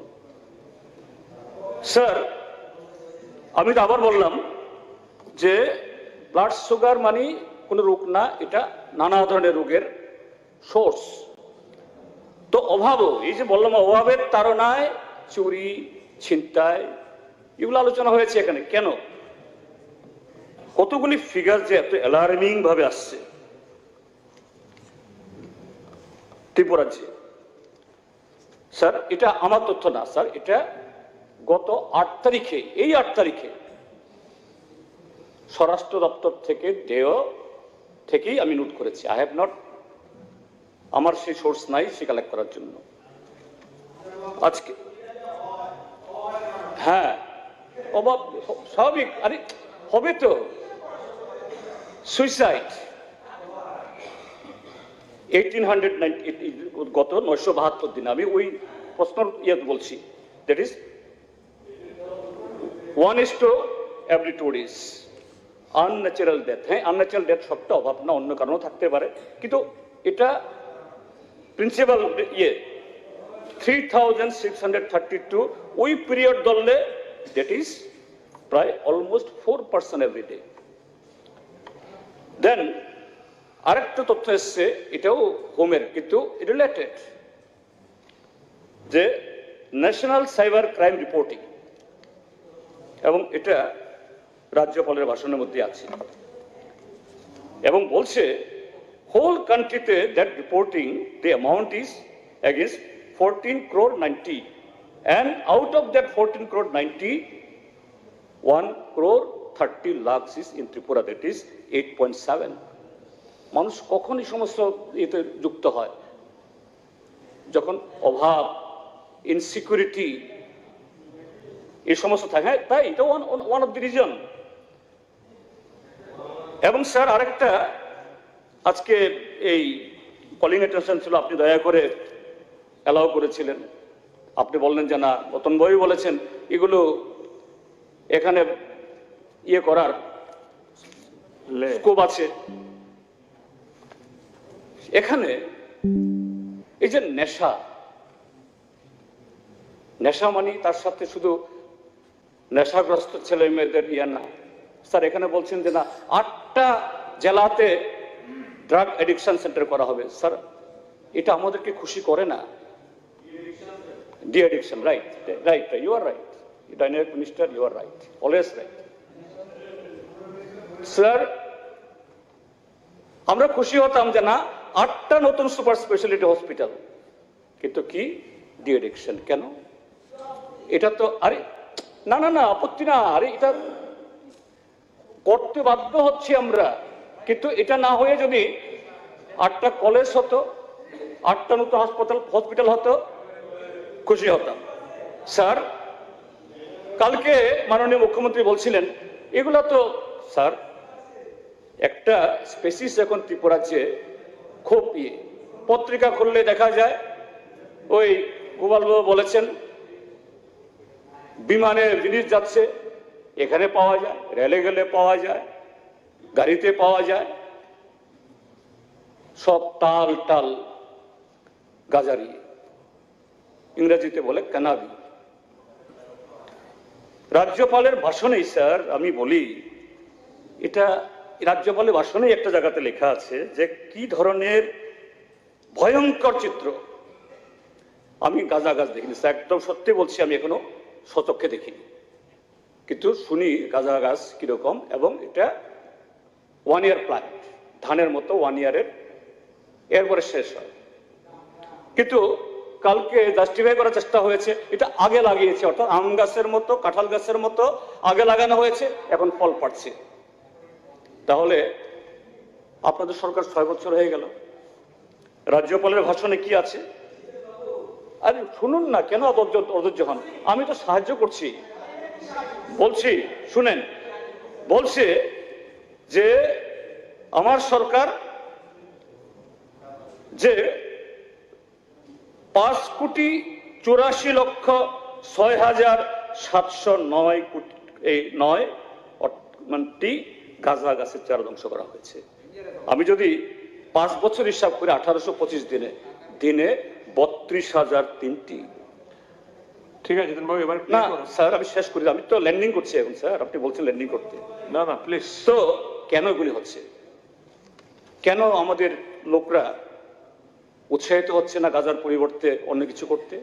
Sir, আমি তো আবার বললাম যে ব্লাড সুগার মানে কোনো রোগ না, এটা নানা ধরনের রোগের সোর্স। তো অভাবও, এই যে বললাম, অভাবের তাড়নায় চুরি, ছিনতাই, এগুলো আলোচনা হয়েছে এখানে। কেন? কতগুলি ফিগার যে এত অ্যালার্মিং ভাবে আসছে ত্রিপুরা রাজ্যে। স্যার, এটা আমার তথ্য না স্যার, এটা গত 8 তারিখে, এই 8 তারিখে স্বরাষ্ট্র দপ্তর থেকে দেয় থেকেই আমি নোট করেছি। আই হ্যাভ নট, আমার সেই সোর্স নাই সে কালেক্ট করার জন্য। আজকে হ্যাঁ অভাব স্বাভাবিক, আরে হবে তো। সুইসাইড 1890 গত 972 দিন, আমি ওই প্রশ্ন বলছি, that is 1:2 days unnatural death. হ্যাঁ, আনন্যাচারাল ডেথ সবটা অভাব না, অন্য কারণও থাকতে পারে, কিন্তু এটা প্রিন্সিপাল 3632 ওই পিরিয়ড ধরলে দ্যাট ইজ প্রায় অলমোস্ট 4% এভরি ডে। দেন আরেকটা তথ্য এসছে, এটাও হোমের কিন্তু রিলেটেড, যে ন্যাশনাল সাইবার ক্রাইম রিপোর্টিং, এবং এটা রাজ্যপালের ভাষণের মধ্যে আছে, এবং বলছে হোল কান্ট্রিতে that reporting the amount is against 14 crore 90, and out of that 14 crore 90, 1 crore 30 lakhs is in Tripura, that is 8.7. মানুষ কখন এই সমস্ত এতে যুক্ত হয়? যখন অভাব, ইনসিকিউরিটি এই সমস্ত থাকে। হ্যাঁ, তাই এটা ওয়ান অফ দি রিজন। এবং স্যার আরেকটা, আজকে এই কলিং অ্যাটেনশন ছিল, আপনি দয়া করে অ্যালাউ করেছিলেন। আপনি বললেন যে না, রতন ভাই বলেছেন এগুলো এখানে ইয়ে করার স্কোপ আছে। এখানে এই যে নেশা, নেশা মানে তার সাথে শুধু নেশাগ্রস্ত ছেলে মেয়েদের ইয়ে না স্যার, এখানে বলছেন যে না 8টা জেলাতে ড্রাগ অ্যাডিকশন সেন্টার করা হবে। স্যার এটা আমাদেরকে খুশি করে না? De addiction, right right, you are right, dynamic minister, you are right, always right. Sir আমরা খুশি হতাম যে না 8টা নতুন সুপার স্পেশালিটি হসপিটাল, কিন্তু কি ডি অ্যাডিকশন কেন? এটা তো আরে না না না, আপত্তি না, আরে এটা করতে বাধ্য হচ্ছি আমরা, কিন্তু এটা না হয়ে যদি 8টা কলেজ হতো, 8টা নতুন হসপিটাল হতো, খুশি হতাম। স্যার কালকে মাননীয় মুখ্যমন্ত্রী বলছিলেন এগুলো তো স্যার একটা স্পেসিস এখন ত্রিপুরাজ্যে খুব পত্রিকা খুললে দেখা যায়, ওই গোপালবাবু বলেছেন বিমানে জিনিস যাচ্ছে, এখানে পাওয়া যায়, রেলে গেলে পাওয়া যায়, গাড়িতে পাওয়া যায়, সব টাল টাল গাজারি, ইংরেজিতে বলে কানাবি। রাজ্যপালের ভাষণেই স্যার আমি বলি, এটা রাজ্যপালের ভাষণেই একটা জায়গাতে লেখা আছে যে কি ধরনের ভয়ঙ্কর চিত্র। আমি গাঁজা গাছ দেখিনি স্যার, একদম সত্যি বলছি, আমি এখনো সচক্ষে দেখিনি, কিন্তু শুনি গাঁজা গাছ কিরকম, এবং এটা 1 year প্ল্যান্ট, ধানের মতো 1 year-এর, এরপরে শেষ হয়। কিন্তু কালকে জাস্টিফাই করার চেষ্টা হয়েছে এটা আগে লাগিয়েছে, অর্থাৎ আম গাছের মতো, কাঁঠাল গাছের মতো আগে লাগানো হয়েছে, এখন ফল পাচ্ছে। তাহলে আপনাদের সরকার 6 বছর হয়ে গেল, রাজ্যপালের ভাষণে কি আছে? আরে শুনুন না, কেন অধৈর্য হন? আমি তো সাহায্য করছি, বলছি শুনেন। বলছে যে আমার সরকার যে 5,84,6,709 গাঁজা গাছের চারা ধ্বংস করা হয়েছে। আমি যদি 5 বছর হিসাব করে 1825 দিনে দিনে 32,003টি।
ঠিক আছে এবার
না স্যার আমি শেষ করি, আমি তো ল্যান্ডিং করছি এখন স্যার, আপনি বলছেন ল্যান্ডিং করতে।
না না প্লিজ।
তো কেন এগুলি হচ্ছে? কেন আমাদের লোকরা উৎসাহিত হচ্ছে না গাজার পরিবর্তে অন্য কিছু করতে?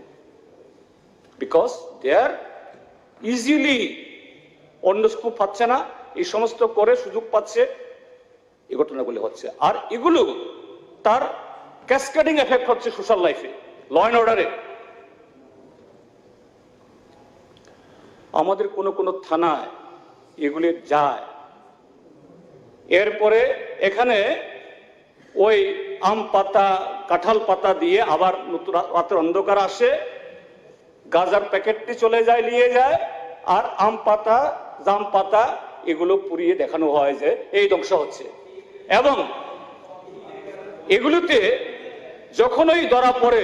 বিকজ দে আর ইজিলি অন্য স্কোপ পাচ্ছে না, এই সমস্ত করে সুযোগ পাচ্ছে, এই ঘটনাগুলি হচ্ছে। আর এগুলো তার ক্যাসকেডিং এফেক্ট হচ্ছে সোশ্যাল লাইফে, ল অ্যান্ড অর্ডারে। আমাদের কোন কোন থানায় এগুলি যায়, এরপরে এখানে ওই আম পাতা কাঁঠাল পাতা দিয়ে আবার রাতের অন্ধকার আসে, গাজার প্যাকেটটি চলে যায়, নিয়ে যায়, আর আম পাতা জাম পাতা এগুলো পুড়িয়ে দেখানো হয় যে এই ধ্বংস হচ্ছে। এবং এগুলোতে যখনই ধরা পড়ে,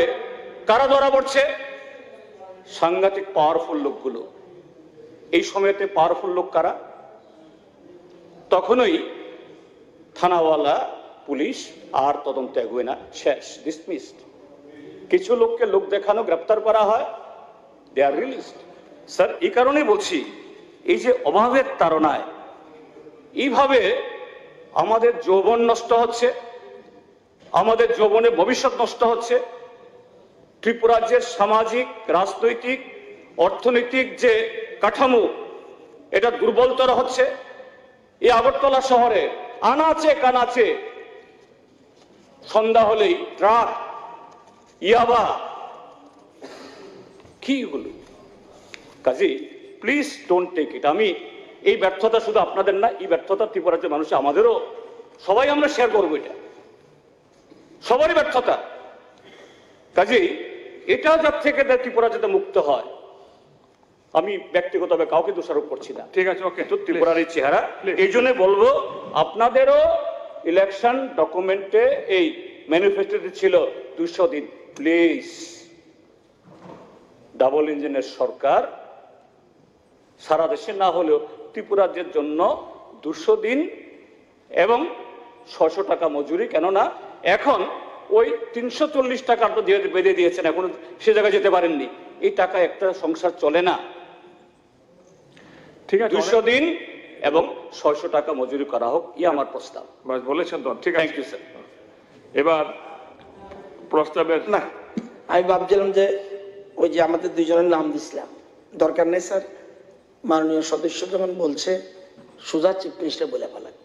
কারা ধরা পড়ছে? সাংঘাতিক পাওয়ারফুল লোকগুলো। এই সময়তে পাওয়ারফুল লোক কারা? তখনই থানাওয়ালা, পুলিশ আর তদন্ত এগোয় না, শেষ, ডিসমিসড। কিছু লোককে লোক দেখানো, গ্রেপ্তার করা হয়, দে আর রিলিজড। স্যার, এই কারণে বলছি, এই যে অভাবের তাড়নায় এইভাবে আমাদের যৌবন নষ্ট হচ্ছে, আমাদের যৌবনের ভবিষ্যৎ নষ্ট হচ্ছে, ত্রিপুরা রাজ্যের সামাজিক, রাজনৈতিক, অর্থনৈতিক যে কাঠামো এটা দুর্বলতর হচ্ছে। এই আগরতলা শহরে আনাচে কানাচে সন্ধ্যা হলেই ট্রাক, ইয়াবা, কি এগুলো? কাজী প্লিজ ডোন্ট টেক ইট। আমি এই ব্যর্থতা শুধু আপনাদের না, এই ব্যর্থতা ত্রিপুরা রাজ্যের মানুষ, আমাদেরও, সবাই আমরা শেয়ার করবো, এটা সবারই ব্যর্থতা। কাজেই এটা যার থেকে ত্রিপুরা যাতে মুক্ত হয়, আমি ব্যক্তিগতভাবে কাউকে দোষারোপ করছি না, ঠিক আছে, ওকে, ত্রিপুরার এই চেহারা। এই জন্য বলবো, আপনাদেরও ইলেকশন ডকুমেন্টে এই ম্যানিফেস্টোতে ছিল 200 দিন। প্লিজ, ডাবল ইঞ্জিনের সরকার সারা দেশে না হলেও ত্রিপুরা রাজ্যের জন্য 200 দিন এবং 600 টাকা মজুরি। কেননা এখন ওই 340 টাকা তো বেঁধে দিয়েছেন, এখন সে জায়গায় যেতে পারেননি। এই টাকা একটা সংসার চলে না। ঠিক আছে, 200 দিন এবং 600 টাকা মজুরি করা হোক, ই আমার প্রস্তাব।
বলেছেন তো, ঠিক আছে, থ্যাংক ইউ স্যার। এবার প্রস্তাবের
না, আমি ভাবছিলাম যে ওই যে আমাদের দুইজনের নাম দিছিলাম, দরকার নেই স্যার, মাননীয় সদস্য যখন বলছে সুজা চিফ মিনিস্টার বলে ফেলাক,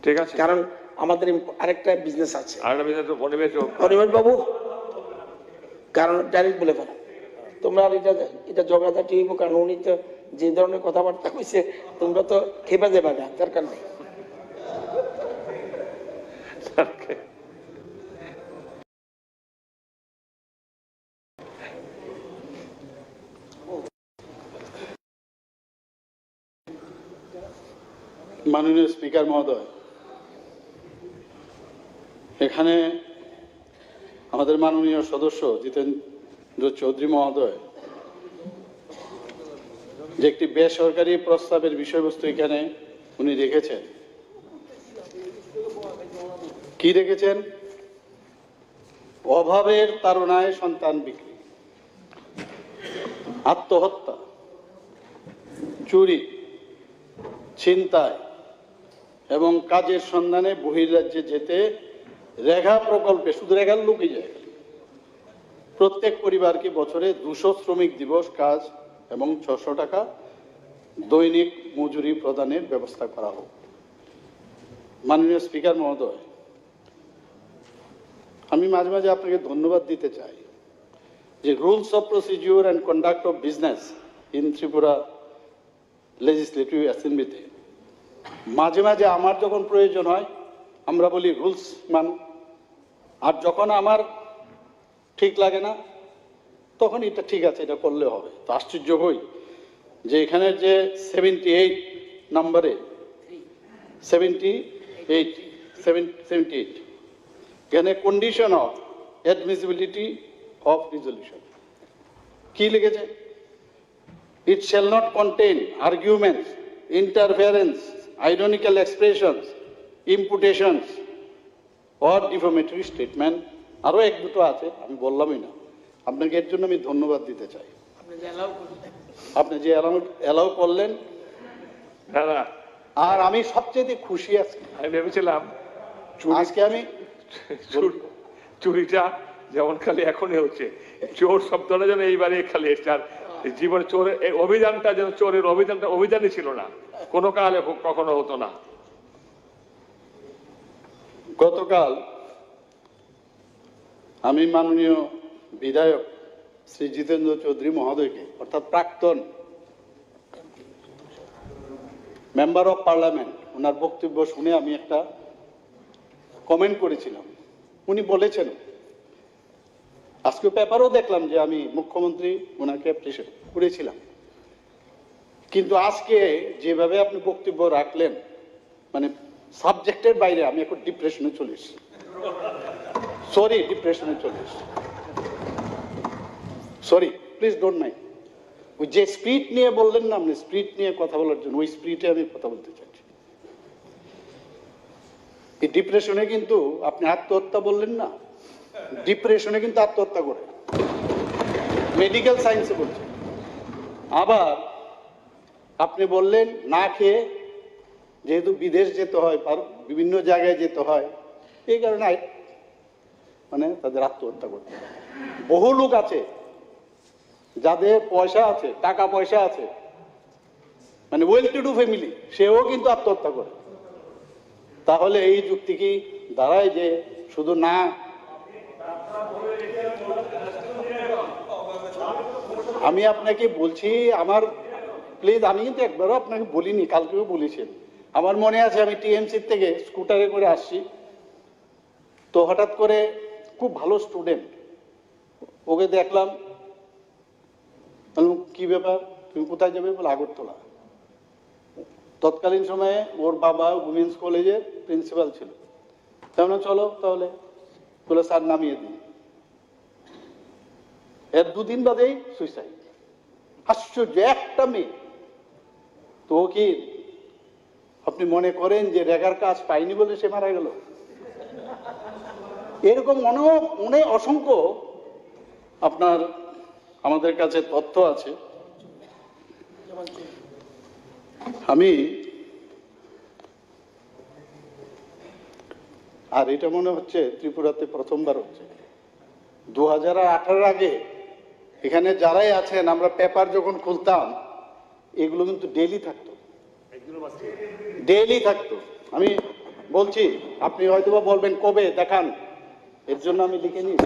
ঠিক আছে,
কারণ আমাদের আরেকটা বিজনেস আছে,
অনিমেষ
বাবু, কারণ ডাইরেক্ট বলে ফেলা। তোমরা এটা ঝগড়াঝাটি হইব, কারণ উনি তো যে ধরনের কথাবার্তা কইছে, তোমরা তো খেপে দেবা না, দরকার নেই।
মাননীয় স্পিকার মহোদয়, এখানে আমাদের মাননীয় সদস্য জিতেন্দ্র চৌধুরী মহোদয় যে একটি বেসরকারি প্রস্তাবের বিষয়বস্তু এখানে উনি রেখেছেন। কি রেখেছেন? অভাবের তাড়নায় সন্তান বিক্রি, আত্মহত্যা, চুরি, ছিনতাই এবং কাজের সন্ধানে বহির্রাজ্যে যেতে রেখা প্রকল্পে, শুধু রেখার লোকই যায়, প্রত্যেক পরিবারকে বছরে 200 শ্রমিক দিবস কাজ এবং 600 টাকা দৈনিক মজুরি প্রদানের ব্যবস্থা করা হোক। মাননীয় স্পিকার মহোদয়, আমি মাঝে মাঝে আপনাকে ধন্যবাদ দিতে চাই যে rules of procedure and conduct of business in Tripura legislative অ্যাসেম্বলিতে মাঝে মাঝে আমার যখন প্রয়োজন হয় আমরা বলি রুলস মানু, আর যখন আমার ঠিক লাগে না তখন এটা ঠিক আছে, এটা করলে হবে। তো আশ্চর্য হই যে এখানে যে 78 নম্বরে 78 এখানে condition of admissibility of resolution কি লিখেছে? ইট shall not contain arguments, interference, ironical expressions, imputations or defamatory statement। আরো এক দুটো আছে, আমি বললামই না। আপনাকে এর জন্য আমি ধন্যবাদ দিতে চাই, আপনি যে অ্যালাউ করলেন। আর আমি সবচেয়ে খুশি আছি,
আমি ভেবেছিলাম
আজকে আমি
চুরিটা যেমন খালি এখনই হচ্ছে, চোর শব্দটা যেন এইবারে খালি এসছে। আর জীবনে চোরের এই অভিযানটা যেন চোরের অভিযানই ছিল না, কোনো কালে কখনো হতো না।
গতকাল আমি মাননীয় বিধায়ক শ্রী জিতেন্দ্র চৌধুরী মহোদয়কে, অর্থাৎ প্রাক্তন মেম্বার অফ পার্লামেন্ট, ওনার বক্তব্য শুনে আমি একটা কমেন্ট করেছিলাম। উনি বলেছেন আজকে পেপারও দেখলাম যে আমি মুখ্যমন্ত্রী ওনাকে অ্যাপ্রিশিয়েট করেছিলাম, কিন্তু আজকে যেভাবে আপনি বক্তব্য রাখলেন মানে সাবজেক্টের বাইরে, আমি এখন ডিপ্রেশনে চলে এসেছি। সরি, ডিপ্রেশনে চলে এসেছি। Sorry, please don't mind. ওই যে স্পিরিট নিয়ে বললেন না আপনি, স্পিরিট নিয়ে কথা বলার জন্য, ওই স্পিরিটে আমি কথা বলতে চাইছি। এই ডিপ্রেশনে কিন্তু আপনি আত্মহত্যা বললেন না, ডিপ্রেশনে কিন্তু আত্মহত্যা করে, মেডিকেল সায়েন্সে বলছে। আবার আপনি বললেন না খেয়ে যেহেতু বিদেশ যেতে হয়, বিভিন্ন জায়গায় যেতে হয়, এই কারণে মানে তাদের আত্মহত্যা করতে হয়। বহু লোক আছে যাদের পয়সা আছে, টাকা পয়সা আছে, মানে ওয়েল টু ডু ফ্যামিলি, সেও কিন্তু আত্মহত্যা করে। তাহলে এই যুক্তি কি দাঁড়ায় যে শুধু না, আমি আপনাকে বলছি, আমার প্লিজ, আমি কিন্তু একবারও আপনাকে বলিনি, কালকেও বলেছেন। আমার মনে আছে আমি টিএমসি থেকে স্কুটারে করে আসছি, তো হঠাৎ করে খুব ভালো স্টুডেন্ট, ওকে দেখলাম, কি ব্যাপার, তুমি কোথায় যাবে? বলে আগরতলা। তৎকালীন সময়ে ওর বাবা উমেন্স কলেজের প্রিন্সিপাল ছিল। তেমন চলো তাহলে, বলে স্যার নামিয়ে দিন। এর দুদিন বাদেই সুইসাইড। আশ্চর্য, একটা মেয়ে। তো কি আপনি মনে করেন যে রেগার কাজ পাইনি বলে সে মারা গেল? এরকম অনেক অসংখ্য আপনার আমাদের কাছে তথ্য আছে। আমি আর এটা মনে হচ্ছে ত্রিপুরাতে প্রথমবার হচ্ছে। 2018 আগে এখানে যারাই আছেন, আমরা পেপার যখন খুলতাম, এগুলো কিন্তু ডেইলি থাকতো, ডেইলি থাকতো। আমি বলছি, আপনি হয়তোবা বলবেন কবে দেখান, এর জন্য আমি লিখে নিই।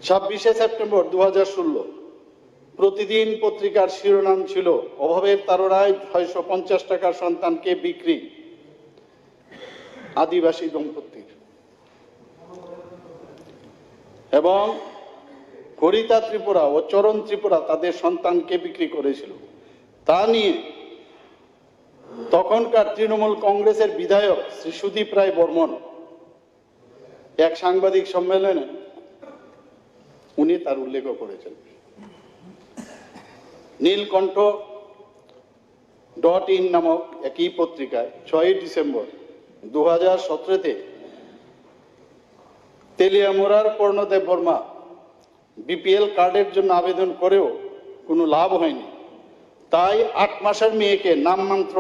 26শে সেপ্টেম্বর 2016 প্রতিদিন পত্রিকার শিরোনাম ছিল অভাবের তাড়নায় 650 টাকার সন্তানকে বিক্রি, আদিবাসী দম্পতির। এবং হরিতা ত্রিপুরা ও চরণ ত্রিপুরা তাদের সন্তানকে বিক্রি করেছিল। তা নিয়ে তখনকার তৃণমূল কংগ্রেসের বিধায়ক শ্রী সুদীপ রায় বর্মন এক সাংবাদিক সম্মেলনে উনি তার উল্লেখ করেছেন। নীলকণ্ঠ.in নামক একই পত্রিকায় 6 ডিসেম্বর 2017-তে তেলিয়ামুড়ার কর্ণদেব বর্মা বিপিএল কার্ডের জন্য আবেদন করেও কোনো লাভ হয়নি, তাই 8 মাসের মেয়েকে নামমাত্র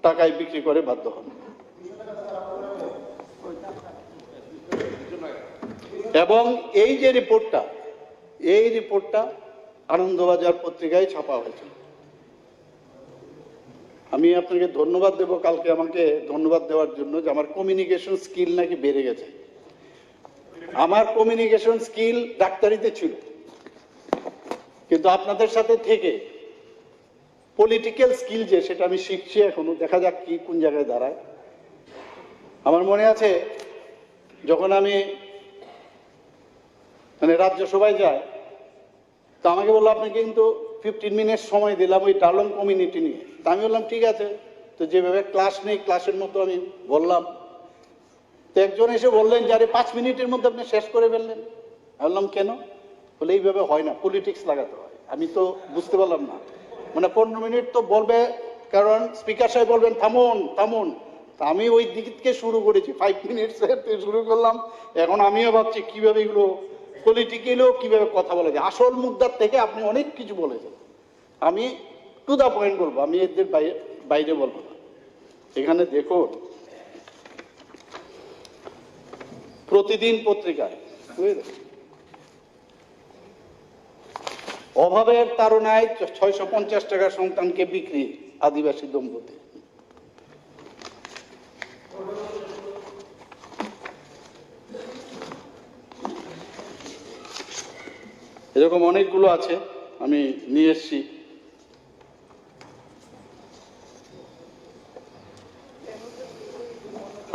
টাকায় বিক্রি করে বাধ্য হন। এবং এই যে রিপোর্টটা, এই রিপোর্টটা আনন্দবাজার পত্রিকায় ছাপা হয়েছে। আমি আপনাকে ধন্যবাদ দেব কালকে আমাকে ধন্যবাদ দেওয়ার জন্য, যে আমার কমিউনিকেশন স্কিল নাকি বেড়ে গেছে। আমার কমিউনিকেশন স্কিল ডাক্তারিতে ছিল, কিন্তু আপনাদের সাথে থেকে পলিটিক্যাল স্কিল যে, সেটা আমি শিখছি এখনো, দেখা যাক কি কোন জায়গায় দাঁড়ায়। আমার মনে আছে যখন আমি মানে রাজ্যসভায় যাই, তো আমাকে বললো আপনি কিন্তু 15 মিনিট সময় দিলাম ওই ডালং কমিউনিটি নিয়ে। তা আমি বললাম ঠিক আছে, তো যেভাবে ক্লাস নেই ক্লাসের মতো আমি বললাম। তো একজন এসে বললেন যে আরে 5 মিনিটের মধ্যে আপনি শেষ করে ফেললেন। বললাম কেন? বলে এইভাবে হয় না, পলিটিক্স লাগাতে হয়। আমি তো বুঝতে পারলাম না, মানে 15 মিনিট তো বলবে, কারণ স্পিকার সাহেব বলবেন থামুন থামুন। তা আমি ওই দিক থেকে শুরু করেছি, 5 মিনিটস শুরু করলাম। এখন আমিও ভাবছি কিভাবে এগুলো পলিটিক্যালও কিভাবে কথা বলা যায়। আসল মুদ্রার থেকে আপনি অনেক কিছু বলেছেন, আমি টু দা পয়েন্ট বলবো, আমি এদের বাইরে বলবো না। এখানে দেখুন, প্রতিদিন পত্রিকায় অভাবের তাড়নায় 650 টাকার সন্তানকে বিক্রি, আদিবাসী দম্পতি। এরকম অনেকগুলো আছে, আমি নিয়ে এসছি।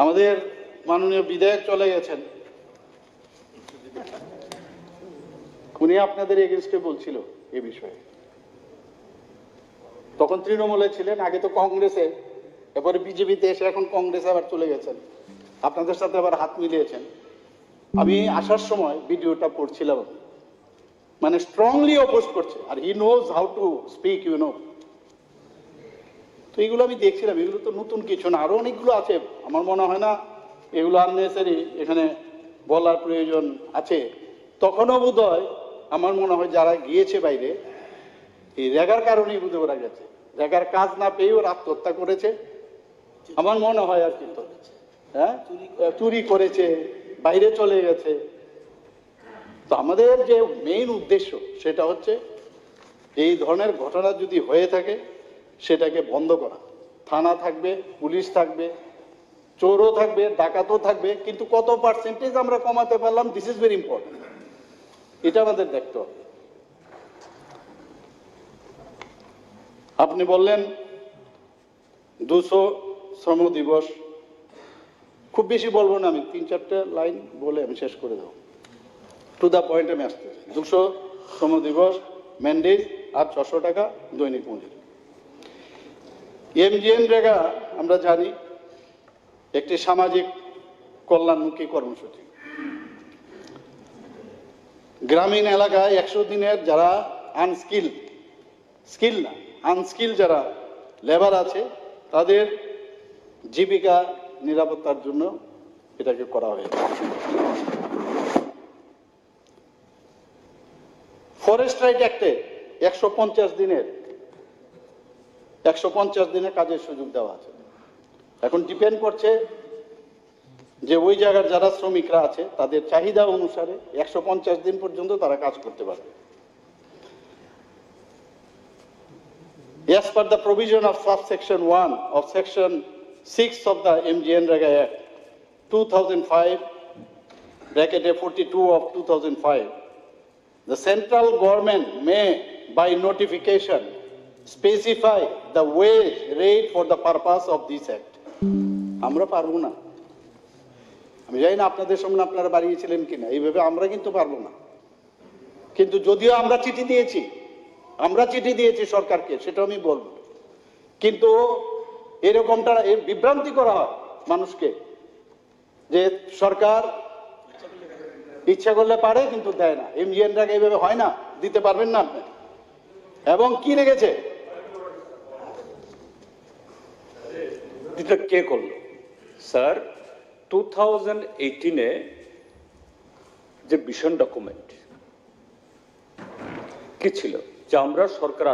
আমাদের মাননীয় বিধায়ক চলে গেছেন, উনি আপনাদের এগেনস্টে বলছিল এই বিষয়ে, তখন তৃণমূলে ছিলেন, আগে তো কংগ্রেসে, এরপরে বিজেপিতে এসে এখন কংগ্রেসে আবার চলে গেছেন, আপনাদের সাথে আবার হাত মিলিয়েছেন। আমি আসার সময় ভিডিওটা পড়ছিলাম, মানে স্ট্রংলি অপোজ করছে, আর he knows how to speak, you know. তো এগুলো আমি দেখছিলাম, এগুলো তো নতুন কিছু না, আরো অনেকগুলো আছে। আমার মনে হয় না এগুলো আননেসারি এখানে বলার প্রয়োজন আছে। তখনও বোধহয় আমার মনে হয় যারা গিয়েছে বাইরে, এই রেগার কারণেই বুঝে ওরা গেছে, রেগার কাজ না পেয়ে ওরা আত্মহত্যা করেছে আমার মনে হয় আর কি। হ্যাঁ, চুরি করেছে, বাইরে চলে গেছে। তো আমাদের যে মেইন উদ্দেশ্য সেটা হচ্ছে এই ধরনের ঘটনা যদি হয়ে থাকে সেটাকে বন্ধ করা। থানা থাকবে, পুলিশ থাকবে, চোরও থাকবে, ডাকাতও থাকবে, কিন্তু কত পার্সেন্টেজ আমরা কমাতে পারলাম, দিস ইজ ভেরি ইম্পর্টেন্ট, এটা আমাদের দেখতে হবে। আপনি বললেন 200 শ্রম দিবস, খুব বেশি বলবো না, আমি 3-4টা লাইন বলে আমি শেষ করে দেবো, টু দ্য পয়েন্ট আমি আসতে। 200 শ্রম দিবস, ম্যান্ডেট আর 600 টাকা দৈনিক মজুরি। NaiywiTongnairok আমরা জানি একটি সামাজিক কল্যাণমুখী কর্মসূচি। গ্রামীণ এলাকায় 100 দিনের যারা আনস্কিল যারা লেবার আছে তাদের জীবিকা নিরাপত্তার জন্য এটাকে করা হয়েছে। ফরেস্ট রাইট অ্যাক্টে 150 দিনের কাজের সুযোগ দেওয়া আছে। এখন ডিপেন্ড করছে যে ওই জায়গার যারা শ্রমিকরা আছে তাদের চাহিদা অনুসারে 150 দিন পর্যন্ত তারা কাজ করতে পারবে। As per the provision of subsection 1 of section 6 of the NaiywiTongnairok Act 2005 (42 of 2005), the central government may by notification specify the wage rate for the purpose of this act. আমরা পারবো না, আমি জানি না আপনাদের সামনে আপনারা বাড়িয়েছিলেন কিনা, এইভাবে আমরা কিন্তু পারবো না। কিন্তু যদিও আমরা চিঠি দিয়েছি সরকারকে, সেটা আমি বলবো, কিন্তু এরকমটা বিভ্রান্তি করা হয় মানুষকে যে সরকার ইচ্ছা করলে পারে কিন্তু দেয় না। NaiywiTongnairok এইভাবে হয় না, দিতে পারবেন না আপনি। এবং কি লেগেছে,
এটা কে করলো স্যার? 2018-এ যে ভিশন ডকুমেন্ট কি ছিল, যে আমরা সরকার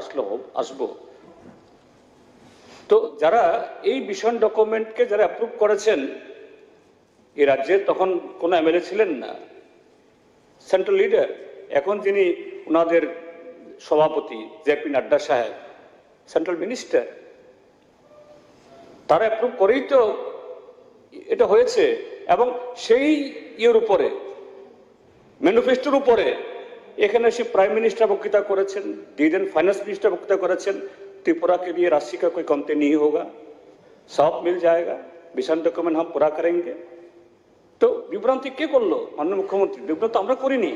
আসবো, তো যারা এই ভিশন ডকুমেন্টকে যারা অ্যাপ্রুভ করেছেন এই রাজ্যে, তখন কোনো MLA ছিলেন না, সেন্ট্রাল লিডার, এখন যিনি ওনাদের সভাপতি JP নাড্ডা সাহেব, সেন্ট্রাল মিনিস্টার, তারা অ্যাপ্রুভ করেই তো এটা হয়েছে। এবং সেই ইয়ের উপরে, ম্যানিফেস্টোর উপরে এখানে সে प्राइम मिनिस्टर बक्तृता করেছেন, দিন फाइनेंस मिनिस्टर बक्तृता করেছেন, त्रिपुरा के लिए राशि का कोई कमती नहीं होगा, सब मिल जाएगा, विजन डॉक्यूमेंट हम पूरा करेंगे। तो বিভ্রান্তি কে করলো? মাননীয় মুখ্যমন্ত্রী। বিভ্রান্তি আমরা করিনি।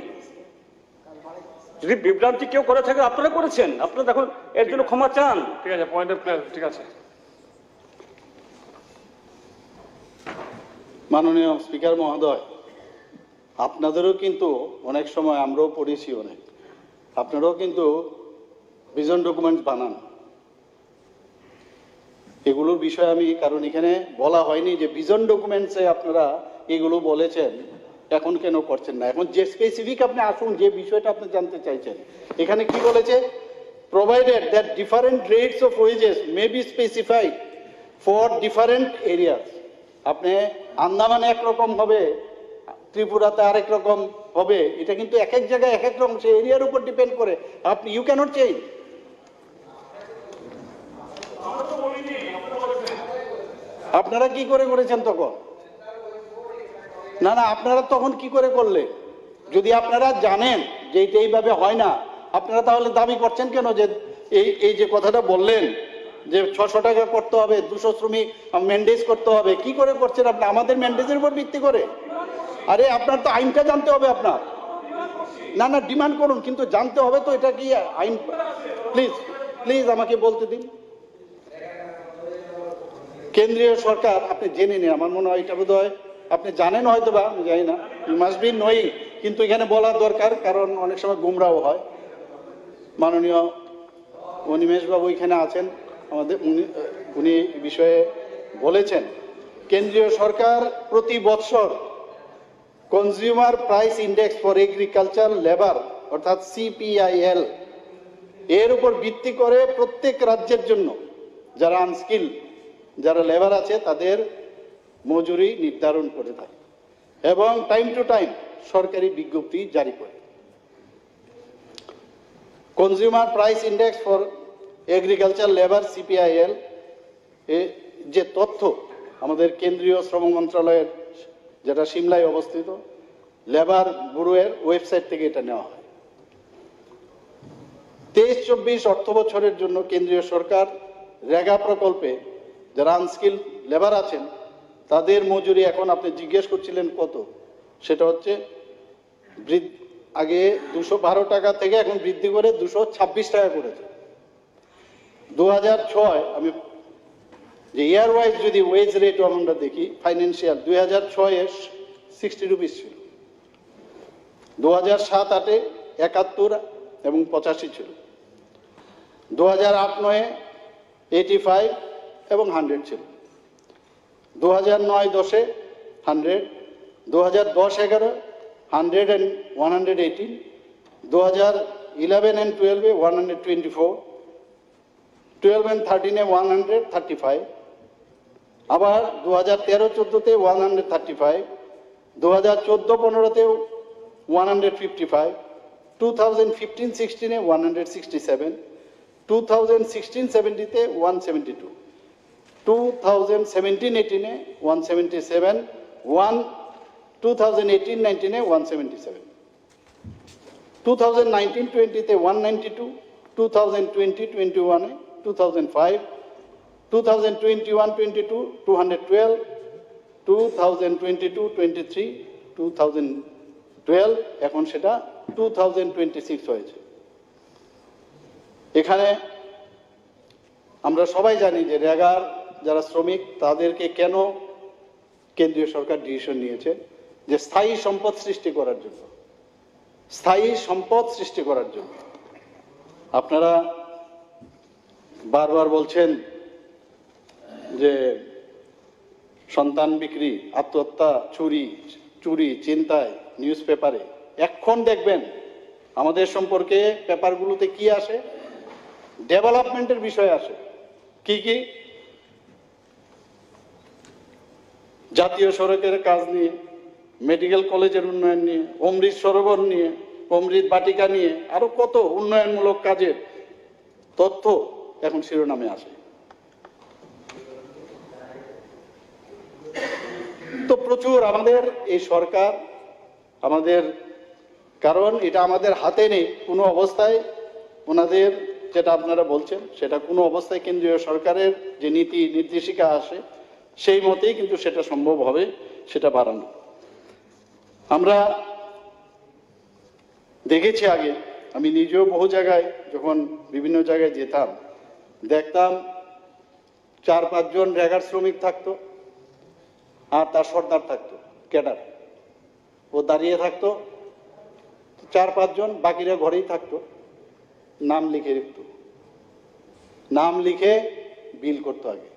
যদি বিভ্রান্তি কেউ করে থাকে আপনারা করেছেন, আপনারা এখন এর জন্য ক্ষমা চান।
ঠিক আছে, পয়েন্ট অফ ক্লিয়ার, ঠিক আছে।
মাননীয় স্পিকার মহোদয়, আপনাদেরও কিন্তু অনেক সময়, আমরাও পড়েছি অনেক, আপনারাও কিন্তু ভিজন ডকুমেন্ট বানান। এগুলোর বিষয়ে আমি, কারণ এখানে বলা হয়নি যে ভিজন ডকুমেন্টসে আপনারা এগুলো বলেছেন, এখন কেন করছেন না? এখন যে স্পেসিফিক আপনি আসুন, যে বিষয়টা আপনি জানতে চাইছেন, এখানে কি বলেছে? Provided that different rates of wages may be specified for different areas. আপনি আন্দামানে একরকম হবে, ত্রিপুরাতে আরেক রকম হবে, এটা কিন্তু এক এক জায়গায় এক এক রকম, সেই এরিয়ার উপর ডিপেন্ড করে। আপনি ইউ ক্যানট চেঞ্জ। আপনারা কি করে করেছেন তখন? না, আপনারা তখন কি করে করলে? যদি আপনারা জানেন যে এটা এইভাবে হয় না, আপনারা তাহলে দাবি করছেন কেন যে এই যে কথাটা বললেন যে 600 টাকা করতে হবে, 200 শ্রমিক ম্যান্ডেজ করতে হবে, কি করে করছেন আপনি? আমাদের ম্যান্ডেজের উপর ভিত্তি করে? আরে আপনার তো আইনটা জানতে হবে। আপনার না না ডিমান্ড করুন, কিন্তু জানতে হবে তো এটা কি আইন। প্লিজ প্লিজ আমাকে বলতে দিন। কেন্দ্রীয় সরকার আপনি জেনে নিন, আমার মনে হয় এটা বোধ হয় আপনি জানেন হয়তো বা, আমি জানি না, ইউ মাস্ট বি নোয়িং, কিন্তু এখানে বলা দরকার কারণ অনেক সময় গুমরাও হয়। মাননীয় অনিমেষ বাবু এখানে আছেন, আমাদের উনি বিষয়ে বলেছেন কেন্দ্রীয় সরকার প্রতি বছর consumer price index for agriculture labour অর্থাৎ CPIL এর উপর ভিত্তি করে প্রত্যেক রাজ্যের জন্য যারা আনস্কিল যারা লেবার আছে তাদের মজুরি নির্ধারণ করে থাকে এবং টাইম টু টাইম সরকারি বিজ্ঞপ্তি জারি করে। Consumer price index for agriculture labour CPIL যে তথ্য আমাদের কেন্দ্রীয় শ্রম মন্ত্রণালয়ের যেটা সিমলায় অবস্থিত লেবার ব্যুরোর ওয়েবসাইট থেকে এটা নেওয়া হয়। 23-24 অর্থ বছরের জন্য কেন্দ্রীয় সরকার রেগা প্রকল্পে যারা আনস্কিল লেবার আছেন তাদের মজুরি এখন আপনি জিজ্ঞেস করছিলেন কত, সেটা হচ্ছে আগে 212 টাকা থেকে এখন বৃদ্ধি করে 226 টাকা করেছে। 2006 আমি যে ইয়ার ওয়াইজ যদি ওয়েজ রেট আমরা দেখি ফাইন্যান্সিয়াল 2006-এ 60 রুপিস ছিল, 2007-8-এ 71 এবং 85 ছিল, 2008-9-এ 85 এবং 100 ছিল, 2009-10-এ 100, 2010-11 100 and 118, 2011 and 12-এ 124, 12 and 13-এ 135, আবার 2013-14-তে 135, 2014-15-তে 155, 2015-16-এ 167, 2016-17-তে 172, 2017-18-এ 177, 2018-19-এ 177, 2019-20-তে 192, 2020-21-এ 2005, 2021-22 212, 2022-23 2012, এখন সেটা 2026 হয়েছে। এখানে আমরা সবাই জানি যে রেগার যারা শ্রমিক তাদেরকে কেন কেন্দ্রীয় সরকার ডিসিশন নিয়েছে যে স্থায়ী সম্পদ সৃষ্টি করার জন্য, স্থায়ী সম্পদ সৃষ্টি করার জন্য। আপনারা বারবার বলছেন যে সন্তান বিক্রি, আত্মহত্যা, চুরি, চিন্তায়, নিউজ পেপারে। এখন দেখবেন আমাদের সম্পর্কে পেপারগুলোতে কি আসে, ডেভেলপমেন্টের বিষয় আসে। কি কি? জাতীয় সড়কের কাজ নিয়ে, মেডিকেল কলেজের উন্নয়ন নিয়ে, অমৃত সরোবর নিয়ে, অমৃত বাটিকা নিয়ে, আরো কত উন্নয়নমূলক কাজের তথ্য এখন শিরোনামে আসে। তো প্রচুর আমাদের এই সরকার আমাদের, কারণ এটা আমাদের হাতে নেই কোনো অবস্থায়। ওনাদের যেটা আপনারা বলছেন সেটা কোনো অবস্থায় কেন্দ্রীয় সরকারের যে নীতি নির্দেশিকা আসে সেই মতেই কিন্তু সেটা সম্ভব হবে সেটা বাড়ানো। আমরা দেখেছি আগে, আমি নিজেও বহু জায়গায় যখন বিভিন্ন জায়গায় যেতাম দেখতাম 4-5 জন রেগার শ্রমিক থাকতো আর তার সর্দার থাকতো, ক্যাডার, ও দাঁড়িয়ে থাকতো, 4-5 জন, বাকিরা ঘরেই থাকতো, নাম লিখে রাখত, নাম লিখে বিল করতো আগে।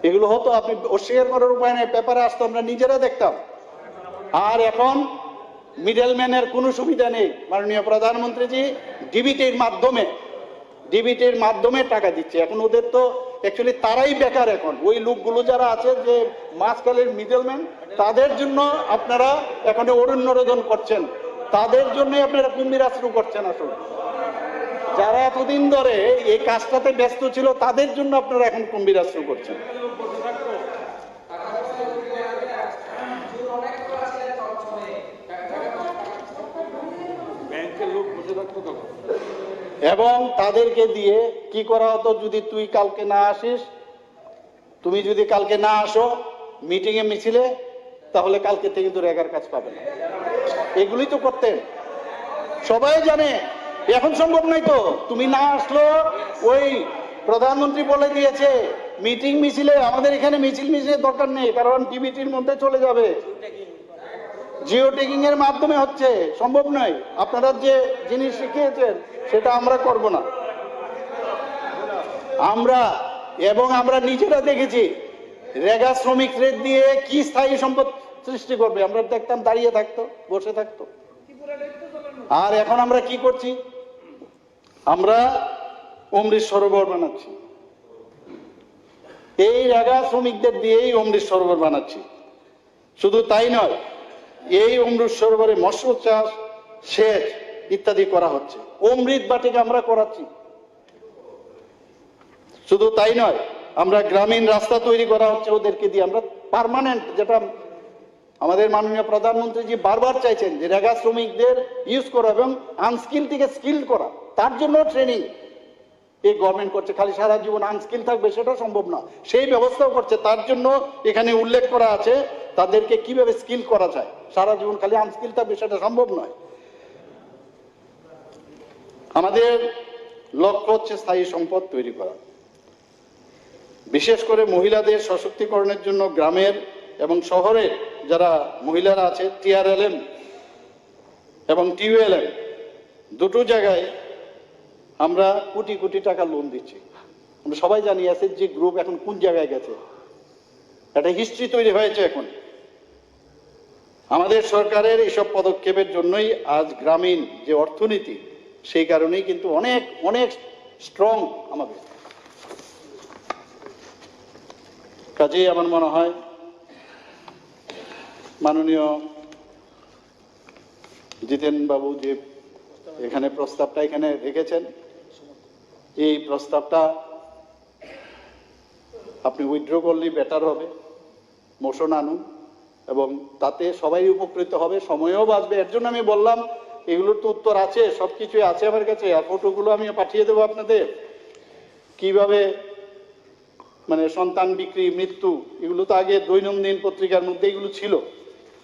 এগুলো হতো, আপনি অস্বীকার করার উপায় নেই, পেপারে আসতো, আমরা নিজেরা দেখতাম। আর এখন মিডলম্যানের কোনো সুবিধা নেই। মাননীয় প্রধানমন্ত্রীজি ডিবিটির মাধ্যমে টাকা দিচ্ছে। এখন ওদের তো অ্যাকচুয়ালি তারাই বেকার। এখন ওই লোকগুলো যারা আছে যে মাঝখানের মিডলম্যান, তাদের জন্য আপনারা এখন অরণ্যরোদন করছেন, তাদের জন্যই আপনারা কুম্ভীরাশ্রু করছেন। আসলে যারা এতদিন ধরে এই কাজটাতে ব্যস্ত ছিল তাদের জন্য আপনারা এখন কুম্ভীরাশ্রু করছেন। এবং তাদেরকে দিয়ে কি করা হতো, যদি তুই কালকে না আসিস, তুমি যদি কালকে না আসো মিটিংয়ে মিছিলে, তাহলে কালকে থেকে কিন্তু রেগার কাজ পাবে না। এগুলি তো করতেন।
সবাই জানে, এখন সম্ভব নাই তো। তুমি না আসলো, ওই প্রধানমন্ত্রী বলে দিয়েছে মিটিং মিছিলে, আমাদের এখানে মিছিলের দরকার নেই, কারণ ডিবিটির মধ্যে চলে যাবে, জিও ট্যাগিং এর মাধ্যমে হচ্ছে, সম্ভব নয়। আপনারা যে জিনিস শিখিয়েছেন সেটা আমরা করব না। আমরা নিজেরা দেখেছি রেগা শ্রমিকদের দিয়ে কি স্থায়ী সম্পদ সৃষ্টি করবে। আমরা দেখতাম দাঁড়িয়ে থাকতো, বসে থাকতো। আর এখন আমরা কি করছি? আমরা অমৃত সরোবর বানাচ্ছি, এই রেগা শ্রমিকদের দিয়েই অমৃত সরোবর বানাচ্ছি। শুধু তাই নয়, এই অমৃত সরোবরে মৎস্য চাষ, সেচ ইত্যাদি করা হচ্ছে, অমৃত বাটিকা আমরা করাচ্ছি। শুধু তাই নয়, আমরা গ্রামীণ রাস্তা তৈরি করা হচ্ছে ওদেরকে দিয়ে। আমরা পার্মানেন্ট, যেটা আমাদের মাননীয় প্রধানমন্ত্রীজি বারবার চাইছেন, যে রেগা শ্রমিকদের ইউজ করা এবং আনস্কিল থেকে স্কিল করা, তার জন্য ট্রেনিং এই গভর্নমেন্ট করছে। খালি সারা জীবন আনস্কিল থাকবে সেটা সম্ভব না, সেই ব্যবস্থাও করছে। তার জন্য এখানে উল্লেখ করা আছে তাদেরকে কিভাবে স্কিল করা যায়। সারা জীবন খালি আনস্কিল থাকবে সেটা সম্ভব নয়। আমাদের লক্ষ্য হচ্ছে স্থায়ী সম্পদ তৈরি করা, বিশেষ করে মহিলাদের সশক্তিকরণের জন্য গ্রামের এবং শহরের যারা মহিলারা আছে, TRLM এবং TULM দুটো জায়গায় আমরা কোটি কোটি টাকা লোন দিচ্ছি। আমরা সবাই জানি SHG গ্রুপ এখন কোন জায়গায় গেছে, একটা হিস্ট্রি তৈরি হয়েছে। এখন আমাদের সরকারের এইসব পদক্ষেপের জন্যই আজ গ্রামীণ যে অর্থনীতি, সেই কারণেই কিন্তু অনেক অনেক স্ট্রং আমাদের। কাজেই আমার মনে হয় মাননীয় জিতেন বাবু যে এখানে প্রস্তাবটা এখানে রেখেছেন, এই প্রস্তাবটা আপনি উইথড্র করলেই বেটার হবে। মোশন আনুন এবং তাতে সবাই উপকৃত হবে, সময়ও বাঁচবে। এর জন্য আমি বললাম, এগুলোর তো উত্তর আছে, সবকিছুই আছে আমার কাছে, আর ফটোগুলো আমি পাঠিয়ে দেবো আপনাদের। কিভাবে মানে সন্তান বিক্রি, মৃত্যু, এগুলো তো আগে দৈনন্দিন পত্রিকার মধ্যে এগুলো ছিল।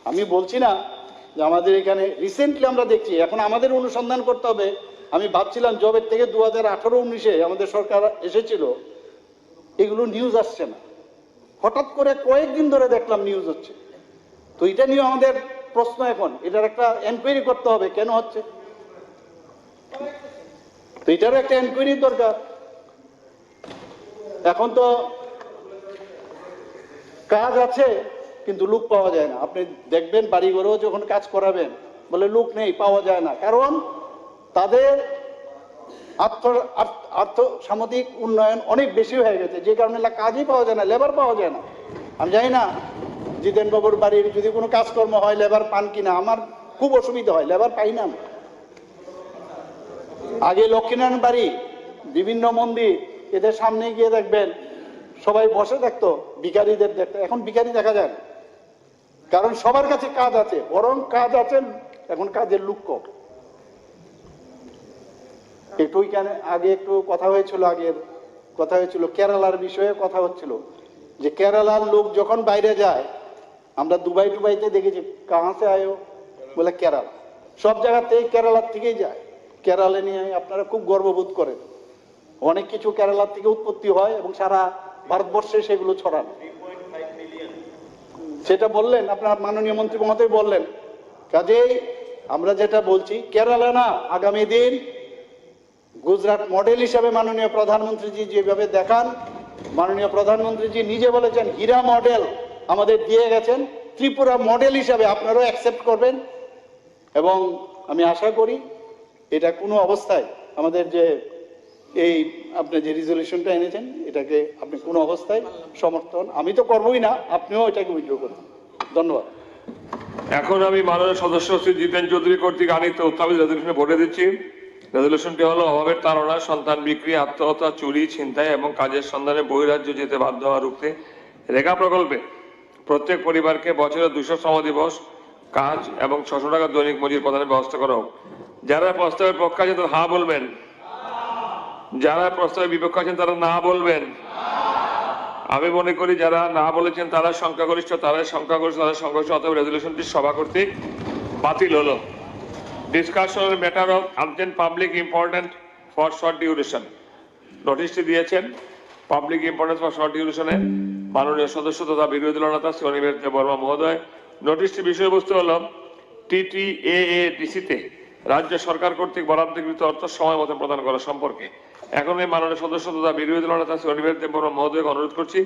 আমি বলছি না যে আমাদের এখানে রিসেন্টলি আমরা দেখছি, এখন আমাদের অনুসন্ধান করতে হবে। আমি ভাবছিলাম জবের থেকে 2018-19-এ আমাদের সরকার এসেছিল, এগুলো নিউজ আসছে না, হঠাৎ করে কয়েকদিন ধরে দেখলাম নিউজ হচ্ছে। তো এটা নিয়ে আমাদের প্রশ্ন, এখন এটার একটা এনকোয়ারি করতে হবে, কেন হচ্ছে। তো এটারও একটা এনকোয়ারি দরকার। এখন তো কাজ আছে কিন্তু লোক পাওয়া যায় না। আপনি দেখবেন বাড়িঘরেও যখন কাজ করাবেন, বলে লোক নেই, পাওয়া যায় না, কারণ তাদের আর্থসামাজিক উন্নয়ন অনেক বেশি হয়ে গেছে, যে কারণে কাজই পাওয়া যায় না, লেবার পাওয়া যায় না। আমি জানি না জিতেন বাবুর বাড়ির যদি কোনো কাজকর্ম হয় লেবার পান কিনা, আমার খুব অসুবিধা হয়, লেবার পাই না। আগে লক্ষ্মীনারায়ণ বাড়ি, বিভিন্ন মন্দির, এদের সামনে গিয়ে দেখবেন সবাই বসে থাকতো, ভিখারিদের দেখতো। এখন ভিখারি দেখা যায় না, কারণ সবার কাছে কাজ আছে, বরং কাজ আছে, এখন কাজের লোক কম। একটু আগে একটু কথা হয়েছিল কেরালার বিষয়ে কথা হচ্ছিল, যে কেরালার লোক যখন বাইরে যায়, আমরা দুবাই টুবাইতে দেখেছি, কাহা সে আয়ো, বলে কেরালা। সব জায়গাতে কেরালার থেকেই যায়। কেরালা নিয়ে আপনারা খুব গর্ববোধ করেন, অনেক কিছু কেরালার থেকে উৎপত্তি হয় এবং সারা ভারতবর্ষে সেগুলো ছড়ানো। সেটা বললেন আপনার মাননীয় মন্ত্রী মহোদয় বললেন। কাজেই আমরা যেটা বলছি, কেরালা না, আগামী দিন গুজরাট মডেল হিসাবে মাননীয় প্রধানমন্ত্রীজি যেভাবে দেখান, মাননীয় প্রধানমন্ত্রীজি নিজে বলেছেন হীরা মডেল আমাদের দিয়ে গেছেন, ত্রিপুরা মডেল হিসাবে আপনারাও অ্যাকসেপ্ট করবেন। এবং আমি আশা করি এটা কোনো অবস্থায় আমাদের যে এই আপনি যে রিজলিউশনটা এনেছেন, এটাকে আপনি কোনো অবস্থায় সমর্থন, আমি তো করবই না, আপনিও এটাকে উইথড্র করুন। ধন্যবাদ।
এখন আমি মাননীয় সদস্য শ্রী জিতেন চৌধুরী কর্তৃক আনিত উত্থাপিত রেজলিউশনে ভোটে দিচ্ছি। রেজলিউশনটি হলো অভাবের তাড়না, সন্তান বিক্রি, আত্মহত্যা, চুরি, ছিনতাই এবং কাজের সন্ধানে বহিরাজ্য যেতে বাধ্য হওয়া রুখতে রেখা প্রকল্পে প্রত্যেক পরিবারকে বছরে 200 শ্রম দিবস কাজ এবং 600 টাকা দৈনিক মজুরি প্রদানের ব্যবস্থা করা হোক। যারা প্রস্তাবের পক্ষে আছেন তারা হা বলবেন, যারা প্রস্তাবের বিপক্ষে আছেন তারা না বলবেন। আমি মনে করি যারা না বলেছেন তারা সংখ্যাগরিষ্ঠ, অতএব রেজলিউশনটি সভা কর্তৃক বাতিল হলো। Discussion on matter of urgent public important for short duration. নোটিশটি দিয়েছেন পাবলিক ইম্পর্টেন্স ফর শর্ট ডিউরেশনে মাননীয় সদস্য তথা বিরোধী দলনেতা শ্রী অনিমেষ বর্মা মহোদয়। নোটিশটির বিষয়বস্তু হল TTAADC-তে রাজ্য সরকার কর্তৃক বরাদ্দকৃত অর্থ সময় মতো প্রদান করা সম্পর্কে। এখন এই মাননীয় সদস্য তথা বিরোধী দলনেতা শ্রী অনিমেষ বর্মা মহোদয়কে অনুরোধ করছি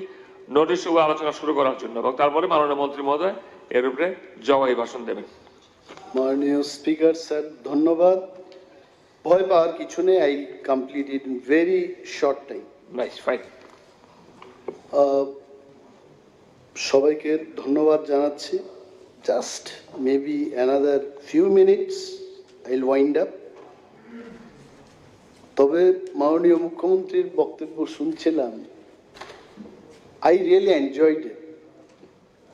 নোটিশ ও আলোচনা শুরু করার জন্য এবং তারপরে মাননীয় মন্ত্রী মহোদয় এর উপরে জবাবি ভাষণ দেবেন।
মাননীয় স্পিকার স্যার, ধন্যবাদ। ভয় পাওয়ার কিছু নেই, I complete it in very short time.
Nice, fine.
সবাইকে ধন্যবাদ জানাচ্ছি। Just maybe another few minutes আইল ওয়াইন্ড আপ। তবে মাননীয় মুখ্যমন্ত্রীর বক্তব্য শুনছিলাম, আই রিয়েলি এনজয়েড ইট।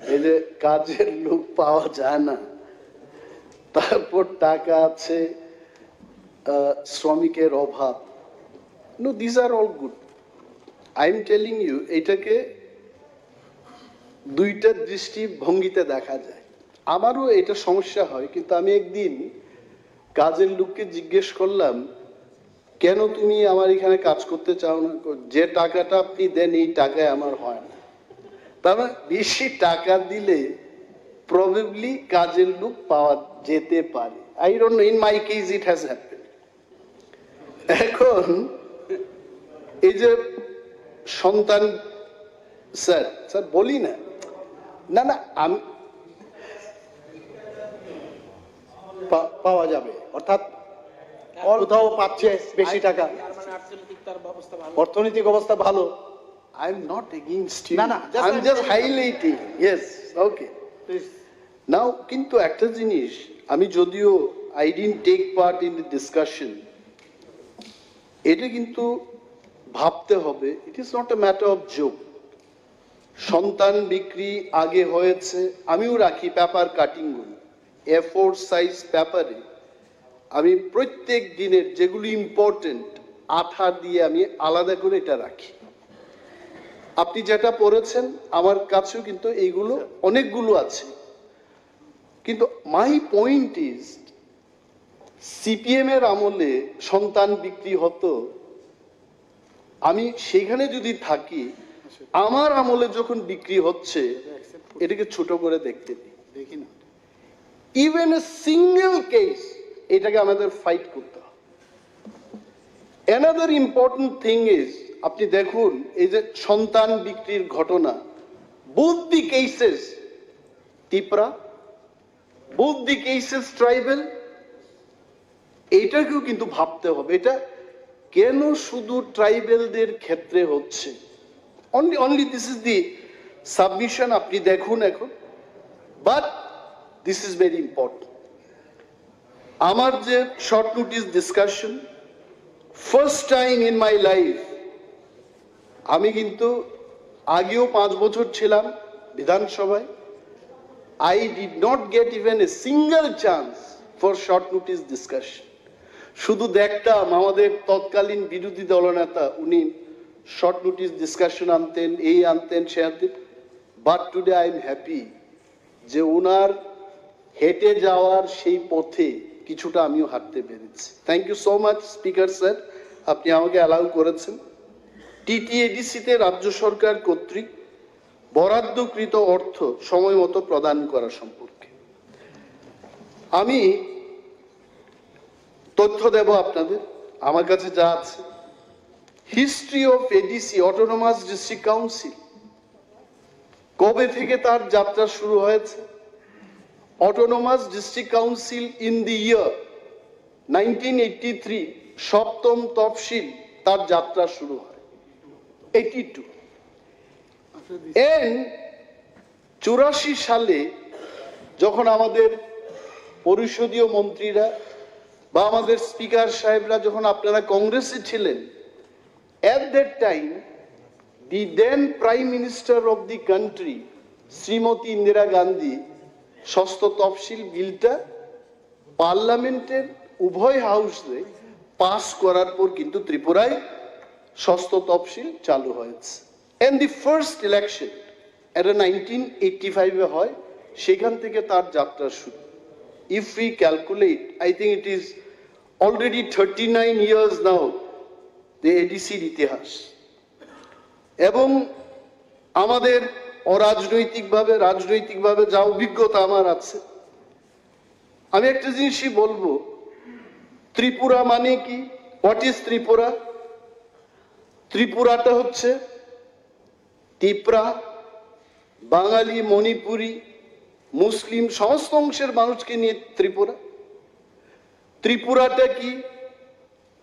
এই যে কাজের লোক পাওয়া যায় না, তারপর টাকা আছে, শ্রমিকের অভাব, no this are all good. I am telling you, এটাকে দুইটা দৃষ্টিভঙ্গিতে দেখা যায়। আমারও এটা সমস্যা হয়, কিন্তু আমি একদিন কাজের লোককে জিজ্ঞেস করলাম, কেন তুমি আমার এখানে কাজ করতে চাও না? যে টাকাটা আপনি দেন এই টাকায় আমার হয় না। তার মানে বেশি টাকা দিলে প্রবাবলি কাজের লোক পাওয়া যেতে পারে। I don't no, in my case it has happened. এখন এই যে সন্তান, স্যার স্যার বলি না, না না, আমি পাওয়া যাবে, অর্থাৎ কোথাও পাচ্ছে বেশি টাকা, অর্থনৈতিক অবস্থা ভালো। I am not against you, I am just highlighting. Yes, okay. Now কিন্তু একটা জিনিস, আমি যদিও I didn't take part in the discussion, এটা কিন্তু ভাবতে হবে, it is not a matter of joke. সন্তান বিক্রি আগে হয়েছে, আমিও রাখি পেপার কাটিংগুলো, A4 সাইজ পেপারে আমি প্রত্যেক দিনের যেগুলো ইম্পর্টেন্ট আঠা দিয়ে আমি আলাদা করে এটা রাখি। আপনি যেটা পড়েছেন আমার কাছেও কিন্তু এইগুলো অনেকগুলো আছে। কিন্তু মাই পয়েন্ট ইজ, সিপিএম এর আমলে সন্তান বিক্রি হতো, আমি সেখানে যদি থাকি, আমার আমলে যখন বিক্রি হচ্ছে, এটাকে ছোট করে দেখি না। ইভেন এ সিঙ্গেল কেস, এটাকে আমাদের ফাইট করতে হবে। অ্যানাদার ইম্পর্টেন্ট থিং ইজ, আপনি দেখুন এই যে সন্তান বিক্রির ঘটনা, both the cases Tripura, both the cases tribal, এটাকেও কিন্তু ভাবতে হবে। এটা কেন শুধু ট্রাইবেলদের ক্ষেত্রে হচ্ছে? Only this is the submission, আপনি দেখুন এখন। But this is very important. আমার যে short notice discussion, first time in my life, আমি কিন্তু আগেও 5 বছর ছিলাম বিধানসভায়, I did not get even a single chance for short notice discussion. শুধু দেখতাম আমাদের তৎকালীন বিরোধী দলনেতা, উনি শর্ট নোটিস ডিসকাশন আনতেন, এই আনতেন, সে আনতেন। But today I am happy যে ওনার হেঁটে যাওয়ার সেই পথে কিছুটা আমিও হাঁটতে পেরেছি। Thank you so much speaker sir, আপনি আমাকে অ্যালাউ করেছেন। TTADC-তে রাজ্য সরকার কর্তৃক বরাদ্দকৃত অর্থ সময় মতো প্রদান করা সম্পর্কে আমি তথ্য দেব আপনাদের। আমার কাছে যা আছে, history of ADC, autonomous district council, কবে থেকে তার যাত্রা শুরু হয়েছে। Autonomous district council in the year 1983, সপ্তম তফসিল তার যাত্রা শুরু হয় 82। 84 সালে যখন আমাদের পরিষদীয় মন্ত্রীরা বা আমাদের স্পিকার সাহেবরা, যখন আপনারা কংগ্রেসে ছিলেন, at that time the then prime minister of the country Shrimati Indira Gandhi ষষ্ঠ তফসিল বিলটা পার্লামেন্টের উভয় হাউসে পাস করার পর কিন্তু ত্রিপুরায় ষষ্ঠ তফসিল চালু হয়েছে। and the first election এটা 1985-এ হয়, সেখান থেকে তার যাত্রা শুরু। if we calculate, I think it is already 39 years now, the ADCর ইতিহাস। এবং আমাদের রাজনৈতিকভাবে যা অভিজ্ঞতা আমার আছে, আমি একটা জিনিসই বলবো, ত্রিপুরা মানে কি? What is Tripura? ত্রিপুরাটা হচ্ছে তিপ্রা, বাঙালি, মণিপুরি, মুসলিম সমস্ত অংশের মানুষকে নিয়ে ত্রিপুরা। ত্রিপুরাটা কি?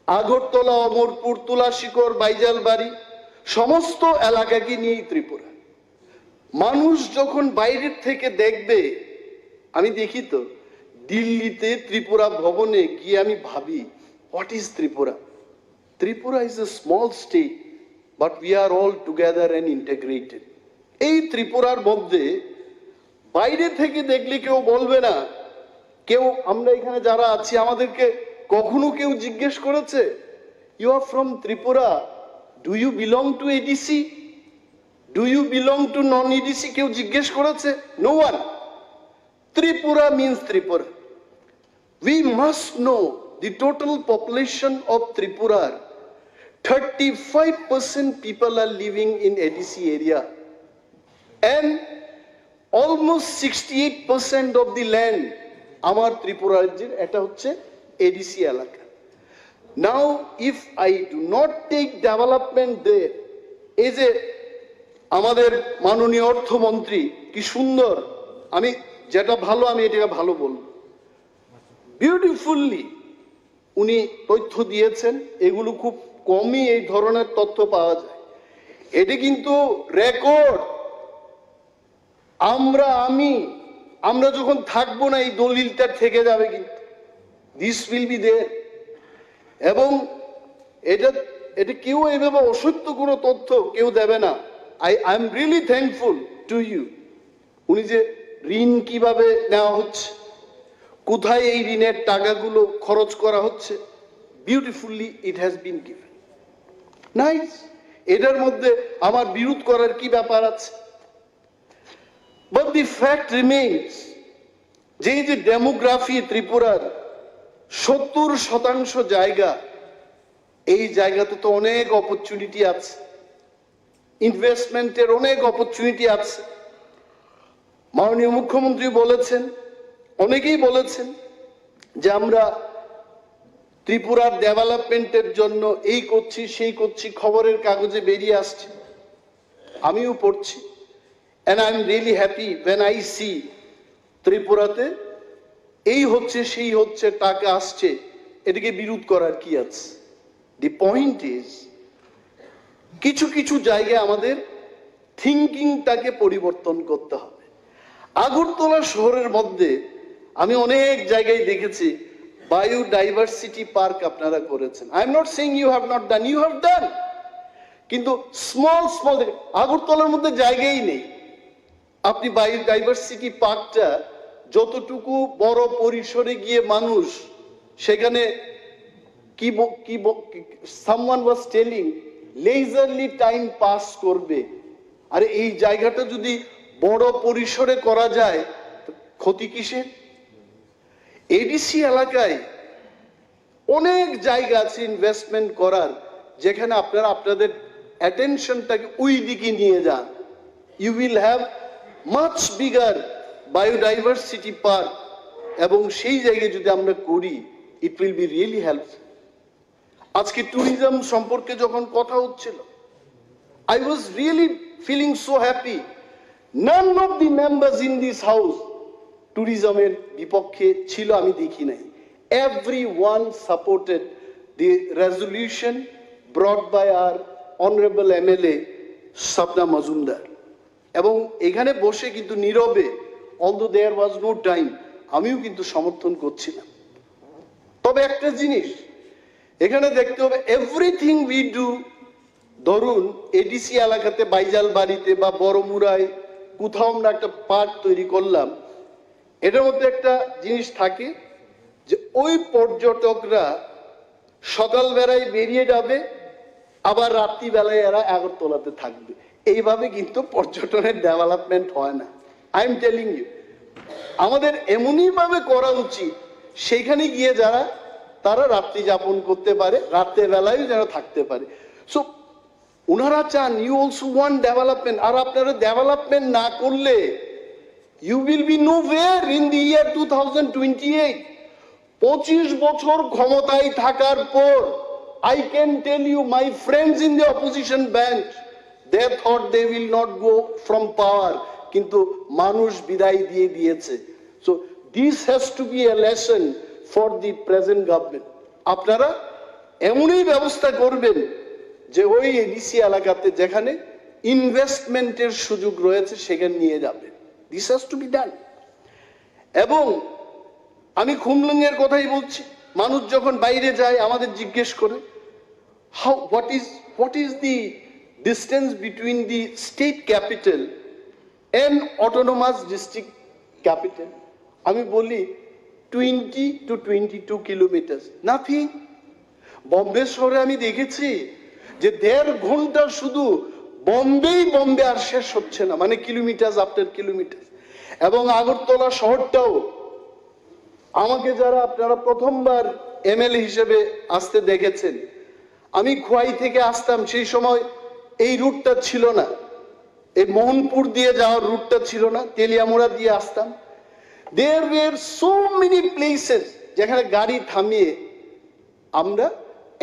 আগরতলা, অমরপুর, তুলাশিকর, বাইজালবাড়ি সমস্ত এলাকাকে নিয়েই ত্রিপুরা। মানুষ যখন বাইরের থেকে দেখবে, আমি দেখি তো দিল্লিতে ত্রিপুরা ভবনে গিয়ে আমি ভাবি, what is Tripura? Tripura is a small state, but we are all together and integrated. এই ত্রিপুরার মধ্যে বাইরে থেকে দেখলে কেউ বলবে না, কেউ আমরা এখানে যারা আছি আমাদেরকে কখনো কেউ জিজ্ঞেস করেছে, you are from Tripura, do you belong to ADC, do you belong to non ADC? কেউ জিজ্ঞেস করেছে? No one. Tripura means Tripura. We must know the total population of Tripura. 35% people are living in ADC area, and almost 68% of the land আমার ত্রিপুরা রাজ্যের এটা হচ্ছে ADC এলাকা। Now if I do not take development there, এই যে আমাদের মাননীয় অর্থমন্ত্রী কি সুন্দর, আমি যেটা ভালো আমি এটাকে ভালো বলবো, বিউটিফুলি উনি তথ্য দিয়েছেন। এগুলো খুব কমই এই ধরনের তথ্য পাওয়া যায়। এটি কিন্তু রেকর্ড। আমরা যখন থাকবো না এই দলিলটা থেকে যাবে, কিন্তু দিস উইল বি দেয়ার। এবং এটা কেউ এইভাবে অসত্য কোনো তথ্য কেউ দেবে না। I am really thankful to you. উনি যে ঋণ কিভাবে নেওয়া হচ্ছে, কোথায় এই ঋণের টাকাগুলো খরচ করা হচ্ছে, beautifully it has been given. Nice. এটার মধ্যে আমার বিরোধ করার কি ব্যাপার আছে? বাট দি ফ্যাক্ট রিমেইনস যে এই যে ডেমোগ্রাফি ত্রিপুরার 70% জায়গা, এই জায়গাতে তো অনেক অপরচুনিটি আছে, ইনভেস্টমেন্টের অনেক অপরচুনিটি আছে। মাননীয় মুখ্যমন্ত্রী বলেছেন, অনেকেই বলেছেন যে আমরা ত্রিপুরার ডেভেলপমেন্টের জন্য এই করছি সেই করছি, খবরের কাগজে বেরিয়ে আসছে, আমিও পড়ছি। and I am really happy when I see ত্রিপুরাতে এই হচ্ছে সেই হচ্ছে, টাকা আসছে, এটাকে বিরোধ করার কি আছে? দি পয়েন্ট ইজ কিছু কিছু জায়গায় আমাদের থিঙ্কিংটাকে পরিবর্তন করতে হবে। আগরতলা শহরের মধ্যে আমি অনেক জায়গায় দেখেছি বায়োডাইভার্সিটি পার্ক আপনারা করেছেন। I am not saying you have not done, you have done, কিন্তু স্মল আগরতলার মধ্যে জায়গাই নেই। আপনি বায়োডাইভার্সিটি পার্কটা যতটুকু বড় পরিসরে গিয়ে মানুষ সেখানে someone was telling লেজারলি time pass করবে। আর এই জায়গাটা যদি বড় পরিসরে করা যায় ক্ষতি কিসের? এডিসি এলাকায় অনেক জায়গা আছে ইনভেস্টমেন্ট করার, যেখানে আপনারা আপনাদের অ্যাটেনশনটাকে ওই দিকে নিয়ে যান। You will have much bigger biodiversity park, এবং সেই জায়গায় যদি আমরা করি it will be really helpful. আজকে ট্যুরিজম সম্পর্কে যখন কথা হচ্ছিল, I was really feeling so happy. None of the members in this house tourism-এর বিপক্ষে ছিল, আমি দেখি নাই। Everyone supported the resolution brought by our honorable MLA Sapna Majumdar. এবং এখানে বসে কিন্তু নীরবে, although there was no time, আমিও কিন্তু সমর্থন করছিলাম। তবে একটা জিনিস এখানে দেখতে হবে, এভরিথিং উই ডু, ধরুন এডিসি এলাকাতে বাইজাল বাড়িতে বা বড়মুড়ায় কোথাও আমরা একটা পার্ক তৈরি করলাম, এটার মধ্যে একটা জিনিস থাকে যে ওই পর্যটকরা সকালবেলায় বেরিয়ে যাবে, আবার রাত্রিবেলায় এরা আগরতলাতে থাকবে। এইভাবে কিন্তু পর্যটনের ডেভেলপমেন্ট হয় না। আই এম টেলিং ইউ, আমাদের এমনই ভাবে করা উচিত সেখানে গিয়ে যারা তারা রাত্রি যাপন করতে পারে, রাতের বেলায় যেন থাকতে পারে। সো ওনারা চান ইউ অলসো ওয়ান্ট ডেভেলপমেন্ট, আর আপনারা ডেভেলপমেন্ট না করলে you will be nowhere in the year 2028। 25 বছর ক্ষমতায় থাকার পর I can tell you, my friends in the opposition bench, they thought they will not go from power, কিন্তু মানুষ বিদায় দিয়ে দিয়েছে। So this has to be a lesson for the present government. আপনারা এমনই ব্যবস্থা করবেন যে ওই এডিসি এলাকাতে যেখানে ইনভেস্টমেন্টের সুযোগ রয়েছে সেখানে নিয়ে যাবেন। This has to be done. এবং আমি খুমলুং এর কথাই বলছি, মানুষ যখন বাইরে যায় আমাদের জিজ্ঞেস করে what is the distance between the state capital and autonomous district capital, আমি বলি 20 to 22 kilometers, nothing. বম্বে শহরে আমি দেখেছি যে 1.5 ঘন্টা শুধু বম্বে আর শেষ হচ্ছে না, মানে কিলোমিটার আফটার কিলোমিটার। এবং আগরতলা শহরটাও আমাকে যারা আপনারা প্রথমবার এমএলএ হিসেবে আসতে দেখেছেন, আমি খোয়াই থেকে আসতাম, সেই সময় এই রুটটা ছিল না, এই মোহনপুর দিয়ে যাওয়ার রুটটা ছিল না, তেলিয়ামুড়া দিয়ে আসতাম। দেয়ার ওয়্যার সো মেনি প্লেসেস যেখানে গাড়ি থামিয়ে আমরা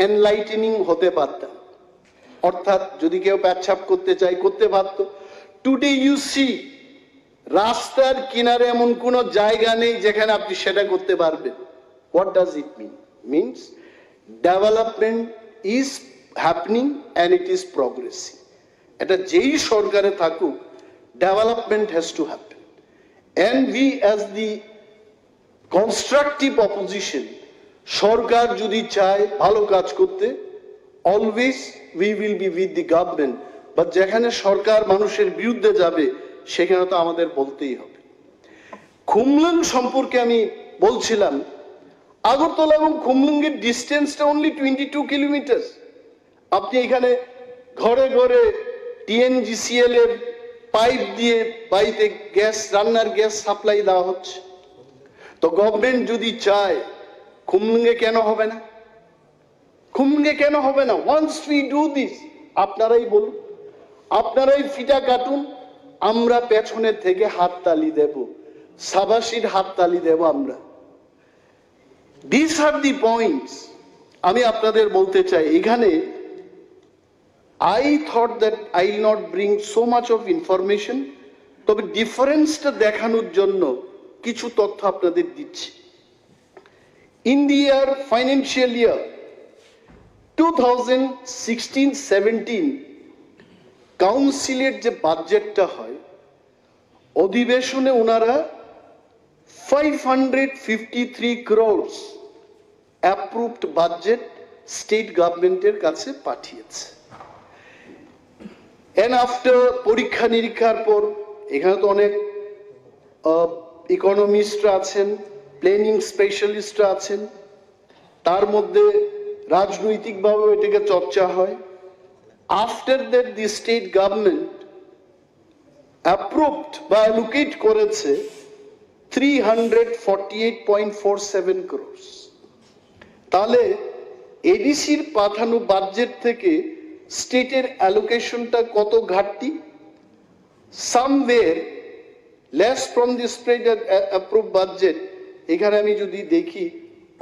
এনলাইটেনিং হতে পারতাম, অর্থাৎ যদি কেউ পেচ্ছাপ করতে চায় করতে পারতো। টুডে ইউ সি রাস্তার কিনারে এমন কোনো জায়গা নেই যেখানে আপনি সেটা করতে পারবেন। What does it mean? Means development is happening and it is progressing. এটা যেই সরকারে থাকুক, development has to happen. And we as the constructive opposition, সরকার যদি চায় ভালো কাজ করতে, always we will be with the government. But যেখানে সরকার মানুষের বিরুদ্ধে যাবে সেখানে তো আমাদের বলতেই হবে। খুমলুং সম্পর্কে আমি বলছিলাম, আগরতলা এবং খুমলুং এর ডিস্টেন্সটা অনলি 22 কিলোমিটার। আপনি এখানে ঘরে ঘরে টিএনজিসিএল এর পাইপ দিয়ে বাড়িতে গ্যাস, রান্নার গ্যাস সাপ্লাই দেওয়া হচ্ছে। তো গভর্নমেন্ট যদি চায়, খুমলুঙে কেন হবে না? খুমলুঙে কেন হবে না? ওয়ান্স উই ডু দিস, আপনারাই বলুন, আপনারাই ফিটা কাটুন, আমরা পেছনের থেকে হাততালি দেব, সাবাসির হাততালি দেব আমরা। দিস আর দি পয়েন্টস আমি আপনাদের বলতে চাই। এখানে I thought that I will not bring so much of information, তবে ডিফারেন্সটা দেখানোর জন্য কিছু তথ্য আপনাদের দিচ্ছি। In the year financial year 2016-17 কাউন্সিলের যে বাজেটটা হয়, অধিবেশনে ওনারা 553 crores অ্যাপ্রুভড বাজেট স্টেট গভর্নমেন্টের কাছে পাঠিয়েছে। এন্ড আফটার পরীক্ষা নিরীক্ষার পর, এখানে তো অনেক ইকোনমিস্টরা আছেন, প্ল্যানিং স্পেশালিস্টরা আছেন, তার মধ্যে রাজনৈতিকভাবে এটাকে চর্চা হয়। After that the state government approved বা অ্যালোকেট করেছে 348.47 crores। তাহলে এডিসির পাঠানো বাজেট থেকে স্টেটের অ্যালোকেশনটা কত ঘাটতি? Somewhere less from the state approve budget. এখানে আমি যদি দেখি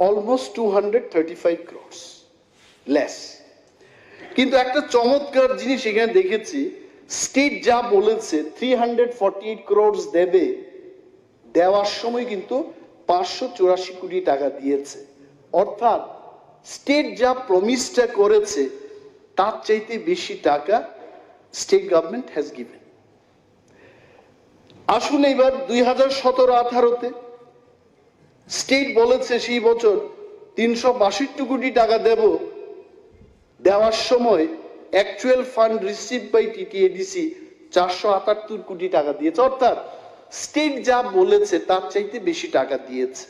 অলমোস্ট 235 crores লেস। কিন্তু একটা চমৎকার জিনিস এখানে দেখেছি, স্টেট যা বলেছে 348 crores দেবে, দেওয়ার সময় কিন্তু 584 কোটি টাকা দিয়েছে। অর্থাৎ স্টেট যা প্রমিসটা করেছে তার চাইতে বেশি টাকা স্টেট গভর্নমেন্ট হ্যাজ গিভেন। আসুন এবার 2017-18-তে স্টেট বলেছে সেই বছর 362 কোটি টাকা দেব, দেওয়ার সময় actual fund receive by TTADC 478 কোটি টাকা দিয়েছে। অর্থাৎ স্টেট যা বলেছে তার চাইতে বেশি টাকা দিয়েছে।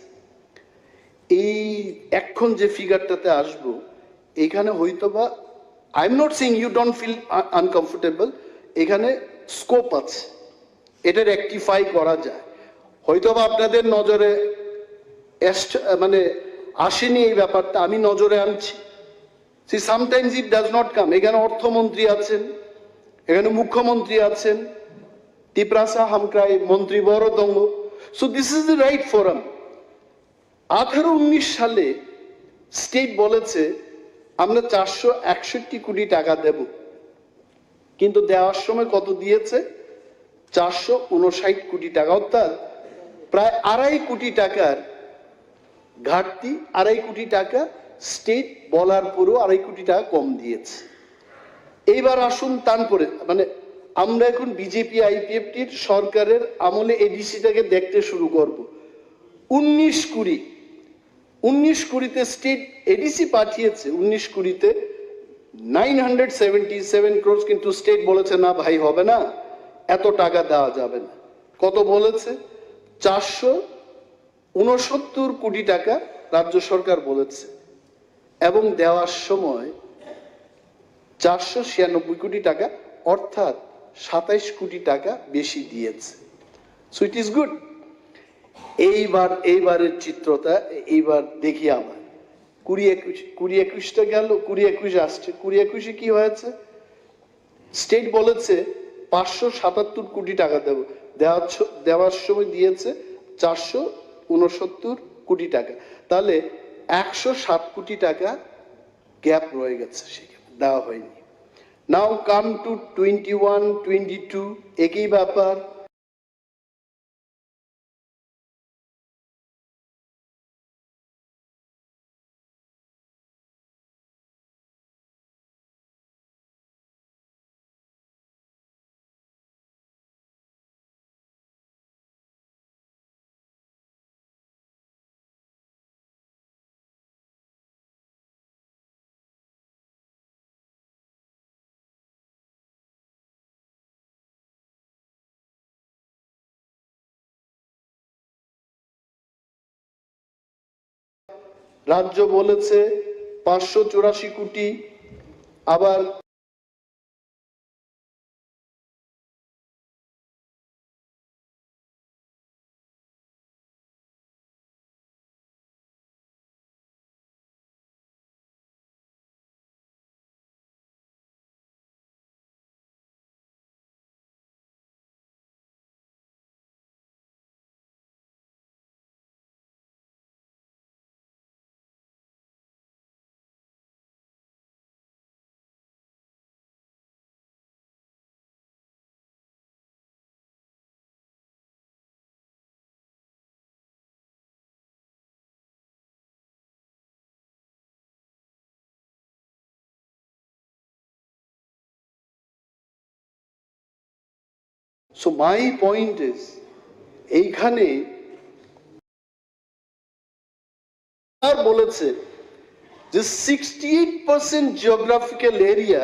এই এখন যে ফিগারটাতে আসবো, এখানে হয়তোবা I am not saying you don't feel uncomfortable, এখানে স্কোপ আছে, এটা রেকটিফাই করা যায়। হয়তোবা আপনাদের নজরে মানে আসেনি এই ব্যাপারটা, আমি নজরে আনছি। See sometimes it does not come. এখানে অর্থমন্ত্রী আছেন, এখানে মুখ্যমন্ত্রী আছেন, টিপ্রাসা হামক্রাই মন্ত্রী বড় দঙ্গ। So this is the right forum. 18-19 সালে স্টেট বলেছে আমরা 461 কোটি টাকা দেব, কিন্তু দেওয়ার সময় কত দিয়েছে? 459 কোটি টাকা, অর্থাৎ প্রায় 2.5 কোটি টাকার ঘাটতি। 2.5 কোটি টাকা স্টেট বলার পরেও 2.5 কোটি টাকা কম দিয়েছে। এইবার আসুন তারপরে মানে আমরা এখন বিজেপি আইপিএফটির সরকারের আমলে এডিসিটাকে দেখতে শুরু করব। 19 কুড়িতে স্টেট এডিসি পাঠিয়েছে, 19 কুড়িতে 977 crores, কিন্তু স্টেট বলেছে না ভাই হবে না, এত টাকা দেওয়া যাবে না। কত বলেছে? 469 কোটি টাকা রাজ্য সরকার বলেছে, এবং দেওয়ার সময় 496 কোটি টাকা, অর্থাৎ 27 কোটি টাকা বেশি দিয়েছে। So it is good. এইবারের চিত্রটা এইবার দেখি আবার 20-21টা গেল, 20-21 আসছে। 20-21-এ কি হয়েছে? স্টেট বলেছে 577 কোটি টাকা দেব, দেওয়ার সময় দিয়েছে 469 কোটি টাকা। তাহলে 107 কোটি টাকা গ্যাপ রয়ে গেছে, সেখানে দেওয়া হয়নি। নাও কাম টু 21-22, একই ব্যাপার। রাজ্য বলেছে 584 কোটি, আবার So my point is, এইখানে আর বলেছে যে 68% জিওগ্রাফিক্যাল এরিয়া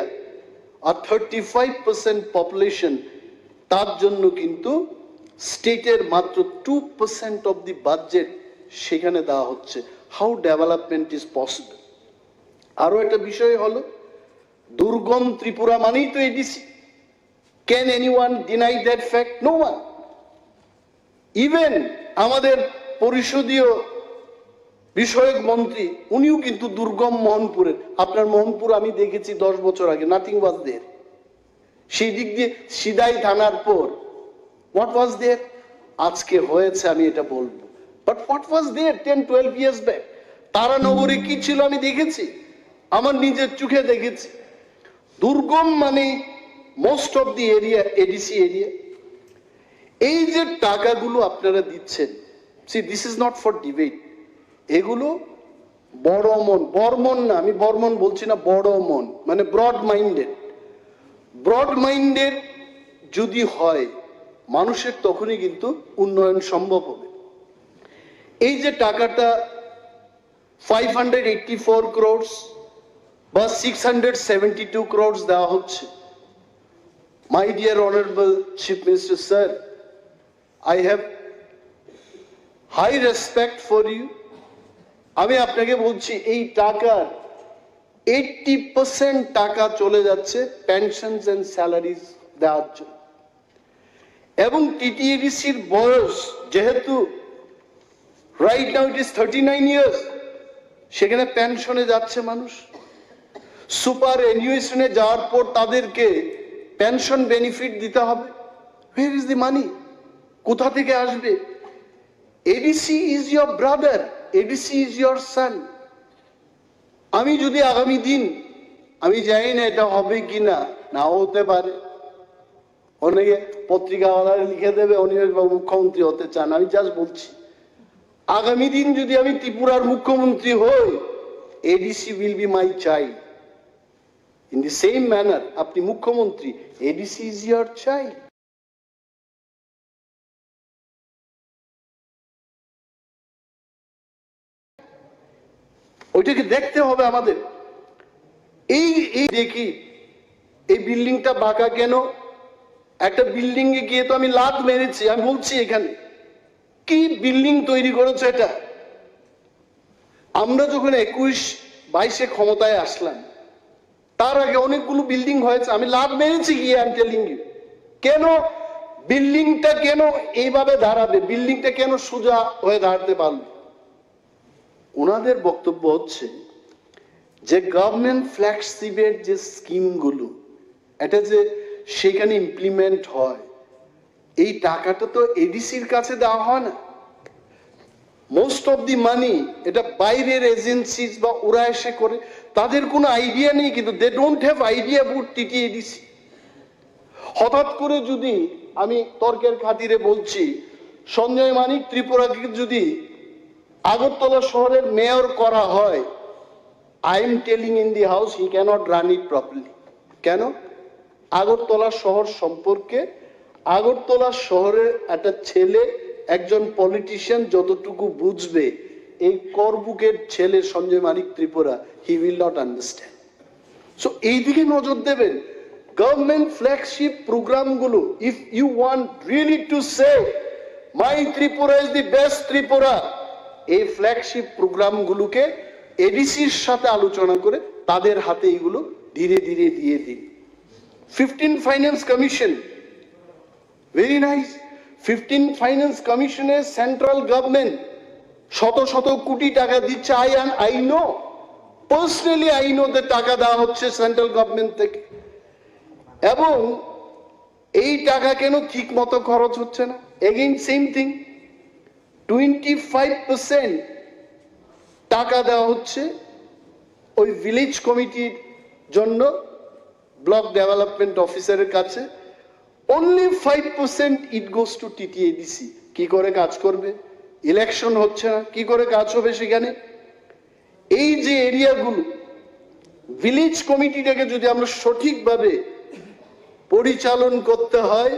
আর 35% পপুলেশন, তার জন্য কিন্তু স্টেটের মাত্র 2% অফ দি বাজেট সেখানে দেওয়া হচ্ছে। How development is possible? আরো একটা বিষয় হলো দুর্গম ত্রিপুরা মানেই তো ADC. Can anyone deny that fact? No one. Even আমাদের পরিষদীয় বিষয়ক মন্ত্রী উনিও কিন্তু দুর্গম মোহনপুরের। আপনার মোহনপুর আমি দেখেছি 10 বছর আগে, নাথিং ওয়াজ দেয়ার। সেই দিক দিয়ে সিদাই থানার পর হোয়াট ওয়াজ দেয়ার? আজকে হয়েছে আমি এটা বলবো, but what was there 10-12 years back? তারানগরে কি ছিল আমি দেখেছি, আমার নিজের চোখে দেখেছি। দুর্গম মানে most of the area ADC area. এই যে টাকাগুলো আপনারা দিচ্ছেন, C this is not for debate. এগুলো বড় মন, বর্মন না, আমি বর্মন বলছি না, বড় মন মানে ব্রড মাইন্ডেড। ব্রড মাইন্ডেড যদি হয় মানুষের, তখনই কিন্তু উন্নয়ন সম্ভব হবে। এই যে টাকাটা 584 crores বা 672 crores দেওয়া হচ্ছে, my dear honorable chief minister sir, I have high respect for you. আমি আপনাকে বলছি এই টাকার 80% টাকা চলে যাচ্ছে পেনশনস এন্ড স্যালারিজ দেওয়ার জন্য। এবং টিটিএডিসির বয়স যেহেতু right now it is 39 years, সেখানে পেনশনে যাচ্ছে মানুষ। সুপার অ্যানুয়েশনে যাওয়ার পর তাদেরকে পেনশন বেনিফিট দিতে হবে। Where is the money? কোথা থেকে আসবে? ADC is your brother, ADC is your son. আমি যদি আগামী দিন, আমি জানি না এটা হবে কিনা, নাও হতে পারে, অনেকে পত্রিকাওয়ালারা লিখে দেবে উনি মুখ্যমন্ত্রী হতে চান, আমি জাস্ট বলছি আগামী দিন যদি আমি ত্রিপুরার মুখ্যমন্ত্রী হই, ADC will be my child. In the same manner আপনি মুখ্যমন্ত্রী, এডিসি ইজ ইয়োর চাইল্ড। ওইটাকে দেখতে হবে আমাদের। এই দেখি এই বিল্ডিংটা বাঁকা কেন, একটা বিল্ডিং এ গিয়ে তো আমি লাত মেরেছি, আমি বলছি এখানে কি বিল্ডিং তৈরি করেছে এটা। আমরা যখন 21-22 ক্ষমতায় আসলাম, তার আগে অনেকগুলো বিল্ডিং হয়েছে, আমি লাত মেরেছি গিয়ে। আই এম টেলিং ইউ, কেন বিল্ডিংটা কেন এইভাবে দাঁড়াবে, বিল্ডিংটা কেন সোজা হয়ে দাঁড়াতে পারবে। ওনাদের বক্তব্য হচ্ছে যে গভর্নমেন্ট ফ্ল্যাগশিপের যে স্কিমগুলো এটা যে সেখানে ইমপ্লিমেন্ট হয়, এই টাকাটা তো এডিসির কাছে দেওয়া হয় না। মোস্ট অফ দি মানি এটা বাইরের এজেন্সিজ বা ওরা এসে করে, তাদের কোনো আইডিয়া নেই, কিন্তু they don't have idea about TTADC. হঠাৎ করে যদি আমি তর্কের খাতিরে বলছি, সঞ্জয় মানিক ত্রিপুরাকে যদি আগরতলা শহরের মেয়র করা হয়, I am telling in the house he can't run it properly. কেন? আগরতলা শহর সম্পর্কে, আগরতলা শহরের একটা ছেলে, একজন পলিটিশিয়ান যতটুকু বুঝবে, এই করবুকের ছেলে Sanjay Manik Tripura, he will not understand. So এই দিকে নজর দেবেন। গভর্নমেন্ট ফ্ল্যাগশিপ প্রোগ্রামগুলো, if you want really to say my Tripura is the best Tripura, এই ফ্ল্যাগশিপ প্রোগ্রামগুলোকে এডিসির সাথে আলোচনা করে তাদের হাতে এগুলো ধীরে ধীরে দিয়ে দিন। 15 finance commission, very nice. 15 finance কমিশনে সেন্ট্রাল গভর্নমেন্ট শত শত কোটি টাকা দিচ্ছে। I know personally, I know যে টাকা দেওয়া হচ্ছে সেন্ট্রাল গভর্নমেন্ট থেকে, এবং এই টাকা কেন ঠিক মতো খরচ হচ্ছে না। এগেইন সেম থিং, 25% টাকা দেওয়া হচ্ছে ওই ভিলেজ কমিটির জন্য ব্লক ডেভেলপমেন্ট অফিসারের কাছে, only 5% it goes to TTADC. কি করে কাজ করবে? ইলেকশন হচ্ছে না, কি করে কাজ হবে সেখানে? এই যে এরিয়াগুলো, ভিলেজ কমিটিটাকে যদি আমরা সঠিকভাবে পরিচালন করতে হয়,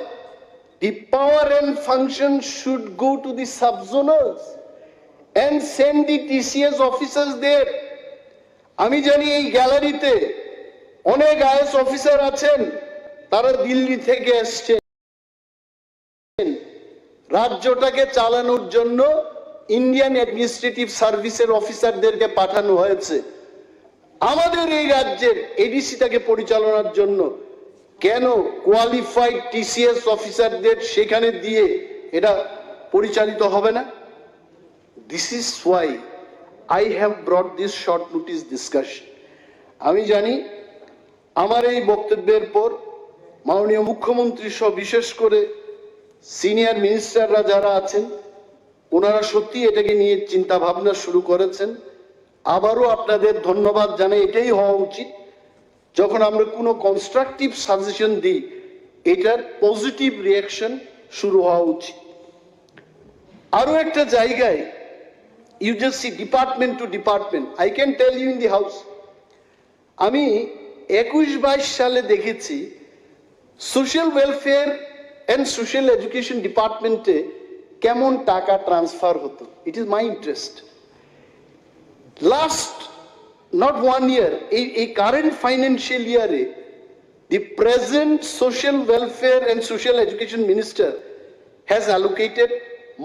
the power and function should go to the subzonals and send the TCS officers there. আমি জানি এই গ্যালারিতে অনেক আইএস অফিসার আছেন, তারা দিল্লি থেকে এসছেন। রাজ্যটাকে চালানোর জন্য ইন্ডিয়ান অ্যাডমিনিস্ট্রেটিভ সার্ভিসের অফিসারদেরকে পাঠানো হয়েছে। আমাদের এই রাজ্যের এডিসিটাকে পরিচালনার জন্য কেন কোয়ালিফাইড টিসিএস অফিসারদের সেখানে দিয়ে এটা পরিচালিত হবে না? This is Y I have ব্রট this short notice discussion. আমি জানি আমার এই বক্তব্যের পর মাননীয় মুখ্যমন্ত্রী সহ বিশেষ করে সিনিয়র মিনিস্টাররা যারা আছেন, ওনারা সত্যি এটাকে নিয়ে চিন্তা ভাবনা শুরু করেছেন। আবারও আপনাদের ধন্যবাদ জানাই। এটাই হওয়া উচিত, যখন আমরা কোনো কনস্ট্রাকটিভ সাজেশন দিই, এটার পজিটিভ রিয়াকশন শুরু হওয়া উচিত। আরো একটা জায়গায় you just see department to department, I can tell you in the house, আমি 21-22 সালে দেখেছি social welfare and social education ডিপার্টমেন্টে কেমন টাকা ট্রান্সফার হতো। It is my interest. Last not 1 year, a current financial year, the present social welfare and social education minister has allocated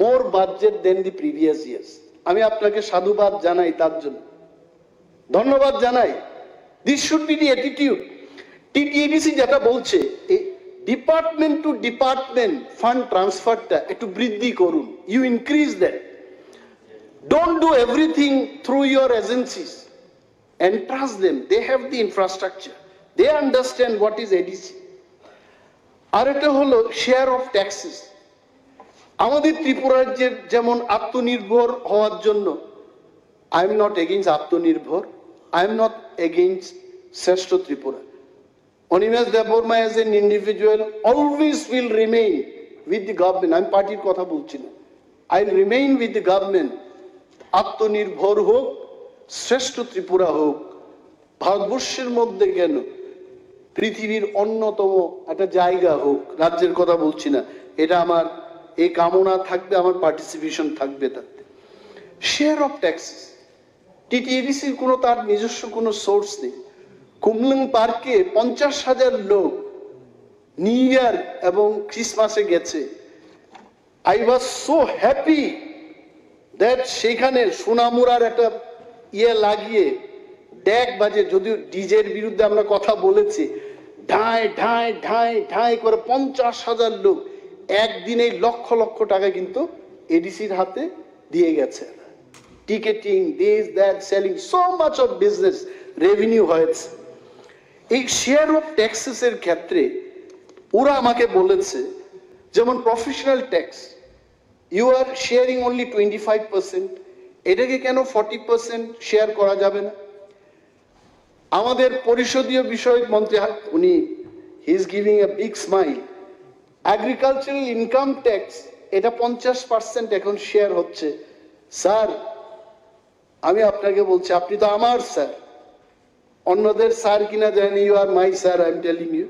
more budget than the previous years. আমি আপনাকে সাধুবাদ জানাই, তার জন্য ধন্যবাদ জানাই। This should be the attitude. TTEDC যেটা বলছে, ডিপার্টমেন্ট টু ডিপার্টমেন্ট ফান্ড ট্রান্সফারটা একটু বৃদ্ধি করুন, you increase that. Don't do everything through your agencies, entrust them, they have the infrastructure, they understand what is ADC. আর এটা হলো শেয়ার অফ ট্যাক্সেস। আমাদের ত্রিপুরা রাজ্যের যেমন আত্মনির্ভর হওয়ার জন্য, আই এম নট এগেইনস্ট আত্মনির্ভর, আই এম নট এগেইনস্ট শ্রেষ্ঠ Tripura. Animesh Debbarma age N individual always will remain with the government, আমি পার্টির কথা বলছি না, I will remain with the government. আত্মনির্ভর হোক, শ্রেষ্ঠ ত্রিপুরা হোক, ভারতবর্ষের মধ্যে কেন পৃথিবীর অন্যতম একটা জায়গা হোক, রাজ্যের কথা বলছি না, এটা আমার এই কামনা থাকবে, আমার পার্টিসিপেশন থাকবে তাতে। শেয়ার অফ ট্যাক্সেস, টিটিএডিসির কোনো তার নিজস্ব কোনো সোর্স নেই। কুমলুং পার্কে 50,000 লোক নিউ ইয়ার এবং ক্রিসমাসে গেছে। I was so happy that সেখানে সোনামুরার একটা ইয়ে লাগিয়ে ড্যাক বাজে, যদিও ডিজের বিরুদ্ধে আমরা কথা বলেছি, ঢাই ঢাই ঢাই ঢাই করে 50,000 লোক একদিনেই লক্ষ লক্ষ টাকা কিন্তু এডিসির হাতে দিয়ে গেছে। Ticketing, this that, selling, so much of business revenue হয়েছে। এই শেয়ার অফ ট্যাক্সেস এর ক্ষেত্রে ওরা আমাকে বলেছে, যেমন professional tax you are sharing only 25%, এটাকে কেন 40% শেয়ার করা যাবে না? আমাদের পরিষদীয় বিষয়ক মন্ত্রী উনি he is giving a big smile. Agricultural income tax এটা 50% এখন শেয়ার হচ্ছে। স্যার আমি আপনাকে বলছি, আপনি তো আমার স্যার, অন্যদের স্যার কিনা জানি, you are my sir, I am telling you.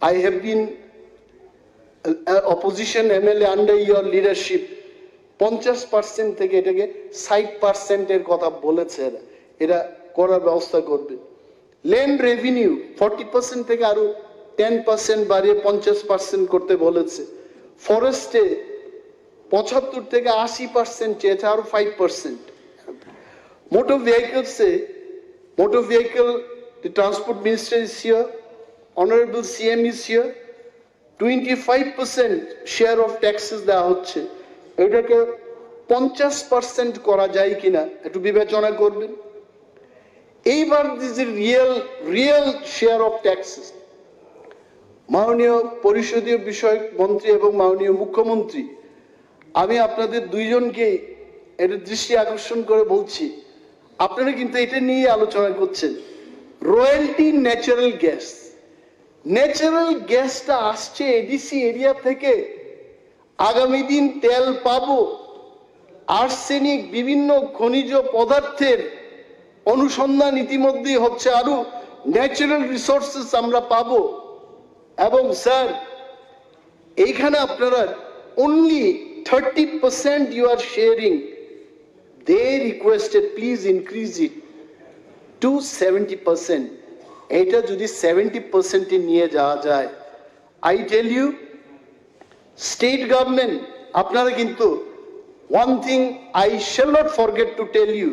I have been opposition MLA under your leadership. 50% থেকে এটাকে 60% কথা বলেছে, এরা করার ব্যবস্থা করবে। ল্যান্ড রেভিনিউ 40% থেকে আরো 10% বাড়িয়ে 50% করতে বলেছে। ফরেস্টে 75 থেকে 80% চেয়েছে, আরো 5%। মোটর ভেহিকলসে, motor vehicle, the transport minister is here, honorable CM is here, 25% share of taxes দেওয়া হচ্ছে। এটাকে 50% করা যায় কিনা একটু বিবেচনা করবেন। এইবার রিয়েল শেয়ার অফ ট্যাক্সেস, মাননীয় পরিষদীয় বিষয়ক মন্ত্রী এবং মাননীয় মুখ্যমন্ত্রী, আমি আপনাদের দুইজনকে এটা দৃষ্টি আকর্ষণ করে বলছি, আপনারা কিন্তু এটা নিয়ে আলোচনা করছেন। রয়্যালটি ন্যাচারাল গ্যাস, ন্যাচারাল গ্যাসটা আসছে এডিসি এরিয়া থেকে, আগামী দিন তেল পাবো, আর্সেনিক বিভিন্ন খনিজ পদার্থের অনুসন্ধান ইতিমধ্যেই হচ্ছে, আরো ন্যাচারাল রিসোর্সেস আমরা পাবো। এবং স্যার এইখানে আপনারা only 30% you are sharing, they requested please increase it to 70%. এটা যদি 70% নিয়ে যাওয়া যায়, I tell you state government আপনারা কিন্তু one thing I shall not forget to tell you,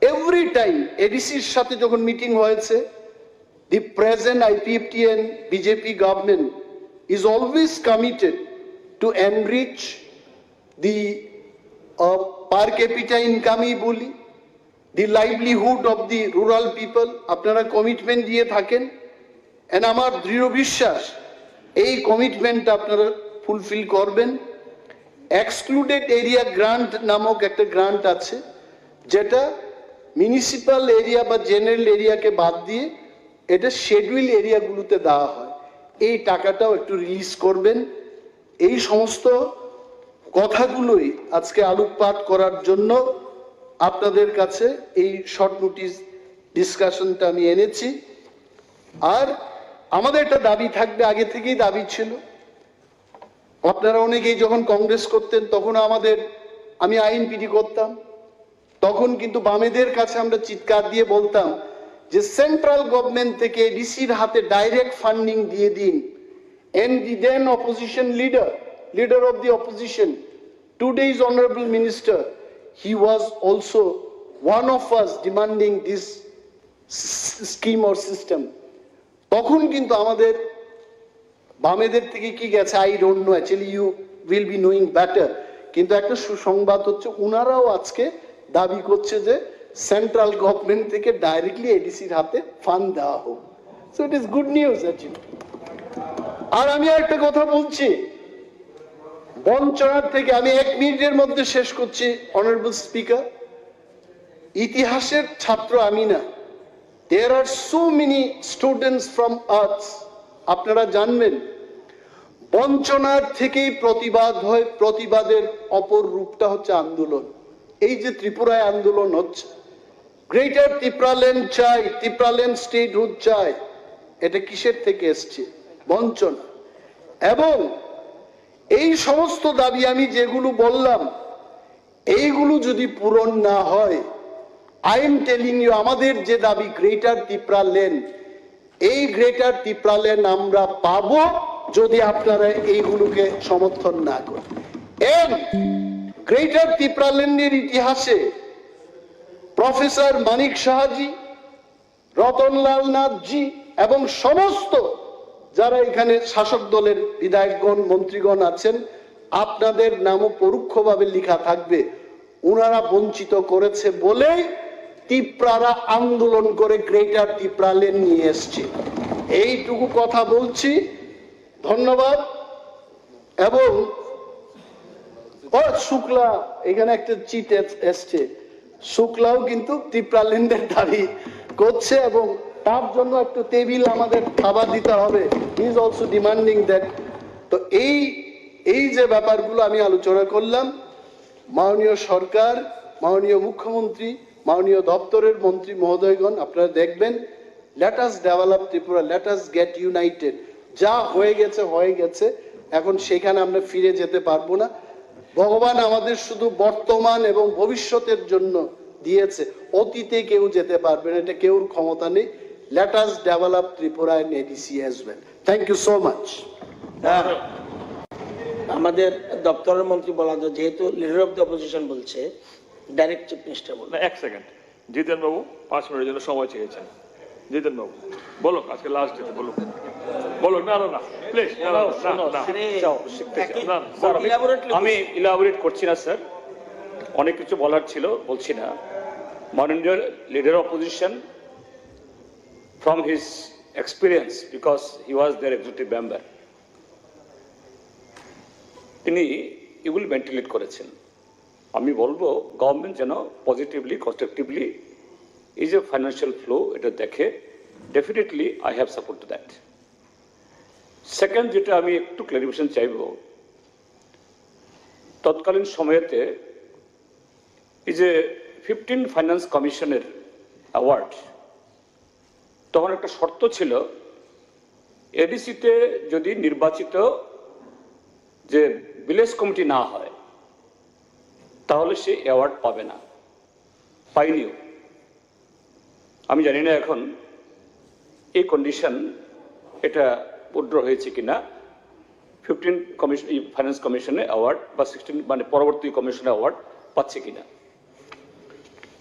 every time ADC's সাথে যখন মিটিং হয়েছে, the present IPFTN BJP government is always committed to enrich the per capita income বলি, the livelihood of the rural people, আপনারা commitment দিয়ে থাকেন। And আমার দৃঢ় বিশ্বাস এই কমিটমেন্ট আপনারা ফুলফিল করবেন। এক্সক্লুডেড এরিয়া গ্রান্ট নামক একটা গ্রান্ট আছে, যেটা মিউনিসিপ্যাল এরিয়া বা জেনারেল এরিয়াকে বাদ দিয়ে এটা শেডিউল এরিয়াগুলোতে দেওয়া হয়। এই টাকাটাও একটু রিলিজ করবেন। এই সমস্ত কথাগুলোই আজকে আলোকপাত করার জন্য আপনাদের কাছে এই শর্ট নোটিস ডিসকাশনটা আমি এনেছি। আর আমাদের একটা দাবি থাকবে, আগে থেকেই দাবি ছিল। আপনারা অনেকেই যখন কংগ্রেস করতেন তখন আমি আইন পিডি করতাম, তখন কিন্তু বামেদের কাছে আমরা চিৎকার দিয়ে বলতাম যে সেন্ট্রাল গভর্নমেন্ট থেকে ডিসির হাতে ডাইরেক্ট ফান্ডিং দিয়ে দিন। And the then opposition leader of the opposition, today's honorable minister, he was also one of us demanding this scheme or system. তখন কিন্তু আমাদের বামেদের থেকে কি গেছে I don't know, actually you will be knowing better. কিন্তু একটা সুসংবাদ হচ্ছে উনারাও আজকে দাবি করছে যে সেন্ট্রাল গভর্নমেন্ট থেকে ডাইরেক্টলি এডিসির হাতে ফান্ড দেওয়া হোক। So it is good news actually. আর আমি একটা কথা বলছি, বঞ্চনার থেকে আমি 1 মিনিটের মধ্যে শেষ করছি অনারেবল স্পিকার। ইতিহাসের ছাত্র আমি না, there are so many students from arts. আপনারা জানবেন বঞ্চনার থেকেই প্রতিবাদ হয়, প্রতিবাদের অপর রূপটা হচ্ছে আন্দোলন। এই যে ত্রিপুরায় আন্দোলন হচ্ছে, গ্রেটার ত্রিপুরাল্যান্ড চাই, ত্রিপুরাল্যান্ড স্টেটহুড চাই, এটা কিসের থেকে এসছে? বঞ্চনা। এবং এই সমস্ত দাবি আমি যেগুলো বললাম, এইগুলো যদি পূরণ না হয়, আই এম টেলিং ইউ, আমাদের যে দাবি গ্রেটার ত্রিপুরাল্যান্ড, এই গ্রেটার ত্রিপুরাল্যান্ড আমরা পাবো যদি আপনারা এইগুলোকে সমর্থন না করেন। এন্ড গ্রেটার ত্রিপুরাল্যান্ডের ইতিহাসে প্রফেসর মানিক সাহাজি, রতনলাল নাথজি এবং সমস্ত যারা এখানে শাসক দলের বিধায়কগণ, মন্ত্রীগণ আছেন, আপনাদের নামও পরোক্ষভাবে লেখা থাকবে। ওনারা বঞ্চিত করেছে বলেই ত্রিপুরারা আন্দোলন করে গ্রেটার ত্রিপুরাল্যান্ড নিয়ে এসছে। এইটুকু কথা বলছি, ধন্যবাদ। এবং শুক্লা, এখানে একটা চিট এসছে, শুক্লাও কিন্তু ত্রিপুরাল্যান্ডের দাবি করছে এবং তার জন্য একটু টেবিল আমাদের খাবার দিতে হবে। He is also demanding that. তো এই যে ব্যাপারগুলো আমি আলোচনা করলাম, মাননীয় সরকার, মাননীয় মুখ্যমন্ত্রী, মাননীয় দপ্তরের মন্ত্রী মহোদয়গণ, আপনারা দেখবেন, let us develop Tripura, let us get united. যা হয়ে গেছে হয়ে গেছে, এখন সেখানে আমরা ফিরে যেতে পারবো না। ভগবান আমাদের শুধু বর্তমান এবং ভবিষ্যতের জন্য দিয়েছে, অতীতে কেউ যেতে পারবে না, এটা কেউর ক্ষমতা নেই। Let us develop Tripura and ADC as well. Thank you so much.
আমাদের দপ্তরের মন্ত্রী বলা যায়, যেহেতু লিডার অফ দ্য অপোজিশন বলছে, ডাইরেক্ট চিফ মিনিস্টার বলবে।
1 সেকেন্ড, জিতেন বাবু 5 মিনিটের জন্য সময় চেয়েছেন। জিতেন বাবু বলো, আজকে লাস্ট ডেট, বলো বলো। না না না প্লিজ,
আমি ইলাবোরেট করছি না স্যার, অনেক কিছু বলার ছিল, বলছি না। মাননীয় leader opposition, from his experience, because he was their executive member, তিনি এগুলি ভেন্টিলেট করেছেন। আমি বলবো গভর্নমেন্ট যেন পজিটিভলি, কনস্ট্রাকটিভলি এই যে ফাইন্যান্সিয়াল ফ্লো, এটা দেখে। Definitely I have support to that. Second, যেটা আমি একটু ক্লারিফিকেশন চাইব, তৎকালীন সময়েতে এই যে 15 ফাইন্যান্স কমিশনের অ্যাওয়ার্ড, তখন একটা শর্ত ছিল, এডিসিতে যদি নির্বাচিত যে ভিলেজ কমিটি না হয় তাহলে সে অ্যাওয়ার্ড পাবে না, পাইনিও। আমি জানি না এখন এই কন্ডিশন এটা উড্র হয়েছে কিনা, 15 কমিশন ফাইন্যান্স কমিশনে অ্যাওয়ার্ড বা 16 মানে পরবর্তী কমিশনে অ্যাওয়ার্ড পাচ্ছে কিনা।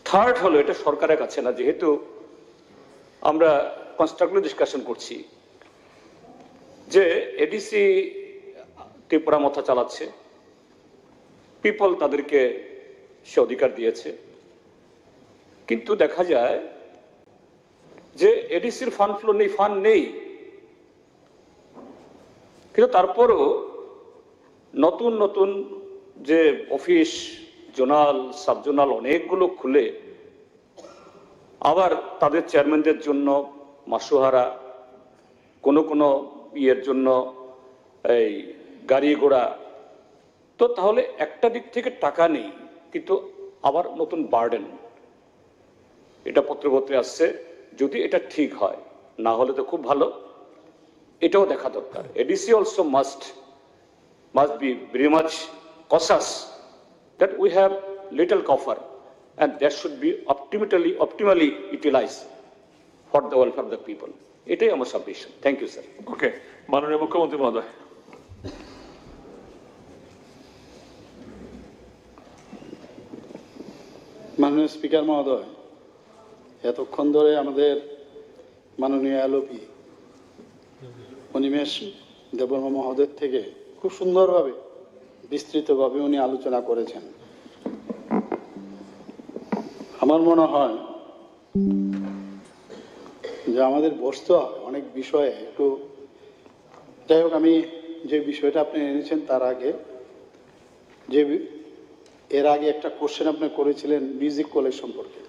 থার্ড হলো, এটা সরকারের কাছে না, যেহেতু আমরা কনস্ট্রাকটিভ ডিসকাশন করছি, যে এডিসি ত্রিপুরা মাথা চালাচ্ছে, পিপল তাদেরকে সে অধিকার দিয়েছে, কিন্তু দেখা যায় যে এডিসির ফান্ড ফ্লো নেই, ফান্ড নেই। কিন্তু তারপরও নতুন নতুন যে অফিস, জোনাল, সাব জোনাল অনেকগুলো খুলে, আবার তাদের চেয়ারম্যানদের জন্য মাসুহারা, কোনো কোনো ইয়ের জন্য এই গাড়ি ঘোড়া। তো তাহলে একটা দিক থেকে টাকা নেই, কিন্তু আবার নতুন বার্ডেন। এটা পত্রপত্রে আসছে, যদি এটা ঠিক হয়, না হলে তো খুব ভালো, এটাও দেখা দরকার। ADC also must be very much কশাস that we have little কফার, and that should be optimally utilized for the welfare of the people. এটাই আমার submission. Thank you sir.
Okay, মাননীয় মুখ্যমন্ত্রী মহোদয়।
মাননীয় স্পিকার মহোদয়, এতক্ষণ ধরে আমাদের মাননীয় এলওপি অনিমেষ দেববর্মা মহোদয়ের থেকে খুব সুন্দরভাবে বিস্তৃতভাবে উনি আলোচনা করেছেন। আমার মনে হয় যে আমাদের বসতে হয় অনেক বিষয়ে একটু। যাই হোক, আমি যে বিষয়টা আপনি এনেছেন তার আগে এর আগে একটা কোশ্চেন আপনি করেছিলেন মিউজিক কলেজ সম্পর্কে।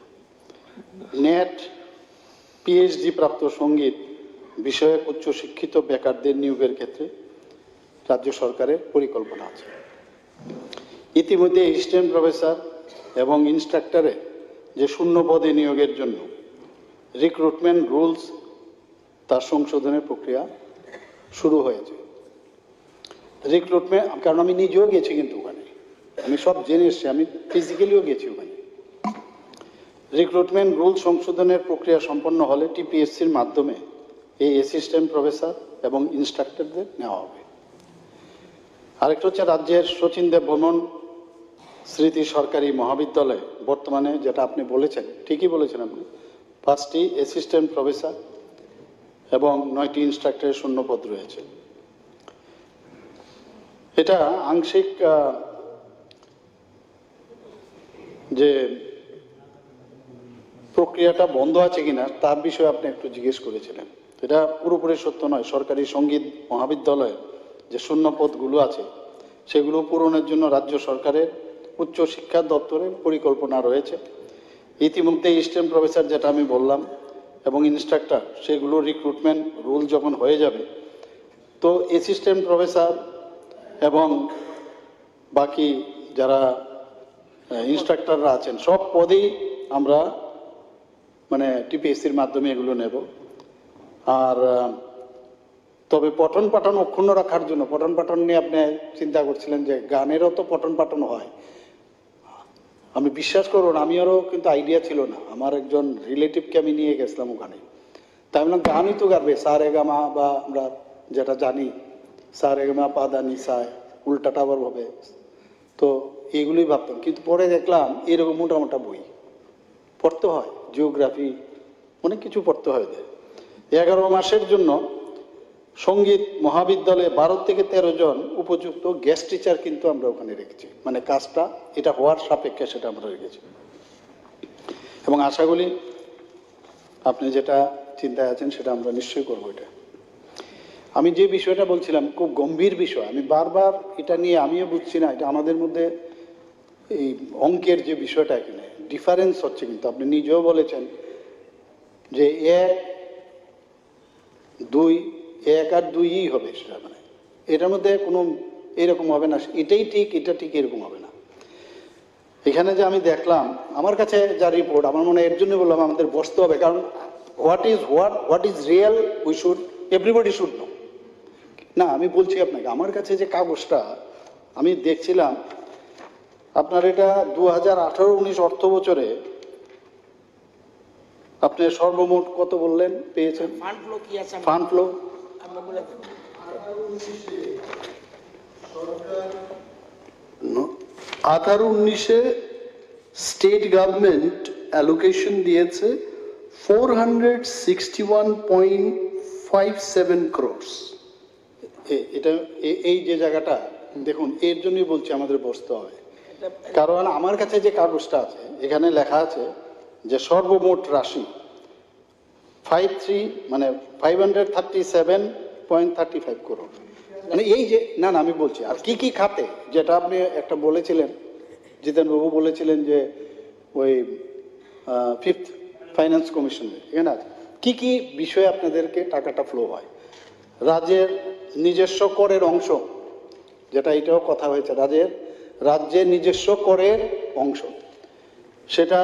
নেট পিএইচডি প্রাপ্ত সঙ্গীত বিষয়ক উচ্চশিক্ষিত বেকারদের নিয়োগের ক্ষেত্রে রাজ্য সরকারের পরিকল্পনা আছে। ইতিমধ্যে অ্যাসিস্ট্যান্ট প্রফেসর এবং ইনস্ট্রাক্টরে যে শূন্য পদে নিয়োগের জন্য রিক্রুটমেন্ট রুলস তার সংশোধনের প্রক্রিয়া শুরু হয়েছে। রিক্রুটমেন্ট, কারণ আমি নিজেও গেছি কিন্তু ওখানে, আমি সব জেনে এসেছি, আমি ফিজিক্যালিও গেছি ওখানে। রিক্রুটমেন্ট রুল সংশোধনের প্রক্রিয়া সম্পন্ন হলে টিপিএসসির মাধ্যমে এই অ্যাসিস্ট্যান্ট প্রফেসর এবং ইনস্ট্রাক্টরদের নেওয়া হবে। আরেকটা হচ্ছে রাজ্যের শচীন দেববর্মন স্মৃতি সরকারি মহাবিদ্যালয় বর্তমানে, যেটা আপনি বলেছেন, ঠিকই বলেছেন আপনি, 5টি অ্যাসিস্ট্যান্ট প্রফেসর এবং 9টি ইনস্ট্রাক্টরের শূন্যপদ রয়েছে। এটা আংশিক যে প্রক্রিয়াটা বন্ধ আছে কিনা তার বিষয়ে আপনি একটু জিজ্ঞেস করেছিলেন। এটা পুরোপুরি সত্য নয়। সরকারি সঙ্গীত মহাবিদ্যালয়ে যে শূন্যপদগুলো আছে সেগুলো পূরণের জন্য রাজ্য সরকারের উচ্চ শিক্ষা দপ্তরের পরিকল্পনা রয়েছে। ইতিমধ্যে অ্যাসিস্ট্যান্ট প্রফেসর যেটা আমি বললাম এবং ইনস্ট্রাক্টর, সেগুলো রিক্রুটমেন্ট রুল যখন হয়ে যাবে তো অ্যাসিস্ট্যান্ট প্রফেসর এবং বাকি যারা ইনস্ট্রাক্টররা আছেন সব পদেই আমরা মানে টিপিএসসির মাধ্যমে এগুলো নেব। আর তবে পঠন পাঠন অক্ষুণ্ণ রাখার জন্য, পঠন পাঠন নিয়ে আপনি চিন্তা করছিলেন যে গানেরও তো পঠন পাঠন হয়। আমি বিশ্বাস করুন, আমিও কিন্তু আইডিয়া ছিল না। আমার একজন রিলেটিভকে আমি নিয়ে গেছিলাম ওখানে, তাই বললাম গানই তো গাবে, সা রে গা মা, বা আমরা যেটা জানি সা রে গা মা পা দা নি সা, উল্টাটা আবার হবে, তো এগুলোই ভাবতাম। কিন্তু পরে দেখলাম এরকম মোটামোটা বই পড়তে হয়, জিওগ্রাফি অনেক কিছু পড়তে হয়। 11 মাসের জন্য সঙ্গীত মহাবিদ্যালয়ে 12 থেকে 13 জন উপযুক্ত গেস্ট টিচার কিন্তু আমরা ওখানে রেখেছি, মানে কাজটা এটা হওয়ার সাপেক্ষে সেটা আমরা রেখেছি। এবং আশা করি আপনি যেটা চিন্তায় আছেন সেটা আমরা নিশ্চয়ই করবো। এটা আমি যে বিষয়টা বলছিলাম খুব গম্ভীর বিষয়, আমি বারবার এটা নিয়ে আমিও বুঝছি না, এটা আমাদের মধ্যে এই অঙ্কের যে বিষয়টা এখানে ডিফারেন্স হচ্ছে। কিন্তু আপনি নিজেও বলেছেন যে 1, 2, 1 আর 2ই হবে, সেটা মানে এটার মধ্যে কোনো এরকম হবে না, এটাই ঠিক এটা ঠিক এরকম হবে না। এখানে যে আমি দেখলাম, আমার কাছে যা রিপোর্ট, আমার মনে হয় এর জন্য বললাম আমাদের বসতে হবে, কারণ what is real we should everybody should know. না, আমি বলছি আপনাকে, আমার কাছে যে কাগজটা আমি দেখছিলাম, আপনার এটা 2018-19 অর্থ বছরে আপনি সর্বমোট কত বললেন পেয়েছেন?
ফান্ড ফ্লো কি আছে?
ফান্ড ফ্লো
আমরা বলে দেব।
18-19 স্টেট গভর্নমেন্ট অ্যালোকেশন দিয়েছে 461.57 crores। এটা এই যে জায়গাটা দেখুন, এর জন্যই বলছি আমাদের বসতে হবে, কারণ আমার কাছে যে কাগজটা আছে এখানে লেখা আছে যে সর্বমোট রাশি 537.35 crore। মানে এই যে না আমি বলছি আর কি কি খাতে, যেটা আপনি একটা বলেছিলেন, জিতেনবাবু বলেছিলেন যে ওই 5th ফাইন্যান্স কমিশন, এখানে আছে কি কি বিষয়ে আপনাদেরকে টাকাটা ফ্লো হয়। রাজ্যের নিজস্ব করের অংশ, যেটা এটাও কথা হয়েছে, রাজ্যের নিজস্ব করের অংশ, সেটা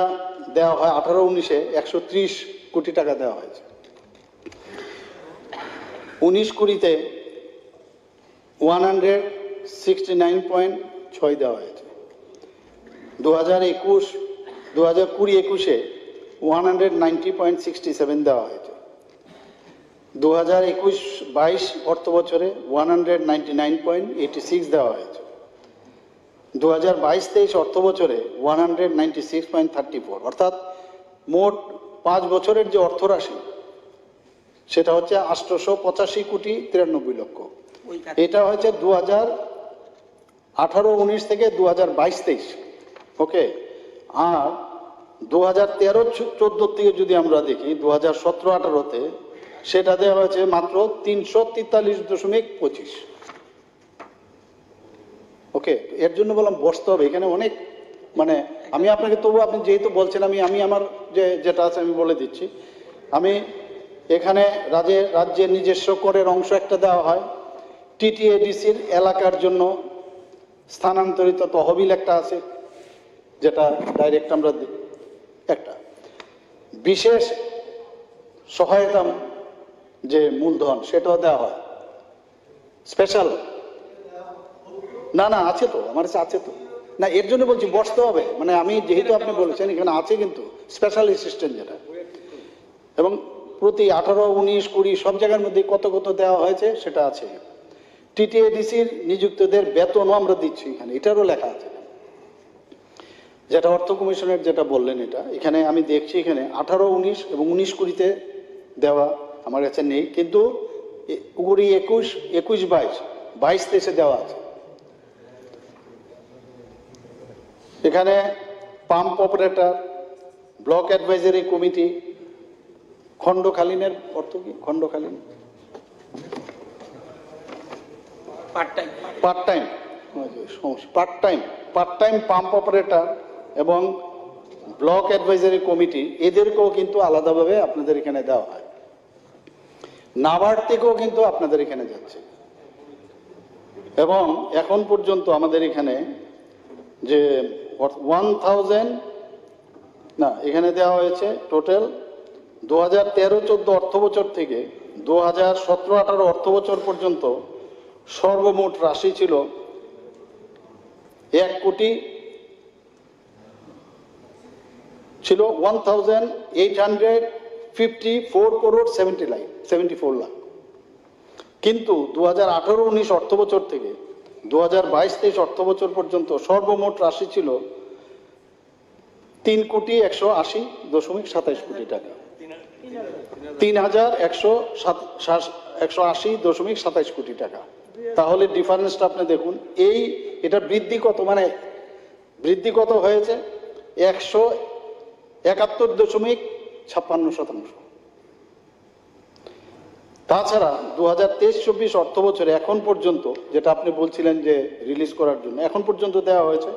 দেওয়া হয় 18-19-এ 130 কোটি টাকা দেওয়া হয়েছে। 19-20-তে 169.6 দেওয়া হয়েছে। 2020-21-এ 190.67 দেওয়া হয়েছে। 2021-22 অর্থ বছরে 199.86 দেওয়া হয়েছে। 2022-23 অর্থ বছরে 196.34, অর্থাৎ মোট 5 বছরের যে অর্থরাশি সেটা হচ্ছে 885.93 লক্ষ। এটা হয়েছে 2018-19 থেকে 2022-23, ওকে। আর 2013-14 থেকে যদি আমরা দেখি 2017-18-তে সেটা দেওয়া হয়েছে মাত্র 343.25, ওকে। এর জন্য বললাম বসতে হবে, এখানে অনেক মানে আমি আপনাকে তবু আপনি যেহেতু বলছেন আমি আমার যেটা আছে আমি বলে দিচ্ছি। আমি এখানে রাজ্যের নিজস্ব করের অংশ একটা দেওয়া হয়, টিটিএডিসির এলাকার জন্য স্থানান্তরিত তহবিল একটা আছে যেটা ডাইরেক্ট আমরা দিই, একটা বিশেষ সহায়তা যে মূলধন সেটাও দেওয়া হয়, স্পেশাল না আছে তো আমার কাছে আছে তো না, এর জন্য বলছি বসতে হবে, মানে আমি যেহেতু আপনি বলেছেন এখানে আছে কিন্তু স্পেশাল অ্যাসিস্ট্যান্ট যেটা, এবং প্রতি 18, 19, 20 সব জায়গার মধ্যে কত দেওয়া হয়েছে সেটা আছে। টিটিএডিসির নিযুক্তদের বেতনও আমরা দিচ্ছি এখানে, এটারও লেখা আছে, যেটা অর্থ কমিশনের যেটা বললেন এটা এখানে আমি দেখছি এখানে 18, 19 এবং 19, 20-তে দেওয়া আমার কাছে নেই, কিন্তু 20, 21, 22, 23 দেওয়া আছে। এখানে pump operator, block advisory committee, খণ্ডকালীনের অর্থ কি? খণ্ডকালীন পার্ট টাইম পাম্প অপারেটর এবং ব্লক অ্যাডভাইজারি কমিটি, এদেরকেও কিন্তু আলাদাভাবে আপনাদের এখানে দেওয়া হয়। নাবার্ড থেকেও কিন্তু আপনাদের এখানে যাচ্ছে, এবং এখন পর্যন্ত আমাদের এখানে যে 1000 না এখানে দেওয়া হয়েছে টোটাল 2013-14 অর্থ বছর থেকে 2017-18 অর্থ বছর পর্যন্ত সর্বমোট রাশি ছিল 1854 crore 74 লাখ, কিন্তু 2018-19 অর্থ বছর থেকে 2022-23 অর্থ বছর পর্যন্ত সর্বমোট রাশি ছিল 3,180.27 কোটি টাকা, 3,180.27 কোটি টাকা। তাহলে ডিফারেন্সটা আপনি দেখুন, এটা বৃদ্ধি কত, মানে বৃদ্ধি কত হয়েছে 171.56%। তাছাড়া 2023-24 অর্থ বছরে এখন পর্যন্ত যেটা আপনি বলছিলেন যে রিলিজ করার জন্য এখন পর্যন্ত দেওয়া হয়েছে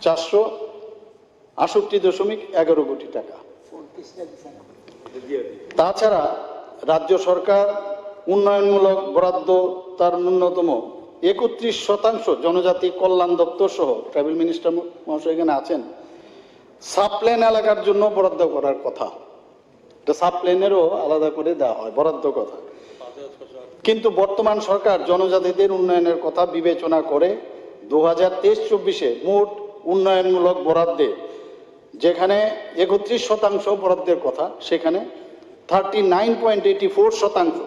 468.11 কোটি টাকা। তাছাড়া রাজ্য সরকার উন্নয়নমূলক বরাদ্দ তার ন্যূনতম 31% জনজাতি কল্যাণ দপ্তর সহ ট্রাইবেল মিনিস্টার মহাশয় এখানে আছেন, সাবপ্লেন এলাকার জন্য বরাদ্দ করার কথা, সাবপ্লেনেরও আলাদা করে দেওয়া হয় বরাদ্দ কথা, কিন্তু বর্তমান সরকার জনজাতিদের উন্নয়নের কথা বিবেচনা করে 2023-24 মোট উন্নয়নমূলক বরাদ্দে যেখানে 31% বরাদ্দের কথা সেখানে 39.84%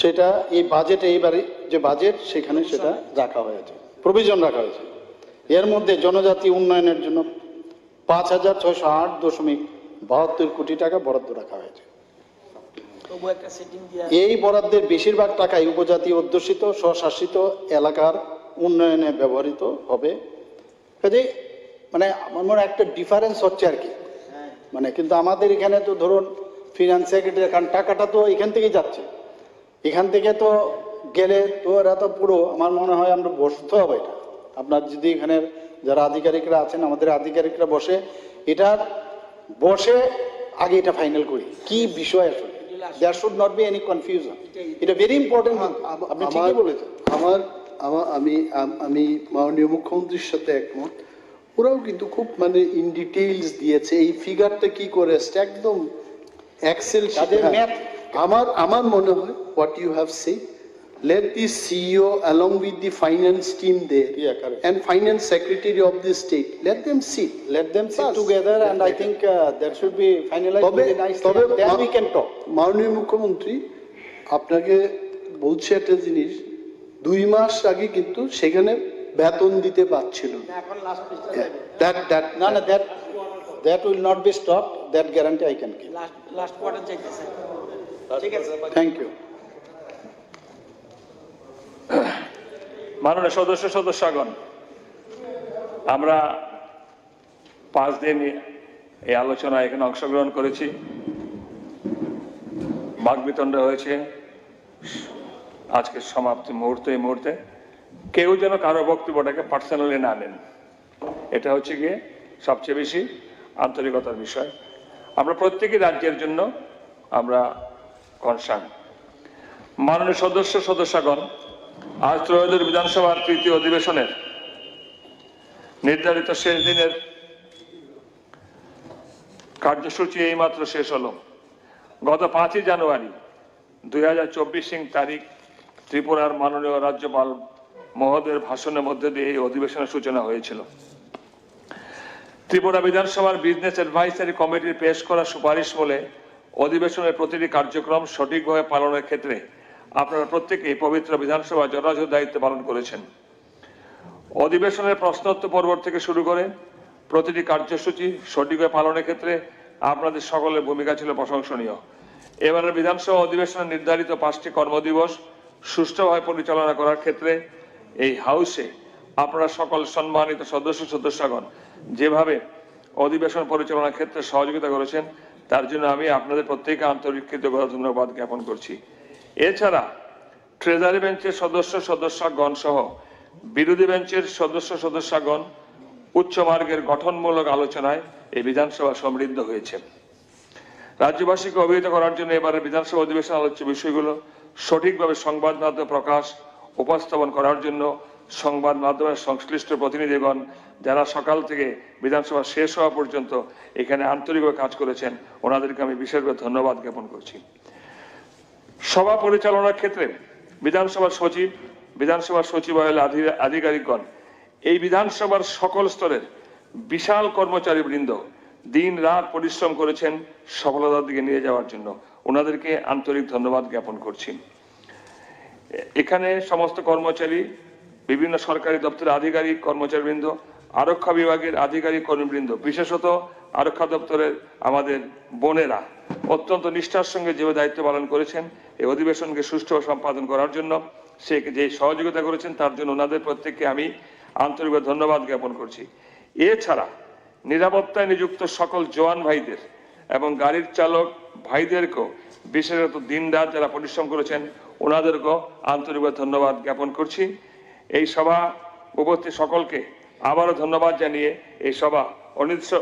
সেটা এই বাজেটে, এইবারে যে বাজেট সেখানে সেটা রাখা হয়েছে, প্রভিশন রাখা হয়েছে। এর মধ্যে জনজাতি উন্নয়নের জন্য 5,608.72 কোটি টাকা বরাদ্দ রাখা হয়েছে। এই বরাদ্দের বেশিরভাগ টাকাই উপজাতি অধ্যুষিত স্বশাসিত এলাকার উন্নয়নে ব্যবহৃত হবে। কাজে মানে আমার মনে একটা ডিফারেন্স হচ্ছে আর কি, মানে কিন্তু আমাদের এখানে তো ধরুন ফিনান্স সেক্রেটারি, কারণ টাকাটা তো এখান থেকেই যাচ্ছে, এখান থেকে তো গেলে তো এরা তো পুরো আমার মনে হয় আমরা বসতে হবে এটা। আপনার যদি এখানে যারা আধিকারিকরা আছেন, আমাদের আধিকারিকরা বসে আগে এটা ফাইনাল করি কি বিষয় আসলে, there should not be any confusion, এটা ভেরি ইম্পর্টেন্ট। আপনি ঠিকই বলেছেন। আমি মাননীয় মুখ্যমন্ত্রীর সাথে একমত, ওরাও কিন্তু খুব মানে ইন ডিটেইলস দিয়েছে, এই ফিগারটা কি করে একদম এক্সেল। আমার মনে হয় what you have said, let the CEO along with the finance team there and finance secretary of the state, let them sit
together, and I think that should be finalized very nicely, then we can talk.
মাননীয় মুখ্যমন্ত্রী আপনাকে বলছে একটা জিনিস, 2 মাস আগে কিন্তু সেখানে বেতন দিতে পারছিল না,
that will not be stopped.
that guarantee I can give.
Last quarter চাইতেছে ঠিক আছে
Thank you.
মাননীয় সদস্যগণ, আমরা 5 দিন এই আলোচনায় এখানে অংশগ্রহণ করেছি, বাকবিতণ্ড হয়েছে। আজকের সমাপ্তি এই মুহূর্তে কেউ যেন কারো বক্তব্যটাকে পার্সোনালি না নেন, এটা হচ্ছে গিয়ে সবচেয়ে বেশি আন্তরিকতার বিষয়। আমরা প্রত্যেকই রাজ্যের জন্য আমরা কনসার্ন। মাননীয় সদস্যগণ, আজ ত্রয়োদশ বিধানসভার তৃতীয় অধিবেশনের নির্ধারিত শেষ দিনের কার্যসূচি এইমাত্র শেষ হলো। গত 5ই জানুয়ারি 2024 তারিখ ত্রিপুরার মাননীয় রাজ্যপাল মহোদয়ের ভাষণের মধ্যে দিয়ে এই অধিবেশনের সূচনা হয়েছিল। ত্রিপুরা বিধানসভার বিজনেস অ্যাডভাইসারি কমিটির পেশ করা সুপারিশ বলে অধিবেশনের প্রতিটি কার্যক্রম সঠিকভাবে পালনের ক্ষেত্রে আপনারা প্রত্যেকেই পবিত্র বিধানসভা যথাযথ দায়িত্ব পালন করেছেন। অধিবেশনের প্রশ্নোত্তর পর্ব থেকে শুরু করে প্রতিটি কার্যসূচি সঠিকভাবে পালনের ক্ষেত্রে আপনাদের সকলের ভূমিকা ছিল প্রশংসনীয়। এবারের বিধানসভা অধিবেশনের নির্ধারিত 5টি কর্মদিবস সুষ্ঠুভাবে পরিচালনা করার ক্ষেত্রে এই হাউসে আপনারা সকল সম্মানিত সদস্যগণ যেভাবে অধিবেশন পরিচালনার ক্ষেত্রে সহযোগিতা করেছেন তার জন্য আমি আপনাদের প্রত্যেককে আন্তরিক কৃতজ্ঞতা ধন্যবাদ জ্ঞাপন করছি। এছাড়া ট্রেজারি বেঞ্চের সদস্যগণ সহ বিরোধী বেঞ্চের সদস্যগণ উচ্চ মার্গের গঠনমূলক আলোচনায় এই বিধানসভা সমৃদ্ধ হয়েছে। রাজ্যবাসীকে অবহিত করার জন্য এবারের বিধানসভা অধিবেশন আলোচ্য বিষয়গুলো সঠিকভাবে সংবাদ মাধ্যমে প্রকাশ উপস্থাপন করার জন্য সংবাদ মাধ্যমের সংশ্লিষ্ট প্রতিনিধিগণ যারা সকাল থেকে বিধানসভা শেষ হওয়া পর্যন্ত এখানে আন্তরিকভাবে কাজ করেছেন ওনাদেরকে আমি বিশেষভাবে ধন্যবাদ জ্ঞাপন করছি। সভা পরিচালনার ক্ষেত্রে বিধানসভার সচিবালয়ের আধিকারিকগণ এই বিধানসভার সকল স্তরের বিশাল কর্মচারী বৃন্দ দিন রাত পরিশ্রম করেছেন সফলতার দিকে নিয়ে যাওয়ার জন্য, ওনাদেরকে আন্তরিক ধন্যবাদ জ্ঞাপন করছি। এখানে সমস্ত কর্মচারী, বিভিন্ন সরকারি দপ্তরের আধিকারিক কর্মচারীবৃন্দ, আরক্ষা বিভাগের আধিকারিক কর্মীবৃন্দ, বিশেষত আরক্ষা দপ্তরের আমাদের বোনেরা অত্যন্ত নিষ্ঠার সঙ্গে যেভাবে দায়িত্ব পালন করেছেন এই অধিবেশনকে সুষ্ঠুভাবে সম্পাদন করার জন্য, সে যে সহযোগিতা করেছেন তার জন্য ওনাদের প্রত্যেককে আমি আন্তরিকভাবে ধন্যবাদ জ্ঞাপন করছি। এছাড়া নিরাপত্তায় নিযুক্ত সকল জওয়ান ভাইদের এবং গাড়ির চালক ভাইদেরকেও বিশেষত দিন রাত যারা পরিশ্রম করেছেন ওনাদেরকেও আন্তরিকভাবে ধন্যবাদ জ্ঞাপন করছি। এই সভা উপস্থিত সকলকে আবারও ধন্যবাদ জানিয়ে এই সভা অনির্দিষ্ট